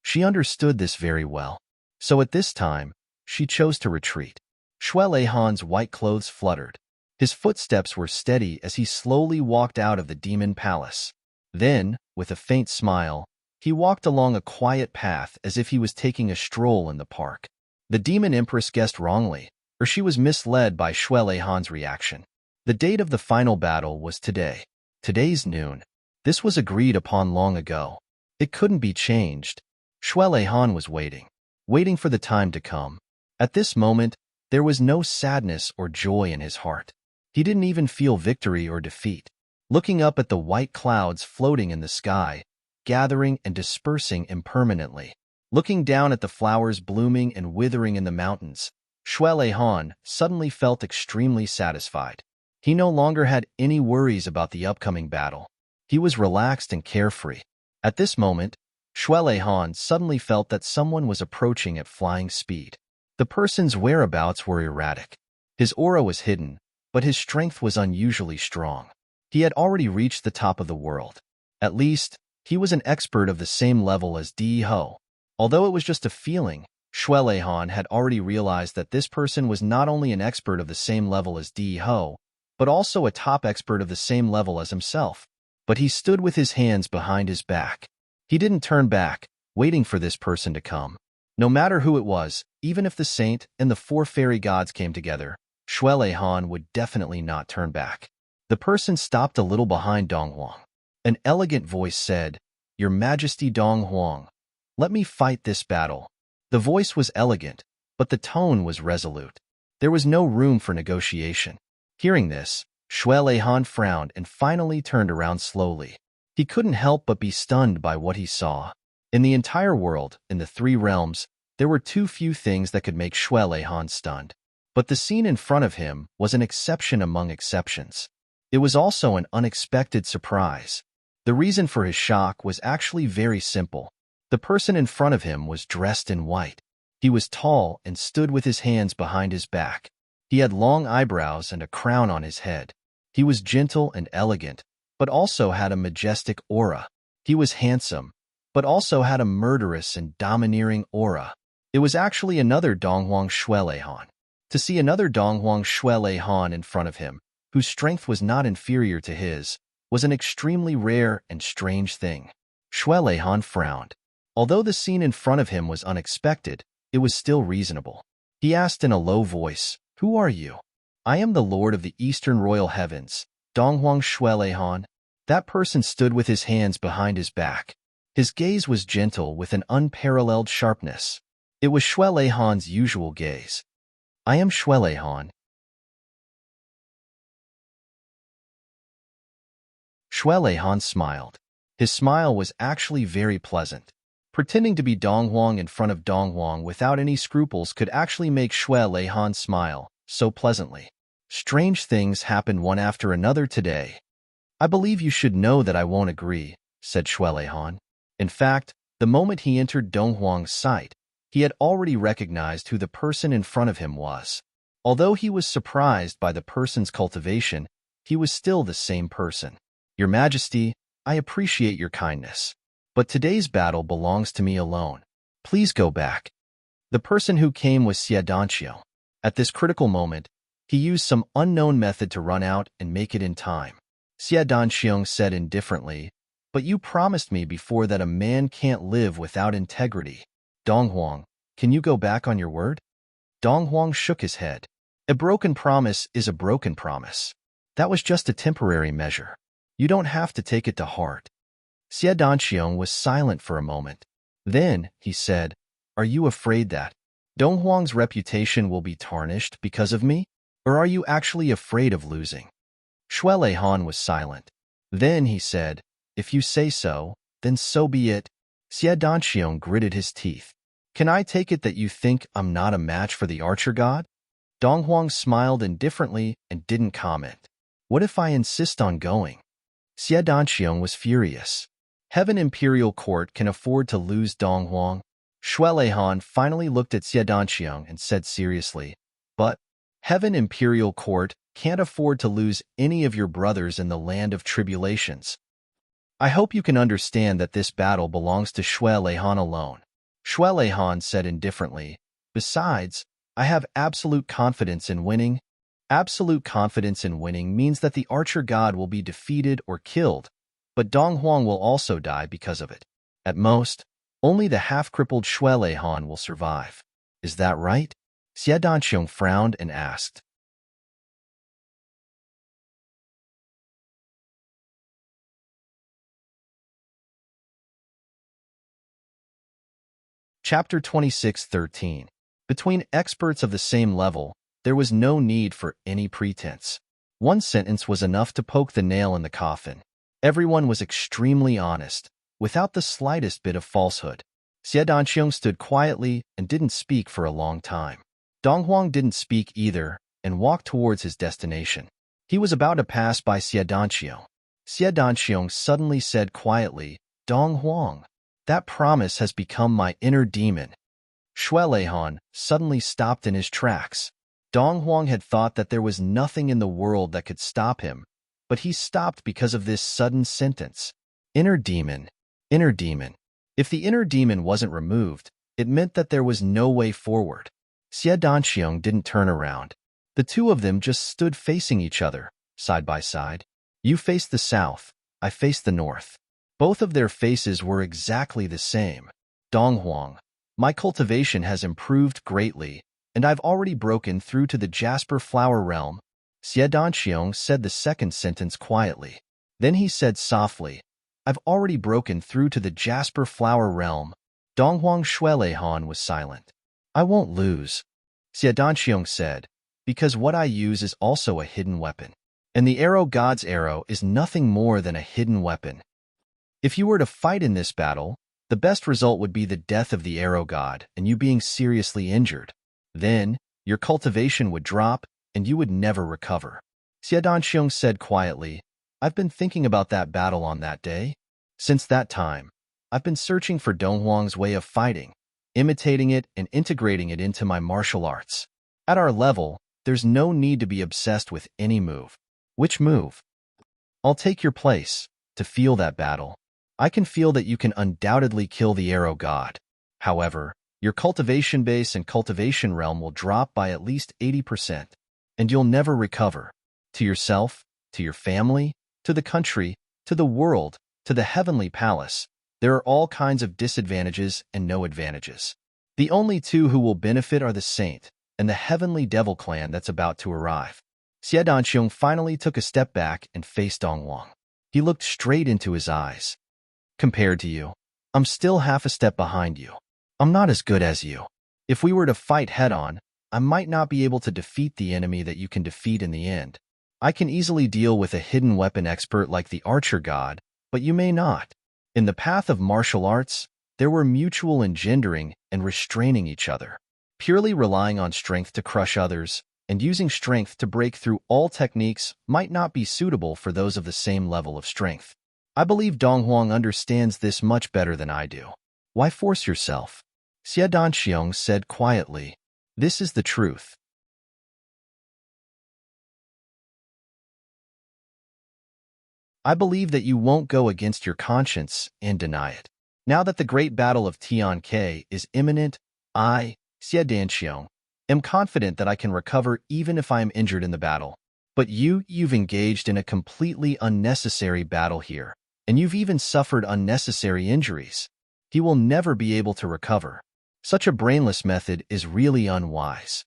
She understood this very well. So at this time, she chose to retreat. Shui Leihan's white clothes fluttered. His footsteps were steady as he slowly walked out of the demon palace. Then, with a faint smile, he walked along a quiet path as if he was taking a stroll in the park. The Demon Empress guessed wrongly, or she was misled by Shui Leihan's reaction. The date of the final battle was today. Today's noon. This was agreed upon long ago. It couldn't be changed. Shui Leihan was waiting for the time to come. At this moment, there was no sadness or joy in his heart. He didn't even feel victory or defeat. Looking up at the white clouds floating in the sky, gathering and dispersing impermanently, looking down at the flowers blooming and withering in the mountains, Shui Leihan suddenly felt extremely satisfied. He no longer had any worries about the upcoming battle. He was relaxed and carefree. At this moment, Shui Leihan suddenly felt that someone was approaching at flying speed. The person's whereabouts were erratic. His aura was hidden, but his strength was unusually strong. He had already reached the top of the world. At least, he was an expert of the same level as Di Ho. Although it was just a feeling, Shui Leihan had already realized that this person was not only an expert of the same level as Di Ho, but also a top expert of the same level as himself. But he stood with his hands behind his back. He didn't turn back, waiting for this person to come. No matter who it was, even if the saint and the four fairy gods came together, Shui Leihan would definitely not turn back. The person stopped a little behind Dong Huang. An elegant voice said, "Your Majesty Dong Huang, let me fight this battle." The voice was elegant, but the tone was resolute. There was no room for negotiation. Hearing this, Shui Leihan frowned and finally turned around slowly. He couldn't help but be stunned by what he saw. In the entire world, in the three realms, there were too few things that could make Shui Leihan stunned. But the scene in front of him was an exception among exceptions. It was also an unexpected surprise. The reason for his shock was actually very simple. The person in front of him was dressed in white. He was tall and stood with his hands behind his back. He had long eyebrows and a crown on his head. He was gentle and elegant, but also had a majestic aura. He was handsome, but also had a murderous and domineering aura. It was actually another Donghuang Shui Leihan. To see another Donghuang Shui Leihan in front of him, whose strength was not inferior to his, was an extremely rare and strange thing. Shui Leihan frowned. Although the scene in front of him was unexpected, it was still reasonable. He asked in a low voice, "Who are you?" "I am the Lord of the Eastern Royal Heavens, Donghuang Shui Leihan." That person stood with his hands behind his back. His gaze was gentle with an unparalleled sharpness. It was Shui Leihan's usual gaze. "I am Shui Leihan." Shui Leihan smiled. His smile was actually very pleasant. Pretending to be Donghuang in front of Donghuang without any scruples could actually make Shui Leihan smile so pleasantly. Strange things happened one after another today. "I believe you should know that I won't agree," said Shui Leihan. In fact, the moment he entered Donghuang's sight, he had already recognized who the person in front of him was. Although he was surprised by the person's cultivation, he was still the same person. "Your Majesty, I appreciate your kindness. But today's battle belongs to me alone. Please go back." The person who came was Xie Danqiu. At this critical moment, he used some unknown method to run out and make it in time. Xie Danqiu said indifferently, "But you promised me before that a man can't live without integrity. Donghuang, can you go back on your word?" Donghuang shook his head. "A broken promise is a broken promise. That was just a temporary measure. You don't have to take it to heart." Xie Danqiong was silent for a moment. Then, he said, "Are you afraid that Dong Huang's reputation will be tarnished because of me? Or are you actually afraid of losing?" Shui Leihan was silent. Then he said, "If you say so, then so be it." Xie Danqiong gritted his teeth. "Can I take it that you think I'm not a match for the archer god?" Dong Huang smiled indifferently and didn't comment. "What if I insist on going?" Xie Danqiong was furious. Heaven Imperial Court can afford to lose Dong Huang. Shui Leihan finally looked at Xie Danqiong and said seriously, "But Heaven Imperial Court can't afford to lose any of your brothers in the land of tribulations. I hope you can understand that this battle belongs to Shui Leihan alone." Shui Leihan said indifferently, "Besides, I have absolute confidence in winning." Absolute confidence in winning means that the archer god will be defeated or killed, but Dong Huang will also die because of it. At most, only the half-crippled Shui Leihan will survive. Is that right? Xie Danqiong frowned and asked. Chapter 26:13. Between experts of the same level, there was no need for any pretense. One sentence was enough to poke the nail in the coffin. Everyone was extremely honest, without the slightest bit of falsehood. Xie Danqiong stood quietly and didn't speak for a long time. Dong Huang didn't speak either and walked towards his destination. He was about to pass by Xie Danqiong. Xie Danqiong suddenly said quietly, "Dong Huang, that promise has become my inner demon." Shui Leihan suddenly stopped in his tracks. Dong Huang had thought that there was nothing in the world that could stop him, but he stopped because of this sudden sentence. Inner demon, inner demon. If the inner demon wasn't removed, it meant that there was no way forward. Xie Danqiong didn't turn around. The two of them just stood facing each other, side by side. You faced the south, I faced the north. Both of their faces were exactly the same. Dong Huang, my cultivation has improved greatly, and I've already broken through to the Jasper Flower Realm. Xie Danqiong said the second sentence quietly. Then he said softly, "I've already broken through to the Jasper Flower Realm." Dong Huang Shui Leihan was silent. "I won't lose," Xie Danqiong said, "because what I use is also a hidden weapon. And the arrow god's arrow is nothing more than a hidden weapon. If you were to fight in this battle, the best result would be the death of the arrow god and you being seriously injured. Then, your cultivation would drop and you would never recover." Xie Danqiong said quietly, "I've been thinking about that battle on that day. Since that time, I've been searching for Dong Huang's way of fighting, imitating it and integrating it into my martial arts. At our level, there's no need to be obsessed with any move." "Which move?" "I'll take your place, to feel that battle. I can feel that you can undoubtedly kill the arrow god. However, your cultivation base and cultivation realm will drop by at least 80%, and you'll never recover. To yourself, to your family, to the country, to the world, to the heavenly palace, there are all kinds of disadvantages and no advantages. The only two who will benefit are the saint and the heavenly devil clan that's about to arrive." Xie Danqiong finally took a step back and faced Dong Huang. He looked straight into his eyes. "Compared to you, I'm still half a step behind you. I'm not as good as you. If we were to fight head-on, I might not be able to defeat the enemy that you can defeat in the end. I can easily deal with a hidden weapon expert like the archer god, but you may not. In the path of martial arts, there were mutual engendering and restraining each other. Purely relying on strength to crush others and using strength to break through all techniques might not be suitable for those of the same level of strength. I believe Dong Huang understands this much better than I do. Why force yourself?" Xie Danqiong said quietly, "This is the truth. I believe that you won't go against your conscience and deny it. Now that the great battle of Tian is imminent, I, Xie Danqiong, am confident that I can recover even if I am injured in the battle. But you've engaged in a completely unnecessary battle here, and you've even suffered unnecessary injuries. He will never be able to recover. Such a brainless method is really unwise."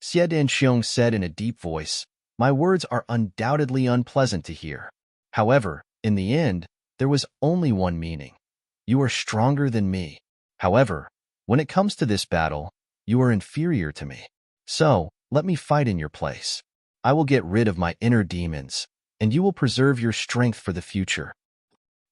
Xie Danqiong said in a deep voice, "My words are undoubtedly unpleasant to hear. However, in the end, there was only one meaning. You are stronger than me. However, when it comes to this battle, you are inferior to me. So, let me fight in your place. I will get rid of my inner demons, and you will preserve your strength for the future.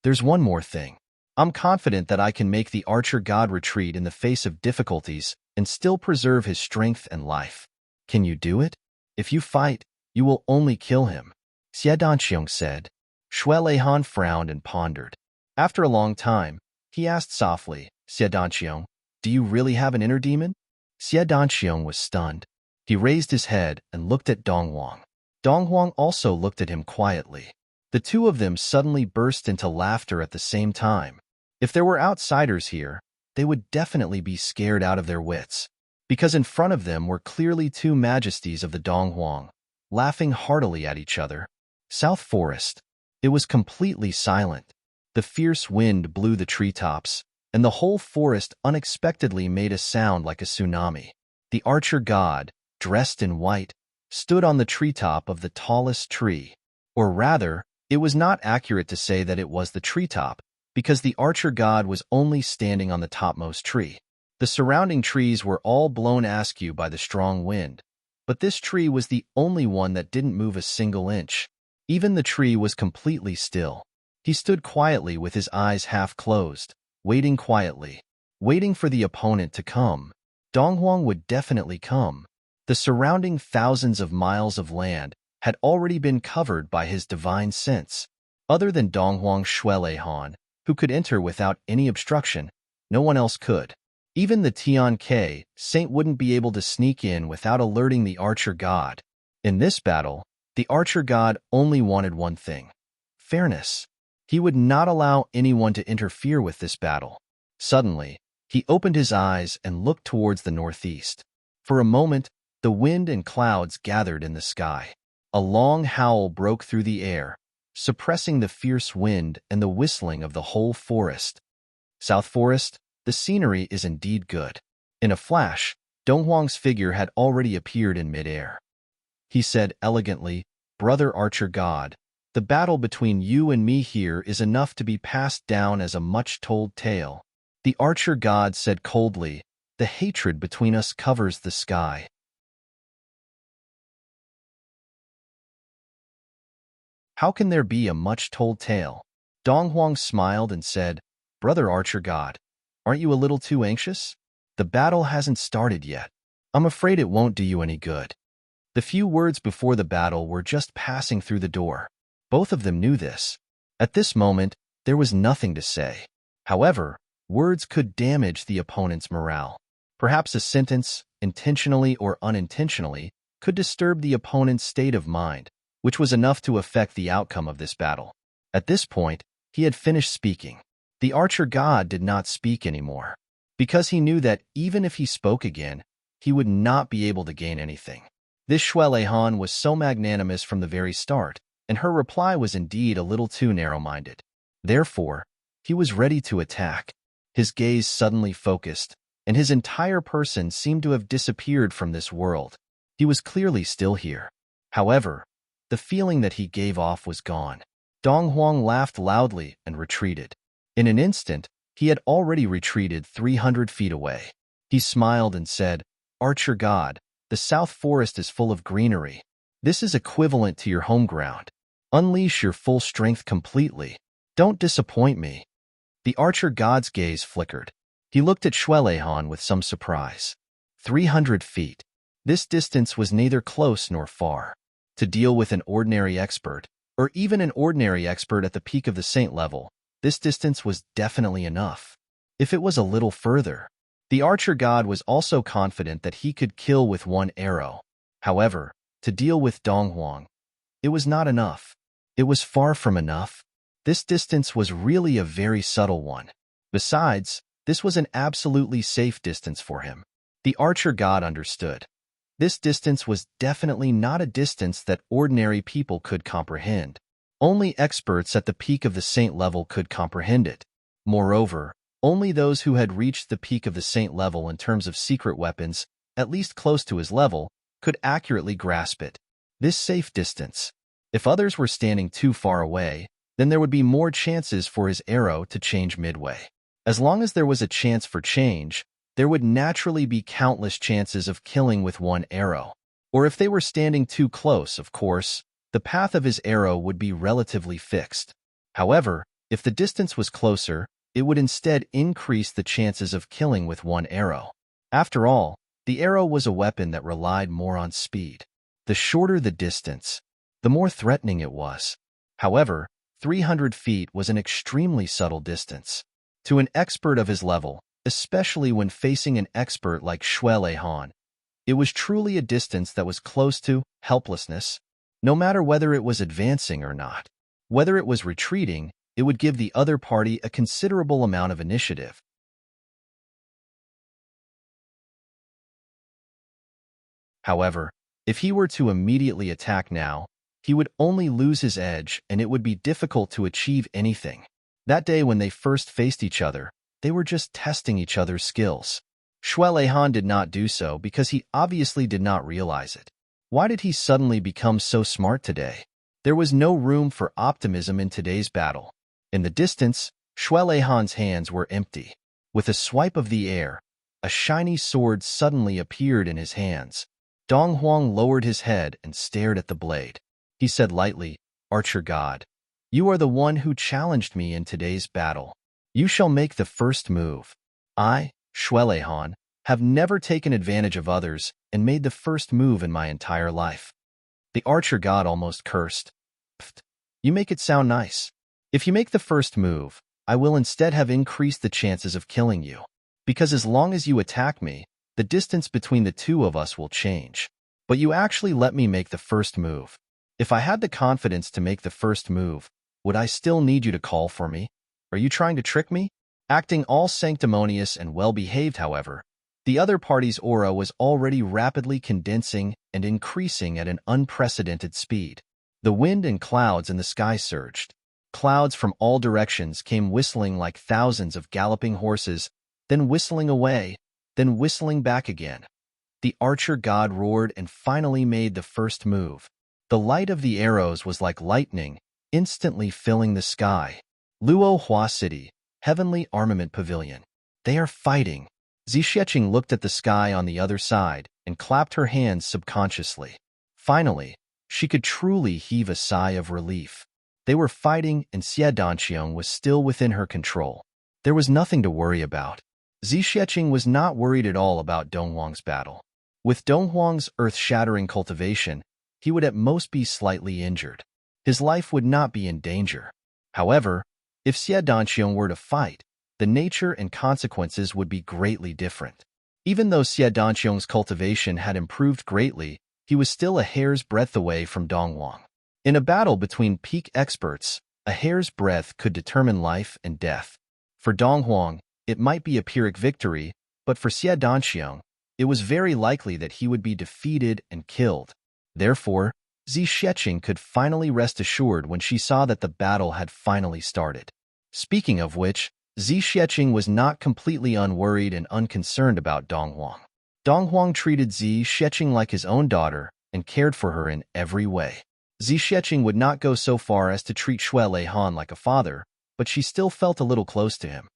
There's one more thing. I'm confident that I can make the archer god retreat in the face of difficulties and still preserve his strength and life. Can you do it? If you fight, you will only kill him, Xie Danqiong said. Shui Leihan frowned and pondered. After a long time, he asked softly, Xie Danqiong, do you really have an inner demon? Xie Danqiong was stunned. He raised his head and looked at Dong Huang. Dong Huang also looked at him quietly. The two of them suddenly burst into laughter at the same time. If there were outsiders here, they would definitely be scared out of their wits, because in front of them were clearly two majesties of the Dong Huang, laughing heartily at each other. South Forest. It was completely silent. The fierce wind blew the treetops, and the whole forest unexpectedly made a sound like a tsunami. The archer god, dressed in white, stood on the treetop of the tallest tree. Or rather, it was not accurate to say that it was the treetop, because the archer god was only standing on the topmost tree. The surrounding trees were all blown askew by the strong wind, but this tree was the only one that didn't move a single inch. Even the tree was completely still. He stood quietly with his eyes half closed, waiting quietly, waiting for the opponent to come. Dong Huang would definitely come. The surrounding thousands of miles of land had already been covered by his divine sense. Other than Dong Huang's Shui Leihan, who could enter without any obstruction, no one else could. Even the Tian Ke saint wouldn't be able to sneak in without alerting the archer god. In this battle, the archer god only wanted one thing: fairness. He would not allow anyone to interfere with this battle. Suddenly, he opened his eyes and looked towards the northeast. For a moment, the wind and clouds gathered in the sky. A long howl broke through the air, suppressing the fierce wind and the whistling of the whole forest. South Forest, the scenery is indeed good. In a flash, Dong Huang's figure had already appeared in midair. He said elegantly, Brother Archer God, the battle between you and me here is enough to be passed down as a much-told tale. The Archer God said coldly, the hatred between us covers the sky. How can there be a much-told tale? Dong Huang smiled and said, Brother Archer God, aren't you a little too anxious? The battle hasn't started yet. I'm afraid it won't do you any good. The few words before the battle were just passing through the door. Both of them knew this. At this moment, there was nothing to say. However, words could damage the opponent's morale. Perhaps a sentence, intentionally or unintentionally, could disturb the opponent's state of mind, which was enough to affect the outcome of this battle. At this point, he had finished speaking. The archer god did not speak anymore, because he knew that even if he spoke again, he would not be able to gain anything. This Shui Leihan was so magnanimous from the very start, and her reply was indeed a little too narrow-minded. Therefore, he was ready to attack. His gaze suddenly focused, and his entire person seemed to have disappeared from this world. He was clearly still here. However, the feeling that he gave off was gone. Dong Huang laughed loudly and retreated. In an instant, he had already retreated 300 feet away. He smiled and said, Archer God, the South Forest is full of greenery. This is equivalent to your home ground. Unleash your full strength completely. Don't disappoint me. The archer god's gaze flickered. He looked at Shui Leihan with some surprise. 300 feet. This distance was neither close nor far. To deal with an ordinary expert, or even an ordinary expert at the peak of the saint level, this distance was definitely enough. If it was a little further, the archer god was also confident that he could kill with one arrow. However, to deal with Dong Huang, it was not enough. It was far from enough. This distance was really a very subtle one. Besides, this was an absolutely safe distance for him. The archer god understood. This distance was definitely not a distance that ordinary people could comprehend. Only experts at the peak of the saint level could comprehend it. Moreover, only those who had reached the peak of the saint level in terms of secret weapons, at least close to his level, could accurately grasp it. This safe distance. If others were standing too far away, then there would be more chances for his arrow to change midway. As long as there was a chance for change, there would naturally be countless chances of killing with one arrow. Or if they were standing too close, of course, the path of his arrow would be relatively fixed. However, if the distance was closer, it would instead increase the chances of killing with one arrow. After all, the arrow was a weapon that relied more on speed. The shorter the distance, the more threatening it was. However, 300 feet was an extremely subtle distance. To an expert of his level, especially when facing an expert like Shuele Han, it was truly a distance that was close to helplessness, no matter whether it was advancing or not. Whether it was retreating, it would give the other party a considerable amount of initiative. However, if he were to immediately attack now, he would only lose his edge and it would be difficult to achieve anything. That day when they first faced each other, they were just testing each other's skills. Shuele Han did not do so because he obviously did not realize it. Why did he suddenly become so smart today? There was no room for optimism in today's battle. In the distance, Shuele Han's hands were empty. With a swipe of the air, a shiny sword suddenly appeared in his hands. Dong Huang lowered his head and stared at the blade. He said lightly, "Archer God, you are the one who challenged me in today's battle. You shall make the first move. I, Shuele Han, have never taken advantage of others and made the first move in my entire life." The Archer God almost cursed. "Pfft, you make it sound nice. If you make the first move, I will instead have increased the chances of killing you. Because as long as you attack me, the distance between the two of us will change. But you actually let me make the first move. If I had the confidence to make the first move, would I still need you to call for me? Are you trying to trick me?" Acting all sanctimonious and well-behaved, however, the other party's aura was already rapidly condensing and increasing at an unprecedented speed. The wind and clouds in the sky surged. Clouds from all directions came whistling like thousands of galloping horses, then whistling away, then whistling back again. The Archer God roared and finally made the first move. The light of the arrows was like lightning, instantly filling the sky. Luo Hua City, Heavenly Armament Pavilion. They are fighting. Zixieqing looked at the sky on the other side and clapped her hands subconsciously. Finally, she could truly heave a sigh of relief. They were fighting and Xie Danqiang was still within her control. There was nothing to worry about. Zixieqing was not worried at all about Donghuang's battle. With Donghuang's earth-shattering cultivation, he would at most be slightly injured. His life would not be in danger. However, if Xie Danqiang were to fight, the nature and consequences would be greatly different. Even though Xie Danqiang's cultivation had improved greatly, he was still a hair's breadth away from Donghuang. In a battle between peak experts, a hair's breadth could determine life and death. For Donghuang, it might be a Pyrrhic victory, but for Xie Danqiang, it was very likely that he would be defeated and killed. Therefore, Zixieqing could finally rest assured when she saw that the battle had finally started. Speaking of which, Zixieqing was not completely unworried and unconcerned about Donghuang. Donghuang treated Zixieqing like his own daughter and cared for her in every way. Zixieqing would not go so far as to treat Shuele Han like a father, but she still felt a little close to him.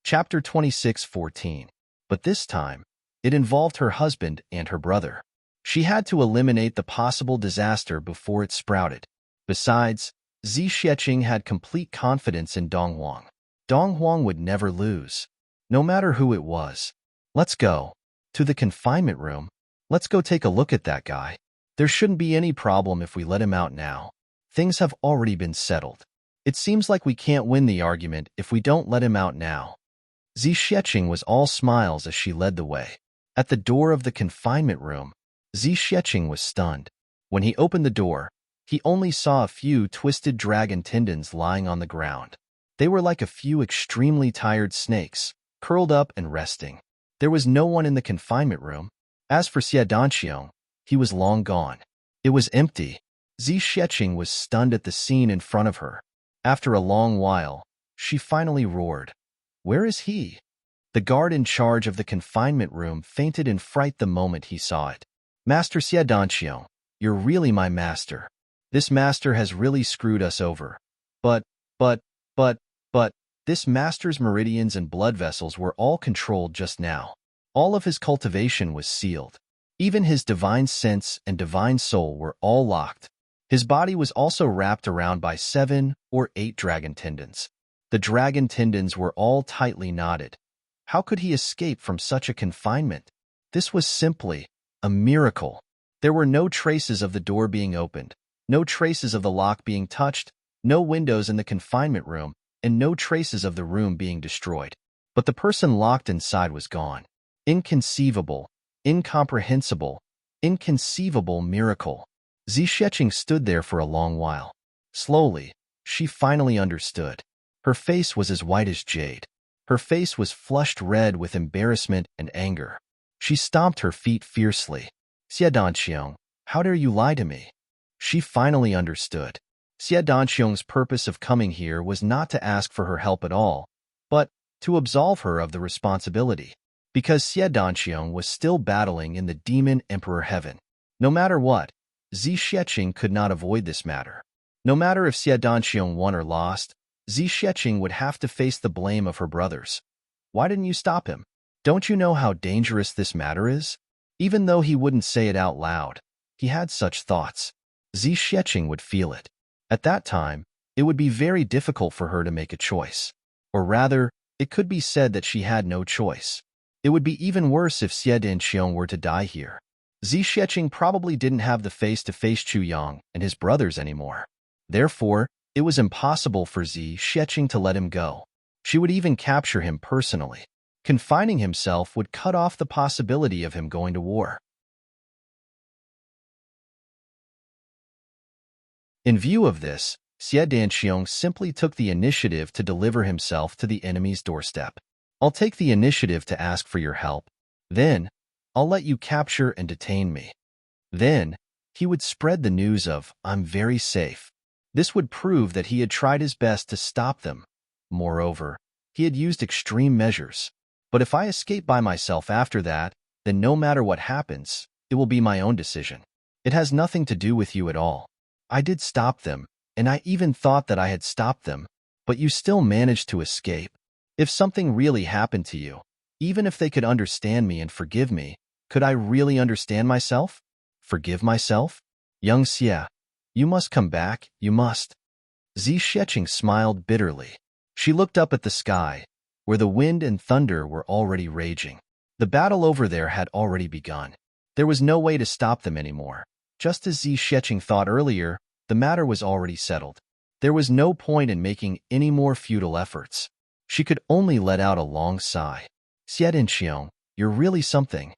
Chapter 26:14. But this time, it involved her husband and her brother. She had to eliminate the possible disaster before it sprouted. Besides, Zixieqing had complete confidence in Donghuang. Donghuang would never lose, no matter who it was. "Let's go. To the confinement room. Let's go take a look at that guy. There shouldn't be any problem if we let him out now. Things have already been settled. It seems like we can't win the argument if we don't let him out now." Zixieqing was all smiles as she led the way. At the door of the confinement room, Zixieqing was stunned. When he opened the door, he only saw a few twisted dragon tendons lying on the ground. They were like a few extremely tired snakes, curled up and resting. There was no one in the confinement room. As for Xie Danqiang, he was long gone. It was empty. Zixieqing was stunned at the scene in front of her. After a long while, she finally roared, "Where is he?" The guard in charge of the confinement room fainted in fright the moment he saw it. Master Xie Danqiong, you're really my master. This master has really screwed us over. But, but, but, this master's meridians and blood vessels were all controlled just now. All of his cultivation was sealed. Even his divine sense and divine soul were all locked. His body was also wrapped around by 7 or 8 dragon tendons. The dragon tendons were all tightly knotted. How could he escape from such a confinement? This was simply a miracle. There were no traces of the door being opened, no traces of the lock being touched, no windows in the confinement room, and no traces of the room being destroyed. But the person locked inside was gone. Inconceivable, incomprehensible, inconceivable miracle. Xi Sheqing stood there for a long while. Slowly, she finally understood. Her face was as white as jade. Her face was flushed red with embarrassment and anger. She stomped her feet fiercely. Xie Danqiong, how dare you lie to me? She finally understood. Xie Danqiong's purpose of coming here was not to ask for her help at all, but to absolve her of the responsibility. Because Xie Danqiong was still battling in the demon emperor heaven. No matter what, Xi Sheqing could not avoid this matter. No matter if Xie Danqiong won or lost, Xi Sheqing would have to face the blame of her brothers. Why didn't you stop him? Don't you know how dangerous this matter is? Even though he wouldn't say it out loud, he had such thoughts. Xi Sheqing would feel it. At that time, it would be very difficult for her to make a choice. Or rather, it could be said that she had no choice. It would be even worse if Xie Danqiong were to die here. Xi Sheqing probably didn't have the face to face Chu Yang and his brothers anymore. Therefore, it was impossible for Xi Sheqing to let him go. She would even capture him personally. Confining himself would cut off the possibility of him going to war. In view of this, Xie Danqiong simply took the initiative to deliver himself to the enemy's doorstep. I'll take the initiative to ask for your help. Then, I'll let you capture and detain me. Then, he would spread the news of, I'm very safe. This would prove that he had tried his best to stop them. Moreover, he had used extreme measures. But if I escape by myself after that, then no matter what happens, it will be my own decision. It has nothing to do with you at all. I did stop them, and I even thought that I had stopped them, but you still managed to escape. If something really happened to you, even if they could understand me and forgive me, could I really understand myself? Forgive myself? Young Xie, you must come back, you must. Xi Sheqing smiled bitterly. She looked up at the sky, where the wind and thunder were already raging. The battle over there had already begun. There was no way to stop them anymore. Just as Xi Sheqing thought earlier, the matter was already settled. There was no point in making any more futile efforts. She could only let out a long sigh. Xie Danqiong, you're really something.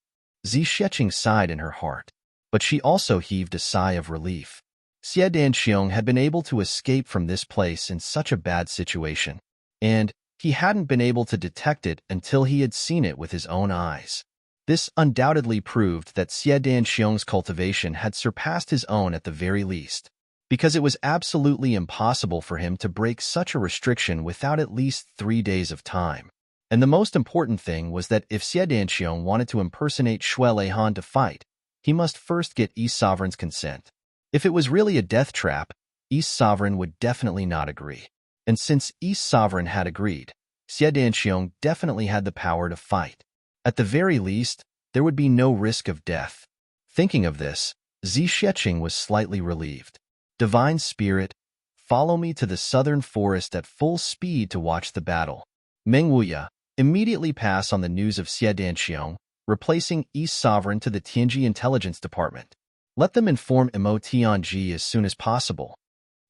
Xi Sheqing sighed in her heart, but she also heaved a sigh of relief. Xie Danqiong had been able to escape from this place in such a bad situation, and he hadn't been able to detect it until he had seen it with his own eyes. This undoubtedly proved that Xie Danqiong's cultivation had surpassed his own at the very least, because it was absolutely impossible for him to break such a restriction without at least 3 days of time. And the most important thing was that if Xie Danqiong wanted to impersonate Shui Leihan to fight, he must first get East Sovereign's consent. If it was really a death trap, East Sovereign would definitely not agree. And since East Sovereign had agreed, Xie Danqiong definitely had the power to fight. At the very least, there would be no risk of death. Thinking of this, Xi Sheqing was slightly relieved. Divine Spirit, follow me to the southern forest at full speed to watch the battle. Meng Wuya, immediately pass on the news of Xie Danqiong, replacing East Sovereign to the Tianji Intelligence Department. Let them inform Mo Tianji as soon as possible.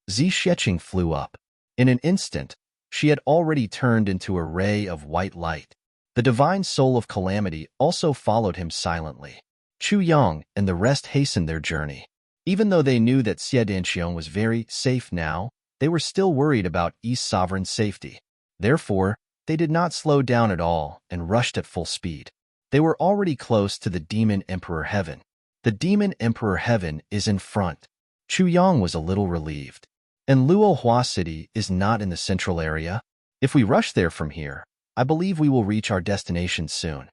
Xi Sheqing flew up. In an instant, she had already turned into a ray of white light. The divine soul of calamity also followed him silently. Chu Yang and the rest hastened their journey. Even though they knew that Xie Danqiong was very safe now, they were still worried about East Sovereign's safety. Therefore, they did not slow down at all and rushed at full speed. They were already close to the Demon Emperor Heaven. The Demon Emperor Heaven is in front. Chu Yang was a little relieved. And Luohua City is not in the central area. If we rush there from here, I believe we will reach our destination soon.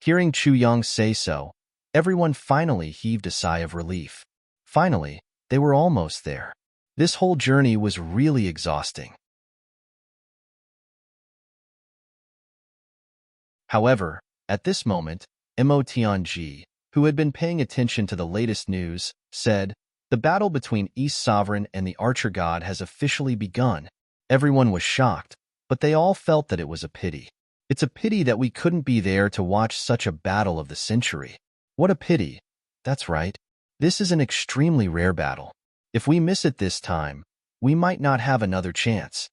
Hearing Chu Yang say so, everyone finally heaved a sigh of relief. Finally, they were almost there. This whole journey was really exhausting. However, at this moment, Mo Tianji, who had been paying attention to the latest news, said, "The battle between East Sovereign and the Archer God has officially begun." Everyone was shocked, but they all felt that it was a pity. It's a pity that we couldn't be there to watch such a battle of the century. What a pity. That's right. This is an extremely rare battle. If we miss it this time, we might not have another chance.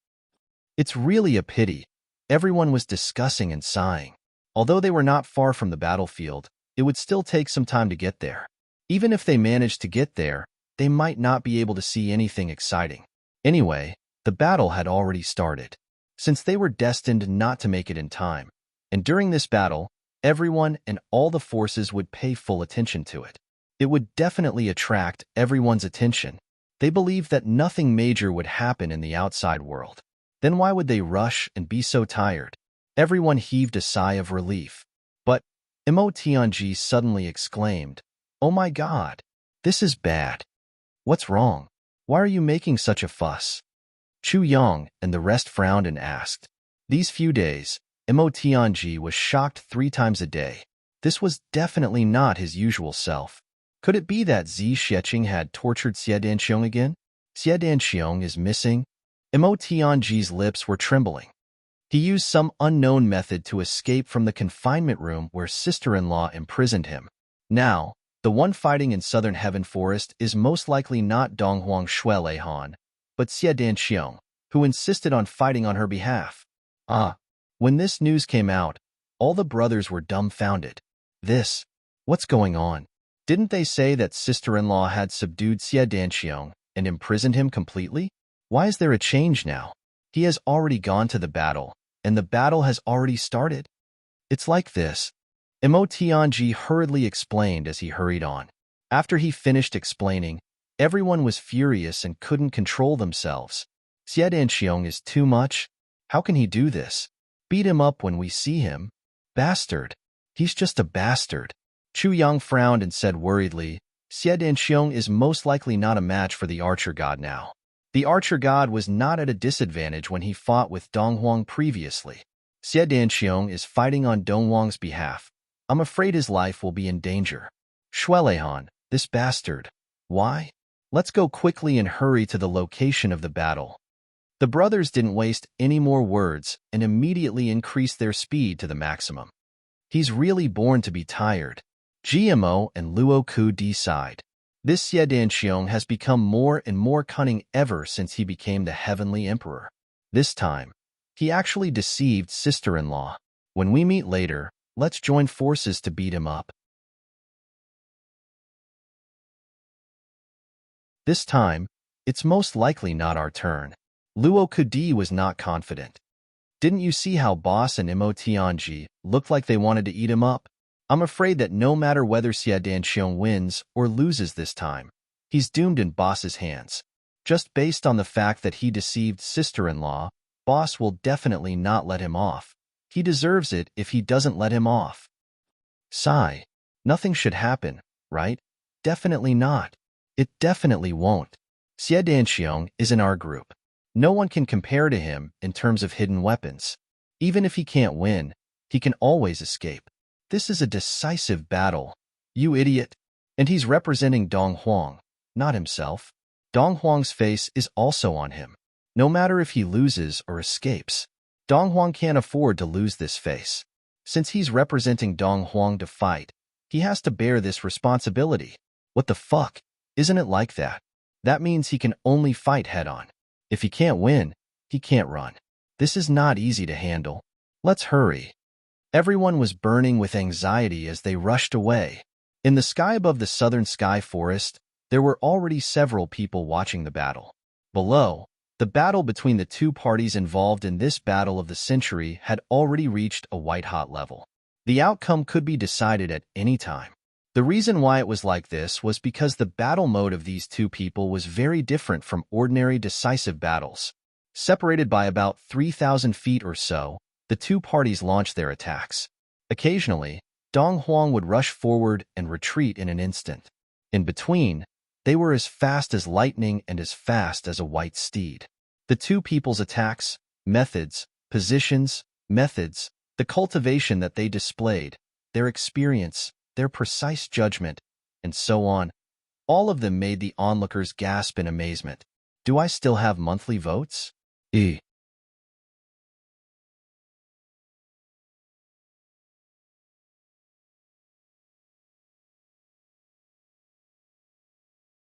It's really a pity. Everyone was discussing and sighing. Although they were not far from the battlefield, it would still take some time to get there. Even if they managed to get there, they might not be able to see anything exciting. Anyway, the battle had already started, since they were destined not to make it in time. And during this battle, everyone and all the forces would pay full attention to it. It would definitely attract everyone's attention. They believed that nothing major would happen in the outside world. Then why would they rush and be so tired? Everyone heaved a sigh of relief. But Mo Tianji suddenly exclaimed, "Oh my God, this is bad. What's wrong? Why are you making such a fuss?" Chu Yang and the rest frowned and asked. These few days, Mo Tianji was shocked 3 times a day. This was definitely not his usual self. Could it be that Zi Xiecheng had tortured Xie Danxiong again? Xie Danxiong is missing? Mo Tianji's lips were trembling. He used some unknown method to escape from the confinement room where sister-in-law imprisoned him. Now, the one fighting in southern Heaven Forest is most likely not Donghuang Shuelehan, but Xie Danxiong, who insisted on fighting on her behalf. When this news came out, all the brothers were dumbfounded. What's going on? Didn't they say that sister-in-law had subdued Xie Danxiong and imprisoned him completely? Why is there a change now? He has already gone to the battle, and the battle has already started. It's like this. Mo Tianji hurriedly explained as he hurried on. After he finished explaining, everyone was furious and couldn't control themselves. Xie Danxiong is too much. How can he do this? Beat him up when we see him. Bastard. He's just a bastard. Chu Yang frowned and said worriedly, "Xie Danxiong is most likely not a match for the Archer God now." The Archer God was not at a disadvantage when he fought with Donghuang previously. Xie Danxiong is fighting on Donghuang's behalf. I'm afraid his life will be in danger. Shuelehan, this bastard. Why? Let's go quickly and hurry to the location of the battle. The brothers didn't waste any more words and immediately increased their speed to the maximum. He's really born to be tired. GMO and Luo Ku decide. This Xie Danxiong has become more and more cunning ever since he became the Heavenly Emperor. This time, he actually deceived sister-in-law. When we meet later, let's join forces to beat him up. This time, it's most likely not our turn. Luo Kudi was not confident. Didn't you see how Boss and Mo Tianji looked like they wanted to eat him up? I'm afraid that no matter whether Xie Danxiong wins or loses this time, he's doomed in Boss's hands. Just based on the fact that he deceived sister-in-law, Boss will definitely not let him off. He deserves it if he doesn't let him off. Sigh. Nothing should happen, right? Definitely not. It definitely won't. Xie Danxiong is in our group. No one can compare to him in terms of hidden weapons. Even if he can't win, he can always escape. This is a decisive battle. You idiot. And he's representing Dong Huang, not himself. Dong Huang's face is also on him. No matter if he loses or escapes, Dong Huang can't afford to lose this face. Since he's representing Dong Huang to fight, he has to bear this responsibility. What the fuck? Isn't it like that? That means he can only fight head-on. If he can't win, he can't run. This is not easy to handle. Let's hurry. Everyone was burning with anxiety as they rushed away. In the sky above the southern sky forest, there were already several people watching the battle. Below, the battle between the two parties involved in this battle of the century had already reached a white-hot level. The outcome could be decided at any time. The reason why it was like this was because the battle mode of these two people was very different from ordinary decisive battles. Separated by about 3,000 feet or so, the two parties launched their attacks. Occasionally, Dong Huang would rush forward and retreat in an instant. In between, they were as fast as lightning and as fast as a white steed. The two people's attacks, methods, positions, methods, the cultivation that they displayed, their experience, their precise judgment, and so on, all of them made the onlookers gasp in amazement. Do I still have monthly votes?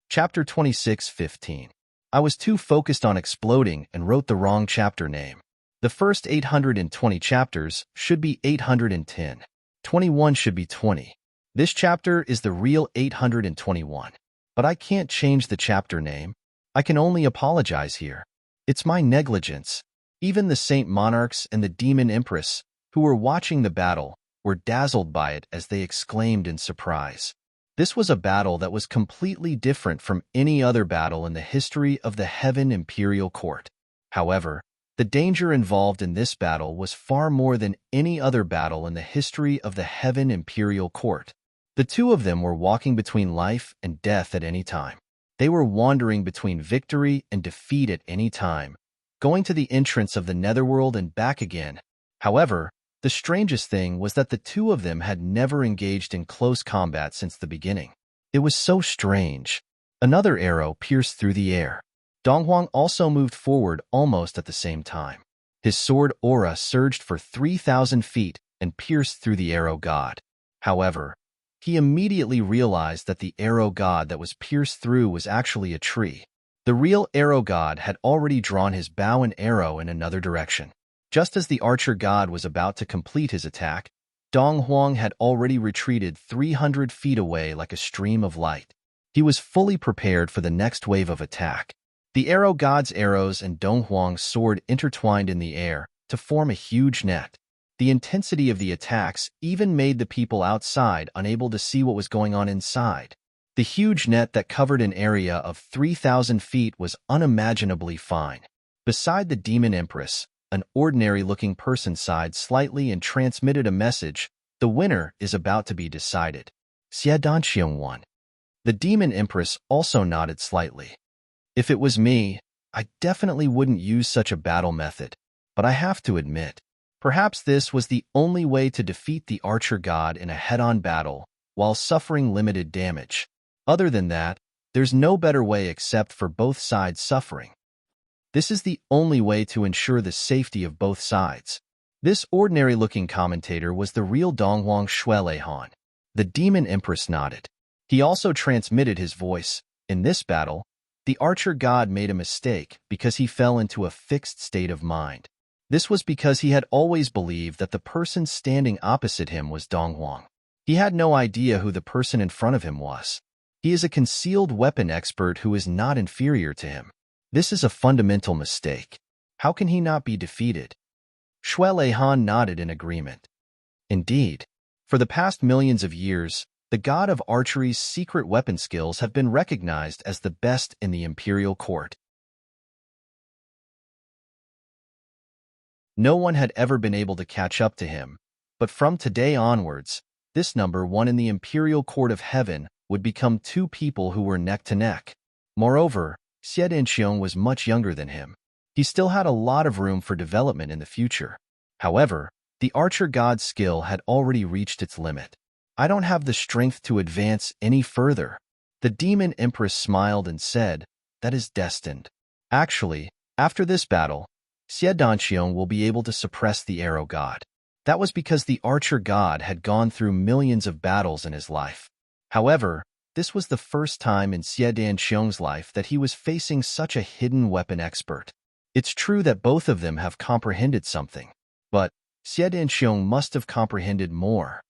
Chapter 26:15. I was too focused on exploding and wrote the wrong chapter name. The first 820 chapters should be 810. 21 should be 20. This chapter is the real 821. But I can't change the chapter name. I can only apologize here. It's my negligence. Even the Saint Monarchs and the Demon Empress, who were watching the battle, were dazzled by it as they exclaimed in surprise. This was a battle that was completely different from any other battle in the history of the Heaven Imperial Court. However, the danger involved in this battle was far more than any other battle in the history of the Heaven Imperial Court. The two of them were walking between life and death at any time. They were wandering between victory and defeat at any time, going to the entrance of the Netherworld and back again. However, the strangest thing was that the two of them had never engaged in close combat since the beginning. It was so strange. Another arrow pierced through the air. Dong Huang also moved forward almost at the same time. His sword aura surged for 3,000 feet and pierced through the arrow god. However, he immediately realized that the arrow god that was pierced through was actually a tree. The real arrow god had already drawn his bow and arrow in another direction. Just as the archer god was about to complete his attack, Dong Huang had already retreated 300 feet away like a stream of light. He was fully prepared for the next wave of attack. The arrow god's arrows and Dong Huang's sword intertwined in the air to form a huge net. The intensity of the attacks even made the people outside unable to see what was going on inside. The huge net that covered an area of 3,000 feet was unimaginably fine. Beside the Demon Empress, an ordinary-looking person sighed slightly and transmitted a message. The winner is about to be decided. Xie Danqiang won. The Demon Empress also nodded slightly. If it was me, I definitely wouldn't use such a battle method, but I have to admit, perhaps this was the only way to defeat the archer god in a head-on battle while suffering limited damage. Other than that, there's no better way except for both sides suffering. This is the only way to ensure the safety of both sides. This ordinary-looking commentator was the real Donghuang Shuelehan. The Demon Empress nodded. He also transmitted his voice. In this battle, the archer god made a mistake because he fell into a fixed state of mind. This was because he had always believed that the person standing opposite him was Donghuang. He had no idea who the person in front of him was. He is a concealed weapon expert who is not inferior to him. This is a fundamental mistake. How can he not be defeated? Shuelehan nodded in agreement. Indeed, for the past millions of years, the god of archery's secret weapon skills have been recognized as the best in the imperial court. No one had ever been able to catch up to him, but from today onwards, this number one in the imperial court of heaven would become two people who were neck to neck. Moreover, Xie Danqiang was much younger than him. He still had a lot of room for development in the future. However, the archer god's skill had already reached its limit. I don't have the strength to advance any further. The Demon Empress smiled and said, that is destined. Actually, after this battle, Xie Danqiang will be able to suppress the arrow god. That was because the archer god had gone through millions of battles in his life. However, this was the first time in Xie Danqiang's life that he was facing such a hidden weapon expert. It's true that both of them have comprehended something, but Xie Danqiang must have comprehended more.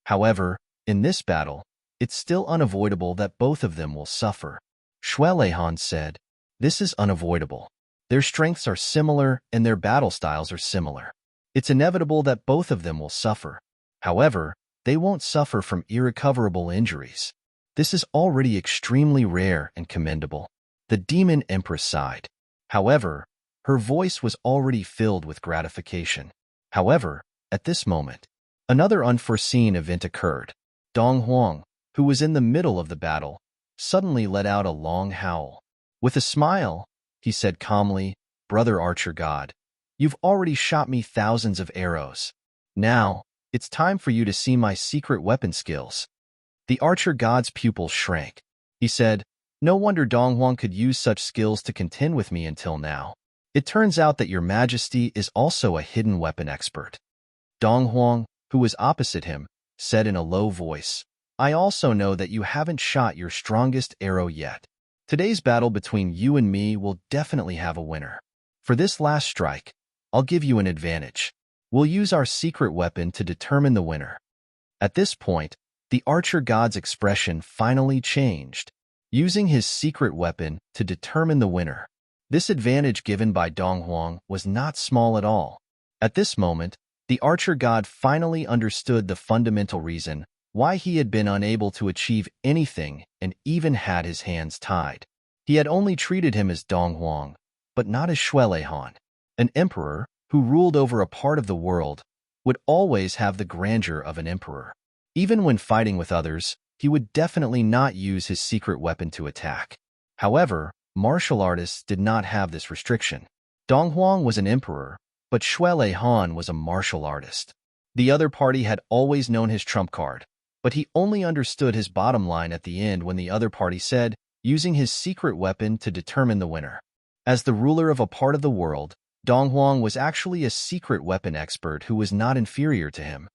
However, in this battle, it's still unavoidable that both of them will suffer. Shuelehan said, this is unavoidable. Their strengths are similar and their battle styles are similar. It's inevitable that both of them will suffer. However, they won't suffer from irrecoverable injuries. This is already extremely rare and commendable. The Demon Empress sighed. However, her voice was already filled with gratification. However, at this moment, another unforeseen event occurred. Dong Huang, who was in the middle of the battle, suddenly let out a long howl. With a smile, he said calmly, "Brother Archer God, you've already shot me thousands of arrows. Now, it's time for you to see my secret weapon skills." The Archer God's pupils shrank. He said, "No wonder Dong Huang could use such skills to contend with me until now. It turns out that your majesty is also a hidden weapon expert." Dong Huang, who was opposite him, said in a low voice, "I also know that you haven't shot your strongest arrow yet. Today's battle between you and me will definitely have a winner. For this last strike, I'll give you an advantage. We'll use our secret weapon to determine the winner." At this point, the Archer God's expression finally changed. Using his secret weapon to determine the winner. This advantage given by Dong Huang was not small at all. At this moment, the Archer God finally understood the fundamental reason why he had been unable to achieve anything and even had his hands tied. He had only treated him as Dong Huang, but not as Shuele Han. An emperor who ruled over a part of the world would always have the grandeur of an emperor. Even when fighting with others, he would definitely not use his secret weapon to attack. However, martial artists did not have this restriction. Dong Huang was an emperor, but Shuele Han was a martial artist. The other party had always known his trump card, but he only understood his bottom line at the end when the other party said, using his secret weapon to determine the winner. As the ruler of a part of the world, Dong Huang was actually a secret weapon expert who was not inferior to him.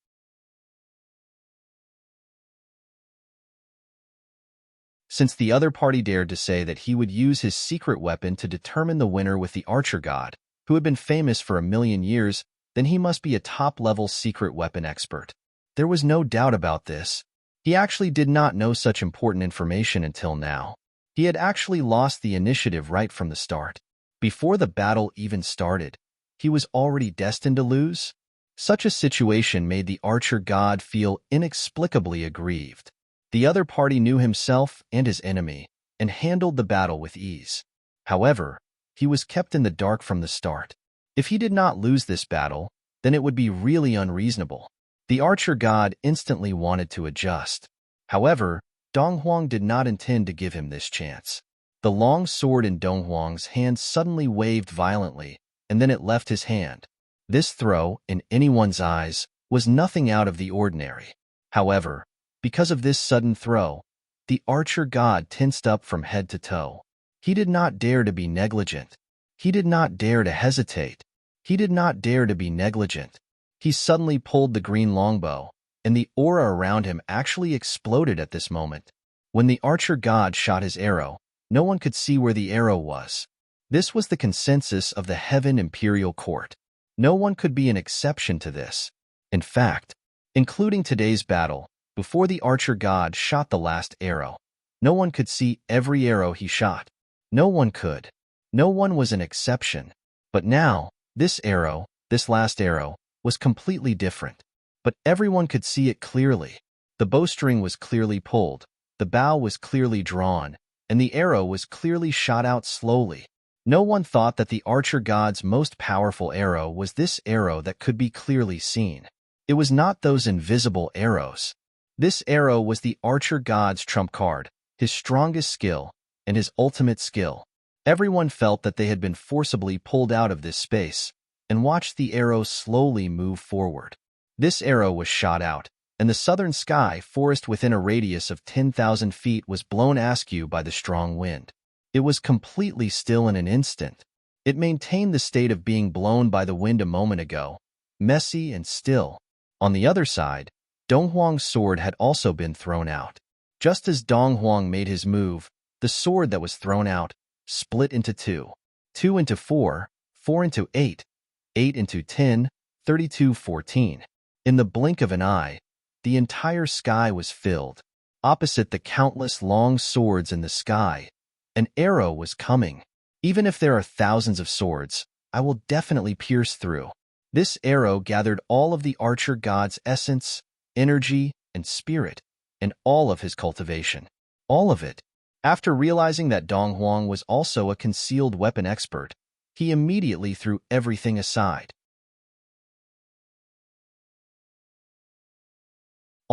Since the other party dared to say that he would use his secret weapon to determine the winner with the Archer God, who had been famous for 1,000,000 years, then he must be a top-level secret weapon expert. There was no doubt about this. He actually did not know such important information until now. He had actually lost the initiative right from the start. Before the battle even started, he was already destined to lose. Such a situation made the Archer God feel inexplicably aggrieved. The other party knew himself and his enemy and handled the battle with ease. However, he was kept in the dark from the start. If he did not lose this battle, then it would be really unreasonable. The Archer God instantly wanted to adjust. However, Dong Huang did not intend to give him this chance. The long sword in Dong Huang's hand suddenly waved violently, and then it left his hand. This throw, in anyone's eyes, was nothing out of the ordinary. However, because of this sudden throw, the Archer God tensed up from head to toe. He did not dare to be negligent. He did not dare to hesitate. He did not dare to be negligent. He suddenly pulled the green longbow, and the aura around him actually exploded at this moment. When the Archer God shot his arrow, no one could see where the arrow was. This was the consensus of the Heaven Imperial Court. No one could be an exception to this. In fact, including today's battle, before the Archer God shot the last arrow, no one could see every arrow he shot. No one could. No one was an exception. But now, this arrow, this last arrow, was completely different. But everyone could see it clearly. The bowstring was clearly pulled, the bow was clearly drawn, and the arrow was clearly shot out slowly. No one thought that the Archer God's most powerful arrow was this arrow that could be clearly seen. It was not those invisible arrows. This arrow was the Archer God's trump card, his strongest skill, and his ultimate skill. Everyone felt that they had been forcibly pulled out of this space, and watched the arrow slowly move forward. This arrow was shot out, and the southern sky forest within a radius of 10,000 feet was blown askew by the strong wind. It was completely still in an instant. It maintained the state of being blown by the wind a moment ago, messy and still. On the other side, Dong Huang's sword had also been thrown out. Just as Dong Huang made his move, the sword that was thrown out split into two. 2 into 4, 4 into 8, 8 into 10, 32, 14. In the blink of an eye, the entire sky was filled. Opposite the countless long swords in the sky, an arrow was coming. Even if there are thousands of swords, I will definitely pierce through. This arrow gathered all of the Archer God's essence, energy, and spirit, and all of his cultivation. All of it. After realizing that Dong Huang was also a concealed weapon expert, he immediately threw everything aside.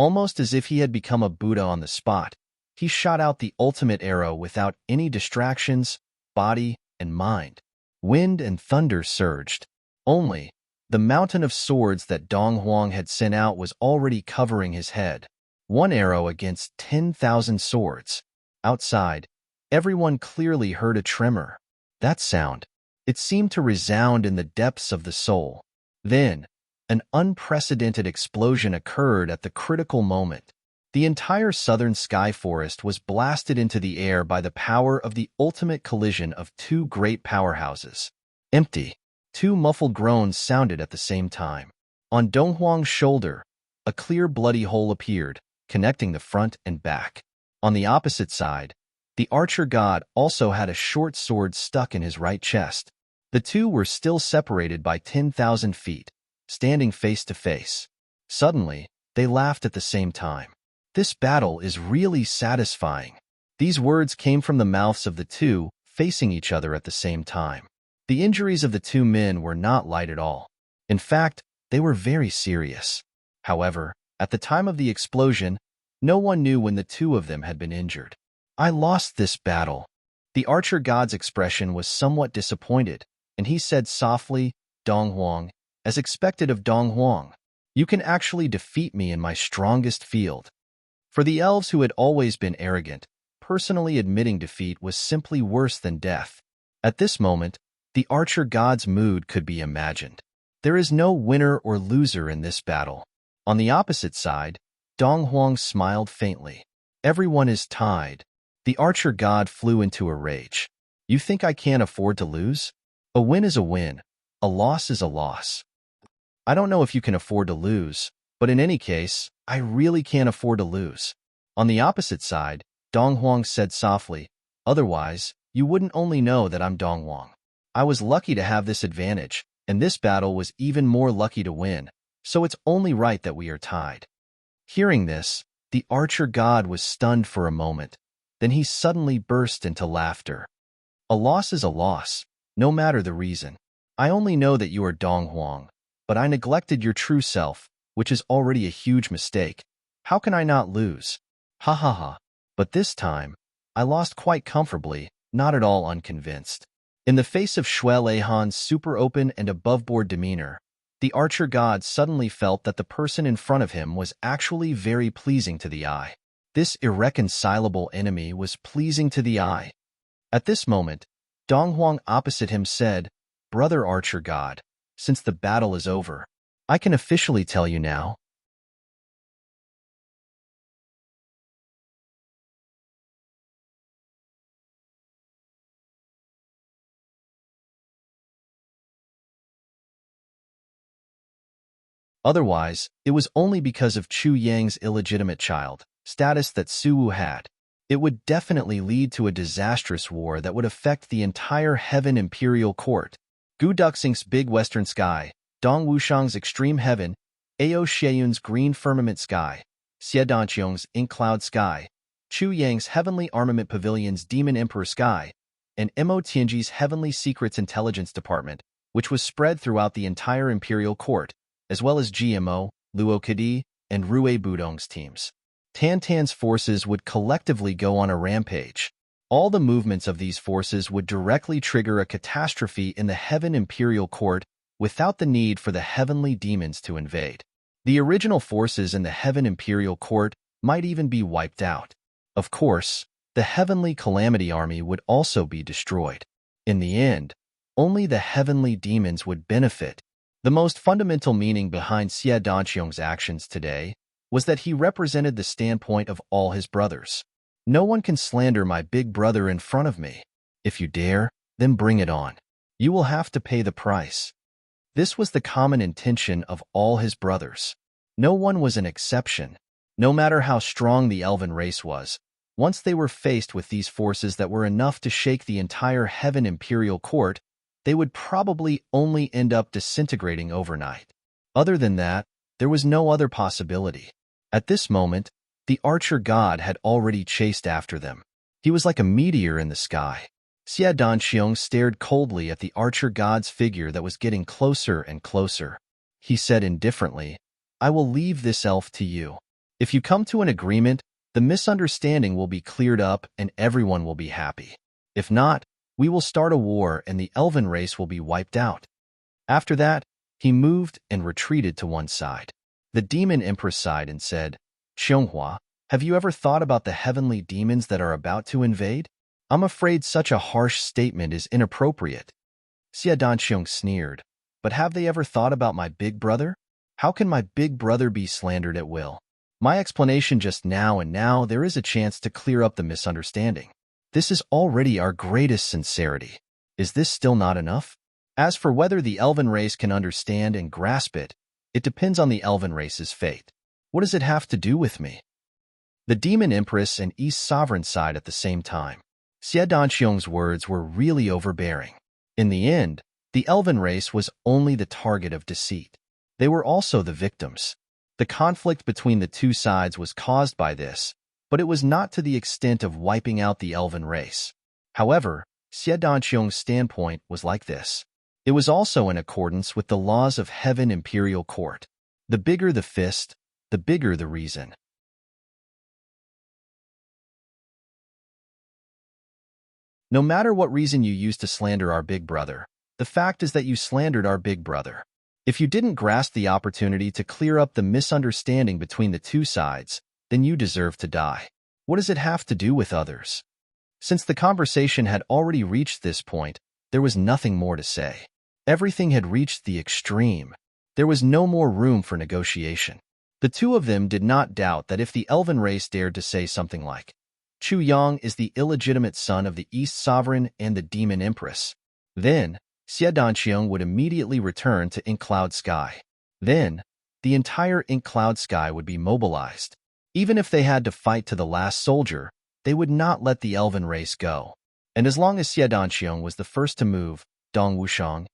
Almost as if he had become a Buddha on the spot, he shot out the ultimate arrow without any distractions, body and mind. Wind and thunder surged. Only, the mountain of swords that Dong Huang had sent out was already covering his head. One arrow against 10,000 swords. Outside, everyone clearly heard a tremor. That sound, it seemed to resound in the depths of the soul. Then, an unprecedented explosion occurred at the critical moment. The entire southern sky forest was blasted into the air by the power of the ultimate collision of two great powerhouses. Empty. Two muffled groans sounded at the same time. On Dong Huang's shoulder, a clear bloody hole appeared, connecting the front and back. On the opposite side, the archer god also had a short sword stuck in his right chest. The two were still separated by 10,000 feet, standing face to face. Suddenly, they laughed at the same time. This battle is really satisfying. These words came from the mouths of the two, facing each other at the same time. The injuries of the two men were not light at all. In fact, they were very serious. However, at the time of the explosion, no one knew when the two of them had been injured. I lost this battle. The archer god's expression was somewhat disappointed, and he said softly, Dong Huang, as expected of Dong Huang, you can actually defeat me in my strongest field. For the elves who had always been arrogant, personally admitting defeat was simply worse than death. At this moment, the archer god's mood could be imagined. There is no winner or loser in this battle. On the opposite side, Dong Huang smiled faintly. Everyone is tied. The archer god flew into a rage. You think I can't afford to lose? A win is a win. A loss is a loss. I don't know if you can afford to lose, but in any case, I really can't afford to lose. On the opposite side, Dong Huang said softly, otherwise, you wouldn't only know that I'm Dong Huang. I was lucky to have this advantage, and this battle was even more lucky to win, so it's only right that we are tied. Hearing this, the archer god was stunned for a moment. Then he suddenly burst into laughter. A loss is a loss, no matter the reason. I only know that you are Dong Huang, but I neglected your true self, which is already a huge mistake. How can I not lose? Ha ha ha. But this time, I lost quite comfortably, not at all unconvinced. In the face of Xue Leihan's super open and above-board demeanor, the archer god suddenly felt that the person in front of him was actually very pleasing to the eye. This irreconcilable enemy was pleasing to the eye. At this moment, Dong Huang opposite him said, Brother archer god, since the battle is over, I can officially tell you now. Otherwise, it was only because of Chu Yang's illegitimate child status that Suwu had. It would definitely lead to a disastrous war that would affect the entire Heaven Imperial Court. Gu Duxing's Big Western Sky, Dong Wushang's Extreme Heaven, Ao Xieyun's Green Firmament Sky, Xie Danqiong's Ink Cloud Sky, Chu Yang's Heavenly Armament Pavilion's Demon Emperor Sky, and Mo Tianji's Heavenly Secrets Intelligence Department, which was spread throughout the entire Imperial Court, as well as GMO, Luo Kadi, and Rue Budong's teams. Tantan's forces would collectively go on a rampage. All the movements of these forces would directly trigger a catastrophe in the Heaven Imperial Court without the need for the heavenly demons to invade. The original forces in the Heaven Imperial Court might even be wiped out. Of course, the Heavenly Calamity Army would also be destroyed. In the end, only the heavenly demons would benefit. The most fundamental meaning behind Xie Danqiong's actions today was that he represented the standpoint of all his brothers. No one can slander my big brother in front of me. If you dare, then bring it on. You will have to pay the price. This was the common intention of all his brothers. No one was an exception. No matter how strong the elven race was, once they were faced with these forces that were enough to shake the entire Heaven Imperial Court, they would probably only end up disintegrating overnight. Other than that, there was no other possibility. At this moment, the archer god had already chased after them. He was like a meteor in the sky. Xie Danqiong stared coldly at the archer god's figure that was getting closer and closer. He said indifferently, I will leave this elf to you. If you come to an agreement, the misunderstanding will be cleared up and everyone will be happy. If not, we will start a war and the elven race will be wiped out. After that, he moved and retreated to one side. The demon empress sighed and said, Xianghua, have you ever thought about the heavenly demons that are about to invade? I'm afraid such a harsh statement is inappropriate. Xie Danqiong sneered, but have they ever thought about my big brother? How can my big brother be slandered at will? My explanation just now and now there is a chance to clear up the misunderstanding. This is already our greatest sincerity. Is this still not enough? As for whether the elven race can understand and grasp it, it depends on the elven race's fate. What does it have to do with me? The demon empress and East sovereign sighed at the same time. Xie Danqiong's words were really overbearing. In the end, the elven race was only the target of deceit. They were also the victims. The conflict between the two sides was caused by this, but it was not to the extent of wiping out the elven race. However, Xie Danqiong's standpoint was like this. It was also in accordance with the laws of Heaven Imperial Court. The bigger the fist, the bigger the reason. No matter what reason you use to slander our big brother, the fact is that you slandered our big brother. If you didn't grasp the opportunity to clear up the misunderstanding between the two sides, then you deserve to die. What does it have to do with others? Since the conversation had already reached this point, there was nothing more to say. Everything had reached the extreme. There was no more room for negotiation. The two of them did not doubt that if the elven race dared to say something like, Chu Yang is the illegitimate son of the East Sovereign and the Demon Empress, then Xie Danqiong would immediately return to Ink Cloud Sky. Then, the entire Ink Cloud Sky would be mobilized. Even if they had to fight to the last soldier, they would not let the elven race go. And as long as Xie Danqiong was the first to move, Dong Wushang,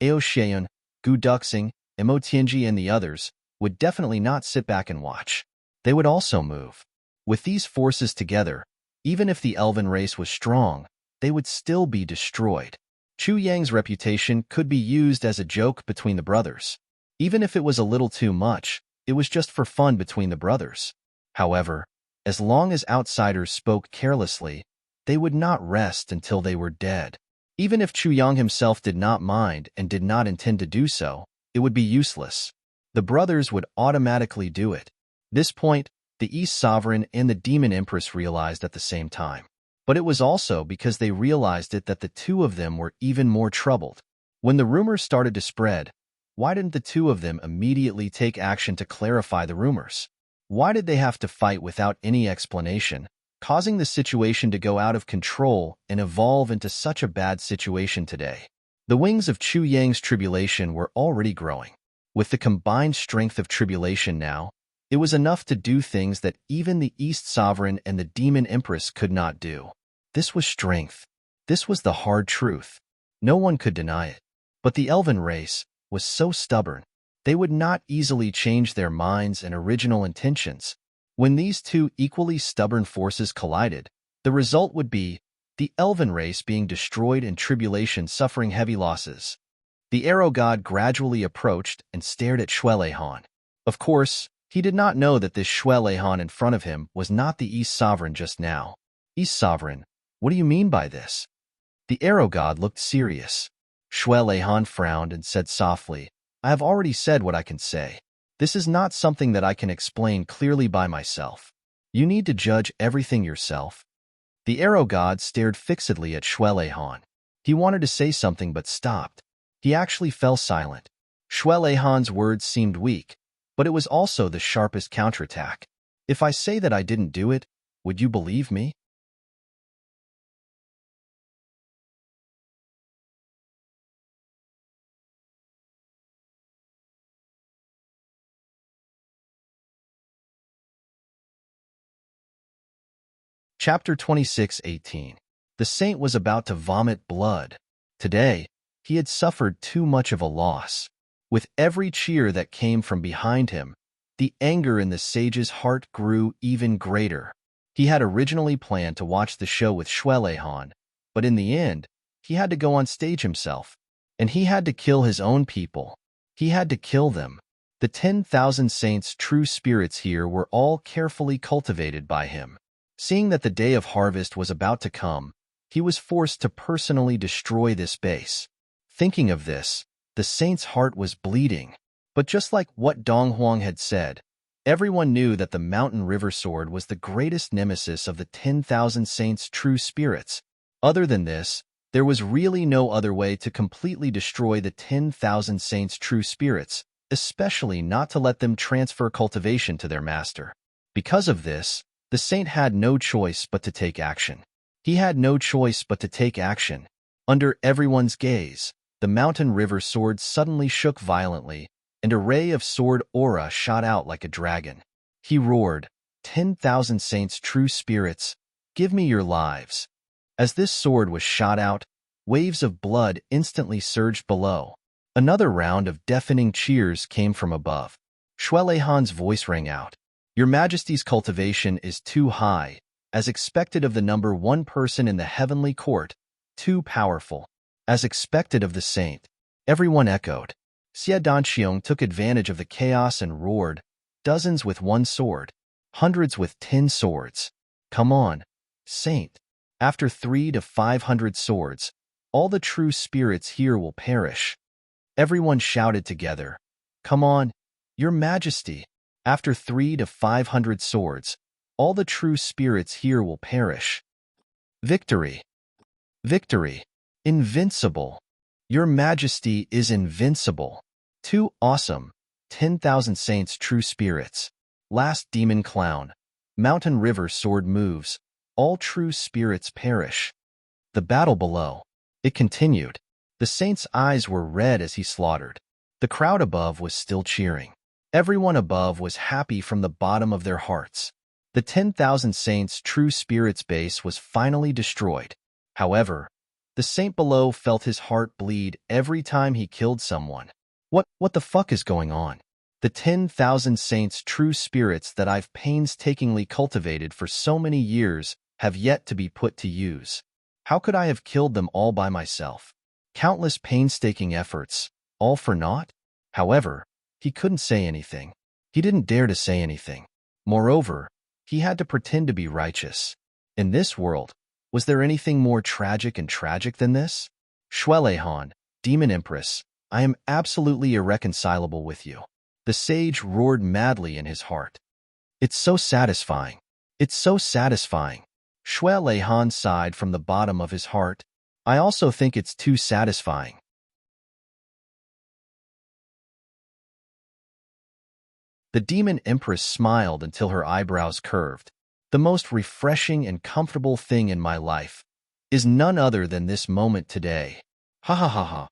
Ao Xian, Gu Duxing, Mo Tianji and the others would definitely not sit back and watch. They would also move. With these forces together, even if the elven race was strong, they would still be destroyed. Chu Yang's reputation could be used as a joke between the brothers. Even if it was a little too much, it was just for fun between the brothers. However, as long as outsiders spoke carelessly, they would not rest until they were dead. Even if Chu Yang himself did not mind and did not intend to do so, it would be useless. The brothers would automatically do it. This point, the East Sovereign and the Demon Empress realized at the same time. But it was also because they realized it that the two of them were even more troubled. When the rumors started to spread, why didn't the two of them immediately take action to clarify the rumors? Why did they have to fight without any explanation, causing the situation to go out of control and evolve into such a bad situation today? The wings of Chu Yang's tribulation were already growing. With the combined strength of tribulation now, it was enough to do things that even the East Sovereign and the Demon Empress could not do. This was strength. This was the hard truth. No one could deny it. But the elven race was so stubborn. They would not easily change their minds and original intentions. When these two equally stubborn forces collided, the result would be the elven race being destroyed and tribulation suffering heavy losses. The arrow god gradually approached and stared at Shuelehan. Of course, he did not know that this Shuelehan in front of him was not the East Sovereign just now. East Sovereign, what do you mean by this? The arrow god looked serious. Shuelehan frowned and said softly, I have already said what I can say. This is not something that I can explain clearly by myself. You need to judge everything yourself. The arrow god stared fixedly at Shuelehan. He wanted to say something but stopped. He actually fell silent. Shuelehan's words seemed weak, but it was also the sharpest counterattack. If I say that I didn't do it, would you believe me? Chapter 26:18. The saint was about to vomit blood. Today, he had suffered too much of a loss. With every cheer that came from behind him, the anger in the sage's heart grew even greater. He had originally planned to watch the show with Shuelehan, but in the end, he had to go on stage himself. And he had to kill his own people. He had to kill them. The 10,000 saints' true spirits here were all carefully cultivated by him. Seeing that the day of harvest was about to come, he was forced to personally destroy this base. Thinking of this, the saint's heart was bleeding. But just like what Dong Huang had said, everyone knew that the mountain river sword was the greatest nemesis of the 10,000 saints' true spirits. Other than this, there was really no other way to completely destroy the 10,000 saints' true spirits, especially not to let them transfer cultivation to their master. Because of this, the saint had no choice but to take action. He had no choice but to take action. Under everyone's gaze, the mountain river sword suddenly shook violently, and a ray of sword aura shot out like a dragon. He roared, 10,000 saints' true spirits, give me your lives. As this sword was shot out, waves of blood instantly surged below. Another round of deafening cheers came from above. Shuelehan's voice rang out. Your Majesty's cultivation is too high, as expected of the number one person in the heavenly court, too powerful. As expected of the saint. Everyone echoed. Xie Danqiong took advantage of the chaos and roared, dozens with one sword, hundreds with 10 swords. Come on, saint. After 300 to 500 swords, all the true spirits here will perish. Everyone shouted together, come on, your Majesty. After 300 to 500 swords, all the true spirits here will perish. Victory! Victory! Invincible! Your Majesty is invincible. Too awesome. 10,000 saints true spirits. Last demon clown. Mountain river sword moves. All true spirits perish. The battle below. It continued. The saint's eyes were red as he slaughtered. The crowd above was still cheering. Everyone above was happy from the bottom of their hearts. The 10,000 saints' true spirits base was finally destroyed. However, the saint below felt his heart bleed every time he killed someone. What the fuck is going on? The 10,000 saints' true spirits that I've painstakingly cultivated for so many years have yet to be put to use. How could I have killed them all by myself? Countless painstaking efforts, all for naught? However, he couldn't say anything. He didn't dare to say anything. Moreover, he had to pretend to be righteous. In this world, was there anything more tragic and tragic than this? Shuelehan, Demon Empress, I am absolutely irreconcilable with you. The sage roared madly in his heart. It's so satisfying. It's so satisfying. Shuelehan sighed from the bottom of his heart. I also think it's too satisfying. The Demon Empress smiled until her eyebrows curved. The most refreshing and comfortable thing in my life is none other than this moment today. Ha ha ha ha.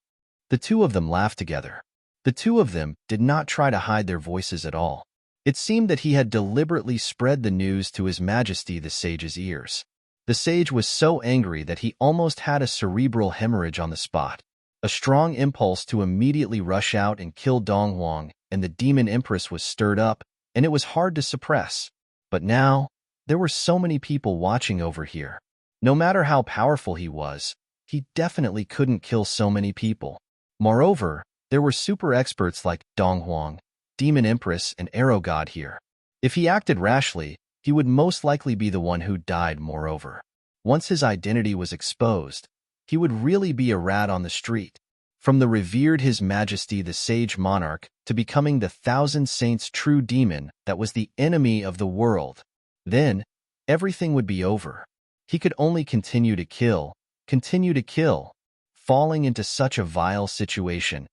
The two of them laughed together. The two of them did not try to hide their voices at all. It seemed that he had deliberately spread the news to His Majesty the sage's ears. The sage was so angry that he almost had a cerebral hemorrhage on the spot. A strong impulse to immediately rush out and kill Dong Huang and the Demon Empress was stirred up, and it was hard to suppress. But now, there were so many people watching over here. No matter how powerful he was, he definitely couldn't kill so many people. Moreover, there were super experts like Dong Huang, Demon Empress, and Arrow God here. If he acted rashly, he would most likely be the one who died. Moreover, once his identity was exposed, he would really be a rat on the street. From the revered His Majesty the Sage Monarch to becoming the 1,000 Saints' true demon that was the enemy of the world. Then, everything would be over. He could only continue to kill, falling into such a vile situation.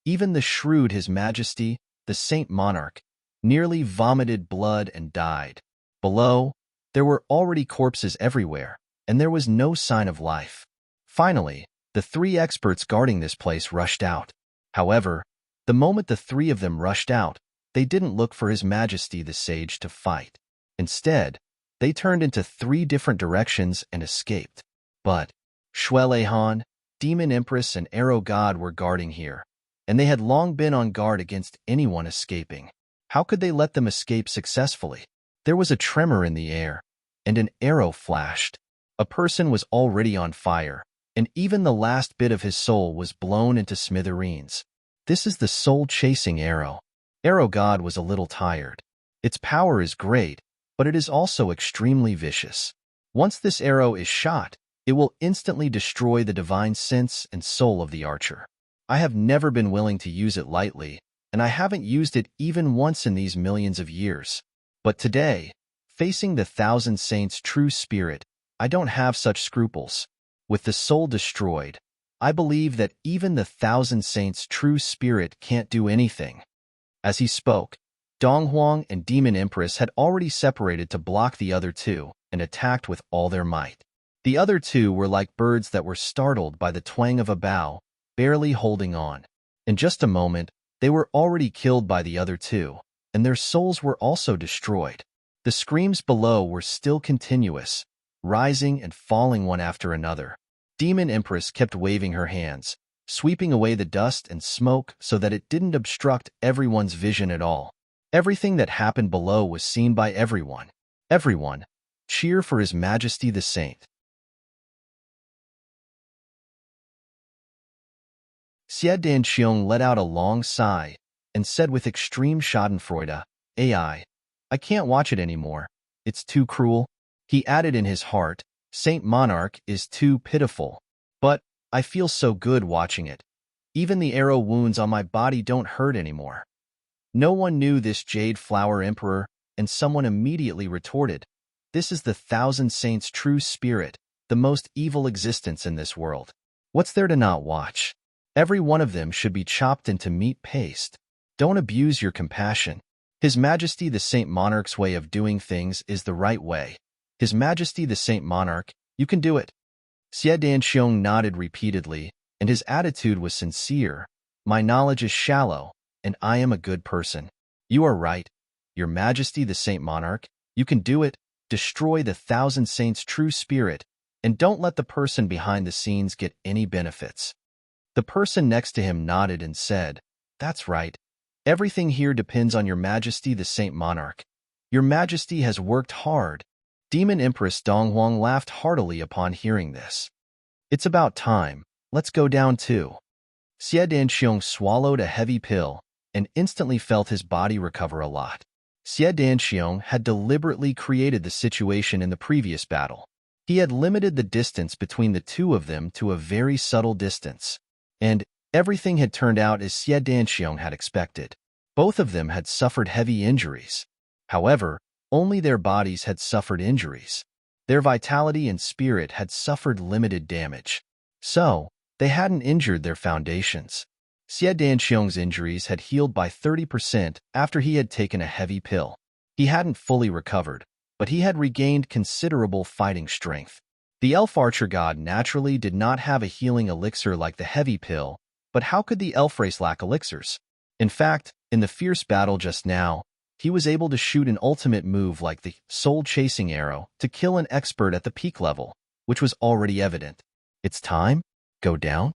Even the shrewd His Majesty, the Saint Monarch, nearly vomited blood and died. Below, there were already corpses everywhere, and there was no sign of life. Finally, the 3 experts guarding this place rushed out. However, the moment the 3 of them rushed out, they didn't look for His Majesty the Sage to fight. Instead, they turned into 3 different directions and escaped. But Shuelehan, Demon Empress, and Arrow God were guarding here, and they had long been on guard against anyone escaping. How could they let them escape successfully? There was a tremor in the air, and an arrow flashed. A person was already on fire, and even the last bit of his soul was blown into smithereens. This is the soul-chasing arrow. Arrow God was a little tired. Its power is great, but it is also extremely vicious. Once this arrow is shot, it will instantly destroy the divine sense and soul of the archer. I have never been willing to use it lightly, and I haven't used it even once in these millions of years. But today, facing the thousand saints' true spirit, I don't have such scruples. With the soul destroyed, I believe that even the thousand saints' true spirit can't do anything. As he spoke, Dong Huang and Demon Empress had already separated to block the other two and attacked with all their might. The other two were like birds that were startled by the twang of a bow, barely holding on. In just a moment, they were already killed by the other two, and their souls were also destroyed. The screams below were still continuous, rising and falling one after another. Demon Empress kept waving her hands, sweeping away the dust and smoke so that it didn't obstruct everyone's vision at all. Everything that happened below was seen by everyone. Everyone, cheer for His Majesty the Saint. Xie Danqiong let out a long sigh and said with extreme schadenfreude, I can't watch it anymore. It's too cruel. He added in his heart, Saint Monarch is too pitiful. But I feel so good watching it. Even the arrow wounds on my body don't hurt anymore. No one knew this Jade Flower Emperor, and someone immediately retorted, this is the thousand saints' true spirit, the most evil existence in this world. What's there to not watch? Every one of them should be chopped into meat paste. Don't abuse your compassion. His Majesty the Saint Monarch's way of doing things is the right way. His Majesty the Saint Monarch, you can do it. Xie Danqiong nodded repeatedly, and his attitude was sincere. My knowledge is shallow, and I am a good person. You are right. Your Majesty the Saint Monarch, you can do it. Destroy the thousand saints' true spirit, and don't let the person behind the scenes get any benefits. The person next to him nodded and said, that's right. Everything here depends on Your Majesty the Saint Monarch. Your Majesty has worked hard. Demon Empress Donghuang laughed heartily upon hearing this. It's about time. Let's go down too. Xie Danqiong swallowed a heavy pill and instantly felt his body recover a lot. Xie Danqiong had deliberately created the situation in the previous battle. He had limited the distance between the two of them to a very subtle distance, and everything had turned out as Xie Danqiong had expected. Both of them had suffered heavy injuries. However, only their bodies had suffered injuries. Their vitality and spirit had suffered limited damage. So, they hadn't injured their foundations. Xie Danqiong's injuries had healed by 30% after he had taken a heavy pill. He hadn't fully recovered, but he had regained considerable fighting strength. The elf archer god naturally did not have a healing elixir like the heavy pill, but how could the elf race lack elixirs? In fact, in the fierce battle just now, he was able to shoot an ultimate move like the soul-chasing arrow to kill an expert at the peak level, which was already evident. It's time? Go down?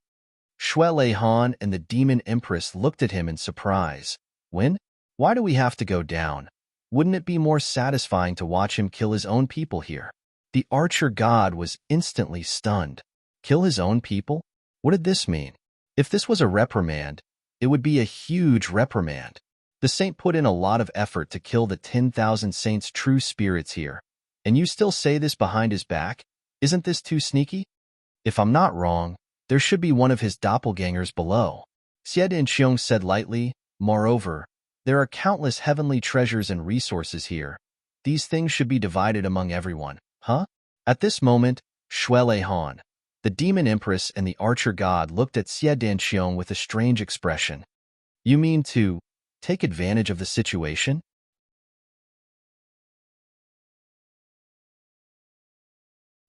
Shui Lei Han and the Demon Empress looked at him in surprise. When? Why do we have to go down? Wouldn't it be more satisfying to watch him kill his own people here? The archer god was instantly stunned. Kill his own people? What did this mean? If this was a reprimand, it would be a huge reprimand. The saint put in a lot of effort to kill the 10,000 saints' true spirits here, and you still say this behind his back? Isn't this too sneaky? If I'm not wrong, there should be one of his doppelgangers below. Xie Danqiong said lightly, moreover, there are countless heavenly treasures and resources here. These things should be divided among everyone, huh? At this moment, Shui Lei Han, the Demon Empress and the Archer God looked at Xie Danqiong with a strange expression. You mean to take advantage of the situation?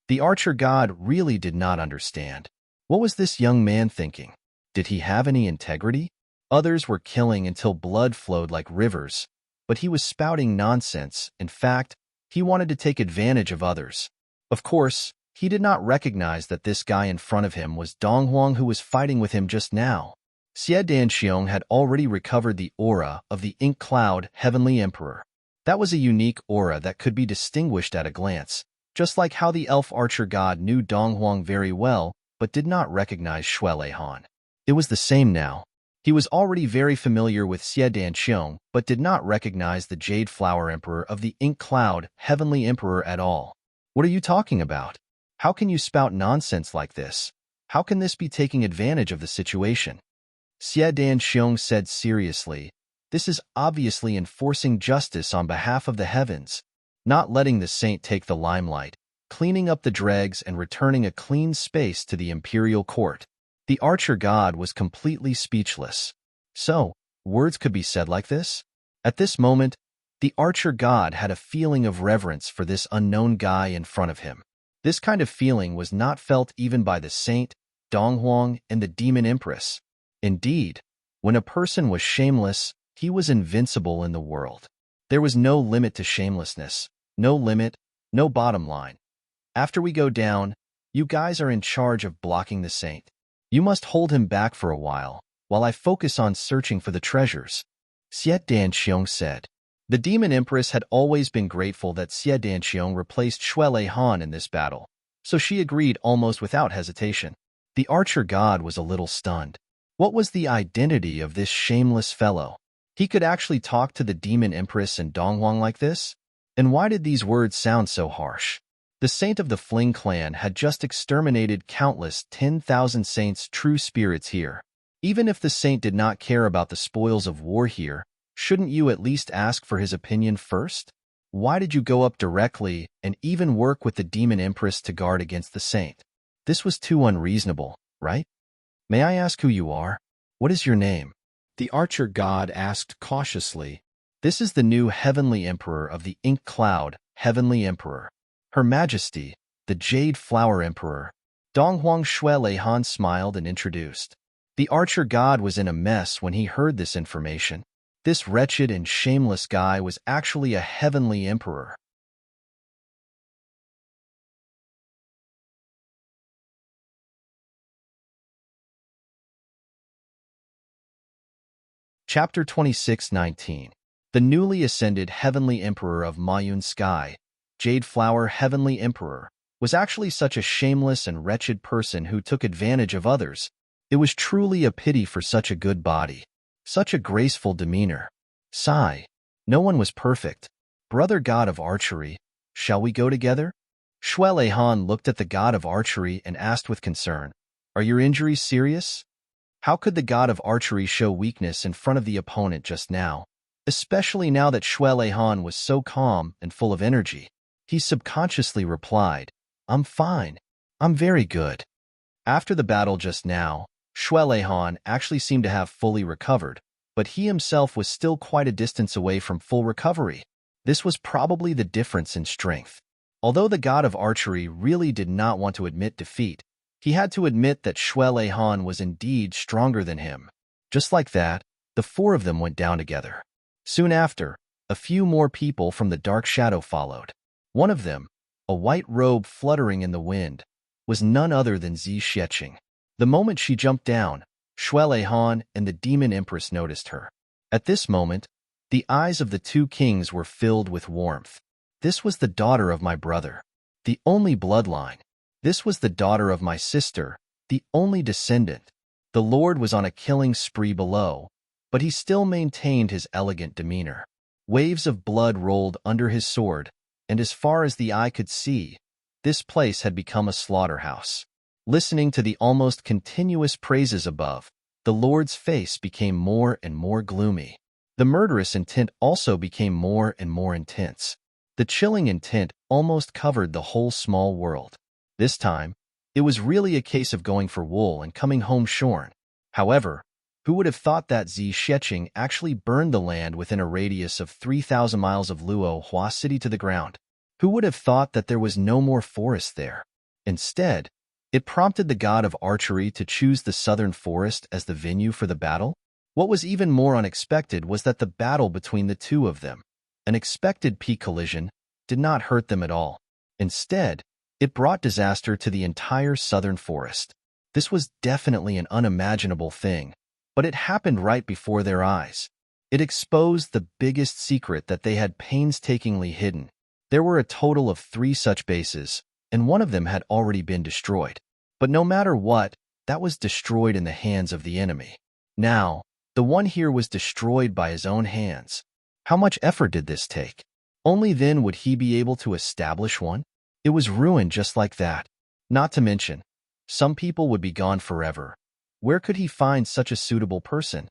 The Archer God really did not understand. What was this young man thinking? Did he have any integrity? Others were killing until blood flowed like rivers, but he was spouting nonsense. In fact, he wanted to take advantage of others. Of course, he did not recognize that this guy in front of him was Donghuang who was fighting with him just now. Xie Danqiong had already recovered the aura of the Ink Cloud Heavenly Emperor. That was a unique aura that could be distinguished at a glance, just like how the elf archer god knew Donghuang very well but did not recognize Shui Lei Han. It was the same now. He was already very familiar with Xie Danqiong, but did not recognize the Jade Flower Emperor of the Ink Cloud Heavenly Emperor at all. What are you talking about? How can you spout nonsense like this? How can this be taking advantage of the situation? Xie Danqiong said seriously, this is obviously enforcing justice on behalf of the heavens, not letting the saint take the limelight, cleaning up the dregs and returning a clean space to the imperial court. The archer god was completely speechless. So, words could be said like this? At this moment, the archer god had a feeling of reverence for this unknown guy in front of him. This kind of feeling was not felt even by the saint, Donghuang, and the demon empress. Indeed, when a person was shameless, he was invincible in the world. There was no limit to shamelessness, no limit, no bottom line. After we go down, you guys are in charge of blocking the saint. You must hold him back for a while I focus on searching for the treasures, Xie Danqiong said. The demon empress had always been grateful that Xie Danqiong replaced Shuelei Han in this battle, so she agreed almost without hesitation. The archer god was a little stunned. What was the identity of this shameless fellow? He could actually talk to the demon empress and Donghuang like this? And why did these words sound so harsh? The saint of the Fling clan had just exterminated countless 10,000 saints' true spirits here. Even if the saint did not care about the spoils of war here, shouldn't you at least ask for his opinion first? Why did you go up directly and even work with the demon empress to guard against the saint? This was too unreasonable, right? May I ask who you are? What is your name? The archer god asked cautiously. This is the new heavenly emperor of the Ink Cloud, Heavenly Emperor. Her Majesty, the Jade Flower Emperor. Donghuang Shuelei Han smiled and introduced. The archer god was in a mess when he heard this information. This wretched and shameless guy was actually a heavenly emperor. Chapter 26:19. The newly ascended Heavenly Emperor of Mayun Sky, Jade Flower Heavenly Emperor, was actually such a shameless and wretched person who took advantage of others. It was truly a pity for such a good body, such a graceful demeanor. Sigh. No one was perfect. Brother god of archery, shall we go together? Shuelei Han looked at the god of archery and asked with concern, are your injuries serious? How could the god of archery show weakness in front of the opponent just now, especially now that Shuelei Han was so calm and full of energy? He subconsciously replied, I'm fine. I'm very good. After the battle just now, Shuelei Han actually seemed to have fully recovered, but he himself was still quite a distance away from full recovery. This was probably the difference in strength. Although the god of archery really did not want to admit defeat, he had to admit that Shuelei Han was indeed stronger than him. Just like that, the four of them went down together. Soon after, a few more people from the dark shadow followed. One of them, a white robe fluttering in the wind, was none other than Zi Xiecheng. The moment she jumped down, Shuelei Han and the demon empress noticed her. At this moment, the eyes of the two kings were filled with warmth. This was the daughter of my brother, the only bloodline. This was the daughter of my sister, the only descendant. The Lord was on a killing spree below, but he still maintained his elegant demeanor. Waves of blood rolled under his sword, and as far as the eye could see, this place had become a slaughterhouse. Listening to the almost continuous praises above, the Lord's face became more and more gloomy. The murderous intent also became more and more intense. The chilling intent almost covered the whole small world. This time, it was really a case of going for wool and coming home shorn. However, who would have thought that Zi Xiecheng actually burned the land within a radius of 3,000 miles of Luo Hua City to the ground? Who would have thought that there was no more forest there? Instead, it prompted the god of archery to choose the southern forest as the venue for the battle. What was even more unexpected was that the battle between the two of them, an expected peak collision, did not hurt them at all. Instead, it brought disaster to the entire southern forest. This was definitely an unimaginable thing, but it happened right before their eyes. It exposed the biggest secret that they had painstakingly hidden. There were a total of 3 such bases, and one of them had already been destroyed. But no matter what, that was destroyed in the hands of the enemy. Now, The one here was destroyed by his own hands. How much effort did this take? Only then would he be able to establish one? It was ruined just like that. Not to mention, some people would be gone forever. Where could he find such a suitable person?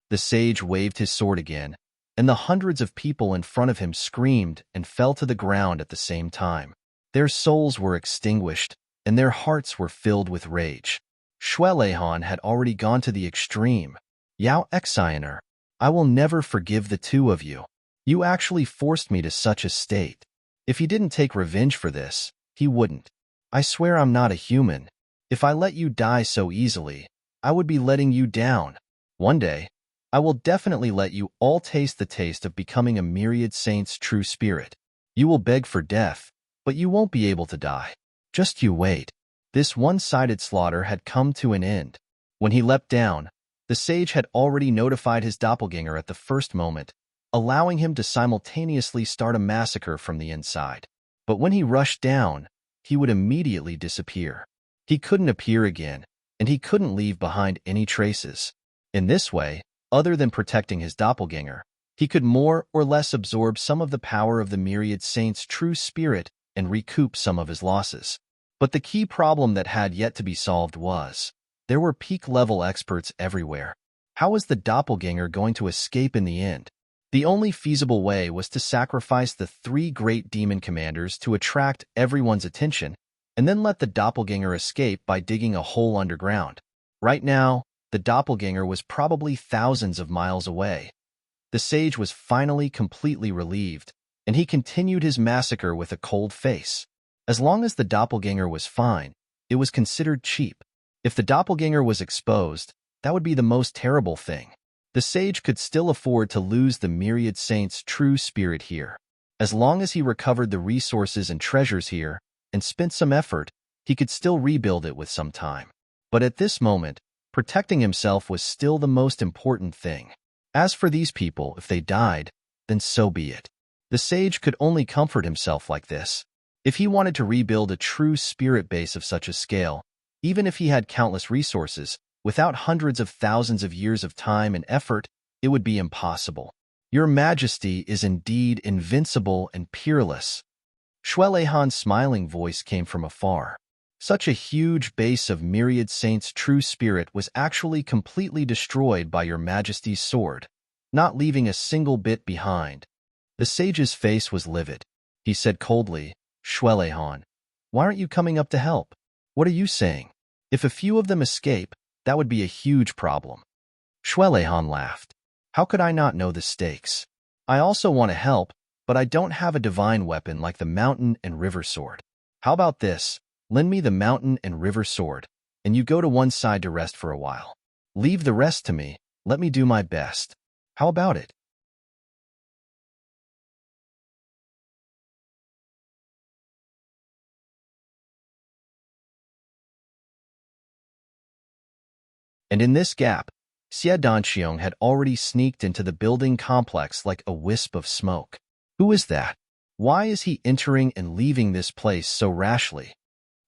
The sage waved his sword again, and the hundreds of people in front of him screamed and fell to the ground at the same time. Their souls were extinguished, and their hearts were filled with rage. Shuelehan had already gone to the extreme. Yao Exioner, I will never forgive the two of you. You actually forced me to such a state. If he didn't take revenge for this, he wouldn't. I swear I'm not a human. If I let you die so easily, I would be letting you down. One day, I will definitely let you all taste the taste of becoming a myriad saint's true spirit. You will beg for death, but you won't be able to die. Just you wait. This one-sided slaughter had come to an end. When he leapt down, the sage had already notified his doppelganger at the first moment, allowing him to simultaneously start a massacre from the inside. But when he rushed down, he would immediately disappear. He couldn't appear again, and he couldn't leave behind any traces. In this way, other than protecting his doppelganger, he could more or less absorb some of the power of the myriad saint's true spirit and recoup some of his losses. But the key problem that had yet to be solved was, there were peak-level experts everywhere. How was the doppelganger going to escape in the end? The only feasible way was to sacrifice the three great demon commanders to attract everyone's attention, and then let the doppelganger escape by digging a hole underground. Right now, the doppelganger was probably thousands of miles away. The sage was finally completely relieved, and he continued his massacre with a cold face. As long as the doppelganger was fine, it was considered cheap. If the doppelganger was exposed, that would be the most terrible thing. The sage could still afford to lose the myriad saint's true spirit here. As long as he recovered the resources and treasures here, and spent some effort, he could still rebuild it with some time. But at this moment, protecting himself was still the most important thing. As for these people, if they died, then so be it. The sage could only comfort himself like this. If he wanted to rebuild a true spirit base of such a scale, even if he had countless resources, without hundreds of thousands of years of time and effort, it would be impossible. Your Majesty is indeed invincible and peerless. Shuelehan's smiling voice came from afar. Such a huge base of myriad saints' true spirit was actually completely destroyed by your Majesty's sword, not leaving a single bit behind. The sage's face was livid. He said coldly, Shuelehan, why aren't you coming up to help? What are you saying? If a few of them escape, that would be a huge problem. Shuelehan laughed. How could I not know the stakes? I also want to help, but I don't have a divine weapon like the mountain and river sword. How about this? Lend me the mountain and river sword, and you go to one side to rest for a while. Leave the rest to me. Let me do my best. How about it? And in this gap, Xie Danqiong had already sneaked into the building complex like a wisp of smoke. Who is that? Why is he entering and leaving this place so rashly?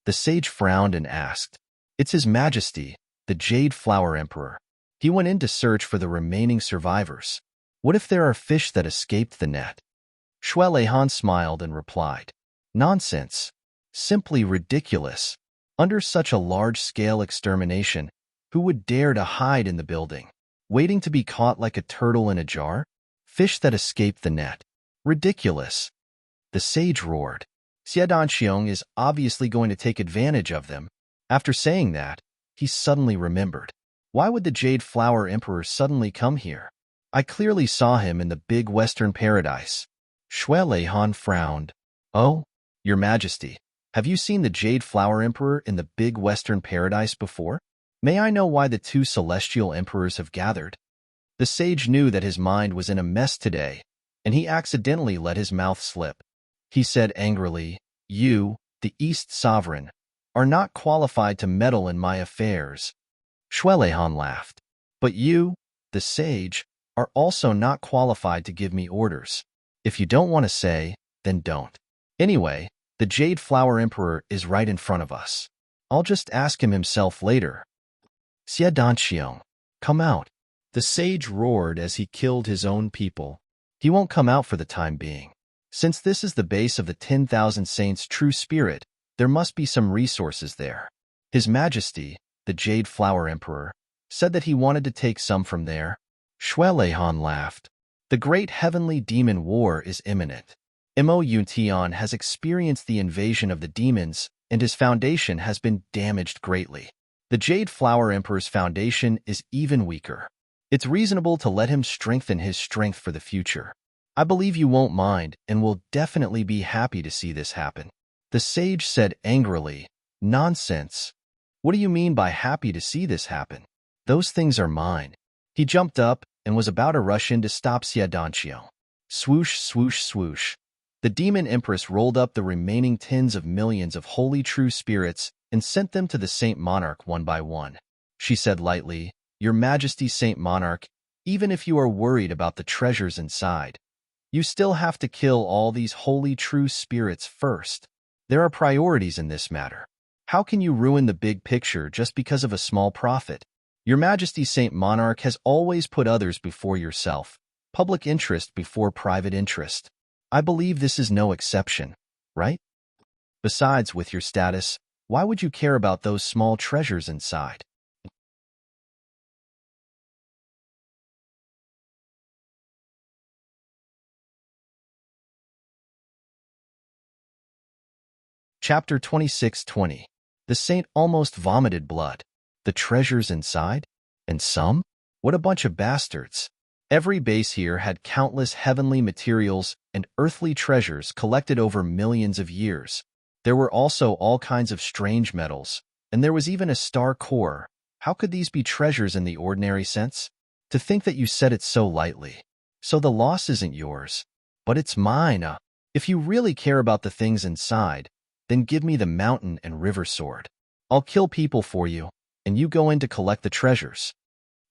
The sage frowned and asked. It's His Majesty, the Jade Flower Emperor. He went in to search for the remaining survivors. What if there are fish that escaped the net? Shuelehan smiled and replied. Nonsense. Simply ridiculous. Under such a large-scale extermination, who would dare to hide in the building, waiting to be caught like a turtle in a jar? Fish that escaped the net. Ridiculous. The sage roared. Xie Danqiong is obviously going to take advantage of them. After saying that, he suddenly remembered. Why would the Jade Flower Emperor suddenly come here? I clearly saw him in the big Western Paradise. Shuelehan frowned. Oh, Your Majesty, have you seen the Jade Flower Emperor in the big Western Paradise before? May I know why the two celestial emperors have gathered? The sage knew that his mind was in a mess today, and he accidentally let his mouth slip. He said angrily, You, the East Sovereign, are not qualified to meddle in my affairs. Shuelehan laughed. But you, the sage, are also not qualified to give me orders. If you don't want to say, then don't. Anyway, the Jade Flower Emperor is right in front of us. I'll just ask him himself later. Xie Danqiang, come out. The sage roared as he killed his own people. He won't come out for the time being. Since this is the base of the 10,000 Saints' true spirit, there must be some resources there. His Majesty, the Jade Flower Emperor, said that he wanted to take some from there. Shui Leihan laughed. The great heavenly demon war is imminent. Mo Yuntian has experienced the invasion of the demons, and his foundation has been damaged greatly. The Jade Flower Emperor's foundation is even weaker. It's reasonable to let him strengthen his strength for the future. I believe you won't mind and will definitely be happy to see this happen. The sage said angrily, Nonsense. What do you mean by happy to see this happen? Those things are mine. He jumped up and was about to rush in to stop Xie Danqiang. Swoosh, swoosh, swoosh. The demon empress rolled up the remaining tens of millions of holy true spirits and sent them to the Saint Monarch one by one. She said lightly, Your Majesty Saint Monarch, even if you are worried about the treasures inside, you still have to kill all these holy true spirits first. There are priorities in this matter. How can you ruin the big picture just because of a small profit? Your Majesty Saint Monarch has always put others before yourself, public interest before private interest. I believe this is no exception, right? Besides, with your status, why would you care about those small treasures inside? Chapter 26:20. The saint almost vomited blood. The treasures inside? And some? What a bunch of bastards. Every base here had countless heavenly materials and earthly treasures collected over millions of years. There were also all kinds of strange metals, and there was even a star core. How could these be treasures in the ordinary sense? To think that you said it so lightly. So the loss isn't yours, but it's mine. If you really care about the things inside, then give me the mountain and river sword. I'll kill people for you, and you go in to collect the treasures.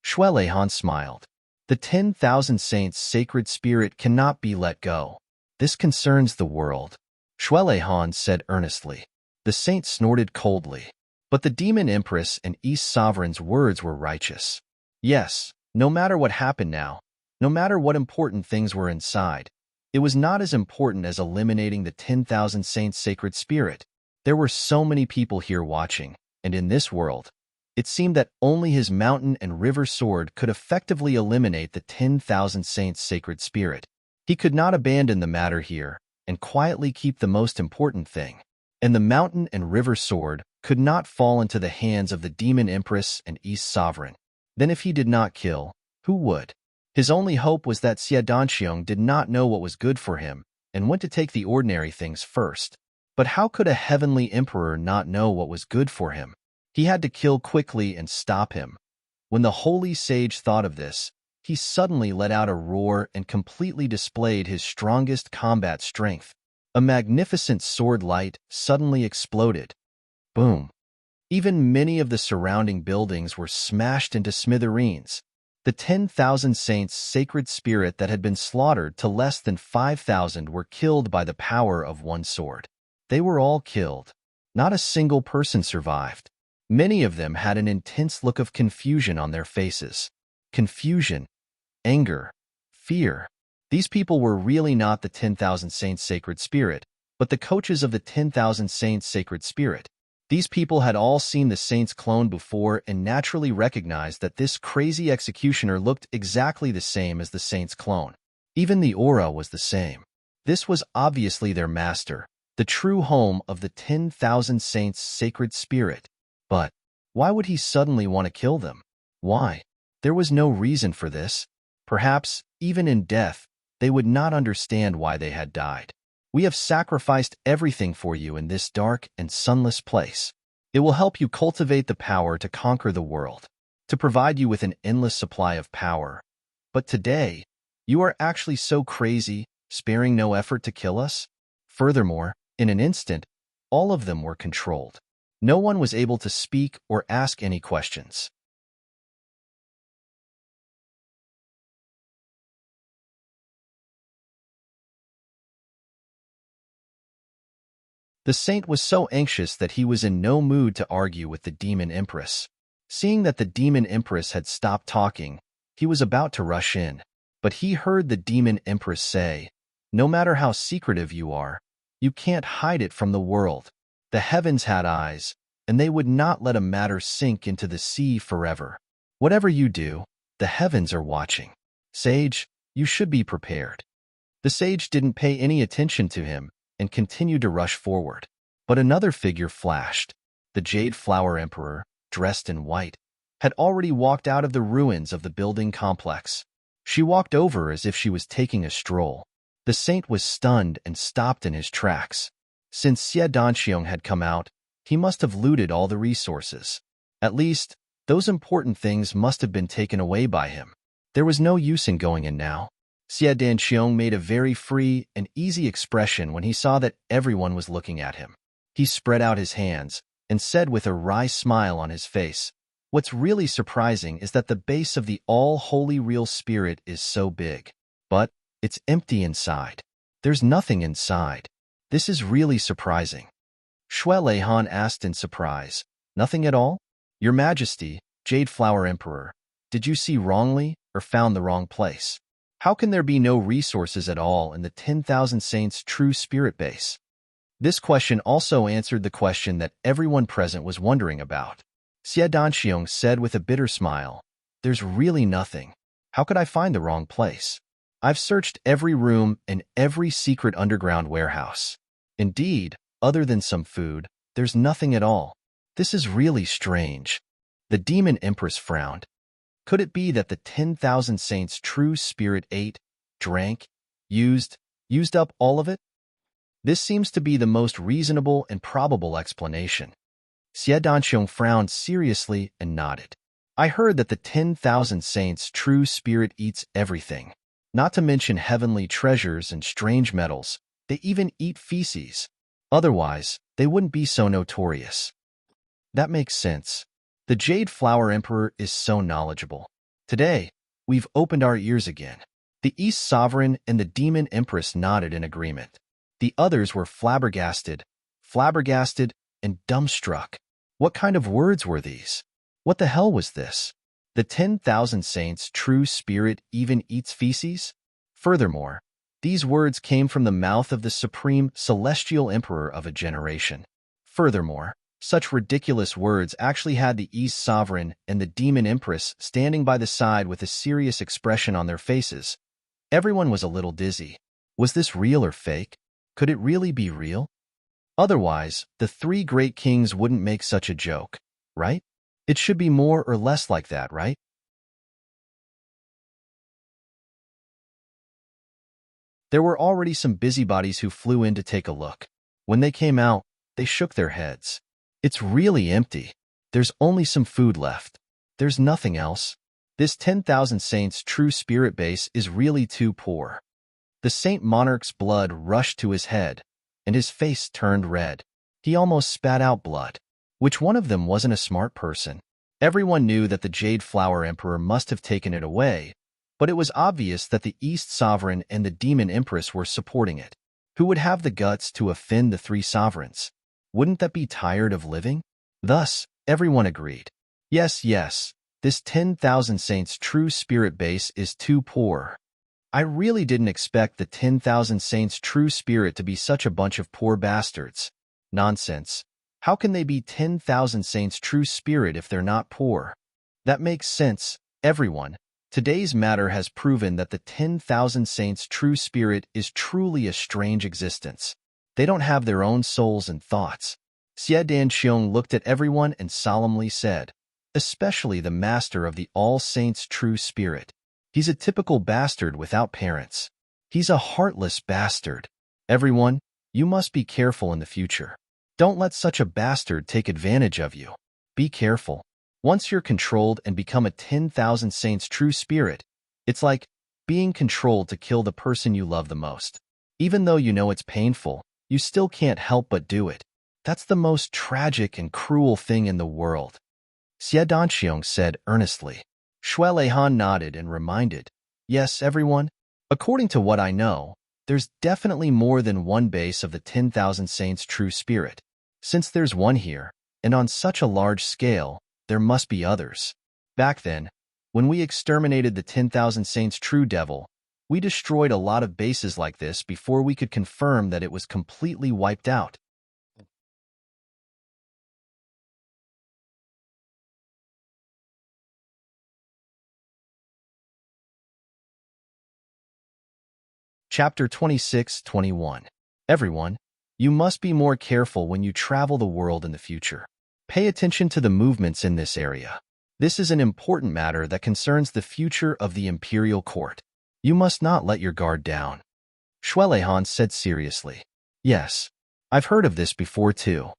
Shui Leihan smiled. The 10,000 saints' sacred spirit cannot be let go. This concerns the world. Shui Leihan said earnestly. The saint snorted coldly. But the demon empress and East sovereign's words were righteous. Yes, no matter what happened now, no matter what important things were inside, it was not as important as eliminating the 10,000 saints' sacred spirit. There were so many people here watching, and in this world, it seemed that only his mountain and river sword could effectively eliminate the 10,000 saints' sacred spirit. He could not abandon the matter here and quietly keep the most important thing. And the mountain and river sword could not fall into the hands of the demon empress and East sovereign. Then if he did not kill, who would? His only hope was that Xie Danqiang did not know what was good for him and went to take the ordinary things first. But how could a heavenly emperor not know what was good for him? He had to kill quickly and stop him. When the holy sage thought of this, he suddenly let out a roar and completely displayed his strongest combat strength. A magnificent sword light suddenly exploded. Boom! Even many of the surrounding buildings were smashed into smithereens. The 10,000 saints' sacred spirit that had been slaughtered to less than 5,000 were killed by the power of one sword. They were all killed. Not a single person survived. Many of them had an intense look of confusion on their faces. Confusion, anger, fear. These people were really not the 10,000 saints' sacred spirit, but the coaches of the 10,000 saints' sacred spirit. These people had all seen the saint's clone before and naturally recognized that this crazy executioner looked exactly the same as the saint's clone. Even the aura was the same. This was obviously their master, the true home of the 10,000 saints' sacred spirit. But why would he suddenly want to kill them? Why? There was no reason for this. Perhaps, even in death, they would not understand why they had died. We have sacrificed everything for you in this dark and sunless place. It will help you cultivate the power to conquer the world, to provide you with an endless supply of power. But today, you are actually so crazy, sparing no effort to kill us? Furthermore, in an instant, all of them were controlled. No one was able to speak or ask any questions. The saint was so anxious that he was in no mood to argue with the demon empress. Seeing that the demon empress had stopped talking, he was about to rush in. But he heard the demon empress say, "No matter how secretive you are, you can't hide it from the world. The heavens had eyes, and they would not let a matter sink into the sea forever. Whatever you do, the heavens are watching. Sage, you should be prepared." The sage didn't pay any attention to him and continued to rush forward. But another figure flashed. The Jade Flower Emperor, dressed in white, had already walked out of the ruins of the building complex. She walked over as if she was taking a stroll. The saint was stunned and stopped in his tracks. Since Xie Danxiong had come out, he must have looted all the resources. At least, those important things must have been taken away by him. There was no use in going in now. Xie Danxiong made a very free and easy expression when he saw that everyone was looking at him. He spread out his hands and said with a wry smile on his face, "What's really surprising is that the base of the all-holy real spirit is so big. But it's empty inside. There's nothing inside. This is really surprising." Shui Leihan asked in surprise, "Nothing at all? Your Majesty, Jade Flower Emperor, did you see wrongly or found the wrong place? How can there be no resources at all in the 10,000 Saints' true spirit base?" This question also answered the question that everyone present was wondering about. Xie Danxiong said with a bitter smile, "There's really nothing. How could I find the wrong place? I've searched every room and every secret underground warehouse. Indeed, other than some food, there's nothing at all. This is really strange." The demon empress frowned. Could it be that the 10,000 saints' true spirit ate, drank, used up all of it? This seems to be the most reasonable and probable explanation. Xie Danxiong frowned seriously and nodded. "I heard that the 10,000 saints' true spirit eats everything. Not to mention heavenly treasures and strange metals. They even eat feces. Otherwise, they wouldn't be so notorious." That makes sense. The Jade Flower Emperor is so knowledgeable. Today, we've opened our ears again. The East Sovereign and the Demon Empress nodded in agreement. The others were flabbergasted, and dumbstruck. What kind of words were these? What the hell was this? The 10,000 saints' true spirit even eats feces? Furthermore, these words came from the mouth of the supreme celestial emperor of a generation. Furthermore, such ridiculous words actually had the East Sovereign and the Demon Empress standing by the side with a serious expression on their faces. Everyone was a little dizzy. Was this real or fake? Could it really be real? Otherwise, the three great kings wouldn't make such a joke, right? It should be more or less like that, right? There were already some busybodies who flew in to take a look. When they came out, they shook their heads. "It's really empty. There's only some food left. There's nothing else. This 10,000 saints' true spirit base is really too poor." The Saint Monarch's blood rushed to his head, and his face turned red. He almost spat out blood. Which one of them wasn't a smart person? Everyone knew that the Jade Flower Emperor must have taken it away, but it was obvious that the East Sovereign and the Demon Empress were supporting it. Who would have the guts to offend the three sovereigns? Wouldn't that be tired of living? Thus, everyone agreed. Yes, this 10,000 saints' true spirit base is too poor. I really didn't expect the 10,000 saints' true spirit to be such a bunch of poor bastards. Nonsense. How can they be 10,000 saints' true spirit if they're not poor? That makes sense, everyone. Today's matter has proven that the 10,000 saints' true spirit is truly a strange existence. They don't have their own souls and thoughts. Xie Danxiong looked at everyone and solemnly said, "Especially the master of the All Saints' true spirit. He's a typical bastard without parents. He's a heartless bastard. Everyone, you must be careful in the future. Don't let such a bastard take advantage of you. Be careful. Once you're controlled and become a 10,000 saints true spirit, it's like being controlled to kill the person you love the most. Even though you know it's painful, you still can't help but do it. That's the most tragic and cruel thing in the world." Xie Danxiong said earnestly. Shui Leihan nodded and reminded, "Yes, everyone. According to what I know, there's definitely more than one base of the 10,000 Saints' true spirit. Since there's one here, and on such a large scale, there must be others. Back then, when we exterminated the 10,000 Saints' true devil, we destroyed a lot of bases like this before we could confirm that it was completely wiped out. Chapter 26-21. Everyone, you must be more careful when you travel the world in the future. Pay attention to the movements in this area. This is an important matter that concerns the future of the imperial court. You must not let your guard down. Shuelehan said seriously. Yes, I've heard of this before too.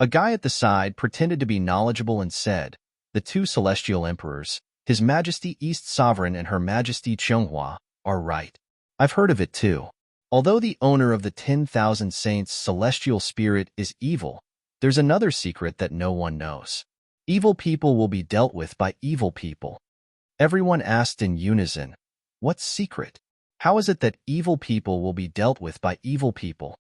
A guy at the side pretended to be knowledgeable and said, the two celestial emperors, His Majesty East Sovereign and Her Majesty Chonghua, are right. I've heard of it too. Although the owner of the 10,000 Saints' celestial spirit is evil, there's another secret that no one knows. Evil people will be dealt with by evil people. Everyone asked in unison, what secret? How is it that evil people will be dealt with by evil people?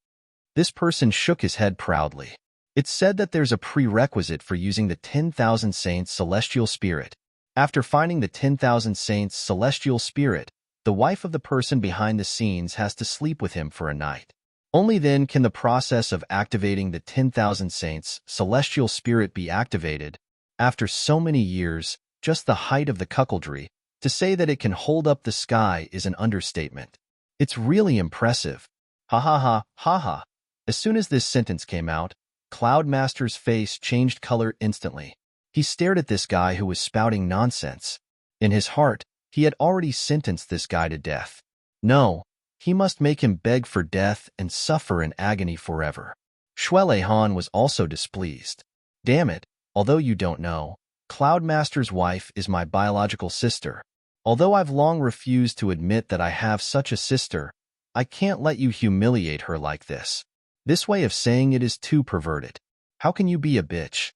This person shook his head proudly. It's said that there's a prerequisite for using the 10,000 Saints' celestial spirit. After finding the 10,000 Saints' celestial spirit, the wife of the person behind the scenes has to sleep with him for a night. Only then can the process of activating the 10,000 Saints' celestial spirit be activated. After so many years, just the height of the cuckoldry, to say that it can hold up the sky is an understatement. It's really impressive. Ha ha ha, ha ha. As soon as this sentence came out, Cloudmaster's face changed color instantly. He stared at this guy who was spouting nonsense. In his heart, he had already sentenced this guy to death. No, he must make him beg for death and suffer in agony forever. Shuelehan was also displeased. Damn it, although you don't know, Cloudmaster's wife is my biological sister. Although I've long refused to admit that I have such a sister, I can't let you humiliate her like this. This way of saying it is too perverted. How can you be a bitch?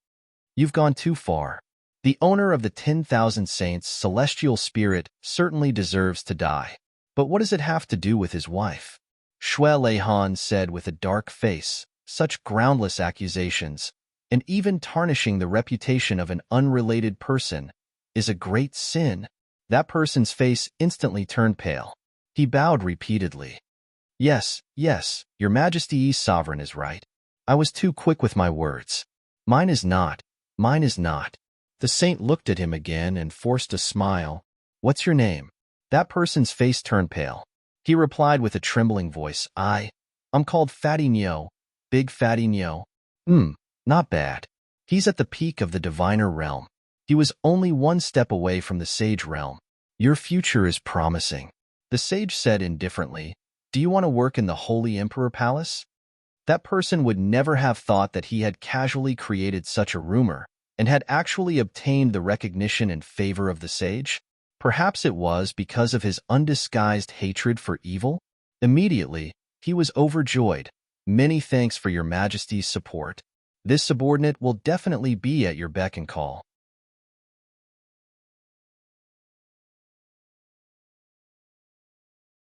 You've gone too far. The owner of the 10,000 Saints' celestial spirit certainly deserves to die. But what does it have to do with his wife? Shuelehan said with a dark face, such groundless accusations, and even tarnishing the reputation of an unrelated person, is a great sin. That person's face instantly turned pale. He bowed repeatedly. Yes, yes, Your Majesty's sovereign is right. I was too quick with my words. Mine is not. Mine is not. The saint looked at him again and forced a smile. What's your name? That person's face turned pale. He replied with a trembling voice, I'm called Fatty Nyo, Big Fatty Nyo. Not bad. He's at the peak of the diviner realm. He was only one step away from the sage realm. Your future is promising. The sage said indifferently, do you want to work in the Holy Emperor Palace? That person would never have thought that he had casually created such a rumor and had actually obtained the recognition and favor of the sage. Perhaps it was because of his undisguised hatred for evil? Immediately, he was overjoyed. Many thanks for Your Majesty's support. This subordinate will definitely be at your beck and call.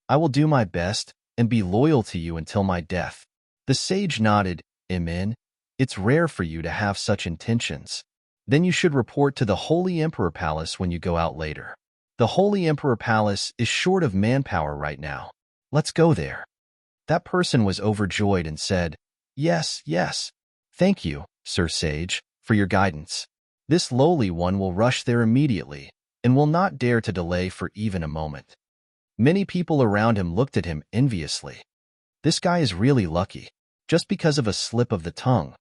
I will do my best and be loyal to you until my death. The sage nodded. Amen. It's rare for you to have such intentions. Then you should report to the Holy Emperor Palace when you go out later. The Holy Emperor Palace is short of manpower right now. Let's go there. That person was overjoyed and said, Yes, yes. Thank you, Sir Sage, for your guidance. This lowly one will rush there immediately and will not dare to delay for even a moment. Many people around him looked at him enviously. This guy is really lucky. Just because of a slip of the tongue,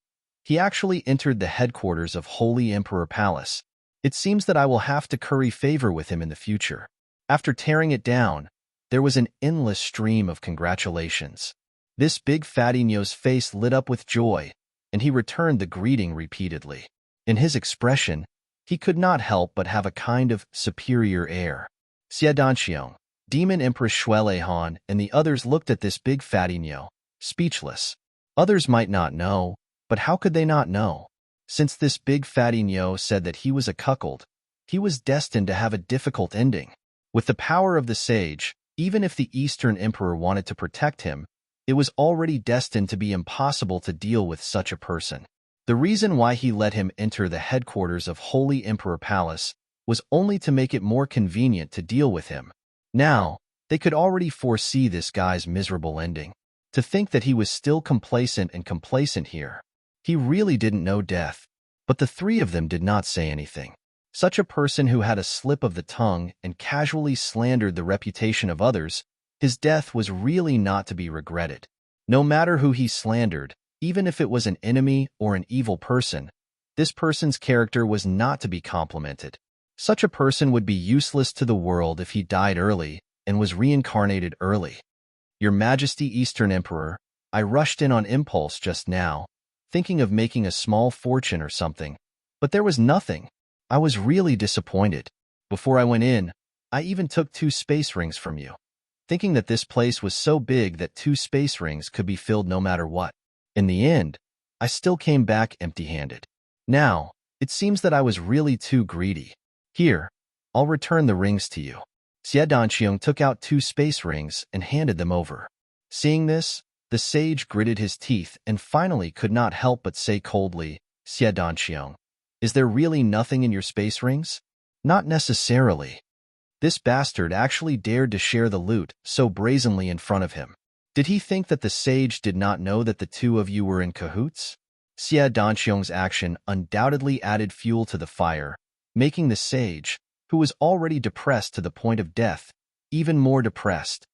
he actually entered the headquarters of Holy Emperor Palace. It seems that I will have to curry favor with him in the future. After tearing it down, there was an endless stream of congratulations. This big fatty Nyo's face lit up with joy, and he returned the greeting repeatedly. In his expression, he could not help but have a kind of superior air. Xiadanxiong, Demon Empress Shuelehan, and the others looked at this big fatty Nyo, speechless. Others might not know, but how could they not know? Since this big fatty Nyo said that he was a cuckold, he was destined to have a difficult ending. With the power of the sage, Even if the Eastern Emperor wanted to protect him, it was already destined to be impossible to deal with such a person. The reason why he let him enter the headquarters of Holy Emperor Palace was only to make it more convenient to deal with him. Now, they could already foresee this guy's miserable ending. To think that he was still complacent here. He really didn't know death. But the three of them did not say anything. Such a person who had a slip of the tongue and casually slandered the reputation of others, his death was really not to be regretted. No matter who he slandered, even if it was an enemy or an evil person, this person's character was not to be complimented. Such a person would be useless to the world if he died early and was reincarnated early. Your Majesty Eastern Emperor, I rushed in on impulse just now, thinking of making a small fortune or something, but there was nothing. I was really disappointed. Before I went in, I even took 2 space rings from you, thinking that this place was so big that 2 space rings could be filled no matter what. In the end, I still came back empty-handed. Now, it seems that I was really too greedy. Here, I'll return the rings to you. Xie Danqiang took out 2 space rings and handed them over. Seeing this, the sage gritted his teeth and finally could not help but say coldly, Xie Danqiang, is there really nothing in your space rings? Not necessarily. This bastard actually dared to share the loot so brazenly in front of him. Did he think that the sage did not know that the 2 of you were in cahoots? Xie Danqiang's action undoubtedly added fuel to the fire, making the sage, who was already depressed to the point of death, even more depressed.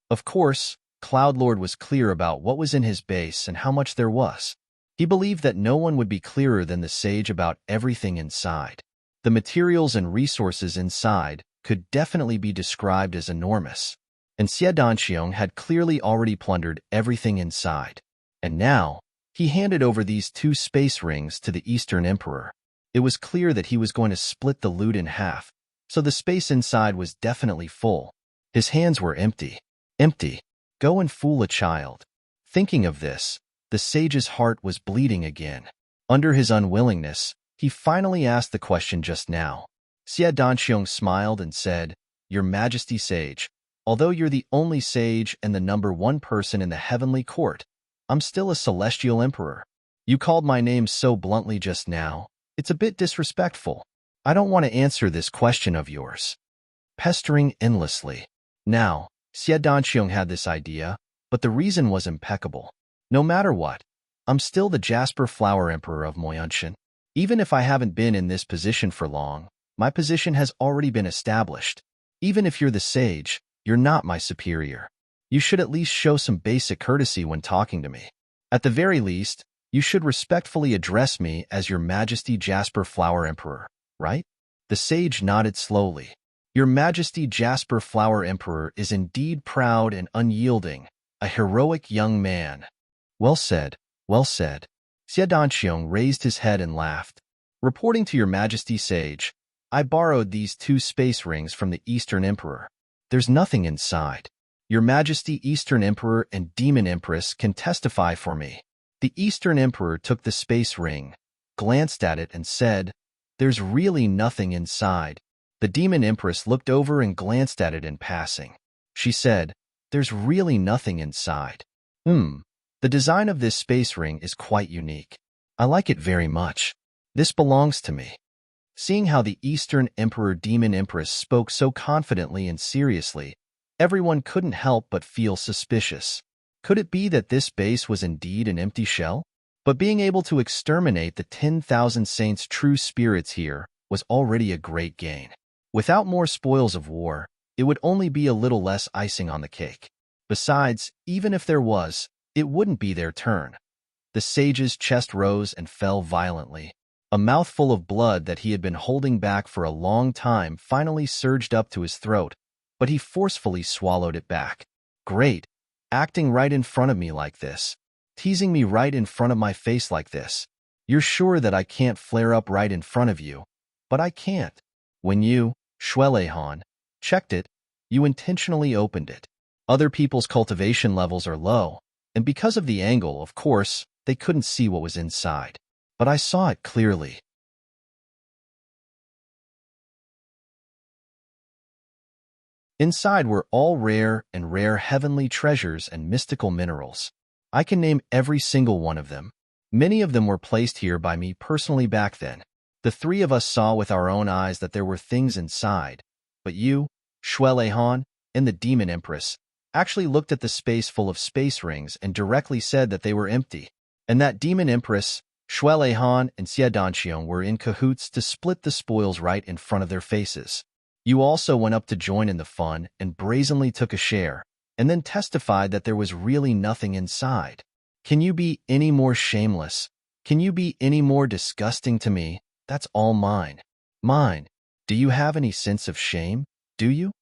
Of course, Cloudlord was clear about what was in his base and how much there was. He believed that no one would be clearer than the sage about everything inside. The materials and resources inside could definitely be described as enormous, and Xie Danqiang had clearly already plundered everything inside. And now, he handed over these 2 space rings to the Eastern Emperor. It was clear that he was going to split the loot in half, so the space inside was definitely full. His hands were empty. Empty. Go and fool a child. Thinking of this, the sage's heart was bleeding again. Under his unwillingness, he finally asked the question just now. Xie Danqiang smiled and said, Your Majesty Sage, although you're the only sage and the #1 person in the heavenly court, I'm still a celestial emperor. You called my name so bluntly just now. It's a bit disrespectful. I don't want to answer this question of yours. Pestering endlessly. Now, Xie Danqiang had this idea, but the reason was impeccable. No matter what, I'm still the Jasper Flower Emperor of Moyunshan. Even if I haven't been in this position for long, my position has already been established. Even if you're the sage, you're not my superior. You should at least show some basic courtesy when talking to me. At the very least, you should respectfully address me as Your Majesty Jasper Flower Emperor, right? The sage nodded slowly. Your Majesty Jasper Flower Emperor is indeed proud and unyielding, a heroic young man. Well said, well said. Xie Danqiang raised his head and laughed. Reporting to Your Majesty Sage, I borrowed these 2 space rings from the Eastern Emperor. There's nothing inside. Your Majesty Eastern Emperor and Demon Empress can testify for me. The Eastern Emperor took the space ring, glanced at it and said, There's really nothing inside. The Demon Empress looked over and glanced at it in passing. She said, There's really nothing inside. The design of this space ring is quite unique. I like it very much. This belongs to me. Seeing how the Eastern Emperor Demon Empress spoke so confidently and seriously, everyone couldn't help but feel suspicious. Could it be that this base was indeed an empty shell? But being able to exterminate the 10,000 saints' true spirits here was already a great gain. Without more spoils of war, it would only be a little less icing on the cake. Besides, even if there was, it wouldn't be their turn. The sage's chest rose and fell violently. A mouthful of blood that he had been holding back for a long time finally surged up to his throat, but he forcefully swallowed it back. Great. Acting right in front of me like this. Teasing me right in front of my face like this. You're sure that I can't flare up right in front of you, but I can't. When you, Shuelehan, checked it, you intentionally opened it. Other people's cultivation levels are low, and because of the angle, of course, they couldn't see what was inside. But I saw it clearly. Inside were all rare heavenly treasures and mystical minerals. I can name every single one of them. Many of them were placed here by me personally back then. The three of us saw with our own eyes that there were things inside. But you, Shuelehan, and the Demon Empress, actually looked at the space full of space rings and directly said that they were empty. And that Demon Empress, Shuelehan, and Xie were in cahoots to split the spoils right in front of their faces. You also went up to join in the fun and brazenly took a share, and then testified that there was really nothing inside. Can you be any more shameless? Can you be any more disgusting to me? That's all mine. Mine. Do you have any sense of shame? Do you?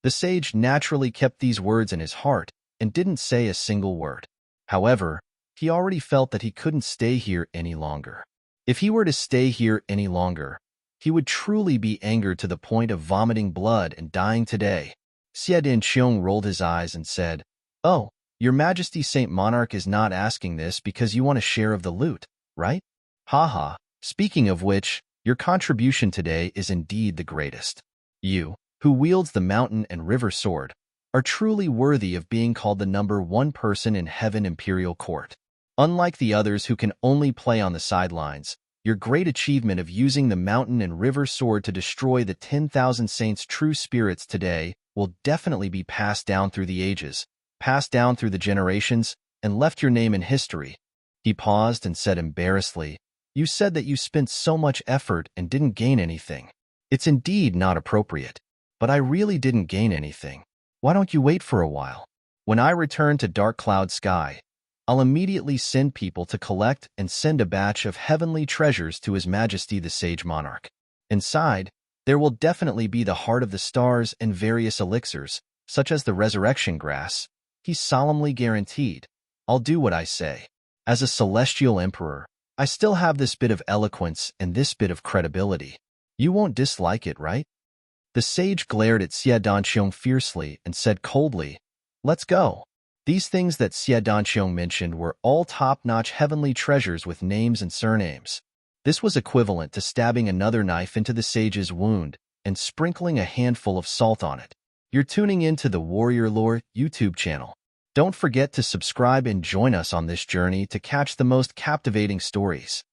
The sage naturally kept these words in his heart and didn't say a single word. However, he already felt that he couldn't stay here any longer. If he were to stay here any longer, he would truly be angered to the point of vomiting blood and dying today. Xie Qiong rolled his eyes and said, "Oh, Your Majesty Saint Monarch is not asking this because you want a share of the loot, right? Haha, speaking of which, your contribution today is indeed the greatest. You, who wields the mountain and river sword, are truly worthy of being called the #1 person in Heaven Imperial Court. Unlike the others who can only play on the sidelines, your great achievement of using the mountain and river sword to destroy the 10,000 saints' true spirits today will definitely be passed down through the ages, passed down through the generations, and left your name in history." He paused and said embarrassedly, "You said that you spent so much effort and didn't gain anything. It's indeed not appropriate. But I really didn't gain anything. Why don't you wait for a while? When I return to Dark Cloud Sky, I'll immediately send people to collect and send a batch of heavenly treasures to His Majesty the Sage Monarch. Inside, there will definitely be the Heart of the Stars and various elixirs, such as the Resurrection Grass. He solemnly guaranteed, I'll do what I say. As a celestial emperor, I still have this bit of eloquence and this bit of credibility. You won't dislike it, right?" The sage glared at Xie Danqiong fiercely and said coldly, "Let's go." These things that Xie Danqiong mentioned were all top-notch heavenly treasures with names and surnames. This was equivalent to stabbing another knife into the sage's wound and sprinkling a handful of salt on it. You're tuning into the Warrior Lore YouTube channel. Don't forget to subscribe and join us on this journey to catch the most captivating stories.